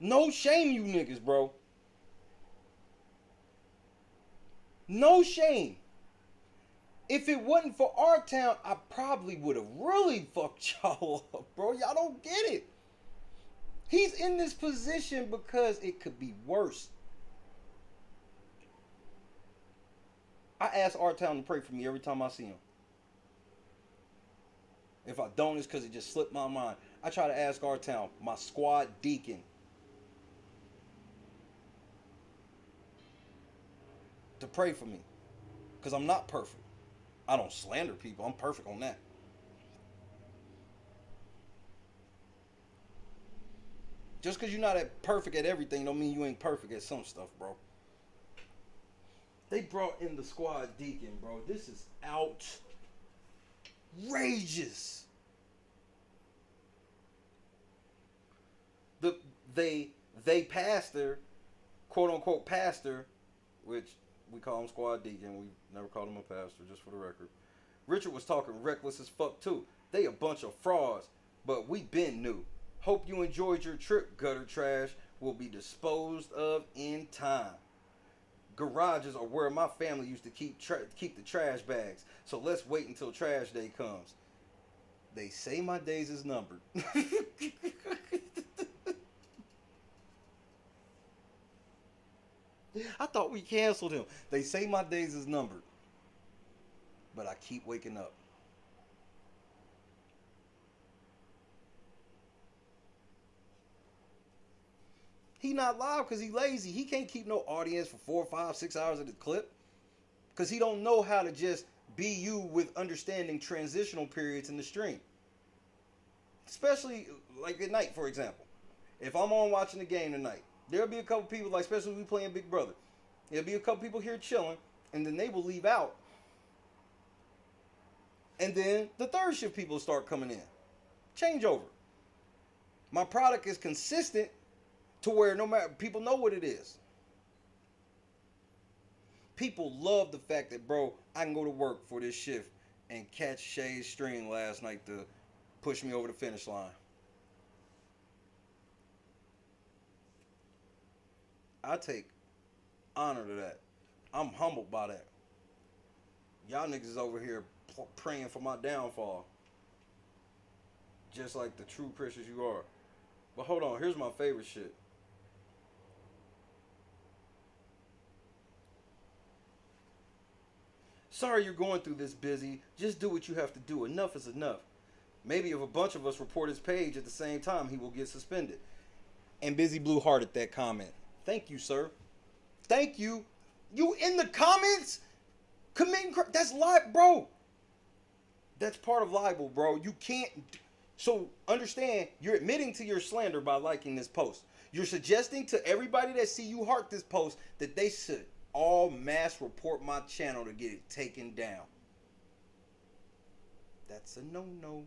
No shame, you niggas, bro. No shame. If it wasn't for R-Town, I probably would have really fucked y'all up, bro. Y'all don't get it. He's in this position because it could be worse. I ask R-Town to pray for me every time I see him. If I don't, it's because it just slipped my mind. I try to ask R-Town, my squad deacon, to pray for me. Because I'm not perfect. I don't slander people. I'm perfect on that. Just because you're not perfect at everything don't mean you ain't perfect at some stuff, bro. They brought in the squad deacon, bro. This is outrageous. they pastor, quote unquote pastor, which we call him squad deacon. We never called him a pastor, just for the record. Richard was talking reckless as fuck too. They a bunch of frauds, but we been new. Hope you enjoyed your trip. Gutter trash will be disposed of in time. Garages are where my family used to keep the trash bags. So let's wait until trash day comes. They say my days is numbered. I thought we canceled him. They say my days is numbered. But I keep waking up. He not live because he lazy. He can't keep no audience for 4, 5, 6 hours of the clip. Because he don't know how to just be you with understanding transitional periods in the stream. Especially like at night, for example. If I'm on watching the game tonight, there'll be a couple people, like especially when we playing Big Brother. There'll be a couple people here chilling, and then they will leave out. And then the third shift people start coming in. Changeover. My product is consistent to where no matter, people know what it is. People love the fact that, bro, I can go to work for this shift and catch Shay's string last night to push me over the finish line. I take honor to that. I'm humbled by that. Y'all niggas is over here praying for my downfall. Just like the true Christians you are. But hold on, here's my favorite shit. Sorry you're going through this, Busy. Just do what you have to do. Enough is enough. Maybe if a bunch of us report his page at the same time, he will get suspended. And Busy Blue hearted that comment. Thank you, sir. Thank you. You in the comments committing crime. That's libel, bro. That's part of libel, bro. You can't. So understand, you're admitting to your slander by liking this post. You're suggesting to everybody that see you heart this post that they should all mass report my channel to get it taken down. That's a no-no.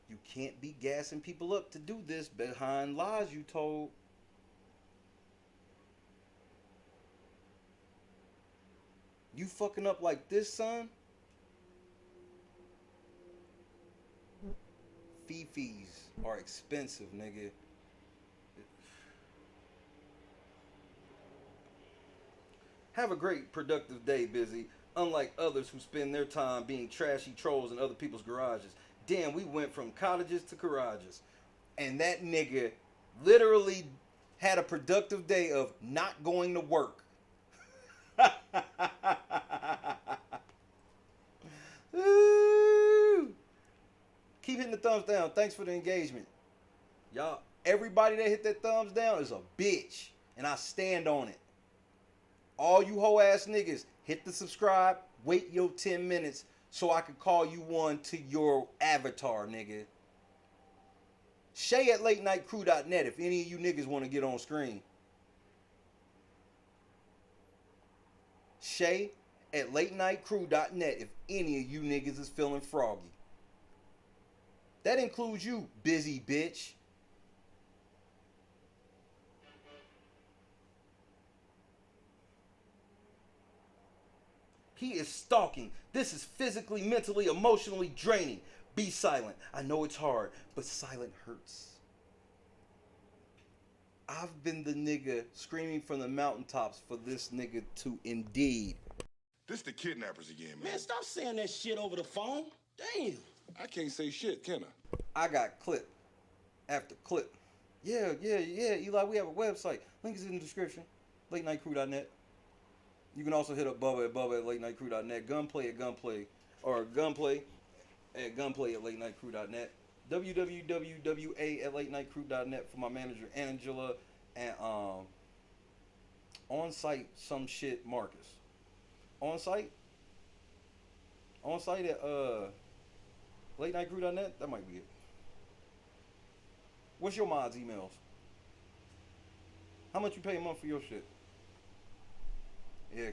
You can't be gassing people up to do this behind lies you told. You fucking up like this, son? Fifis are expensive, nigga. Have a great, productive day, Busy. Unlike others who spend their time being trashy trolls in other people's garages. Damn, we went from cottages to garages. And that nigga literally had a productive day of not going to work. Keep hitting the thumbs down. Thanks for the engagement. Y'all, everybody that hit that thumbs down is a bitch. And I stand on it. All you hoe ass niggas, hit the subscribe, wait your 10 minutes so I can call you one to your avatar, nigga. Shay at latenightcrew.net if any of you niggas want to get on screen. Shay at latenightcrew.net if any of you niggas is feeling froggy. That includes you, busy bitch. He is stalking. This is physically, mentally, emotionally draining. Be silent. I know it's hard, but silent hurts. I've been the nigga screaming from the mountaintops for this nigga to indeed. This the kidnappers again, man. Man, stop saying that shit over the phone. Damn. I can't say shit, can I? I got clip after clip. Yeah, Eli, we have a website. Link is in the description. LateNightCrew.net. You can also hit up Bubba at LateNightCrew.net. Gunplay at Gunplay. Or Gunplay at LateNightCrew.net. www at LateNightCrew.net for my manager Angela and on-site some shit Marcus. On-site at LateNightCrew.net. That might be it. What's your mods emails? How much you pay a month for your shit? Yeah,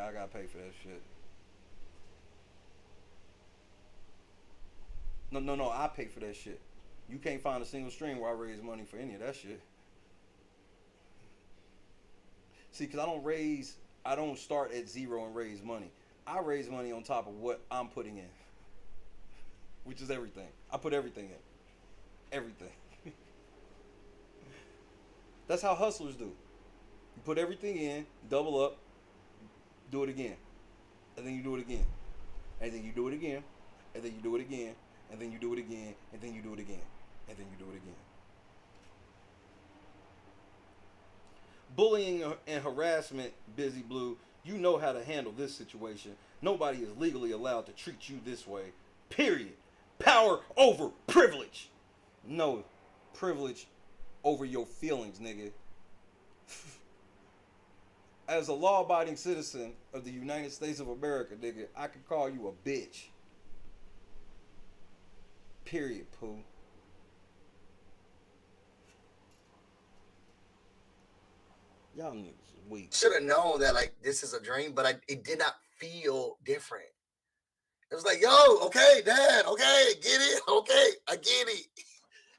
I gotta pay for that shit. No, I pay for that shit. You can't find a single stream where I raise money for any of that shit. See, because I don't start at zero and raise money. I raise money on top of what I'm putting in, which is everything. I put everything in. Everything. That's how hustlers do. You put everything in, double up, do it again. And then you do it again. And then you do it again. And then you do it again. And then you do it again. And then you do it again. And then you do it again. Bullying and harassment, Busy Blue, you know how to handle this situation. Nobody is legally allowed to treat you this way. Period. Power over privilege. No, privilege over your feelings, nigga. As a law-abiding citizen of the United States of America, nigga, I could call you a bitch. Period, poo. Y'all niggas weak. Should have known that like this is a dream, but it did not feel different. It was like, yo, okay, Dad, okay, get it, okay, I get it.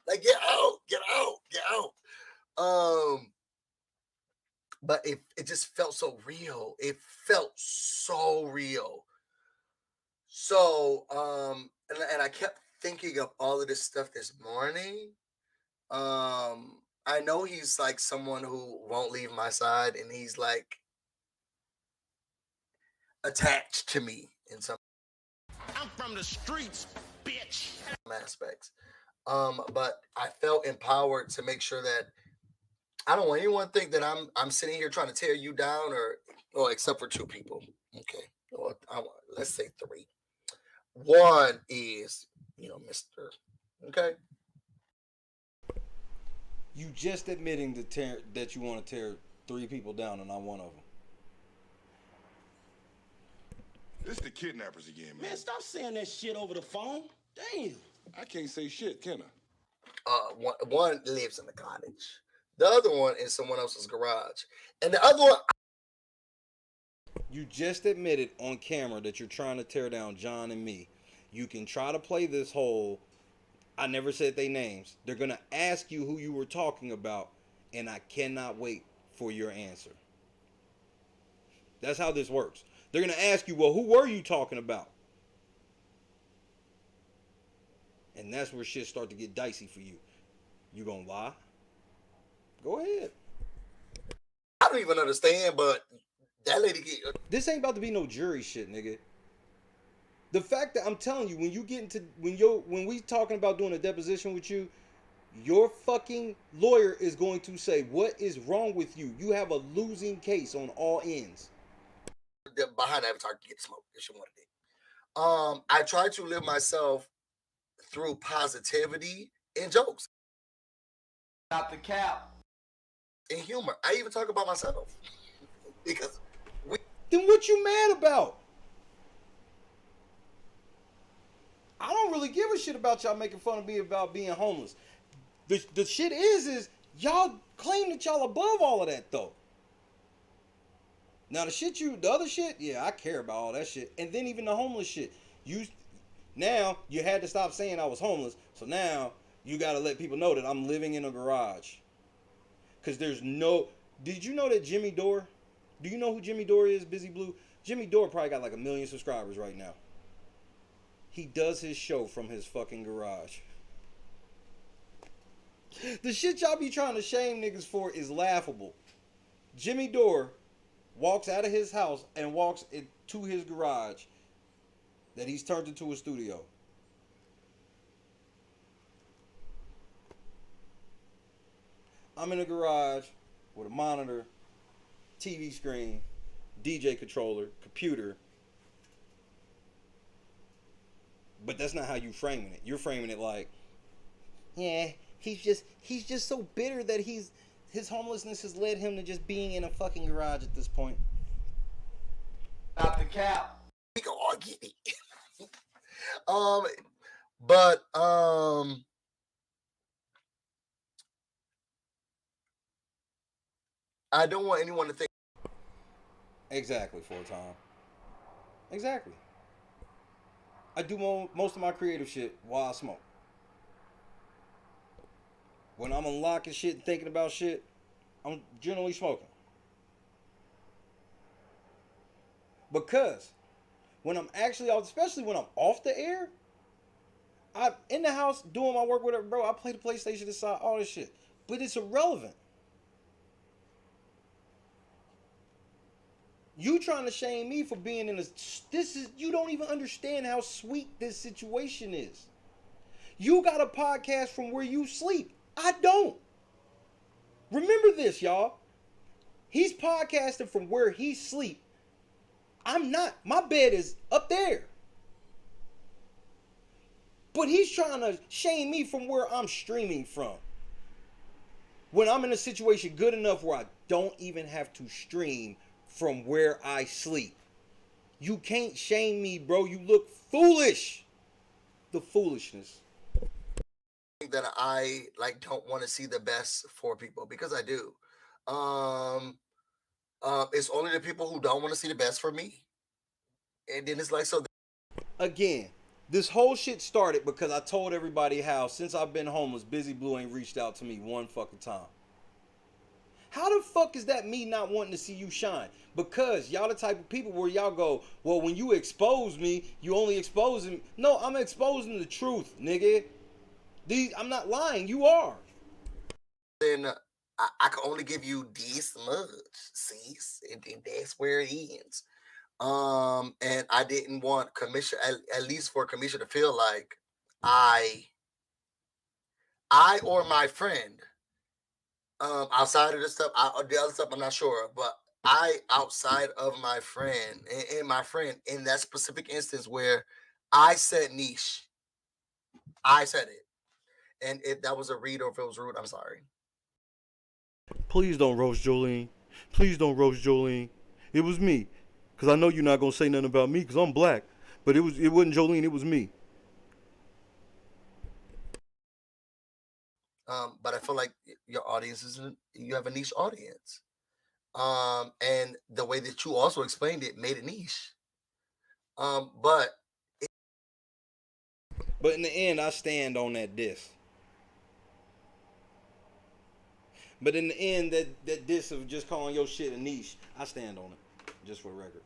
Like, get out, get out, get out. But it just felt so real. It felt so real. So, and I kept thinking of all of this stuff this morning. I know he's like someone who won't leave my side, and he's like attached to me in some I'm from the streets, bitch. aspects. But I felt empowered to make sure that I don't want anyone to think that I'm sitting here trying to tear you down, or except for two people. Okay, or let's say three. One is, Mr. Okay. You just admitting that you want to tear three people down and I'm one of them. This the kidnappers again, man. Man, stop saying that shit over the phone. Damn. I can't say shit, can I? One lives in the cottage. The other one is someone else's garage. And the other one... You just admitted on camera that you're trying to tear down John and me. You can try to play this whole... I never said their names. They're going to ask you who you were talking about, and I cannot wait for your answer. That's how this works. They're going to ask you, well, who were you talking about? And that's where shit start to get dicey for you. You gonna lie? Go ahead. I don't even understand, but that lady get... This ain't about to be no jury shit, nigga. The fact that I'm telling you, when you get into when we talking about doing a deposition with you, your fucking lawyer is going to say, what is wrong with you? You have a losing case on all ends. Behind Avatar to get smoked. If you wanted it. I try to live myself through positivity and jokes. Not the cap. And humor. I even talk about myself. Because then what you mad about? I don't really give a shit about y'all making fun of me about being homeless. The shit is y'all claim that y'all above all of that though. Now the other shit, yeah, I care about all that shit. And then even the homeless shit. Now you had to stop saying I was homeless. So now you got to let people know that I'm living in a garage. Because there's no... Did you know that Jimmy Dore... Do you know who Jimmy Dore is, Busy Blue? Jimmy Dore probably got like 1 million subscribers right now. He does his show from his fucking garage. The shit y'all be trying to shame niggas for is laughable. Jimmy Dore walks out of his house and walks into his garage that he's turned into a studio. I'm in a garage with a monitor, TV screen, DJ controller, computer. But that's not how you framing it. You're framing it like, yeah, he's just so bitter that his homelessness has led him to just being in a fucking garage at this point. Not the cap. We can argue it. But I don't want anyone to think. Exactly, for a time. Exactly. I do most of my creative shit while I smoke. When I'm unlocking shit and thinking about shit, I'm generally smoking. Because when I'm actually out, especially when I'm off the air, I'm in the house doing my work, whatever, bro. I play the PlayStation inside, all this shit. But it's irrelevant. You trying to shame me for being in you don't even understand how sweet this situation is. You got a podcast from where you sleep. I don't. Remember this, y'all. He's podcasting from where he sleep. I'm not. My bed is up there. But he's trying to shame me from where I'm streaming from. When I'm in a situation good enough where I don't even have to stream from where I sleep. You can't shame me, bro. You look foolish. The foolishness. That I don't want to see the best for people, because I do. It's only the people who don't want to see the best for me. And then it's like, so again, this whole shit started because I told everybody how since I've been homeless, Busy Blue ain't reached out to me one fucking time. How the fuck is that me not wanting to see you shine? Because y'all the type of people where y'all go, well, when you expose me, you only exposing. No, I'm exposing the truth, nigga. I'm not lying. You are. Then I can only give you this much, sis, and then that's where it ends. And I didn't want Kamisha, at least for Kamisha, to feel like I or my friend, outside of this stuff, the other stuff I'm not sure, but I, outside of my friend, and my friend in that specific instance where I said niche, I said it. And if that was a read or if it was rude, I'm sorry. Please don't roast Jolene. Please don't roast Jolene. It was me. Because I know you're not going to say nothing about me because I'm black. But it wasn't Jolene, it was me. But I feel like your audience you have a niche audience. And the way that you also explained it made it niche. But in the end, I stand on that diss. But in the end, that diss of just calling your shit a niche, I stand on it. Just for the record.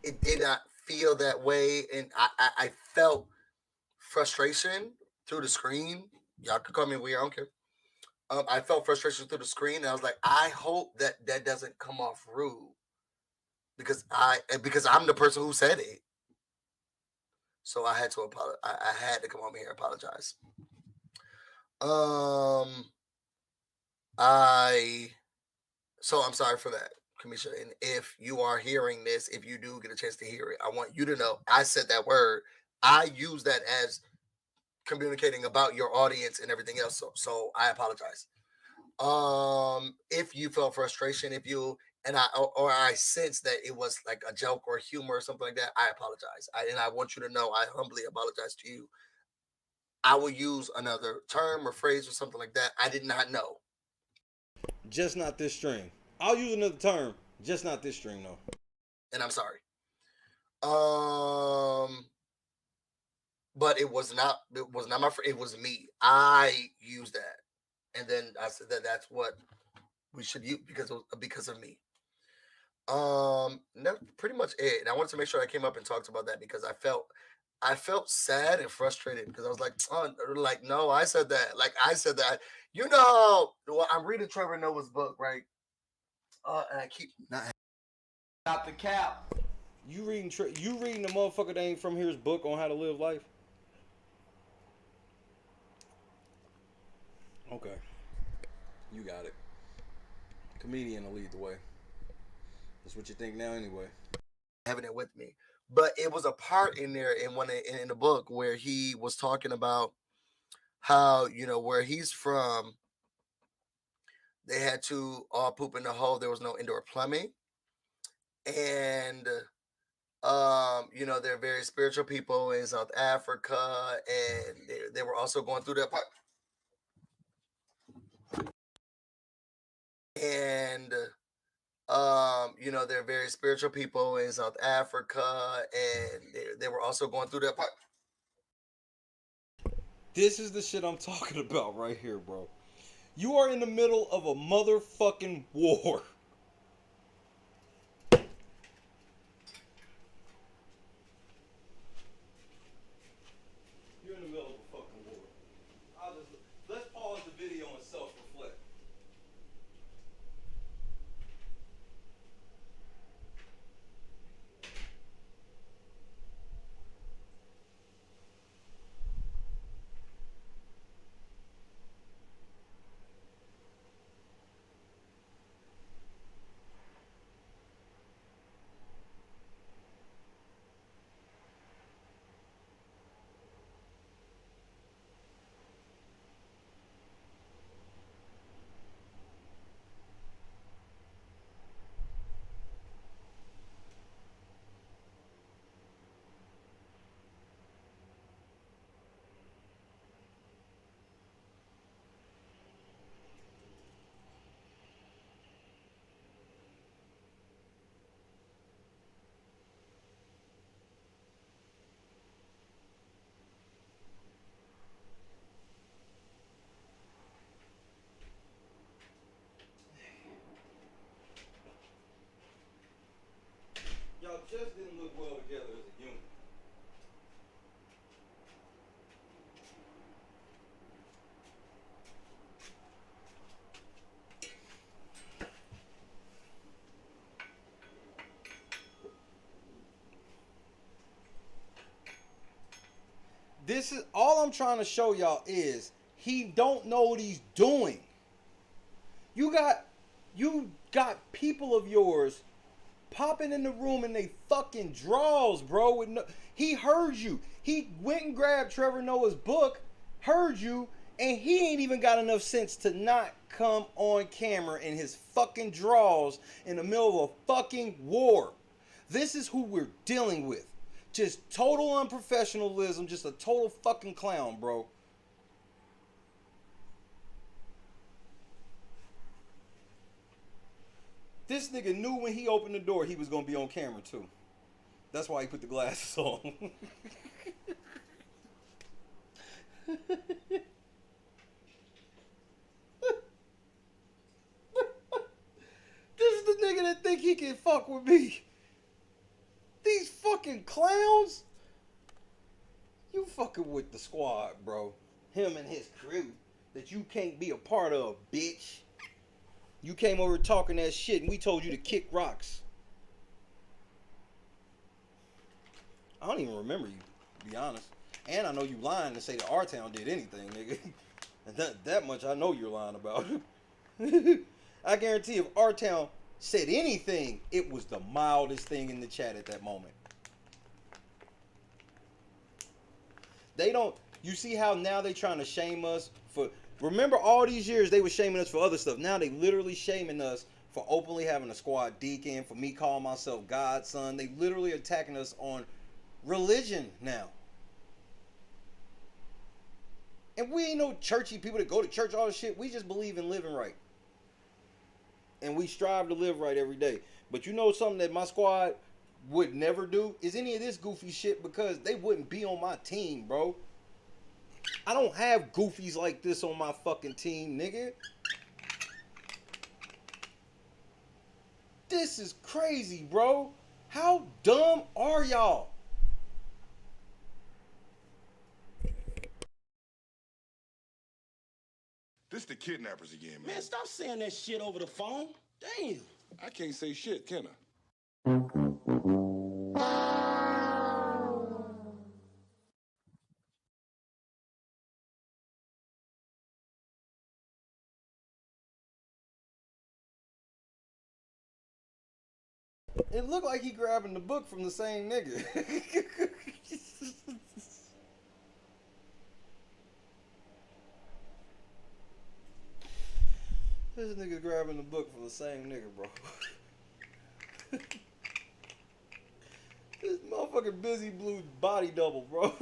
It did not feel that way. And I felt frustration through the screen. Y'all can call me weird, I don't care. I felt frustration through the screen. And I was like, I hope that doesn't come off rude. Because I'm the person who said it. So I had to apologize. I had to come over here and apologize. So I'm sorry for that, Kamisha. And if you are hearing this, if you do get a chance to hear it, I want you to know I said that word. I use that as communicating about your audience and everything else. So I apologize. If you felt frustration, I sense that it was like a joke or humor or something like that, I apologize. And I want you to know I humbly apologize to you. I will use another term or phrase or something like that. I did not know. Just not this string. I'll use another term, just not this string though. And I'm sorry. But it was not my friend, it was me. I used that. And then I said that's what we should use because of me. That's pretty much it. And I wanted to make sure I came up and talked about that because I felt sad and frustrated because I was like, oh, like, no, I said that. Like, I said that. Well, I'm reading Trevor Noah's book, right? And I keep not the cap. You reading the motherfucker that ain't from here's book on how to live life? Okay. You got it. Comedian will lead the way. That's what you think now anyway. Having it with me. But it was a part in there in the book where he was talking about how, where he's from, they had to all poop in the hole. There was no indoor plumbing. And, they're very spiritual people in South Africa. And they were also going through that part. And, they're very spiritual people in South Africa. And they were also going through that part. This is the shit I'm talking about right here, bro. You are in the middle of a motherfucking war. just didn't look well together as a unit. This is all I'm trying to show y'all is he don't know what he's doing. You got people of yours popping in the room and they fucking draws, bro. With no, he heard you. He went and grabbed Trevor Noah's book, heard you, and he ain't even got enough sense to not come on camera in his fucking draws in the middle of a fucking war. This is who we're dealing with. Just total unprofessionalism, just a total fucking clown, bro. This nigga knew when he opened the door he was gonna be on camera too. That's why he put the glasses on. This is the nigga that think he can fuck with me. These fucking clowns. You fucking with the squad, bro. Him and his crew that you can't be a part of, bitch. You came over talking that shit and we told you to kick rocks. I don't even remember you, to be honest. And I know you lying to say that our town did anything, nigga. And that much I know you're lying about. I guarantee if our town said anything, it was the mildest thing in the chat at that moment. They don't, you see how now they trying to shame us for, remember all these years they were shaming us for other stuff. Now they literally shaming us for openly having a squad deacon, for me calling myself godson. They literally attacking us on religion now. And we ain't no churchy people that go to church, all this shit. We just believe in living right. And we strive to live right every day. But you know something that my squad would never do? Is any of this goofy shit, because they wouldn't be on my team, bro. I don't have goofies like this on my fucking team, nigga. This is crazy, bro. How dumb are y'all? This the kidnappers again, man. Man, stop saying that shit over the phone. Damn. I can't say shit, can I? It looked like he grabbing the book from the same nigga. This nigga grabbing the book from the same nigga, bro. This motherfucking busy blue body double, bro.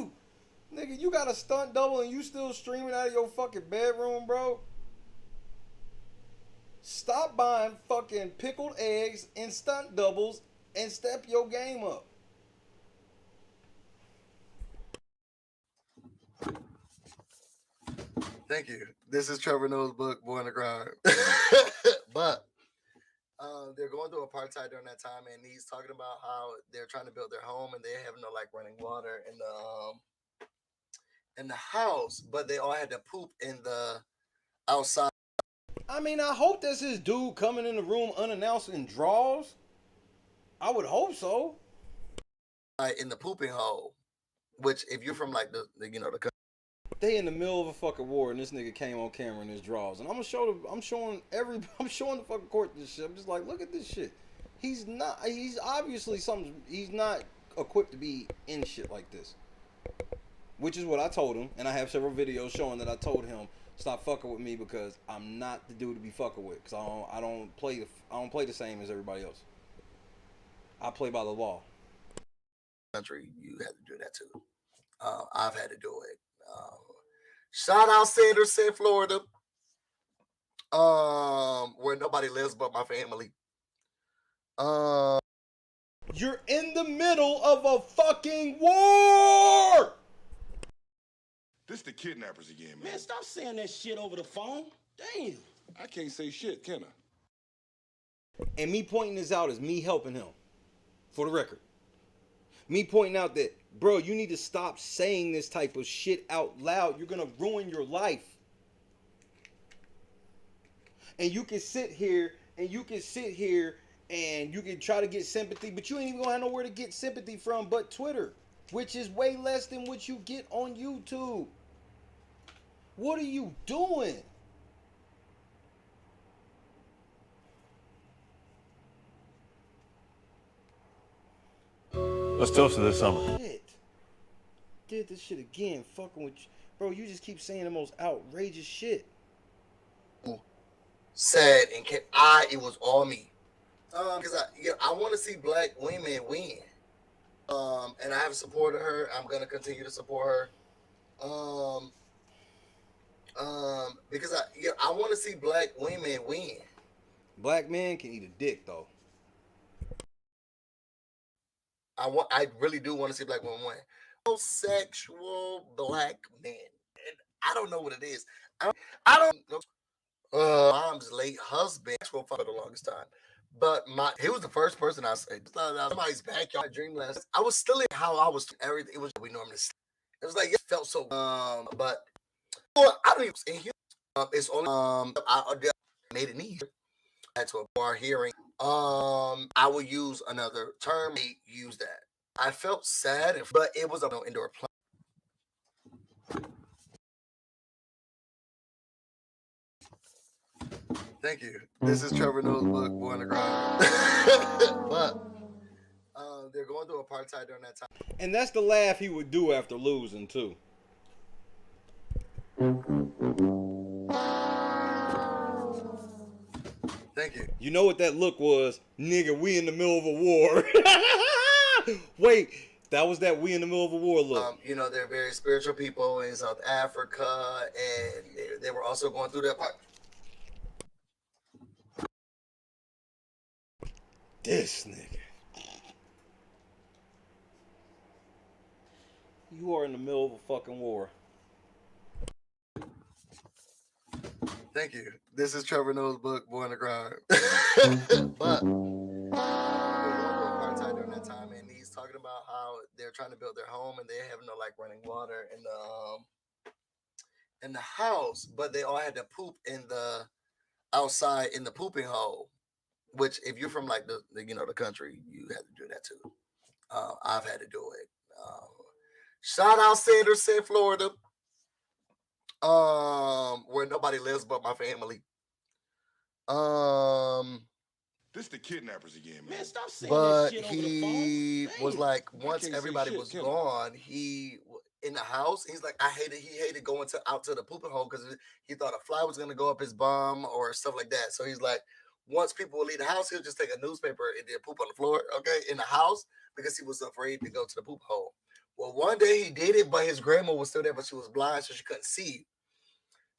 Nigga, you got a stunt double and you still streaming out of your fucking bedroom, bro? Stop buying fucking pickled eggs and stunt doubles and step your game up. Thank you. This is Trevor Noah's book, Born to Grind. But they're going through apartheid during that time, and he's talking about how they're trying to build their home and they have no like running water in the house, but they all had to poop in the outside. I mean, I hope that's his dude coming in the room unannounced and draws. I would hope so. In the pooping hole, which if you're from like the they in the middle of a fucking war and this nigga came on camera in his drawers, and I'm showing the fucking court this shit. I'm just like, look at this shit. He's obviously he's not equipped to be in shit like this. Which is what I told him, and I have several videos showing that I told him stop fucking with me because I'm not the dude to be fucking with, because I don't play the same as everybody else. I play by the law. Country, you had to do that too. I've had to do it. Shout out Sanderson, Florida, where nobody lives but my family. You're in the middle of a fucking war. This the kidnappers again, man. Man, stop saying that shit over the phone. Damn. I can't say shit, can I? And me pointing this out is me helping him. For the record. Me pointing out that, bro, you need to stop saying this type of shit out loud. You're gonna ruin your life. And you can sit here and you can try to get sympathy, but you ain't even gonna have nowhere to get sympathy from but Twitter, which is way less than what you get on YouTube. What are you doing? Let's toast to this summer. Shit. Did this shit again, fucking with you. Bro, you just keep saying the most outrageous shit. Said, and it was all me. Because I want to see black women win. And I have supported her. I'm gonna continue to support her. Because I want to see black women win. Black men can eat a dick though. I really do want to see black women win. Homosexual black men. And I don't know what it is. I don't know. Mom's late husband for the longest time. But he was the first person I said, somebody's backyard dream last. I was still in how I was everything. It was we normally. It was like it felt so. But I don't even in here. It's only I made it easier. To a bar hearing. I will use another term. Use that. I felt sad, but it was no indoor play. Thank you. This is Trevor Noah's book, Born to Grind. But they're going through apartheid during that time. And that's the laugh he would do after losing, too. Thank you. You know what that look was? Nigga, we in the middle of a war. Wait, that was that we in the middle of a war look. You know, they're very spiritual people in South Africa, and they were also going through that part. This nigga. You are in the middle of a fucking war. Thank you. This is Trevor Noah's book, Born to Grind. But apartheid during that time, and he's talking about how they're trying to build their home and they have no like running water in the house, but they all had to poop in the outside in the pooping hole. Which, if you're from like the country, you had to do that too. I've had to do it. Shout out Sanderson, Florida, where nobody lives but my family. This the kidnappers again, man. Stop saying But this shit over the he phone. was like, once can't say everybody shit, was can I? gone, he in the house. He's like, he hated going out to the pooping hole because he thought a fly was gonna go up his bum or stuff like that. So he's like, once people would leave the house, he'll just take a newspaper and then poop on the floor, okay, in the house because he was afraid to go to the poop hole. Well, one day he did it, but his grandma was still there, but she was blind, so she couldn't see.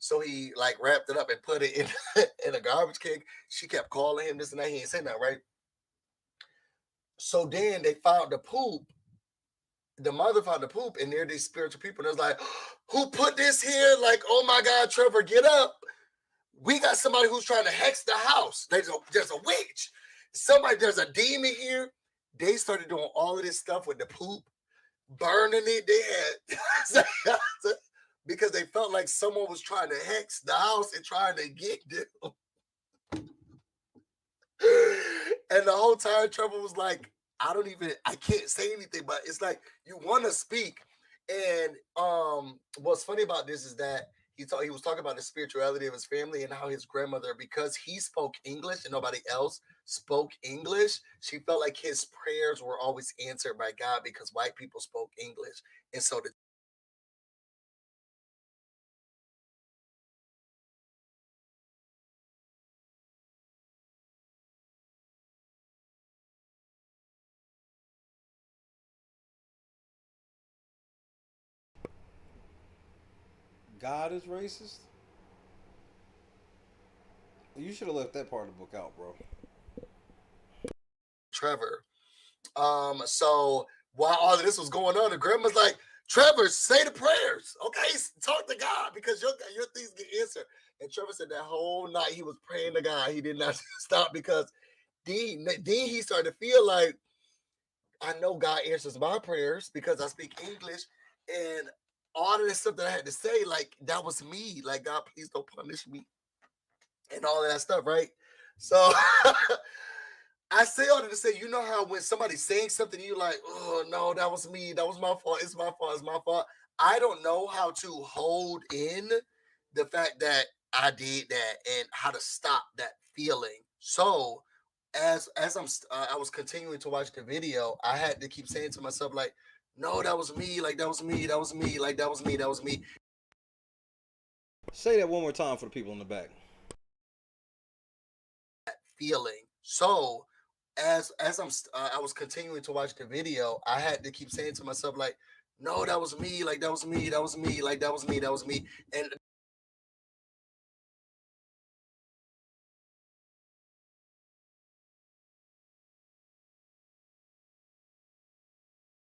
So he like wrapped it up and put it in a garbage can. She kept calling him this and that. He ain't saying that, right? So then they found the poop. The mother found the poop, and they're these spiritual people. And it was like, who put this here? Like, oh my God, Trevor, get up. We got somebody who's trying to hex the house. There's a witch. There's a demon here. They started doing all of this stuff with the poop, burning it. They had because they felt like someone was trying to hex the house and trying to get them. And the whole time Trevor was like, I can't say anything, but it's like you want to speak. And what's funny about this is that he was talking about the spirituality of his family and how his grandmother, because he spoke English and nobody else spoke English, she felt like his prayers were always answered by God because white people spoke English. And so God is racist? You should have left that part of the book out, bro. Trevor. So while all of this was going on, the grandma's like, Trevor, say the prayers. Okay, talk to God because your things get answered. And Trevor said that whole night he was praying to God. He did not stop because then he started to feel like I know God answers my prayers because I speak English, and all of this stuff that I had to say, like that was me. Like, God, please don't punish me, and all of that stuff, right? So I say all that to say, you know how when somebody's saying something, you like, oh no, that was me, that was my fault, it's my fault, it's my fault. I don't know how to hold in the fact that I did that and how to stop that feeling. So I was continuing to watch the video, I had to keep saying to myself, like, no, that was me, like that was me, that was me, like that was me, that was me. Say that one more time for the people in the back. Feeling. So I was continuing to watch the video, I had to keep saying to myself, like, no, that was me, like that was me, that was me, like that was me, that was me. And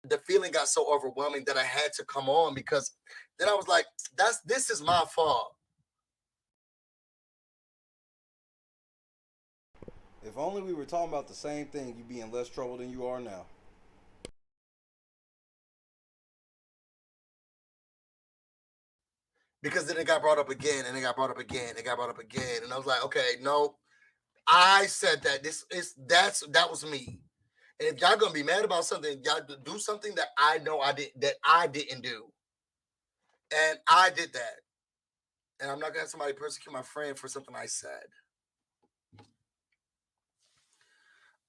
the feeling got so overwhelming that I had to come on, because then I was like, this is my fault. If only we were talking about the same thing, you'd be in less trouble than you are now. Because then it got brought up again, and it got brought up again, it got brought up again, and I was like, okay, no, I said that. That was me. And if y'all gonna be mad about something, y'all do something that I know I didn't do, and I did that, and I'm not gonna have somebody persecute my friend for something I said.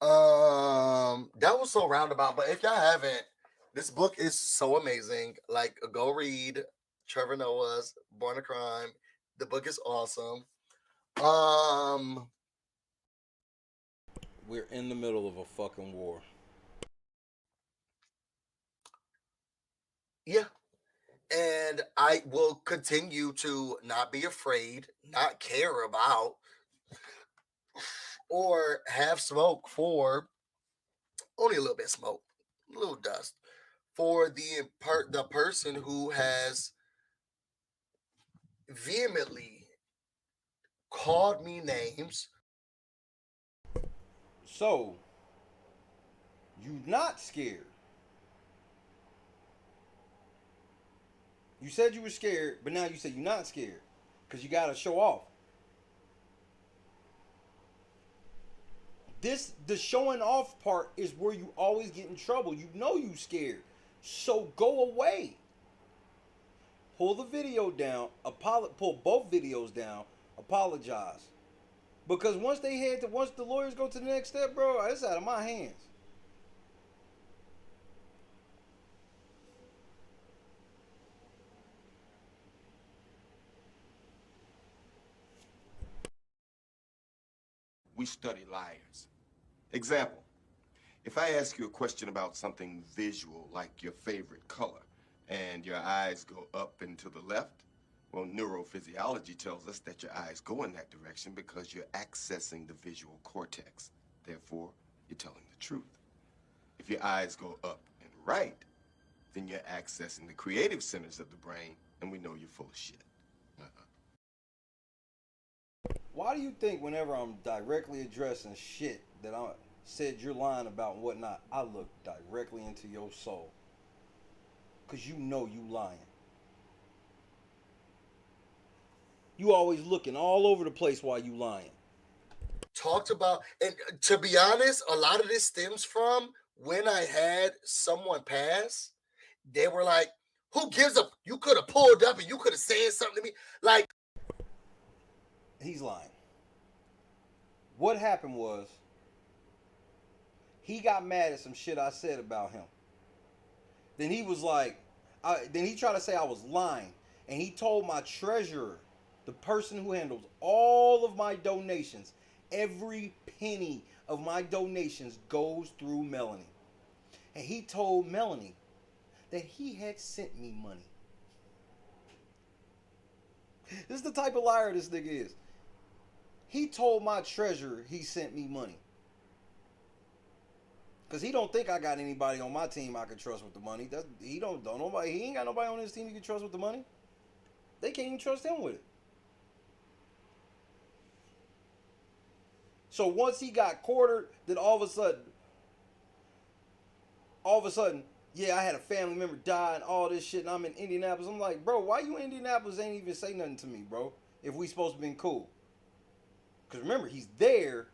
That was so roundabout, but if y'all haven't, this book is so amazing. Like, go read Trevor Noah's Born a Crime. The book is awesome. We're in the middle of a fucking war. Yeah. And I will continue to not be afraid, not care about, or have smoke for only a little bit of smoke, a little dust, for the person who has vehemently called me names. So, you not scared. You said you were scared, but now you say you're not scared because you got to show off. The showing off part is where you always get in trouble. You know you scared. So go away. Pull the video down. Pull both videos down. Apologize. Because once the lawyers go to the next step, bro, it's out of my hands. We study liars. Example, if I ask you a question about something visual, like your favorite color, and your eyes go up and to the left, well, neurophysiology tells us that your eyes go in that direction because you're accessing the visual cortex. Therefore, you're telling the truth. If your eyes go up and right, then you're accessing the creative centers of the brain, and we know you're full of shit. Why do you think whenever I'm directly addressing shit that I said you're lying about and whatnot, I look directly into your soul? Because you know you lying. You always looking all over the place while you lying. Talked about, and to be honest, a lot of this stems from when I had someone pass. They were like, who gives up? You could have pulled up and you could have said something to me. Like, he's lying. What happened was, he got mad at some shit I said about him. Then he was like, then he tried to say I was lying. And he told my treasurer, the person who handles all of my donations, every penny of my donations goes through Melanie. And he told Melanie that he had sent me money. This is the type of liar this nigga is. He told my treasurer he sent me money. Because he don't think I got anybody on my team I can trust with the money. He ain't got nobody on his team he can trust with the money. They can't even trust him with it. So once he got quartered, then all of a sudden, all of a sudden, yeah, I had a family member die and all this shit, and I'm in Indianapolis. I'm like, bro, why you in Indianapolis ain't even say nothing to me, bro, if we supposed to be cool? Because remember, he's there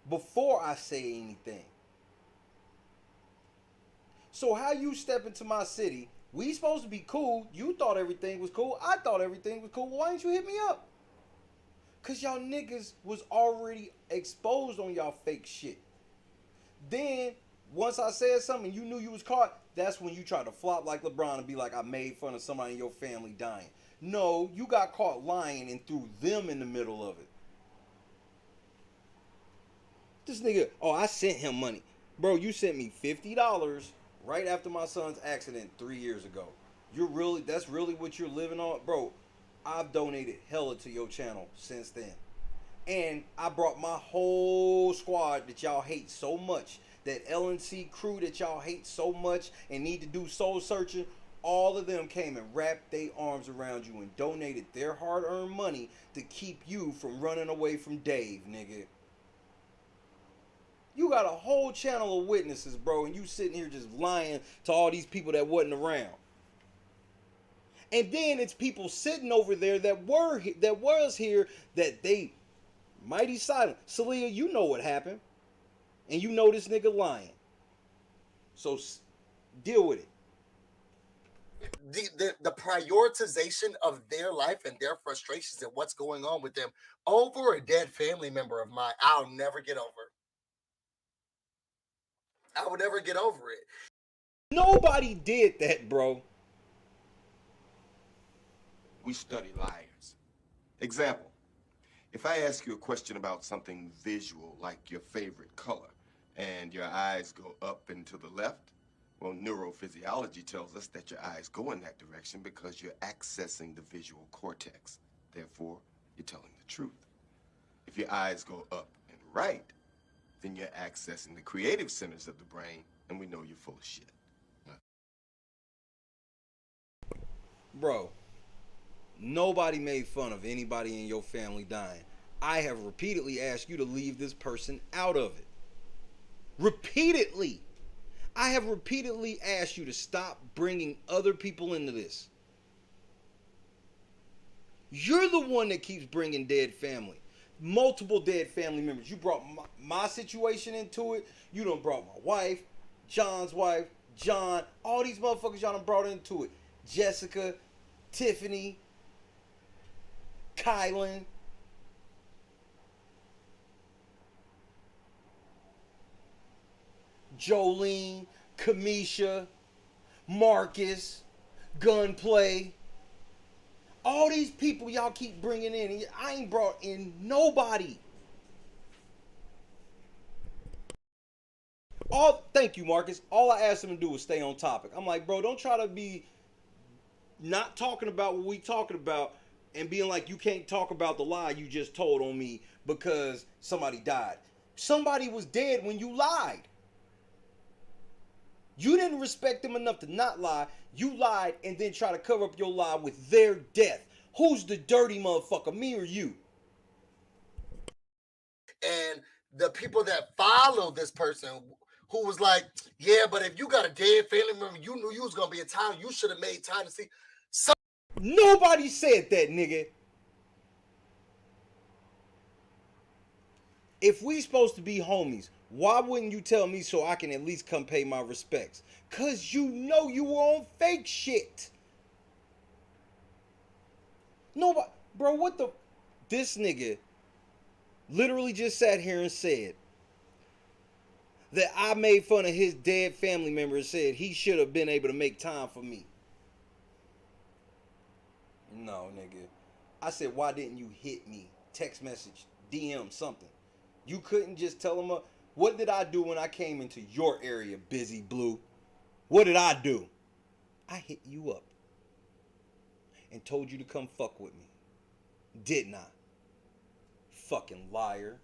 before I say anything. So how you step into my city, we supposed to be cool, you thought everything was cool, I thought everything was cool, why didn't you hit me up? Because y'all niggas was already exposed on y'all fake shit. Then, once I said something, you knew you was caught, that's when you tried to flop like LeBron and be like, I made fun of somebody in your family dying. No, you got caught lying and threw them in the middle of it. This nigga, oh, I sent him money. Bro, you sent me $50 right after my son's accident 3 years ago. That's really what you're living on? Bro, I've donated hella to your channel since then. And I brought my whole squad that y'all hate so much, that LNC crew that y'all hate so much and need to do soul searching, all of them came and wrapped their arms around you and donated their hard-earned money to keep you from running away from Dave, nigga. You got a whole channel of witnesses, bro, and you sitting here just lying to all these people that wasn't around. And then it's people sitting over there that was here that they mighty silent. Celia, you know what happened. And you know this nigga lying. So deal with it. The prioritization of their life and their frustrations and what's going on with them over a dead family member of mine, I'll never get over. I would never get over it. Nobody did that, bro. We study liars. Example, if I ask you a question about something visual, like your favorite color, and your eyes go up and to the left, well, neurophysiology tells us that your eyes go in that direction because you're accessing the visual cortex. Therefore, you're telling the truth. If your eyes go up and right, then you're accessing the creative centers of the brain, and we know you're full of shit. Bro, nobody made fun of anybody in your family dying. I have repeatedly asked you to leave this person out of it. Repeatedly. I have repeatedly asked you to stop bringing other people into this. You're the one that keeps bringing dead family. Multiple dead family members. You brought my situation into it. You done brought my wife, John's wife, John. All these motherfuckers y'all done brought into it. Jessica, Tiffany, Kylan. Jolene, Kamisha, Marcus, Gunplay. All these people y'all keep bringing in. I ain't brought in nobody. Thank you, Marcus. All I asked him to do was stay on topic. I'm like, bro, don't try to be not talking about what we talking about and being like you can't talk about the lie you just told on me because somebody died. Somebody was dead when you lied. You didn't respect them enough to not lie. You lied and then try to cover up your lie with their death. Who's the dirty motherfucker, me or you? And the people that follow this person who was like, yeah, but if you got a dead family member, you knew you was going to be in town. You should have made time to see. Nobody said that, nigga. If we supposed to be homies, why wouldn't you tell me so I can at least come pay my respects? Cause you know you were on fake shit. Nobody, bro, what the? This nigga literally just sat here and said that I made fun of his dead family member and said he should have been able to make time for me. No, nigga. I said, why didn't you hit me? Text message, DM, something. You couldn't just tell him, what did I do when I came into your area, Busy Blue? What did I do? I hit you up and told you to come fuck with me. Didn't I? Fucking liar.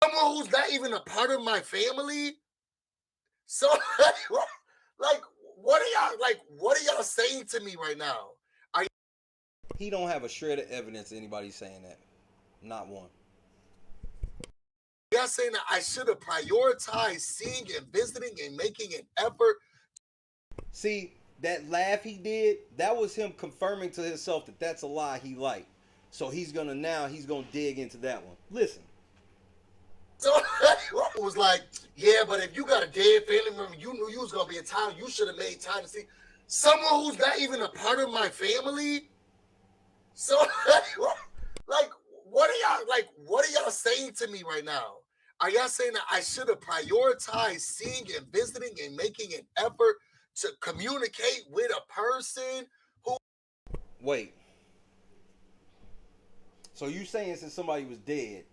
Someone who's not even a part of my family? So, like, what are y'all saying to me right now? He don't have a shred of evidence of anybody saying that. Not one. Y'all saying that I should have prioritized seeing and visiting and making an effort. See, that laugh he did, that was him confirming to himself that that's a lie he liked. So he's gonna dig into that one. Listen. So it was like, yeah, but if you got a dead family member, you knew you was gonna be in town, you should have made time to see someone who's not even a part of my family. So like, what are y'all saying to me right now? Are y'all saying that I should have prioritized seeing and visiting and making an effort to communicate with a person who... Wait. So you saying since somebody was dead,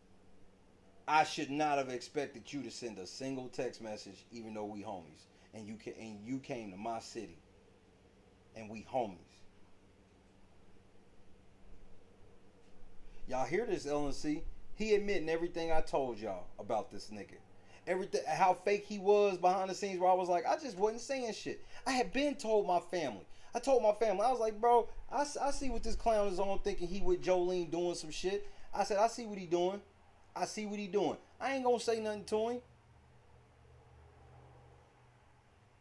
I should not have expected you to send a single text message, even though we homies, and you came to my city, and we homies. Y'all hear this, LNC? He admitting everything I told y'all about this nigga. Everything, how fake he was behind the scenes, where I was like, I just wasn't saying shit. I had been told my family. I told my family, I was like, bro, I see what this clown is on, thinking he with Jolene doing some shit. I said, I see what he doing. I see what he doing. I ain't gonna say nothing to him.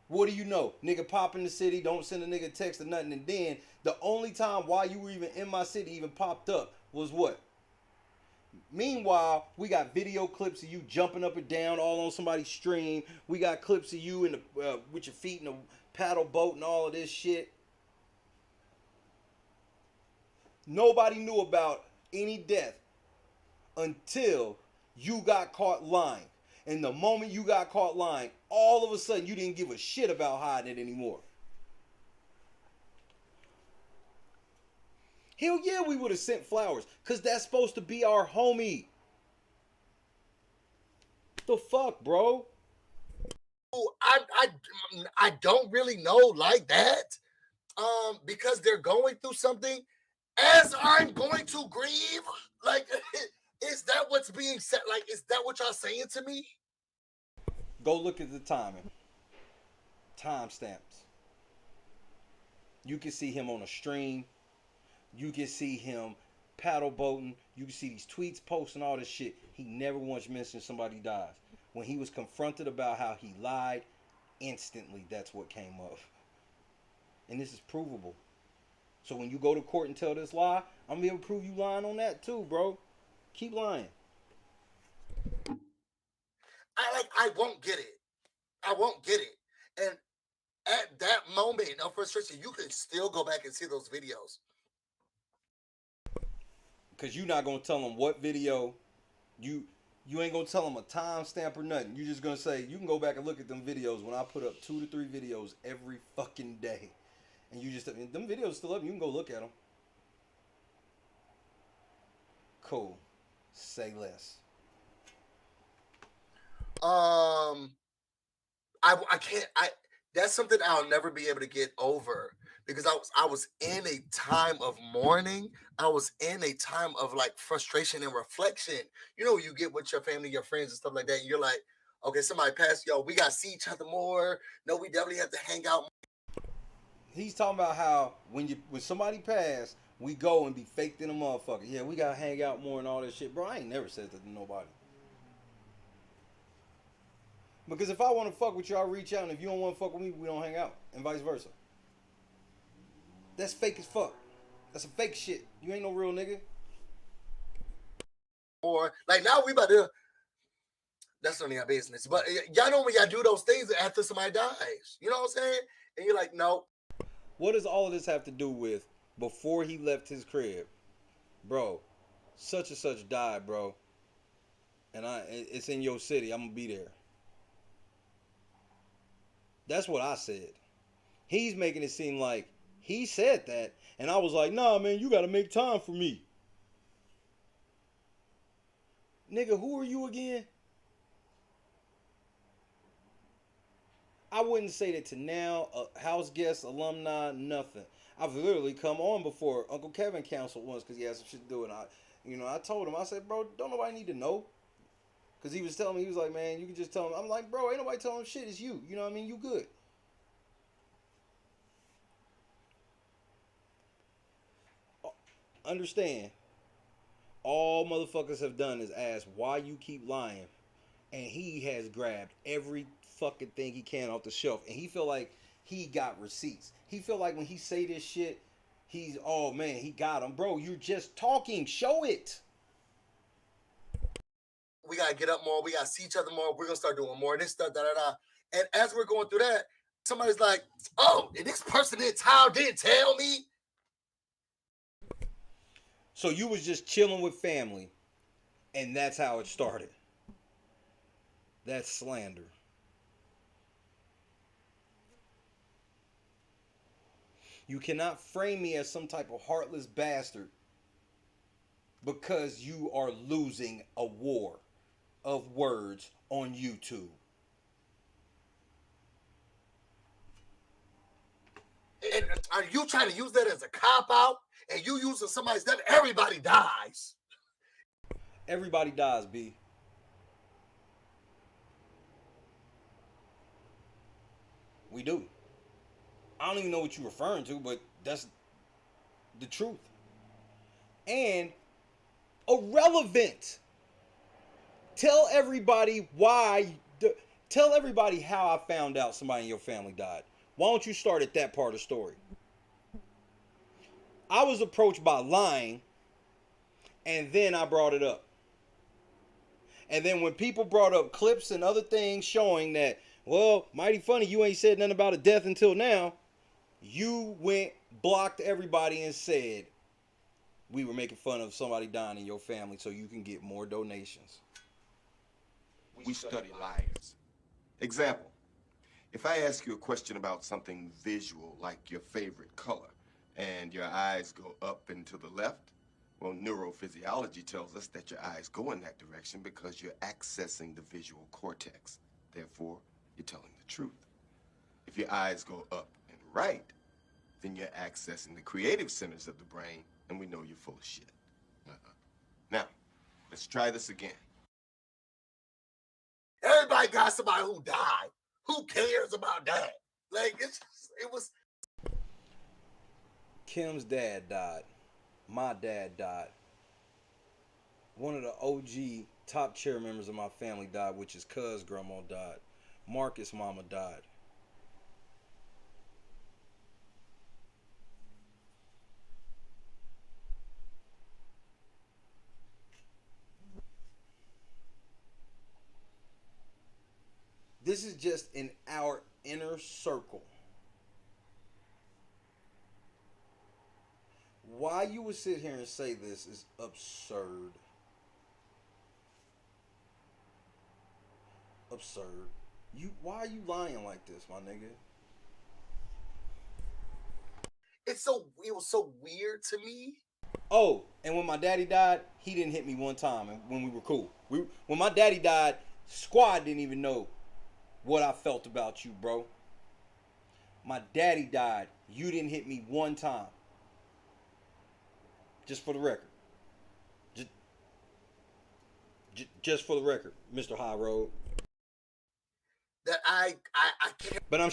What do you know? Nigga pop in the city, don't send a nigga text or nothing. And then the only time why you were even in my city even popped up was what? Meanwhile, we got video clips of you jumping up and down all on somebody's stream. We got clips of you in the with your feet in a paddle boat and all of this shit. Nobody knew about any death until you got caught lying. And the moment you got caught lying, all of a sudden you didn't give a shit about hiding it anymore. Hell yeah, we would have sent flowers, because that's supposed to be our homie. The fuck, bro? I don't really know like that. Because they're going through something as I'm going to grieve. Like, is that what's being said? Like, is that what y'all saying to me? Go look at the timing. Timestamps. You can see him on a stream. You can see him paddle boating. You can see these tweets, posts, and all this shit. He never once mentioned somebody dies. When he was confronted about how he lied, instantly that's what came up. And this is provable. So when you go to court and tell this lie, I'm gonna be able to prove you lying on that too, bro. Keep lying. I won't get it. I won't get it. And at that moment of frustration, you can still go back and see those videos. Cause you're not gonna tell them what video. You ain't gonna tell them a timestamp or nothing. You're just gonna say you can go back and look at them videos when I put up 2 to 3 videos every fucking day, and you just them videos still up. You can go look at them. Cool. Say less. I can't. That's something I'll never be able to get over, because I was in a time of mourning. I was in a time of like frustration and reflection. You know, you get with your family, your friends, and stuff like that. And you're like, okay, somebody passed. Yo, we gotta see each other more. No, we definitely have to hang out. He's talking about how when somebody passed, we go and be faked in a motherfucker. Yeah, we gotta hang out more and all this shit, bro. I ain't never said that to nobody. Because if I want to fuck with you, I'll reach out, and if you don't want to fuck with me, we don't hang out, and vice versa. That's fake as fuck. That's some fake shit. You ain't no real nigga. Or like now we about to. That's none of your business. But y'all know when y'all do those things after somebody dies. You know what I'm saying? And you're like, no. What does all of this have to do with before he left his crib? Bro, such and such died, bro. And it's in your city. I'm going to be there. That's what I said. He's making it seem like he said that. And I was like, nah, man, you got to make time for me. Nigga, who are you again? I wouldn't say that to now, house guests, alumni, nothing. I've literally come on before Uncle Kevin canceled once because he had some shit to do. And I told him, I said, bro, don't nobody need to know. Because he was telling me, he was like, man, you can just tell him. I'm like, bro, ain't nobody telling him shit. It's you. You know what I mean? You good. Understand, all motherfuckers have done is ask why you keep lying and he has grabbed every fucking thing he can off the shelf, and he feel like he got receipts. He feel like when he say this shit, he's, oh man, he got him. Bro, you're just talking. Show it. We gotta get up more. We gotta see each other more. We're gonna start doing more of this stuff, da da da. And as we're going through that, somebody's like, oh, and this person in town didn't tell me. So you was just chilling with family, and that's how it started. That's slander. You cannot frame me as some type of heartless bastard because you are losing a war of words on YouTube. And are you trying to use that as a cop-out? And you using somebody's death? Everybody dies. Everybody dies, B. We do. I don't even know what you're referring to, but that's the truth. And irrelevant. Tell everybody tell everybody how I found out somebody in your family died. Why don't you start at that part of the story? I was approached by lying, and then I brought it up. And then when people brought up clips and other things showing that, well, mighty funny, you ain't said nothing about a death until now, you went, blocked everybody and said we were making fun of somebody dying in your family so you can get more donations. We study liars. Example, if I ask you a question about something visual, like your favorite color, and your eyes go up and to the left, well, neurophysiology tells us that your eyes go in that direction because you're accessing the visual cortex. Therefore, you're telling the truth. If your eyes go up and right, then you're accessing the creative centers of the brain, and we know you're full of shit. Now, let's try this again. Everybody got somebody who died. Who cares about that? Like, it was. Kim's dad died. My dad died. One of the OG top chair members of my family died, which is Cuz grandma died. Marcus' mama died. This is just in our inner circle. Why you would sit here and say this is absurd. Absurd. Why are you lying like this, my nigga? It was so weird to me. Oh, and when my daddy died, he didn't hit me one time when we were cool. When my daddy died, Squad didn't even know what I felt about you, bro. My daddy died. You didn't hit me one time. Just for the record. Just for the record, Mr. High Road. That I can't. But I'm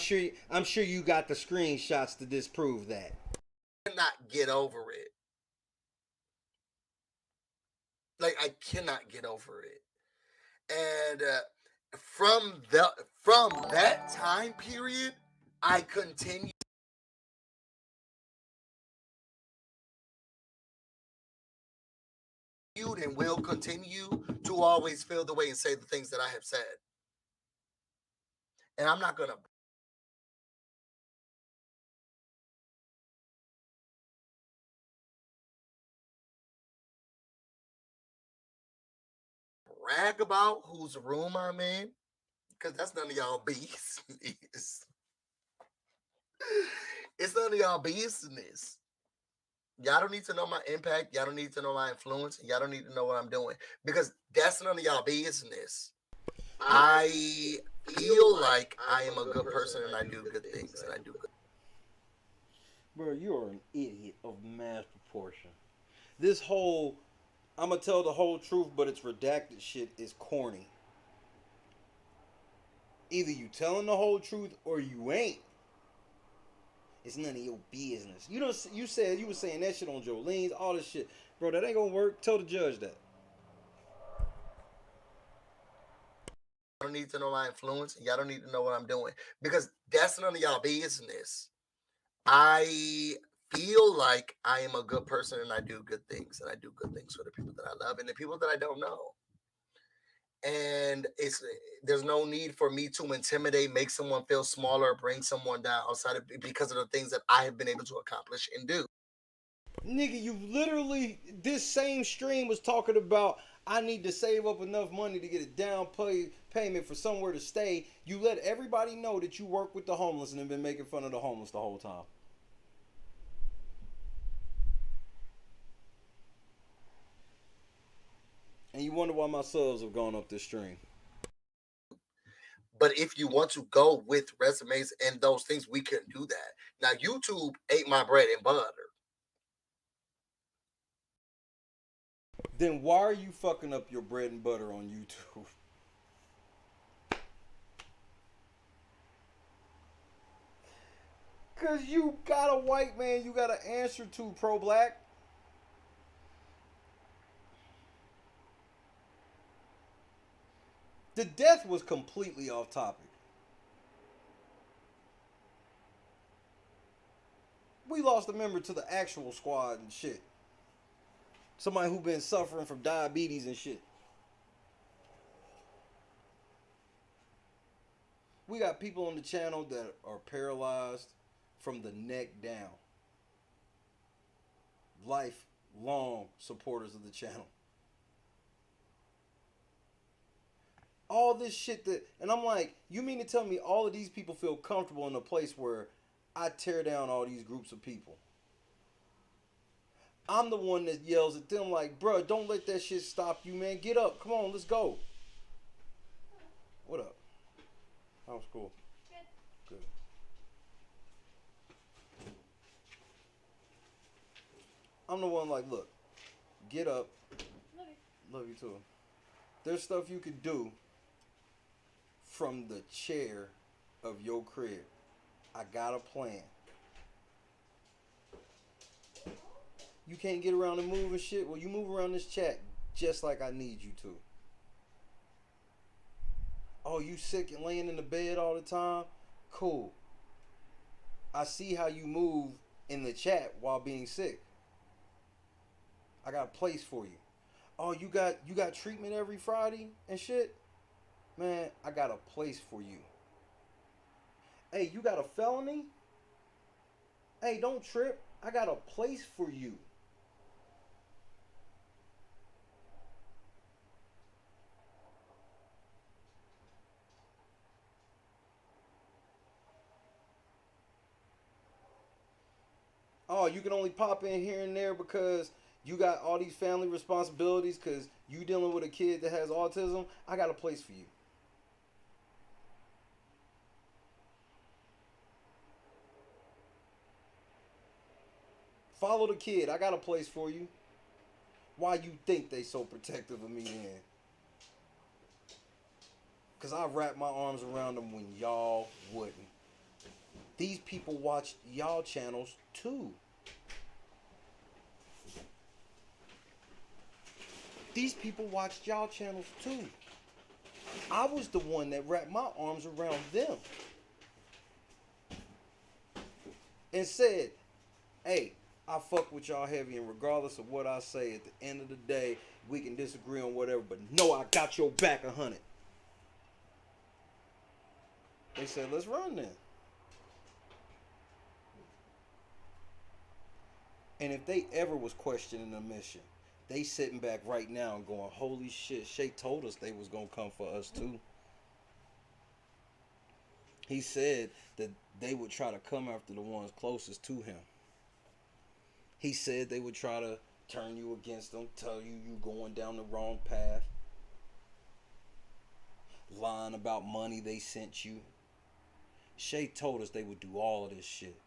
sure you got the screenshots to disprove that. I cannot get over it. Like, I cannot get over it. And from that time period, I continued. And will continue to always feel the way and say the things that I have said. And I'm not going to brag about whose room I'm in, because that's none of y'all business. It's none of y'all business. Y'all don't need to know my impact. Y'all don't need to know my influence. Y'all don't need to know what I'm doing, because that's none of y'all business. I feel like I am a good person and I do good things and I do good. Bro, you're an idiot of mass proportion. This whole, I'm going to tell the whole truth, but it's redacted shit is corny. Either you telling the whole truth or you ain't. It's none of your business. You were saying that shit on Jolene's, all this shit. Bro, that ain't gonna work. Tell the judge that. don't need to know my influence, and y'all don't need to know what I'm doing because that's none of y'all business. I feel like I am a good person and I do good things, and I do good things for the people that I love and the people that I don't know. And there's no need for me to intimidate, make someone feel smaller, bring someone down outside of because of the things that I have been able to accomplish and do. Nigga, you literally, this same stream was talking about I need to save up enough money to get a down payment for somewhere to stay. You let everybody know that you work with the homeless and have been making fun of the homeless the whole time. And you wonder why my subs have gone up this stream. But if you want to go with resumes and those things, we can do that. Now, YouTube ate my bread and butter. Then why are you fucking up your bread and butter on YouTube? Cause you got a white man you gotta answer to, pro-black. The death was completely off topic. We lost a member to the actual squad and shit. Somebody who been suffering from diabetes and shit. We got people on the channel that are paralyzed from the neck down. Lifelong supporters of the channel. All this shit and I'm like, you mean to tell me all of these people feel comfortable in a place where I tear down all these groups of people? I'm the one that yells at them like, bro, don't let that shit stop you, man. Get up. Come on, let's go. What up? How was school? Good. I'm the one like, look, get up. Love you too. There's stuff you could do from the chair of your crib. I got a plan. You can't get around and move and shit? Well, you move around this chat just like I need you to. Oh, you sick and laying in the bed all the time? Cool. I see how you move in the chat while being sick. I got a place for you. Oh, you got treatment every Friday and shit? Man, I got a place for you. Hey, you got a felony? Hey, don't trip. I got a place for you. Oh, you can only pop in here and there because you got all these family responsibilities because you dealing with a kid that has autism. I got a place for you. Follow the kid. I got a place for you. Why you think they so protective of me then? Because I wrap my arms around them when y'all wouldn't. These people watch y'all channels too. These people watched y'all channels too. I was the one that wrapped my arms around them. And said, hey, I fuck with y'all heavy, and regardless of what I say, at the end of the day, we can disagree on whatever, but no, I got your back 100. They said, let's run then. And if they ever was questioning the mission, they sitting back right now and going, holy shit, Shay told us they was going to come for us too. He said that they would try to come after the ones closest to him. He said they would try to turn you against them, tell you you going down the wrong path. Lying about money they sent you. Shay told us they would do all of this shit.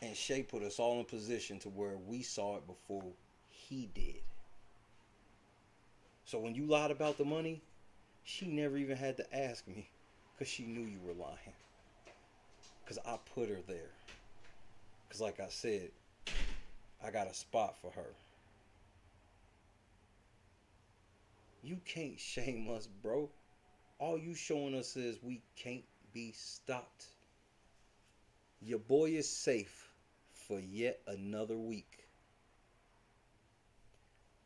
And Shay put us all in position to where we saw it before he did. So when you lied about the money, she never even had to ask me because she knew you were lying. Because I put her there. Because like I said, I got a spot for her. You can't shame us, bro. All you showing us is we can't be stopped. Your boy is safe for yet another week.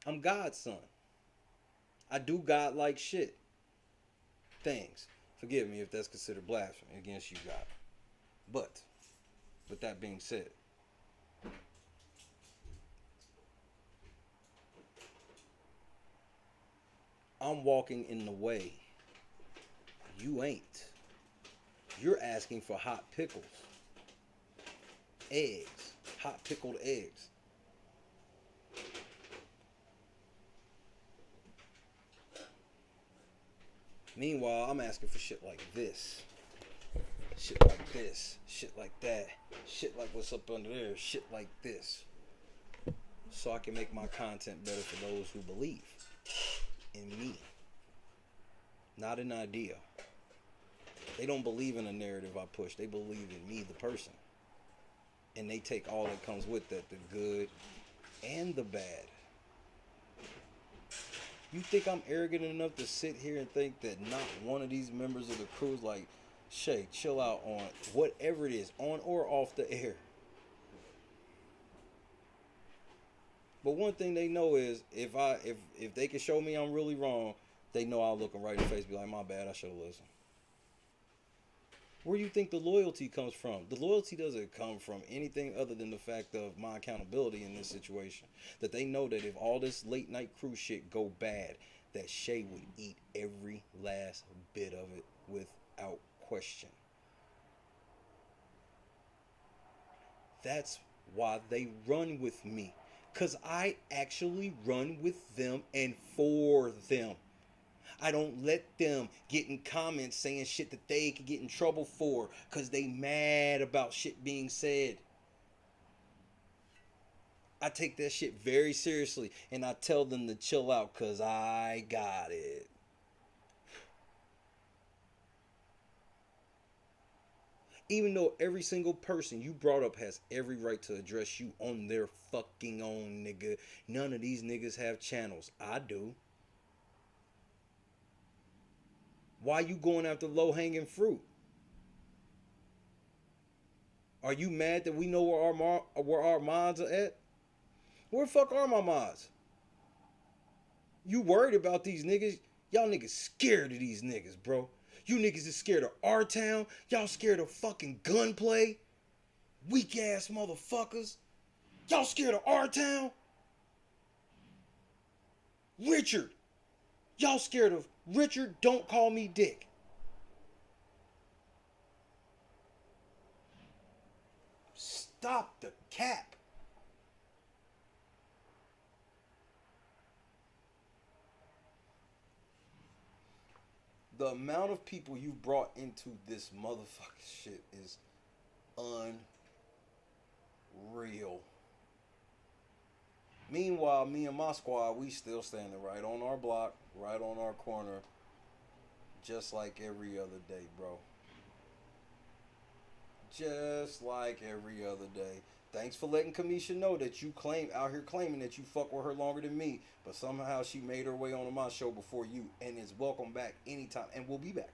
I'm God's son. I do God-like shit. Things. Forgive me if that's considered blasphemy against you, God. But, with that being said, I'm walking in the way. You ain't. You're asking for hot pickles. Eggs. Hot pickled eggs. Meanwhile, I'm asking for shit like this. Shit like this. Shit like that. Shit like what's up under there. Shit like this. So I can make my content better for those who believe in me. Not an idea. They don't believe in a narrative I push. They believe in me, the person. And they take all that comes with that, the good and the bad. You think I'm arrogant enough to sit here and think that not one of these members of the crew is like, Shay, chill out on whatever it is, on or off the air. But one thing they know is if they can show me I'm really wrong, they know I'll look them right in the face and be like, my bad, I should have listened. Where do you think the loyalty comes from? The loyalty doesn't come from anything other than the fact of my accountability in this situation. That they know that if all this late night crew shit go bad, that Shay would eat every last bit of it without question. That's why they run with me. Because I actually run with them and for them. I don't let them get in comments saying shit that they could get in trouble for because they mad about shit being said. I take that shit very seriously and I tell them to chill out because I got it. Even though every single person you brought up has every right to address you on their fucking own, nigga. None of these niggas have channels. I do. Why you going after low-hanging fruit? Are you mad that we know where our mods are at? Where the fuck are my mods? You worried about these niggas? Y'all niggas scared of these niggas, bro. You niggas is scared of our town. Y'all scared of fucking gunplay. Weak ass motherfuckers. Y'all scared of our town? Richard. Y'all scared of Richard, don't call me Dick. Stop the cap. The amount of people you've brought into this motherfucking shit is unreal. Meanwhile, me and my squad, we still standing right on our block, right on our corner, just like every other day, bro. Just like every other day. Thanks for letting Kamisha know that you out here claiming that you fuck with her longer than me, but somehow she made her way onto my show before you, and is welcome back anytime, and we'll be back.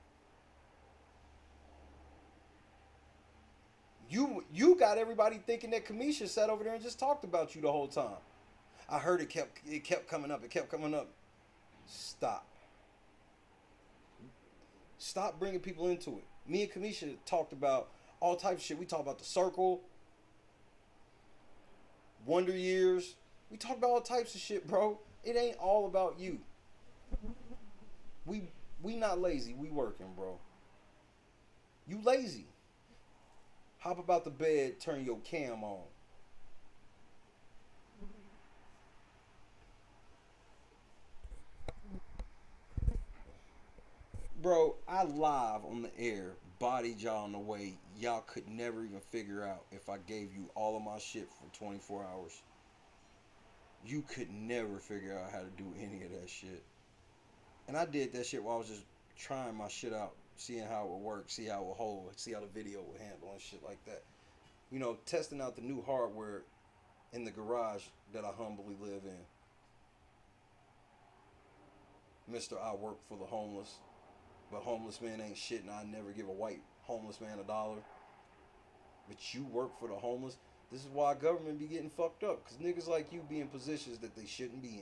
You got everybody thinking that Kamisha sat over there and just talked about you the whole time. I heard it kept coming up. It kept coming up. Stop. Stop bringing people into it. Me and Kamisha talked about all types of shit. We talked about the circle, Wonder Years. We talked about all types of shit, bro. It ain't all about you. We not lazy. We working, bro. You lazy. Hop about the bed, turn your cam on. Bro, I live on the air, bodied y'all in a way y'all could never even figure out if I gave you all of my shit for 24 hours. You could never figure out how to do any of that shit. And I did that shit while I was just trying my shit out, seeing how it would work, see how it would hold, see how the video would handle and shit like that. You know, testing out the new hardware in the garage that I humbly live in. Mr. I work for the homeless, but homeless man ain't shit and I never give a white homeless man $1. But you work for the homeless. This is why government be getting fucked up, because niggas like you be in positions that they shouldn't be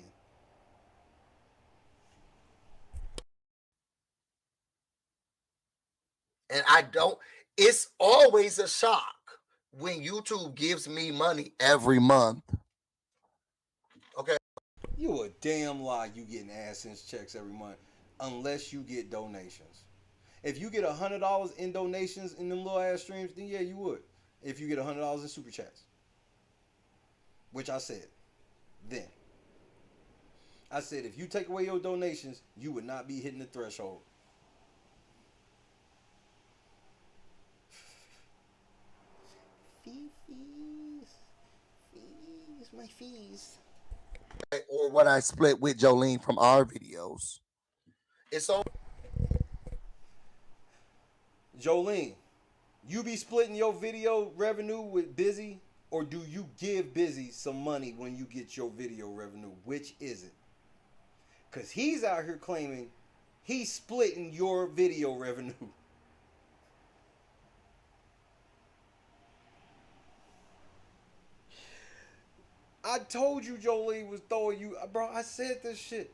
in. And I don't, it's always a shock when YouTube gives me money every month. Okay. You a damn lie you getting AdSense checks every month unless you get donations. If you get $100 in donations in them little ass streams, then yeah, you would. If you get $100 in super chats. Which I said then. I said if you take away your donations, you would not be hitting the threshold. Fees, my fees. Or what I split with Jolene from our videos. It's all. Jolene, you be splitting your video revenue with Busy, or do you give Busy some money when you get your video revenue? Which is it? Because he's out here claiming he's splitting your video revenue. I told you Jolene was throwing you, bro. I said this shit.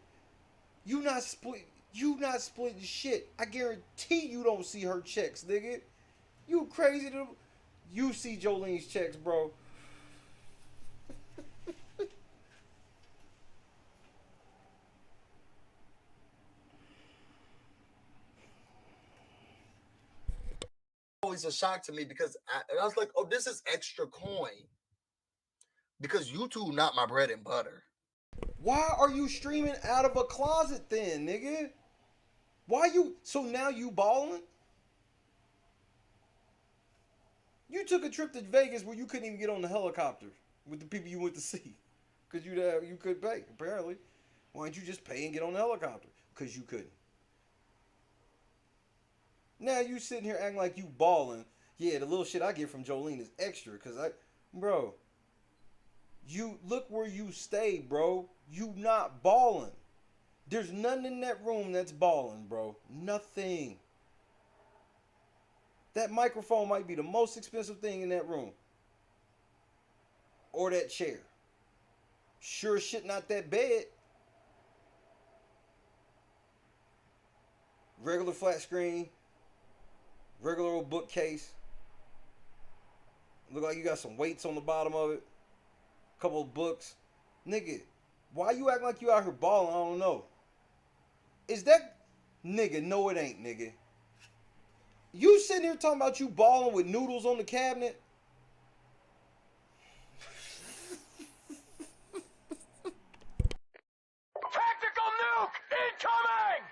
You not splitting shit. I guarantee you don't see her checks, nigga. You crazy? You see Jolene's checks, bro. Always a shock to me because I was like, oh, this is extra coin. Because YouTube not my bread and butter. Why are you streaming out of a closet then, nigga? Why you? So now you balling? You took a trip to Vegas where you couldn't even get on the helicopter with the people you went to see. Because you couldn't pay, apparently. Why don't you just pay and get on the helicopter? Because you couldn't. Now you sitting here acting like you balling. Yeah, the little shit I get from Jolene is extra. Because bro, you look where you stay, bro. You not balling. There's nothing in that room that's balling, bro. Nothing. That microphone might be the most expensive thing in that room. Or that chair. Sure shit not that bed. Regular flat screen. Regular old bookcase. Look like you got some weights on the bottom of it. Couple of books. Nigga, why you acting like you out here balling? I don't know. Is that... Nigga, no it ain't, nigga. You sitting here talking about you balling with noodles on the cabinet? Tactical nuke incoming!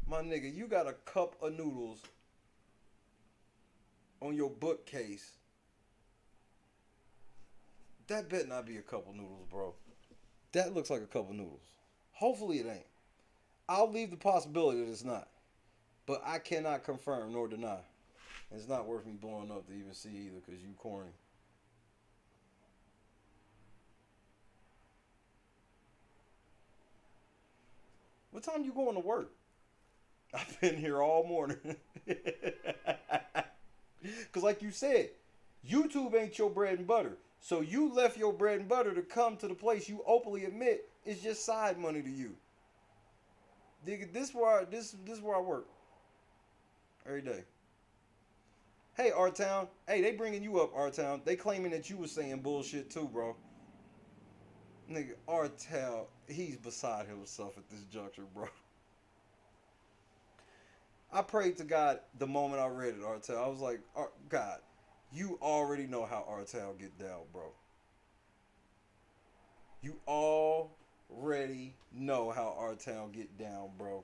My nigga, you got a cup of noodles on your bookcase. That better not be a cup of noodles, bro. That looks like a cup of noodles. Hopefully it ain't. I'll leave the possibility that it's not. But I cannot confirm nor deny. It's not worth me blowing up to even see either because you corny. What time you going to work? I've been here all morning. Because like you said, YouTube ain't your bread and butter. So you left your bread and butter to come to the place you openly admit is just side money to you. Nigga, this is where I work. Every day. Hey, R-Town. Hey, they bringing you up, R-Town. They claiming that you was saying bullshit too, bro. Nigga, R-Town, he's beside himself at this juncture, bro. I prayed to God the moment I read it, R-Town. I was like, God, you already know how R-Town get down, bro. You already know how R-Town get down, bro.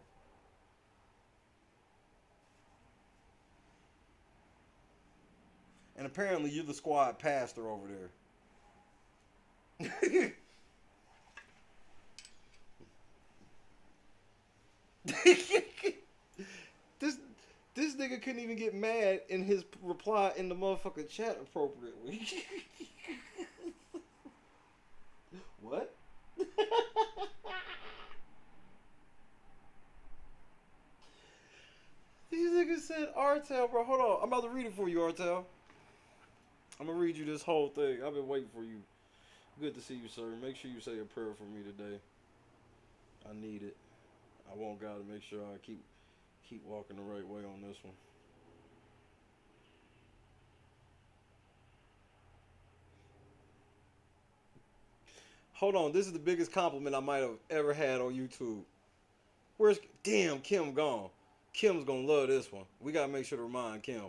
And apparently you're the squad pastor over there. This nigga couldn't even get mad in his reply in the motherfucking chat appropriately. What? These niggas said Artel, bro. Hold on. I'm about to read it for you, Artel. I'm going to read you this whole thing. I've been waiting for you. Good to see you, sir. Make sure you say a prayer for me today. I need it. I want God to make sure I keep walking the right way on this one. Hold on. This is the biggest compliment I might have ever had on YouTube. Damn, Kim gone. Kim's going to love this one. We got to make sure to remind Kim.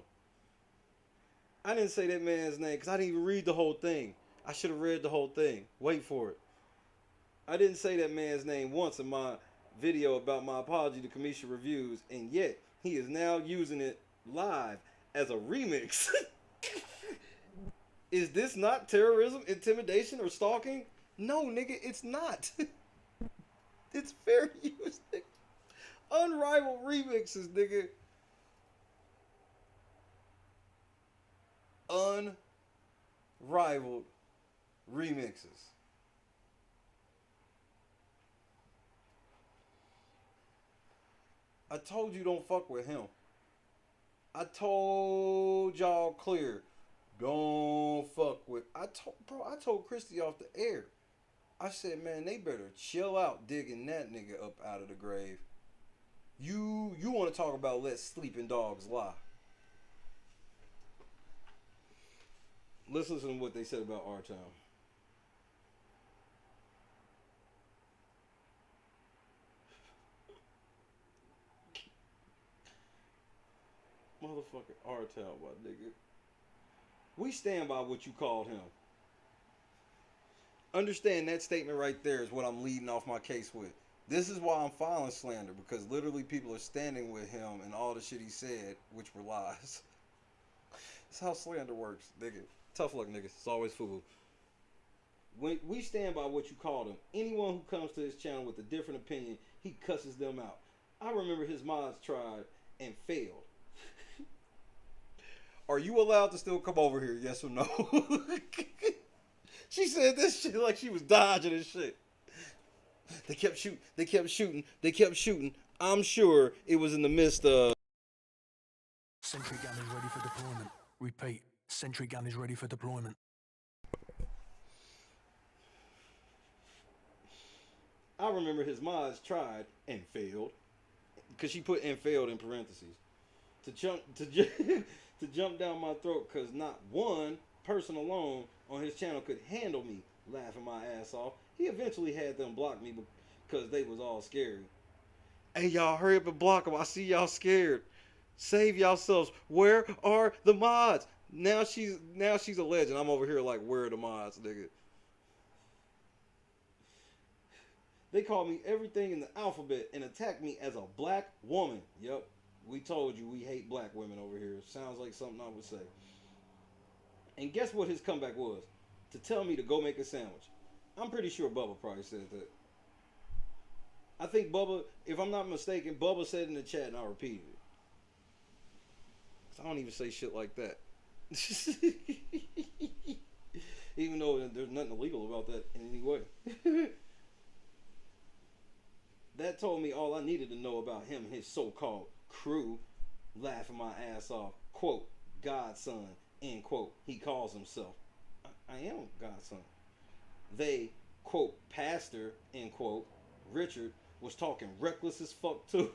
I didn't say that man's name because I didn't even read the whole thing. I should have read the whole thing. Wait for it. I didn't say that man's name once in my video about my apology to Kamisha Reviews, and yet he is now using it live as a remix. Is this not terrorism, intimidation, or stalking? No, nigga, it's not. It's fair use, nigga. Unrivaled remixes, nigga. Unrivaled remixes. I told you don't fuck with him. I told y'all clear. Don't fuck with. I told Christy off the air. I said, man, they better chill out digging that nigga up out of the grave. You want to talk about let sleeping dogs lie. Let's listen to what they said about our town. Motherfucking R-Town, my nigga. We stand by what you called him. Understand that statement right there is what I'm leading off my case with. This is why I'm filing slander, because literally people are standing with him and all the shit he said, which were lies. That's how slander works, nigga. Tough luck, nigga. It's always fool. When we stand by what you called him. Anyone who comes to his channel with a different opinion, he cusses them out. I remember his mods tried and failed. Are you allowed to still come over here, yes or no? She said this shit like she was dodging and shit. They kept shooting, they kept shooting, they kept shooting. I'm sure it was in the midst of... Sentry gun is ready for deployment. Repeat, sentry gun is ready for deployment. I remember his mods tried and failed. Because she put and failed in parentheses. To jump down my throat because not one person alone on his channel could handle me laughing my ass off. He eventually had them block me because they was all scary. Hey, y'all, hurry up and block them. I see y'all scared. Save yourselves. Where are the mods? Now she's a legend. I'm over here like, where are the mods, nigga? They called me everything in the alphabet and attacked me as a black woman. Yep. We told you we hate black women over here. Sounds like something I would say. And guess what his comeback was? To tell me to go make a sandwich. I'm pretty sure Bubba probably said that. I think Bubba, if I'm not mistaken, Bubba said in the chat and I repeated it. 'Cause I don't even say shit like that. Even though there's nothing illegal about that in any way. That told me all I needed to know about him and his so-called crew. Laughing my ass off. Quote, Godson, end quote. He calls himself. I am Godson. They, quote, pastor, end quote. Richard was talking reckless as fuck too.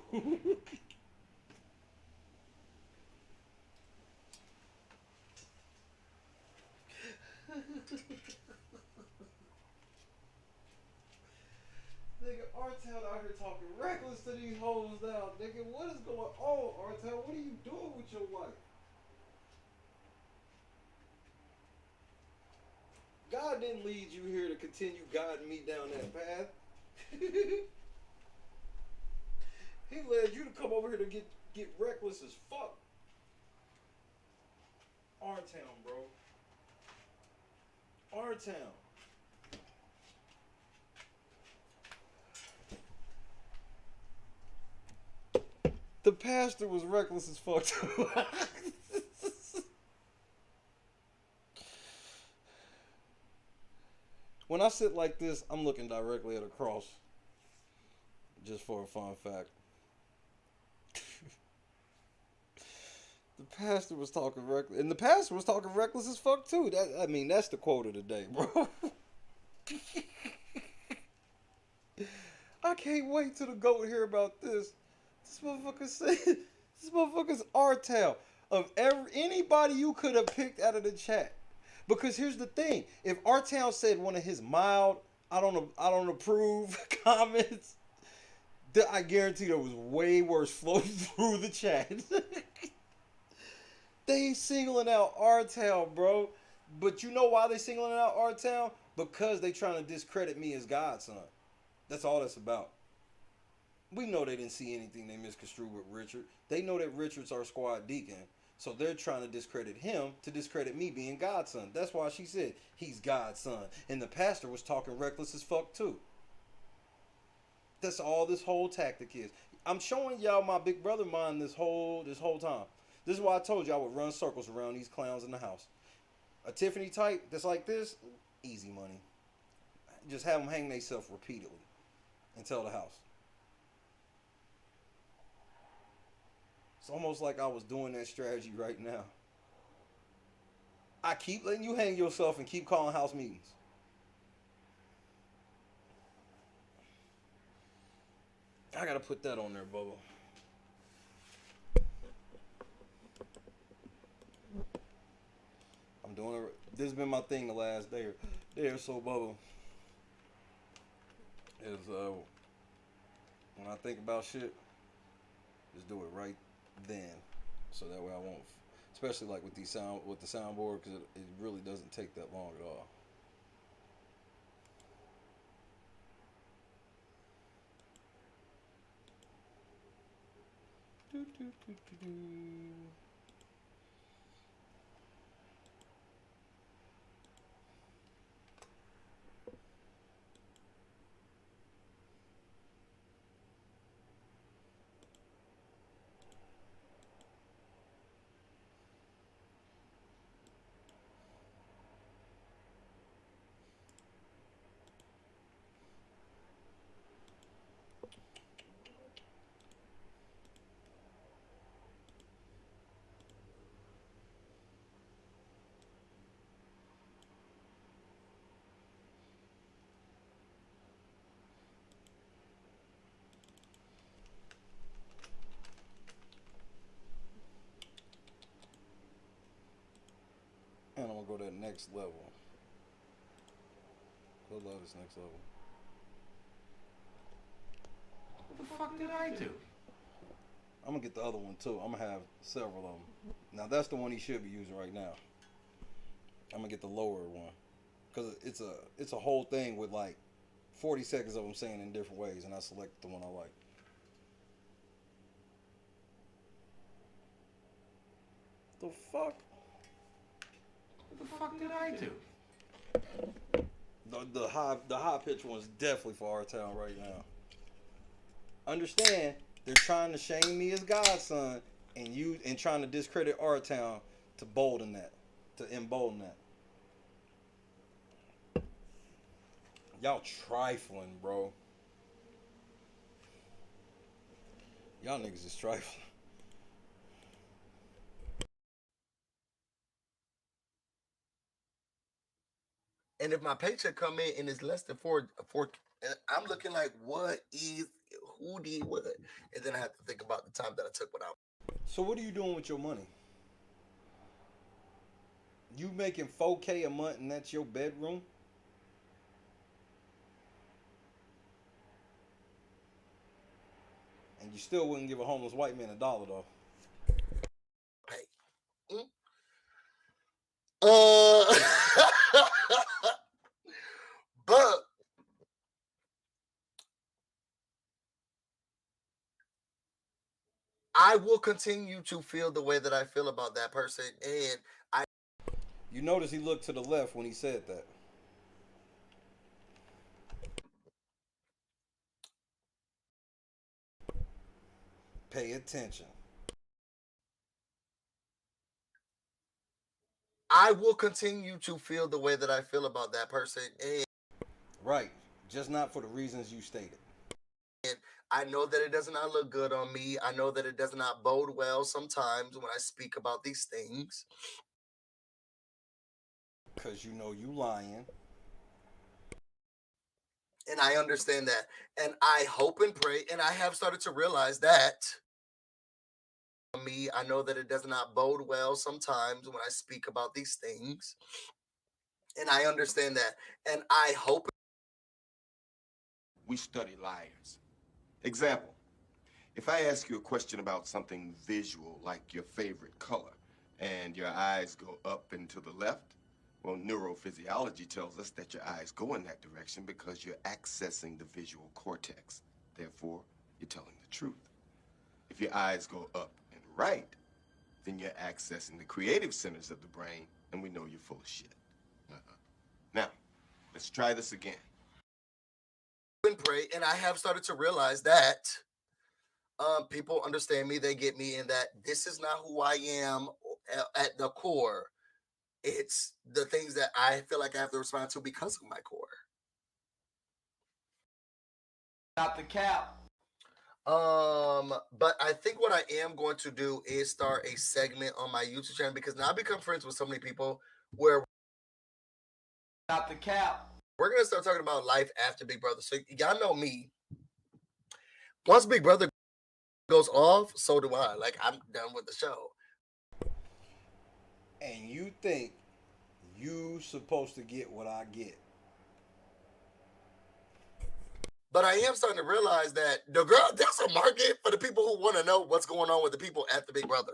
Nigga, R-Town out here talking reckless to these hoes now. Nigga, what is going on, R-Town? What are you doing with your life? God didn't lead you here to continue guiding me down that path. He led you to come over here to get reckless as fuck. R-Town, bro. R-Town. The pastor was reckless as fuck too. When I sit like this, I'm looking directly at a cross. Just for a fun fact. The pastor was talking reckless, and the pastor was talking reckless as fuck too. I mean, that's the quote of the day, bro. I can't wait till the GOAT hear about this. This motherfucker said, this motherfucker's R-Tal. Of anybody you could have picked out of the chat. Because here's the thing. If R-Tal said one of his mild, I don't approve comments, I guarantee there was way worse floating through the chat. They singling out R-Tal, bro. But you know why they singling out R-Tal? Because they trying to discredit me as Godson. That's all that's about. We know they didn't see anything they misconstrued with Richard. They know that Richard's our squad deacon. So they're trying to discredit him to discredit me being Godson. That's why she said he's Godson. And the pastor was talking reckless as fuck too. That's all this whole tactic is. I'm showing y'all my big brother mind this whole time. This is why I told you I would run circles around these clowns in the house. A Tiffany type that's like this, easy money. Just have them hang themselves repeatedly and tell the house. It's almost like I was doing that strategy right now. I keep letting you hang yourself and keep calling house meetings. I gotta put that on there, Bubba. I'm doing it. This has been my thing the last day or so, Bubba. Is when I think about shit, just do it right then, so that way I won't, especially like with the soundboard, because it really doesn't take that long at all. And I'm gonna go to that next level. I love this next level. What the fuck did I do? I'm gonna get the other one too. I'm gonna have several of them. Now that's the one he should be using right now. I'm gonna get the lower one, cause it's a whole thing with like 40 seconds of them saying in different ways, and I select the one I like. The fuck? What the fuck did I do? The high pitch one's definitely for R-Town right now. Understand, they're trying to shame me as Godson and trying to discredit R-Town to embolden that. Y'all trifling, bro. Y'all niggas is trifling. And if my paycheck come in and it's less than four, I'm looking like, who did what? And then I have to think about the time that I took without. So what are you doing with your money? You making $4K a month and that's your bedroom? And you still wouldn't give a homeless white man $1 though. Hey. But I will continue to feel the way that I feel about that person, and you notice he looked to the left when he said that. Pay attention. I will continue to feel the way that I feel about that person. And right. Just not for the reasons you stated. And I know that it does not look good on me. I know that it does not bode well sometimes when I speak about these things. Because you know you lying. And I understand that. And I hope and pray, and I have started to realize that me, I know that it does not bode well sometimes when I speak about these things. And I understand that. And I hope. We study liars. Example, if I ask you a question about something visual, like your favorite color, and your eyes go up and to the left, well, neurophysiology tells us that your eyes go in that direction because you're accessing the visual cortex. Therefore, you're telling the truth. If your eyes go up and right, then you're accessing the creative centers of the brain, and we know you're full of shit. Now, let's try this again. And pray, and I have started to realize that people understand me, they get me, and that this is not who I am at the core. It's the things that I feel like I have to respond to because of my core. Not the cap. But I think what I am going to do is start a segment on my YouTube channel, because now I become friends with so many people where Not the cap. we're gonna start talking about life after Big Brother. So y'all know me. Once Big Brother goes off, so do I. Like, I'm done with the show. And you think you supposed to get what I get. But I am starting to realize that there's a market for the people who want to know what's going on with the people at the Big Brother.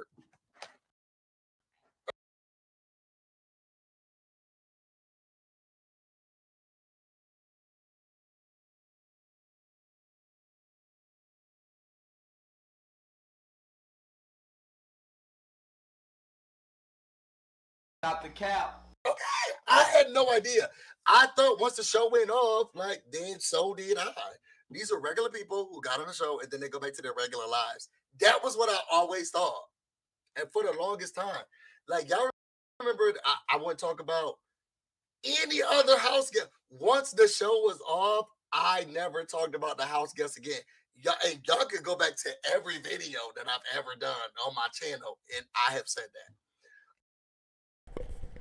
Not the cap. Okay, I had no idea. I thought once the show went off, like, then so did I. These are regular people who got on the show and then they go back to their regular lives. That was what I always thought. And for the longest time, like, y'all remember, I wouldn't talk about any other house guest. Once the show was off, I never talked about the house guests again. Y'all can go back to every video that I've ever done on my channel, and I have said that.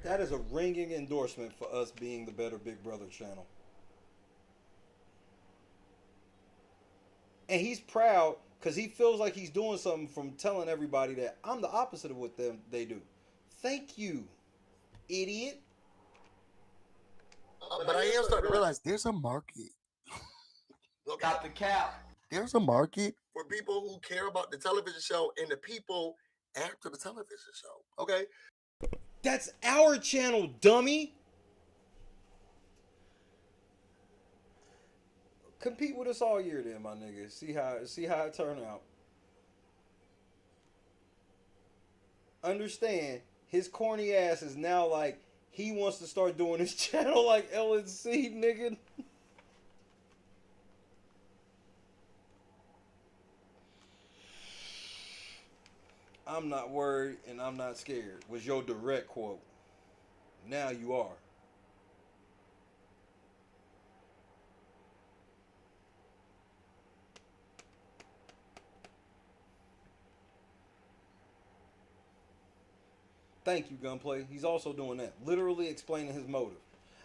That is a ringing endorsement for us being the better Big Brother channel. And he's proud because he feels like he's doing something from telling everybody that I'm the opposite of what they do. Thank you, idiot. But I am starting to realize there's a market. Got the cap. There's a market for people who care about the television show and the people after the television show. Okay? That's our channel, dummy. Compete with us all year then, my nigga. See how it turn out. Understand, his corny ass is now like, he wants to start doing his channel like LNC, nigga. I'm not worried and I'm not scared was your direct quote. Now you are. Thank you, Gunplay. He's also doing that. Literally explaining his motive.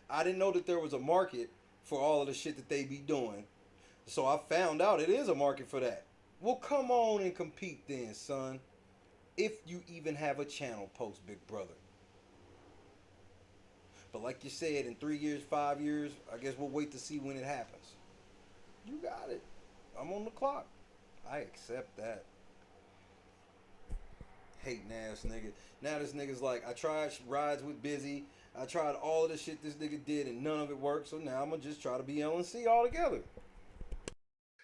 I didn't know that there was a market for all of the shit that they be doing. So I found out it is a market for that. Well, come on and compete then, son. If you even have a channel post Big Brother. But like you said, in 3 years, 5 years, I guess we'll wait to see when it happens. You got it. I'm on the clock. I accept that. Hating ass nigga. Now this nigga's like, I tried rides with Busy. I tried all of the shit this nigga did and none of it worked. So now I'm going to just try to be LNC altogether.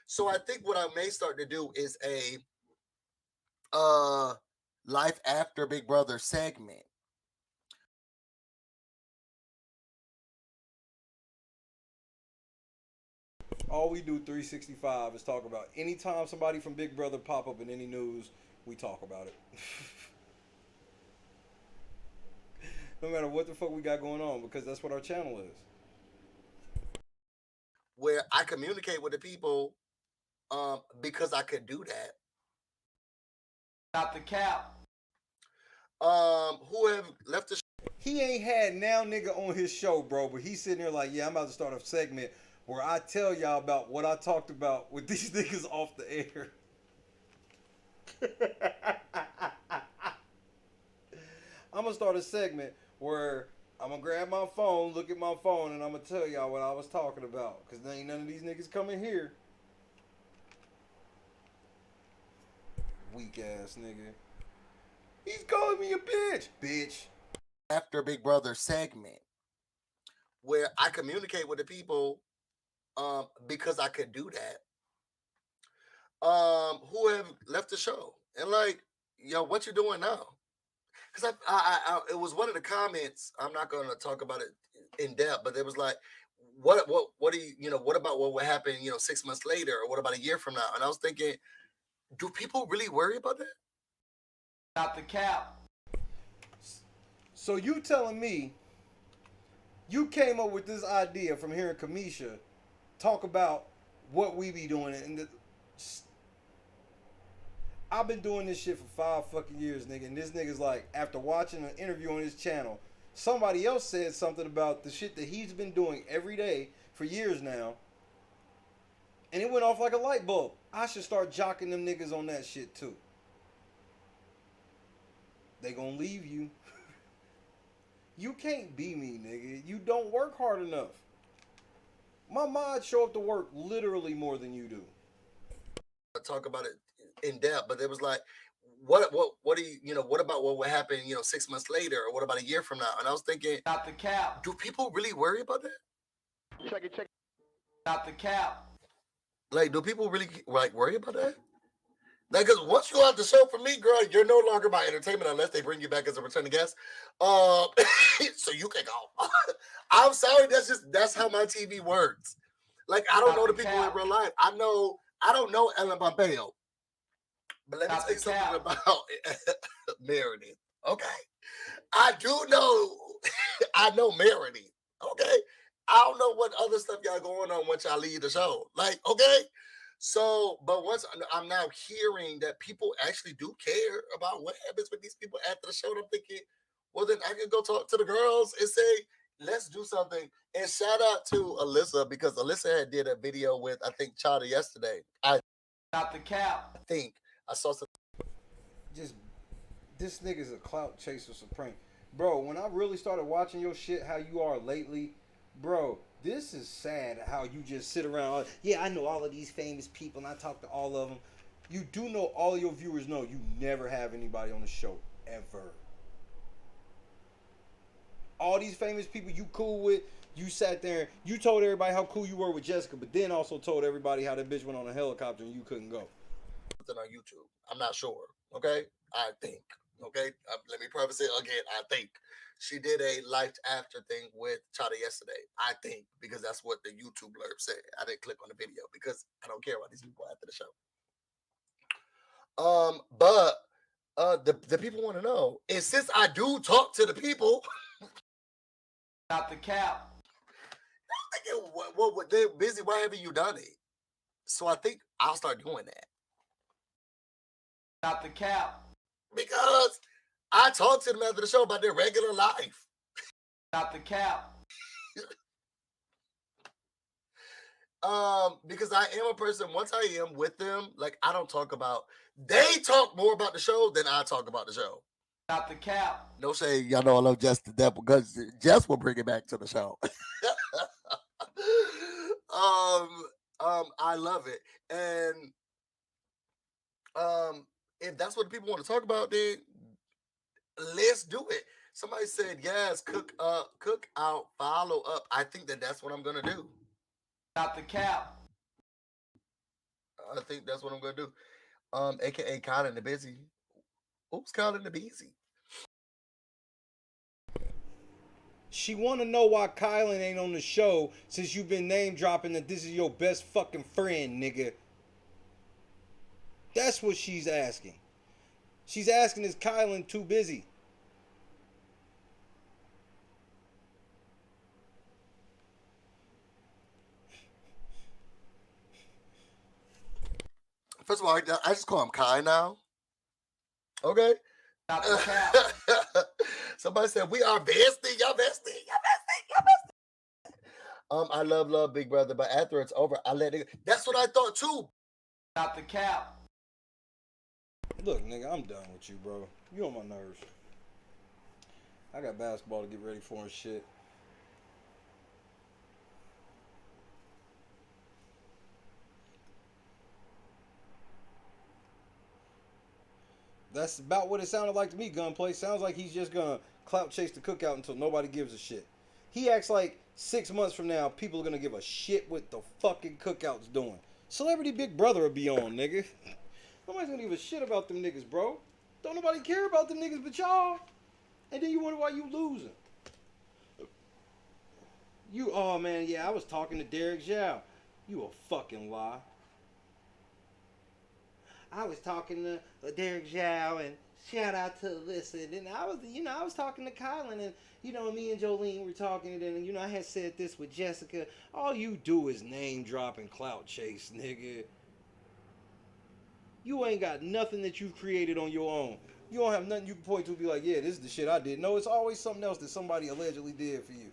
So I think what I may start to do is a life after Big Brother segment. All we do 365 is talk about anytime somebody from Big Brother pop up in any news, we talk about it. No matter what the fuck we got going on, because that's what our channel is. Where I communicate with the people because I could do that. Not the cap. Who have left the He ain't had now nigga on his show, bro, but he's sitting there like, yeah, I'm about to start a segment where I tell y'all about what I talked about with these niggas off the air. I'm gonna start a segment where I'm gonna grab my phone, look at my phone, and I'm gonna tell y'all what I was talking about. Cause there ain't none of these niggas coming here. Weak ass nigga. He's calling me a bitch. Bitch. After Big Brother segment where I communicate with the people because I could do that. Who have left the show and like, yo, what you doing now? Because I it was one of the comments. I'm not gonna talk about it in depth, but it was like, what do you know? What about what would happen? 6 months later, or what about a year from now? And I was thinking, do people really worry about that? Not the cap. So you telling me you came up with this idea from hearing Kamisha talk about what we be doing, and I've been doing this shit for 5 fucking years, nigga, and this nigga's like, after watching an interview on his channel, somebody else said something about the shit that he's been doing every day for years now, and it went off like a light bulb. I should start jocking them niggas on that shit too. They gonna leave you. You can't be me, nigga. You don't work hard enough. My mods show up to work literally more than you do. I talk about it in depth, but it was like, what do you what about what would happen 6 months later, or what about a year from now? And I was thinking, not the cap. Do people really worry about that? Check it. Not the cap. Like, do people really like worry about that? Like, because once you out the show, for me, girl, you're no longer my entertainment unless they bring you back as a returning guest. So you can go. I'm sorry, that's how my TV works. Like, I don't know the people in real life. I don't know Ellen Pompeo. But let me tell you something about Meredith. Okay. I do know, I know Meredith. Okay. I don't know what other stuff y'all going on once y'all leave the show. Like, okay. So, but once I'm now hearing that people actually do care about what happens with these people after the show, I'm thinking, well, then I can go talk to the girls and say, let's do something. And shout out to Alyssa, because Alyssa had did a video with, I think, Chada yesterday. Not the cap. I think I saw some. Just, this nigga's a clout chaser supreme. Bro, when I really started watching your shit, how you are lately, bro, this is sad how you just sit around. Yeah, I know all of these famous people and I talk to all of them. You do know all of your viewers know you never have anybody on the show, ever. All these famous people you cool with, you sat there, you told everybody how cool you were with Jessica, but then also told everybody how that bitch went on a helicopter and you couldn't go. On YouTube. I'm not sure. Okay? I think. Okay? Let me preface it again. I think. She did a life after thing with Chada yesterday. I think, because that's what the YouTube blurb said. I didn't click on the video because I don't care about these people after the show. But the people want to know, and since I do talk to the people, not the cap. I'm thinking, what they're busy. Why haven't you done it? So I think I'll start doing that. Not the cap. Because I talk to them after the show about their regular life. Not the cap. Because I am a person, once I am with them, like, I don't talk about, they talk more about the show than I talk about the show. Not the cap. No shade, y'all know I love Jess to death because Jess will bring it back to the show. I love it. And if that's what the people want to talk about, then let's do it. Somebody said, yes, cook out, follow up. I think that's what I'm going to do. Not the cap. I think that's what I'm going to do. AKA Colin the Busy. Oops, Colin the Busy. She want to know why Kylan ain't on the show since you've been name dropping that this is your best fucking friend, nigga. That's what she's asking. She's asking, is Kylan too busy? First of all, I just call him Kai now. Okay. Somebody said we are bestie, y'all bestie, y'all bestie, y'all bestie. I love Big Brother, but after it's over, I let it. That's what I thought too. Not the cap. Look, nigga, I'm done with you, bro. You on my nerves. I got basketball to get ready for and shit. That's about what it sounded like to me, Gunplay. Sounds like he's just gonna clout chase the cookout until nobody gives a shit. He acts like 6 months from now, people are gonna give a shit what the fucking cookout's doing. Celebrity Big Brother will be on, nigga. Nobody's gonna give a shit about them niggas, bro. Don't nobody care about them niggas but y'all. And then you wonder why you losing. Oh man, yeah, I was talking to Derek Zhao. You a fucking lie. I was talking to Derek Zhao, and shout out to Alyssa. And I was talking to Kylan, and me and Jolene were talking, and I had said this with Jessica. All you do is name drop and clout chase, nigga. You ain't got nothing that you've created on your own. You don't have nothing you can point to and be like, yeah, this is the shit I did. No, it's always something else that somebody allegedly did for you.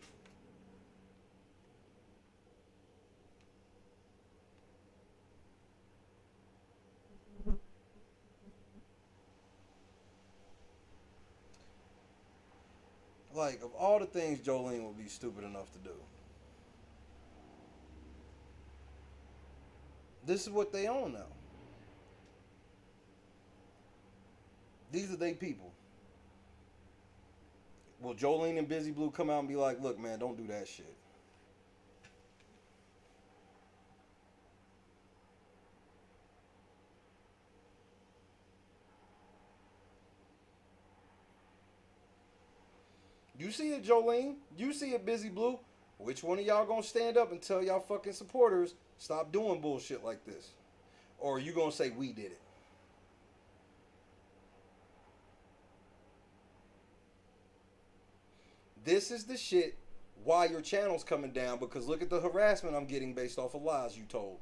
Like, of all the things Jolene would be stupid enough to do, this is what they own now. These are they people. Will Jolene and Busy Blue come out and be like, look, man, don't do that shit? You see it, Jolene? You see it, Busy Blue? Which one of y'all gonna stand up and tell y'all fucking supporters, stop doing bullshit like this? Or are you gonna say we did it? This is the shit why your channel's coming down, because look at the harassment I'm getting based off of lies you told.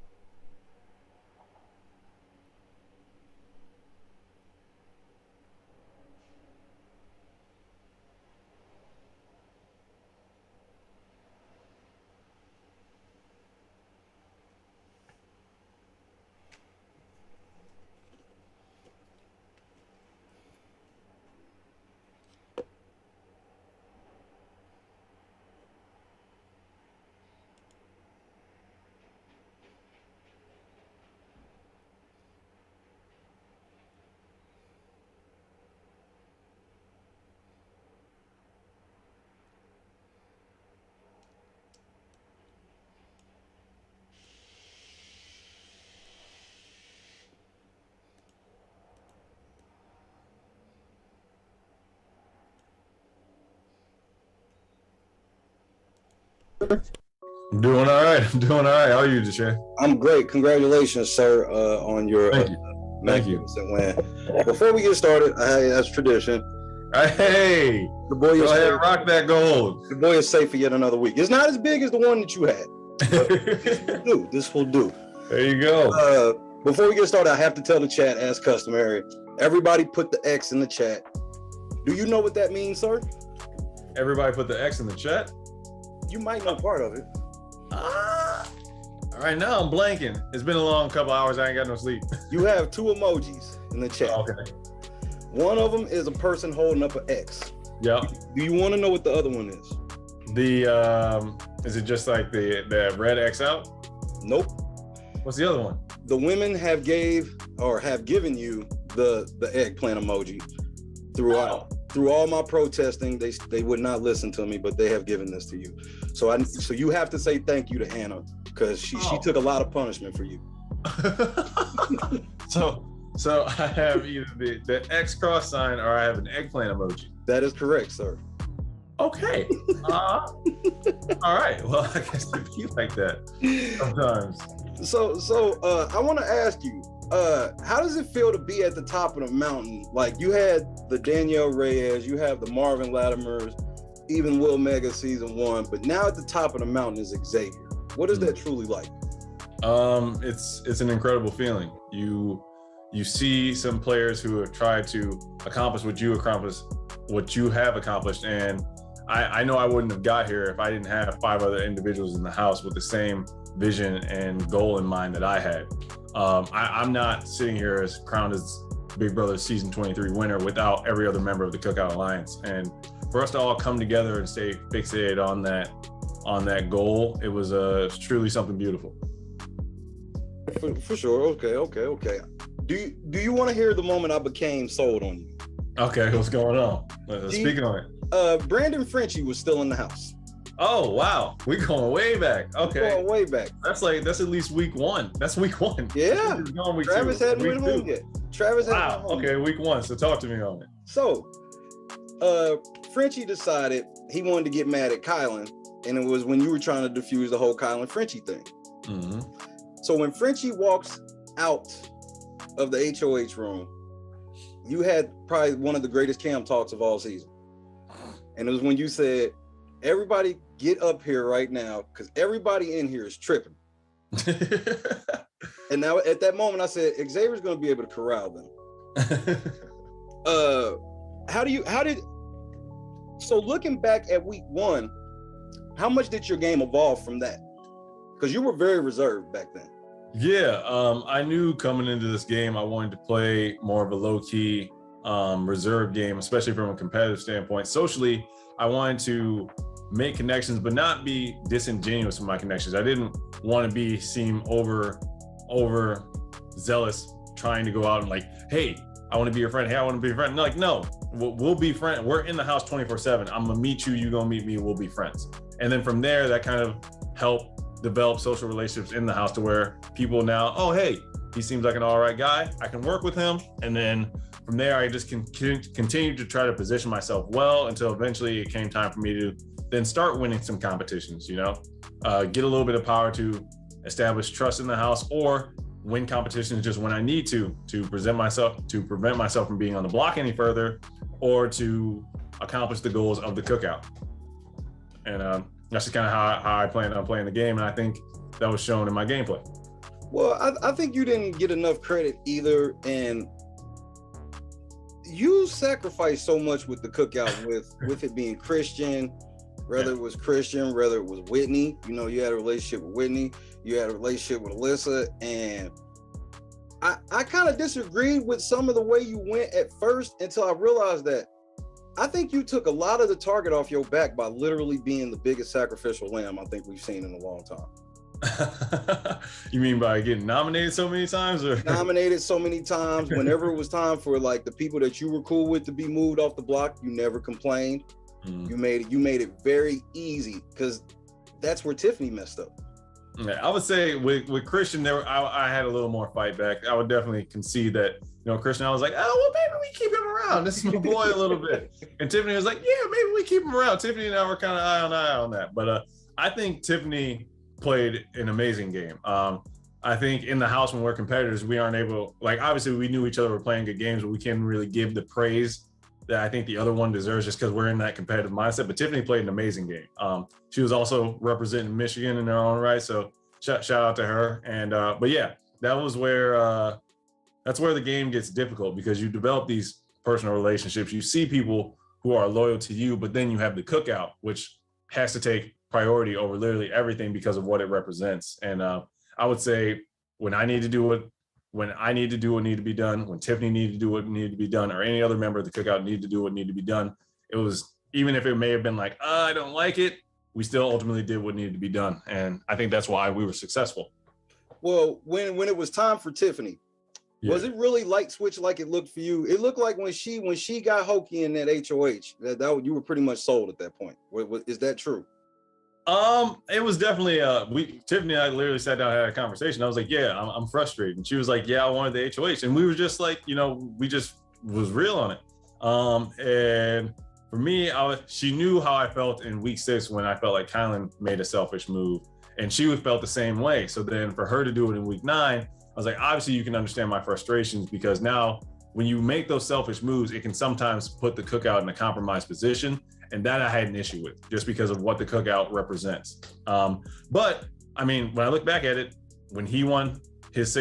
I'm doing all right. How are you, Shay? I'm great. Congratulations, sir, on your Thank you. win. Before we get started, as tradition, hey, the boy go ahead, rock that gold. The boy is safe for yet another week. It's not as big as the one that you had. But this will do. There you go. Before we get started, I have to tell the chat, as customary, everybody put the X in the chat. Do you know what that means, sir? Everybody put the X in the chat? You might know part of it. All right, now I'm blanking. It's been a long couple hours. I ain't got no sleep. You have two emojis in the chat. Okay. One of them is a person holding up an X. Yeah. Do you want to know what the other one is? Is it just like the red X out? Nope. What's the other one? The women have given you the eggplant emoji throughout. Through all my protesting, they would not listen to me, but they have given this to you. So you have to say thank you to Hannah, because she took a lot of punishment for you. So I have either the X cross sign or I have an eggplant emoji. That is correct, sir. Okay. All right. Well, I guess it be like that sometimes. So I want to ask you, how does it feel to be at the top of the mountain? Like, you had the Danielle Reyes, you have the Marvin Latimers, even Will Mega season 1, but now at the top of the mountain is Xavier. What is that truly like? It's an incredible feeling. You see some players who have tried to accomplish what you have accomplished, and I know I wouldn't have got here if I didn't have 5 other individuals in the house with the same vision and goal in mind that I had. I'm not sitting here as crowned as Big Brother season 23 winner without every other member of the Cookout Alliance. And for us to all come together and stay fixated on that goal, it was truly something beautiful. For sure. Okay. Do you want to hear the moment I became sold on you? Okay, what's going on? Speaking on it. Brandon Frenchie was still in the house. Oh wow, we going way back. Okay, going way back. That's at least week 1. That's week 1. Yeah. Travis hadn't went home yet. Wow. Okay, week 1. So talk to me on it. So, Frenchie decided he wanted to get mad at Kylan, and it was when you were trying to defuse the whole Kylan Frenchie thing. Mm-hmm. So when Frenchie walks out of the HOH room, you had probably one of the greatest cam talks of all season. And it was when you said, everybody get up here right now, because everybody in here is tripping. And now at that moment I said, Xavier's going to be able to corral them. So looking back at week 1, how much did your game evolve from that? Because you were very reserved back then. Yeah, I knew coming into this game I wanted to play more of a low-key reserve game, especially from a competitive standpoint. Socially, I wanted to make connections, but not be disingenuous with my connections. I didn't want to seem over zealous, trying to go out and like, hey, I want to be your friend. Hey, I want to be your friend. Like, no, we'll be friends. We're in the house 24/7. I'm gonna meet you. You gonna meet me. We'll be friends. And then from there, that kind of helped develop social relationships in the house to where people now, oh, hey, he seems like an all right guy. I can work with him. And then from there, I just continued to try to position myself well until eventually it came time for me to then start winning some competitions, get a little bit of power to establish trust in the house, or win competitions just when I need to prevent myself from being on the block any further, or to accomplish the goals of the cookout. And that's just kind of how I plan on playing the game. And I think that was shown in my gameplay. Well, I think you didn't get enough credit either. And you sacrificed so much with the cookout, with it being Christian, whether it was Christian, whether it was Whitney. You had a relationship with Whitney, you had a relationship with Alyssa, and I kind of disagreed with some of the way you went at first until I realized that I think you took a lot of the target off your back by literally being the biggest sacrificial lamb I think we've seen in a long time. You mean by getting nominated so many times? Or nominated so many times. Whenever it was time for like the people that you were cool with to be moved off the block, you never complained. You made it very easy, because that's where Tiffany messed up. Yeah, I would say with Christian, I had a little more fight back. I would definitely concede that, Christian, I was like, oh, well, maybe we keep him around. This is my boy a little bit. And Tiffany was like, yeah, maybe we keep him around. Tiffany and I were kind of eye on that. But I think Tiffany played an amazing game. I think in the house when we're competitors, we aren't able, like, obviously we knew each other were playing good games, but we can't really give the praise that I think the other one deserves just because we're in that competitive mindset. But Tiffany played an amazing game. She was also representing Michigan in her own right. So shout out to her. And, but yeah, that's where the game gets difficult, because you develop these personal relationships. You see people who are loyal to you, but then you have the cookout, which has to take priority over literally everything because of what it represents. And I would say when I need to do what needed to be done, when Tiffany needed to do what needed to be done, or any other member of the cookout needed to do what needed to be done, it was, even if it may have been like, I don't like it, we still ultimately did what needed to be done. And I think that's why we were successful. Well, when it was time for Tiffany, was it really light switch like it looked for you? It looked like when she got hokey in that HOH, that you were pretty much sold at that point. Is that true? It was definitely Tiffany and I literally sat down and had a conversation. I was like, yeah, I'm frustrated. And she was like, yeah, I wanted the HOH. And we were just like, we just was real on it. And for me, she knew how I felt in week 6 when I felt like Kylan made a selfish move, and she felt the same way. So then for her to do it in week 9, I was like, obviously you can understand my frustrations, because now when you make those selfish moves, it can sometimes put the cookout in a compromised position. And that I had an issue with, just because of what the cookout represents. But I mean, when I look back at it, when he won his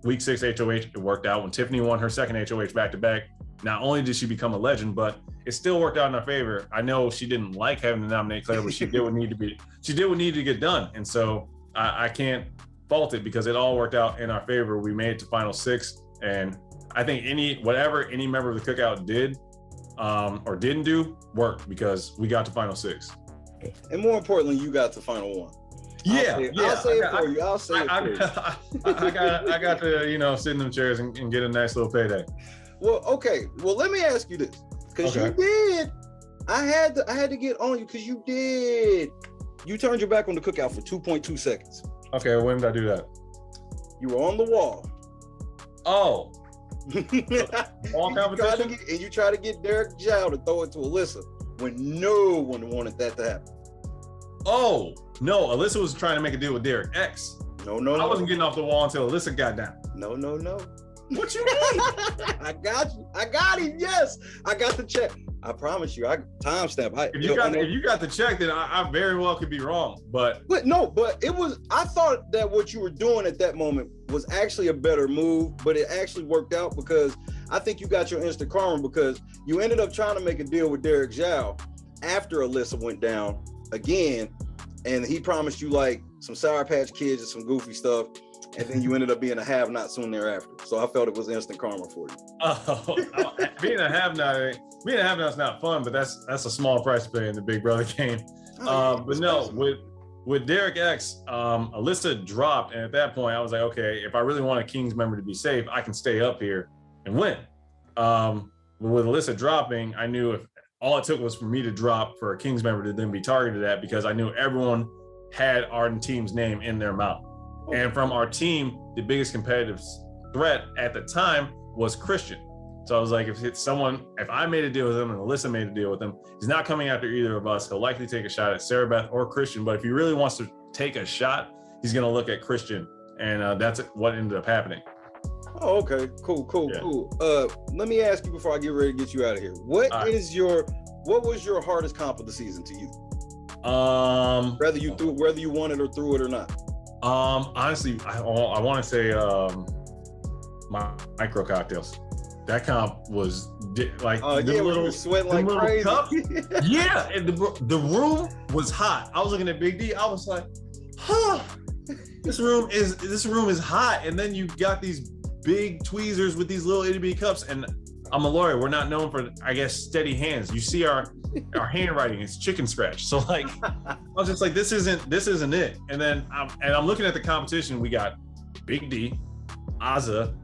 week 6 HOH, it worked out. When Tiffany won her second HOH back-to-back, not only did she become a legend, but it still worked out in our favor. I know she didn't like having to nominate Claire, but she did what needed to get done. And so I can't fault it, because it all worked out in our favor. We made it to final 6. And I think whatever any member of the cookout did or didn't do worked, because we got to final 6. And more importantly, you got to final 1. I'll say it for you. I got to, sit in them chairs and get a nice little payday. Well, okay. Well, let me ask you this, because you did. I had to get on you, because you did. You turned your back on the cookout for 2.2 seconds. Okay, when did I do that? You were on the wall. Oh. All competition? And you try to get Derek Jow to throw it to Alyssa when no one wanted that to happen. Oh, no. Alyssa was trying to make a deal with Derek X. No. I wasn't getting off the wall until Alyssa got down. No. What you mean? I got him. Yes. I got the check. I promise you. I timestamp. If you got the check, then I very well could be wrong. But it was. I thought that what you were doing at that moment was actually a better move, but it actually worked out, because I think you got your instant karma, because you ended up trying to make a deal with Derek Zhao after Alyssa went down again, and he promised you like some Sour Patch Kids and some goofy stuff, and then you ended up being a have-not soon thereafter. So I felt it was instant karma for you. Oh, being a have-not's not fun, but that's a small price to pay in the Big Brother game. But no, with Derek X, Alyssa dropped, and at that point I was like, okay, if I really want a Kings member to be safe, I can stay up here and win. But with Alyssa dropping, I knew if all it took was for me to drop for a Kings member to then be targeted at, because I knew everyone had our team's name in their mouth. And from our team, the biggest competitive threat at the time was Christian. So I was like, if I made a deal with him and Alyssa made a deal with him, he's not coming after either of us. He'll likely take a shot at Sarah Beth or Christian. But if he really wants to take a shot, he's going to look at Christian. And that's what ended up happening. Oh, okay. Cool. Let me ask you before I get ready to get you out of here. What was your hardest comp of the season to you? Whether you won it or threw it or not. Honestly, I want to say my micro cocktails. That comp was like little sweat like crazy. Cups. Yeah, and the room was hot. I was looking at Big D. I was like, this room is hot. And then you got these big tweezers with these little itty bitty cups. And I'm a lawyer. We're not known for, I guess, steady hands. You see our handwriting, it's chicken scratch. So like, I was just like, this isn't it. And then I'm looking at the competition. We got Big D, Azah,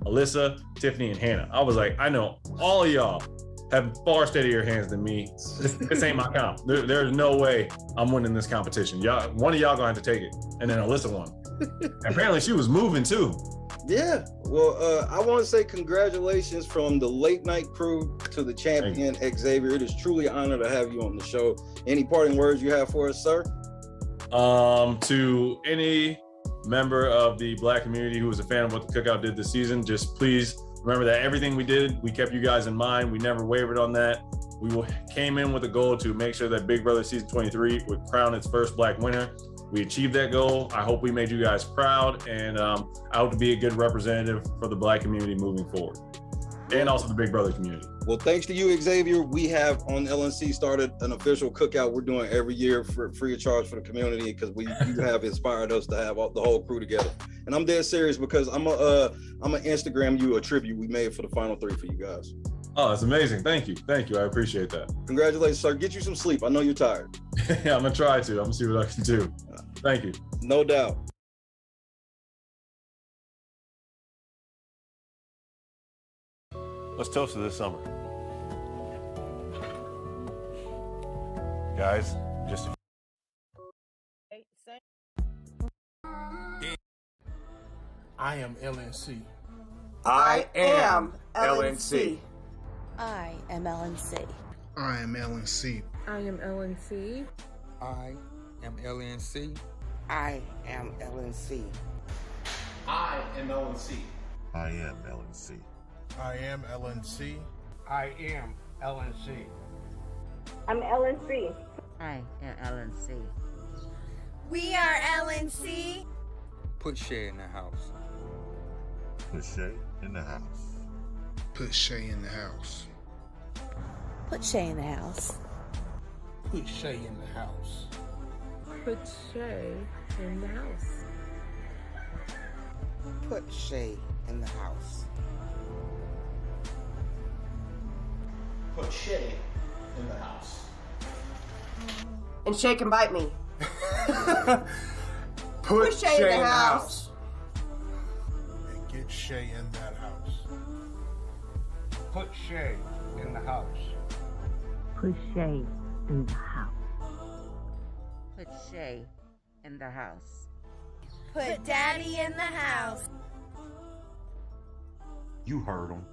Alyssa, Tiffany, and Hannah. I was like, I know all of y'all have far steadier hands than me. This ain't my comp. There's no way I'm winning this competition. One of y'all gonna have to take it. And then Alyssa won. Apparently she was moving too. Yeah. Well, I want to say congratulations from the late night crew to the champion, Xavier. It is truly an honor to have you on the show. Any parting words you have for us, sir? To any member of the Black community who was a fan of what the Cookout did this season, just please remember that everything we did, we kept you guys in mind. We never wavered on that. We came in with a goal to make sure that Big Brother Season 23 would crown its first Black winner. We achieved that goal. I hope we made you guys proud, and I hope to be a good representative for the Black community moving forward, and also the Big Brother community. Well, thanks to you, Xavier. We have on LNC started an official cookout we're doing every year for free of charge for the community, because you have inspired us to have the whole crew together. And I'm dead serious, because I'm gonna Instagram you a tribute we made for the final 3 for you guys. Oh, that's amazing. Thank you. I appreciate that. Congratulations, sir. Get you some sleep. I know you're tired. Yeah, I'm gonna try to. I'm gonna see what I can do. Thank you. No doubt. Let's toast to this summer. Guys, just I am LNC. I am LNC. I am LNC. I am LNC. I am LNC. I am LNC. I am LNC. I am LNC. I am LNC. I am LNC. I am LNC. I'm LNC. I am LNC. We are LNC. Put Shay in the house. Put Shay in the house. Put Shay in the house. Put Shay in the house. Put Shay in the house. Put Shay in the house. Put Shay in the house. Put Shay in the house. And Shay can bite me. Put Shay in the house. And get Shay in that house. Put Shay in the house. Put Shay in the house. Put Shay in the house. Put Daddy in the house. You heard him.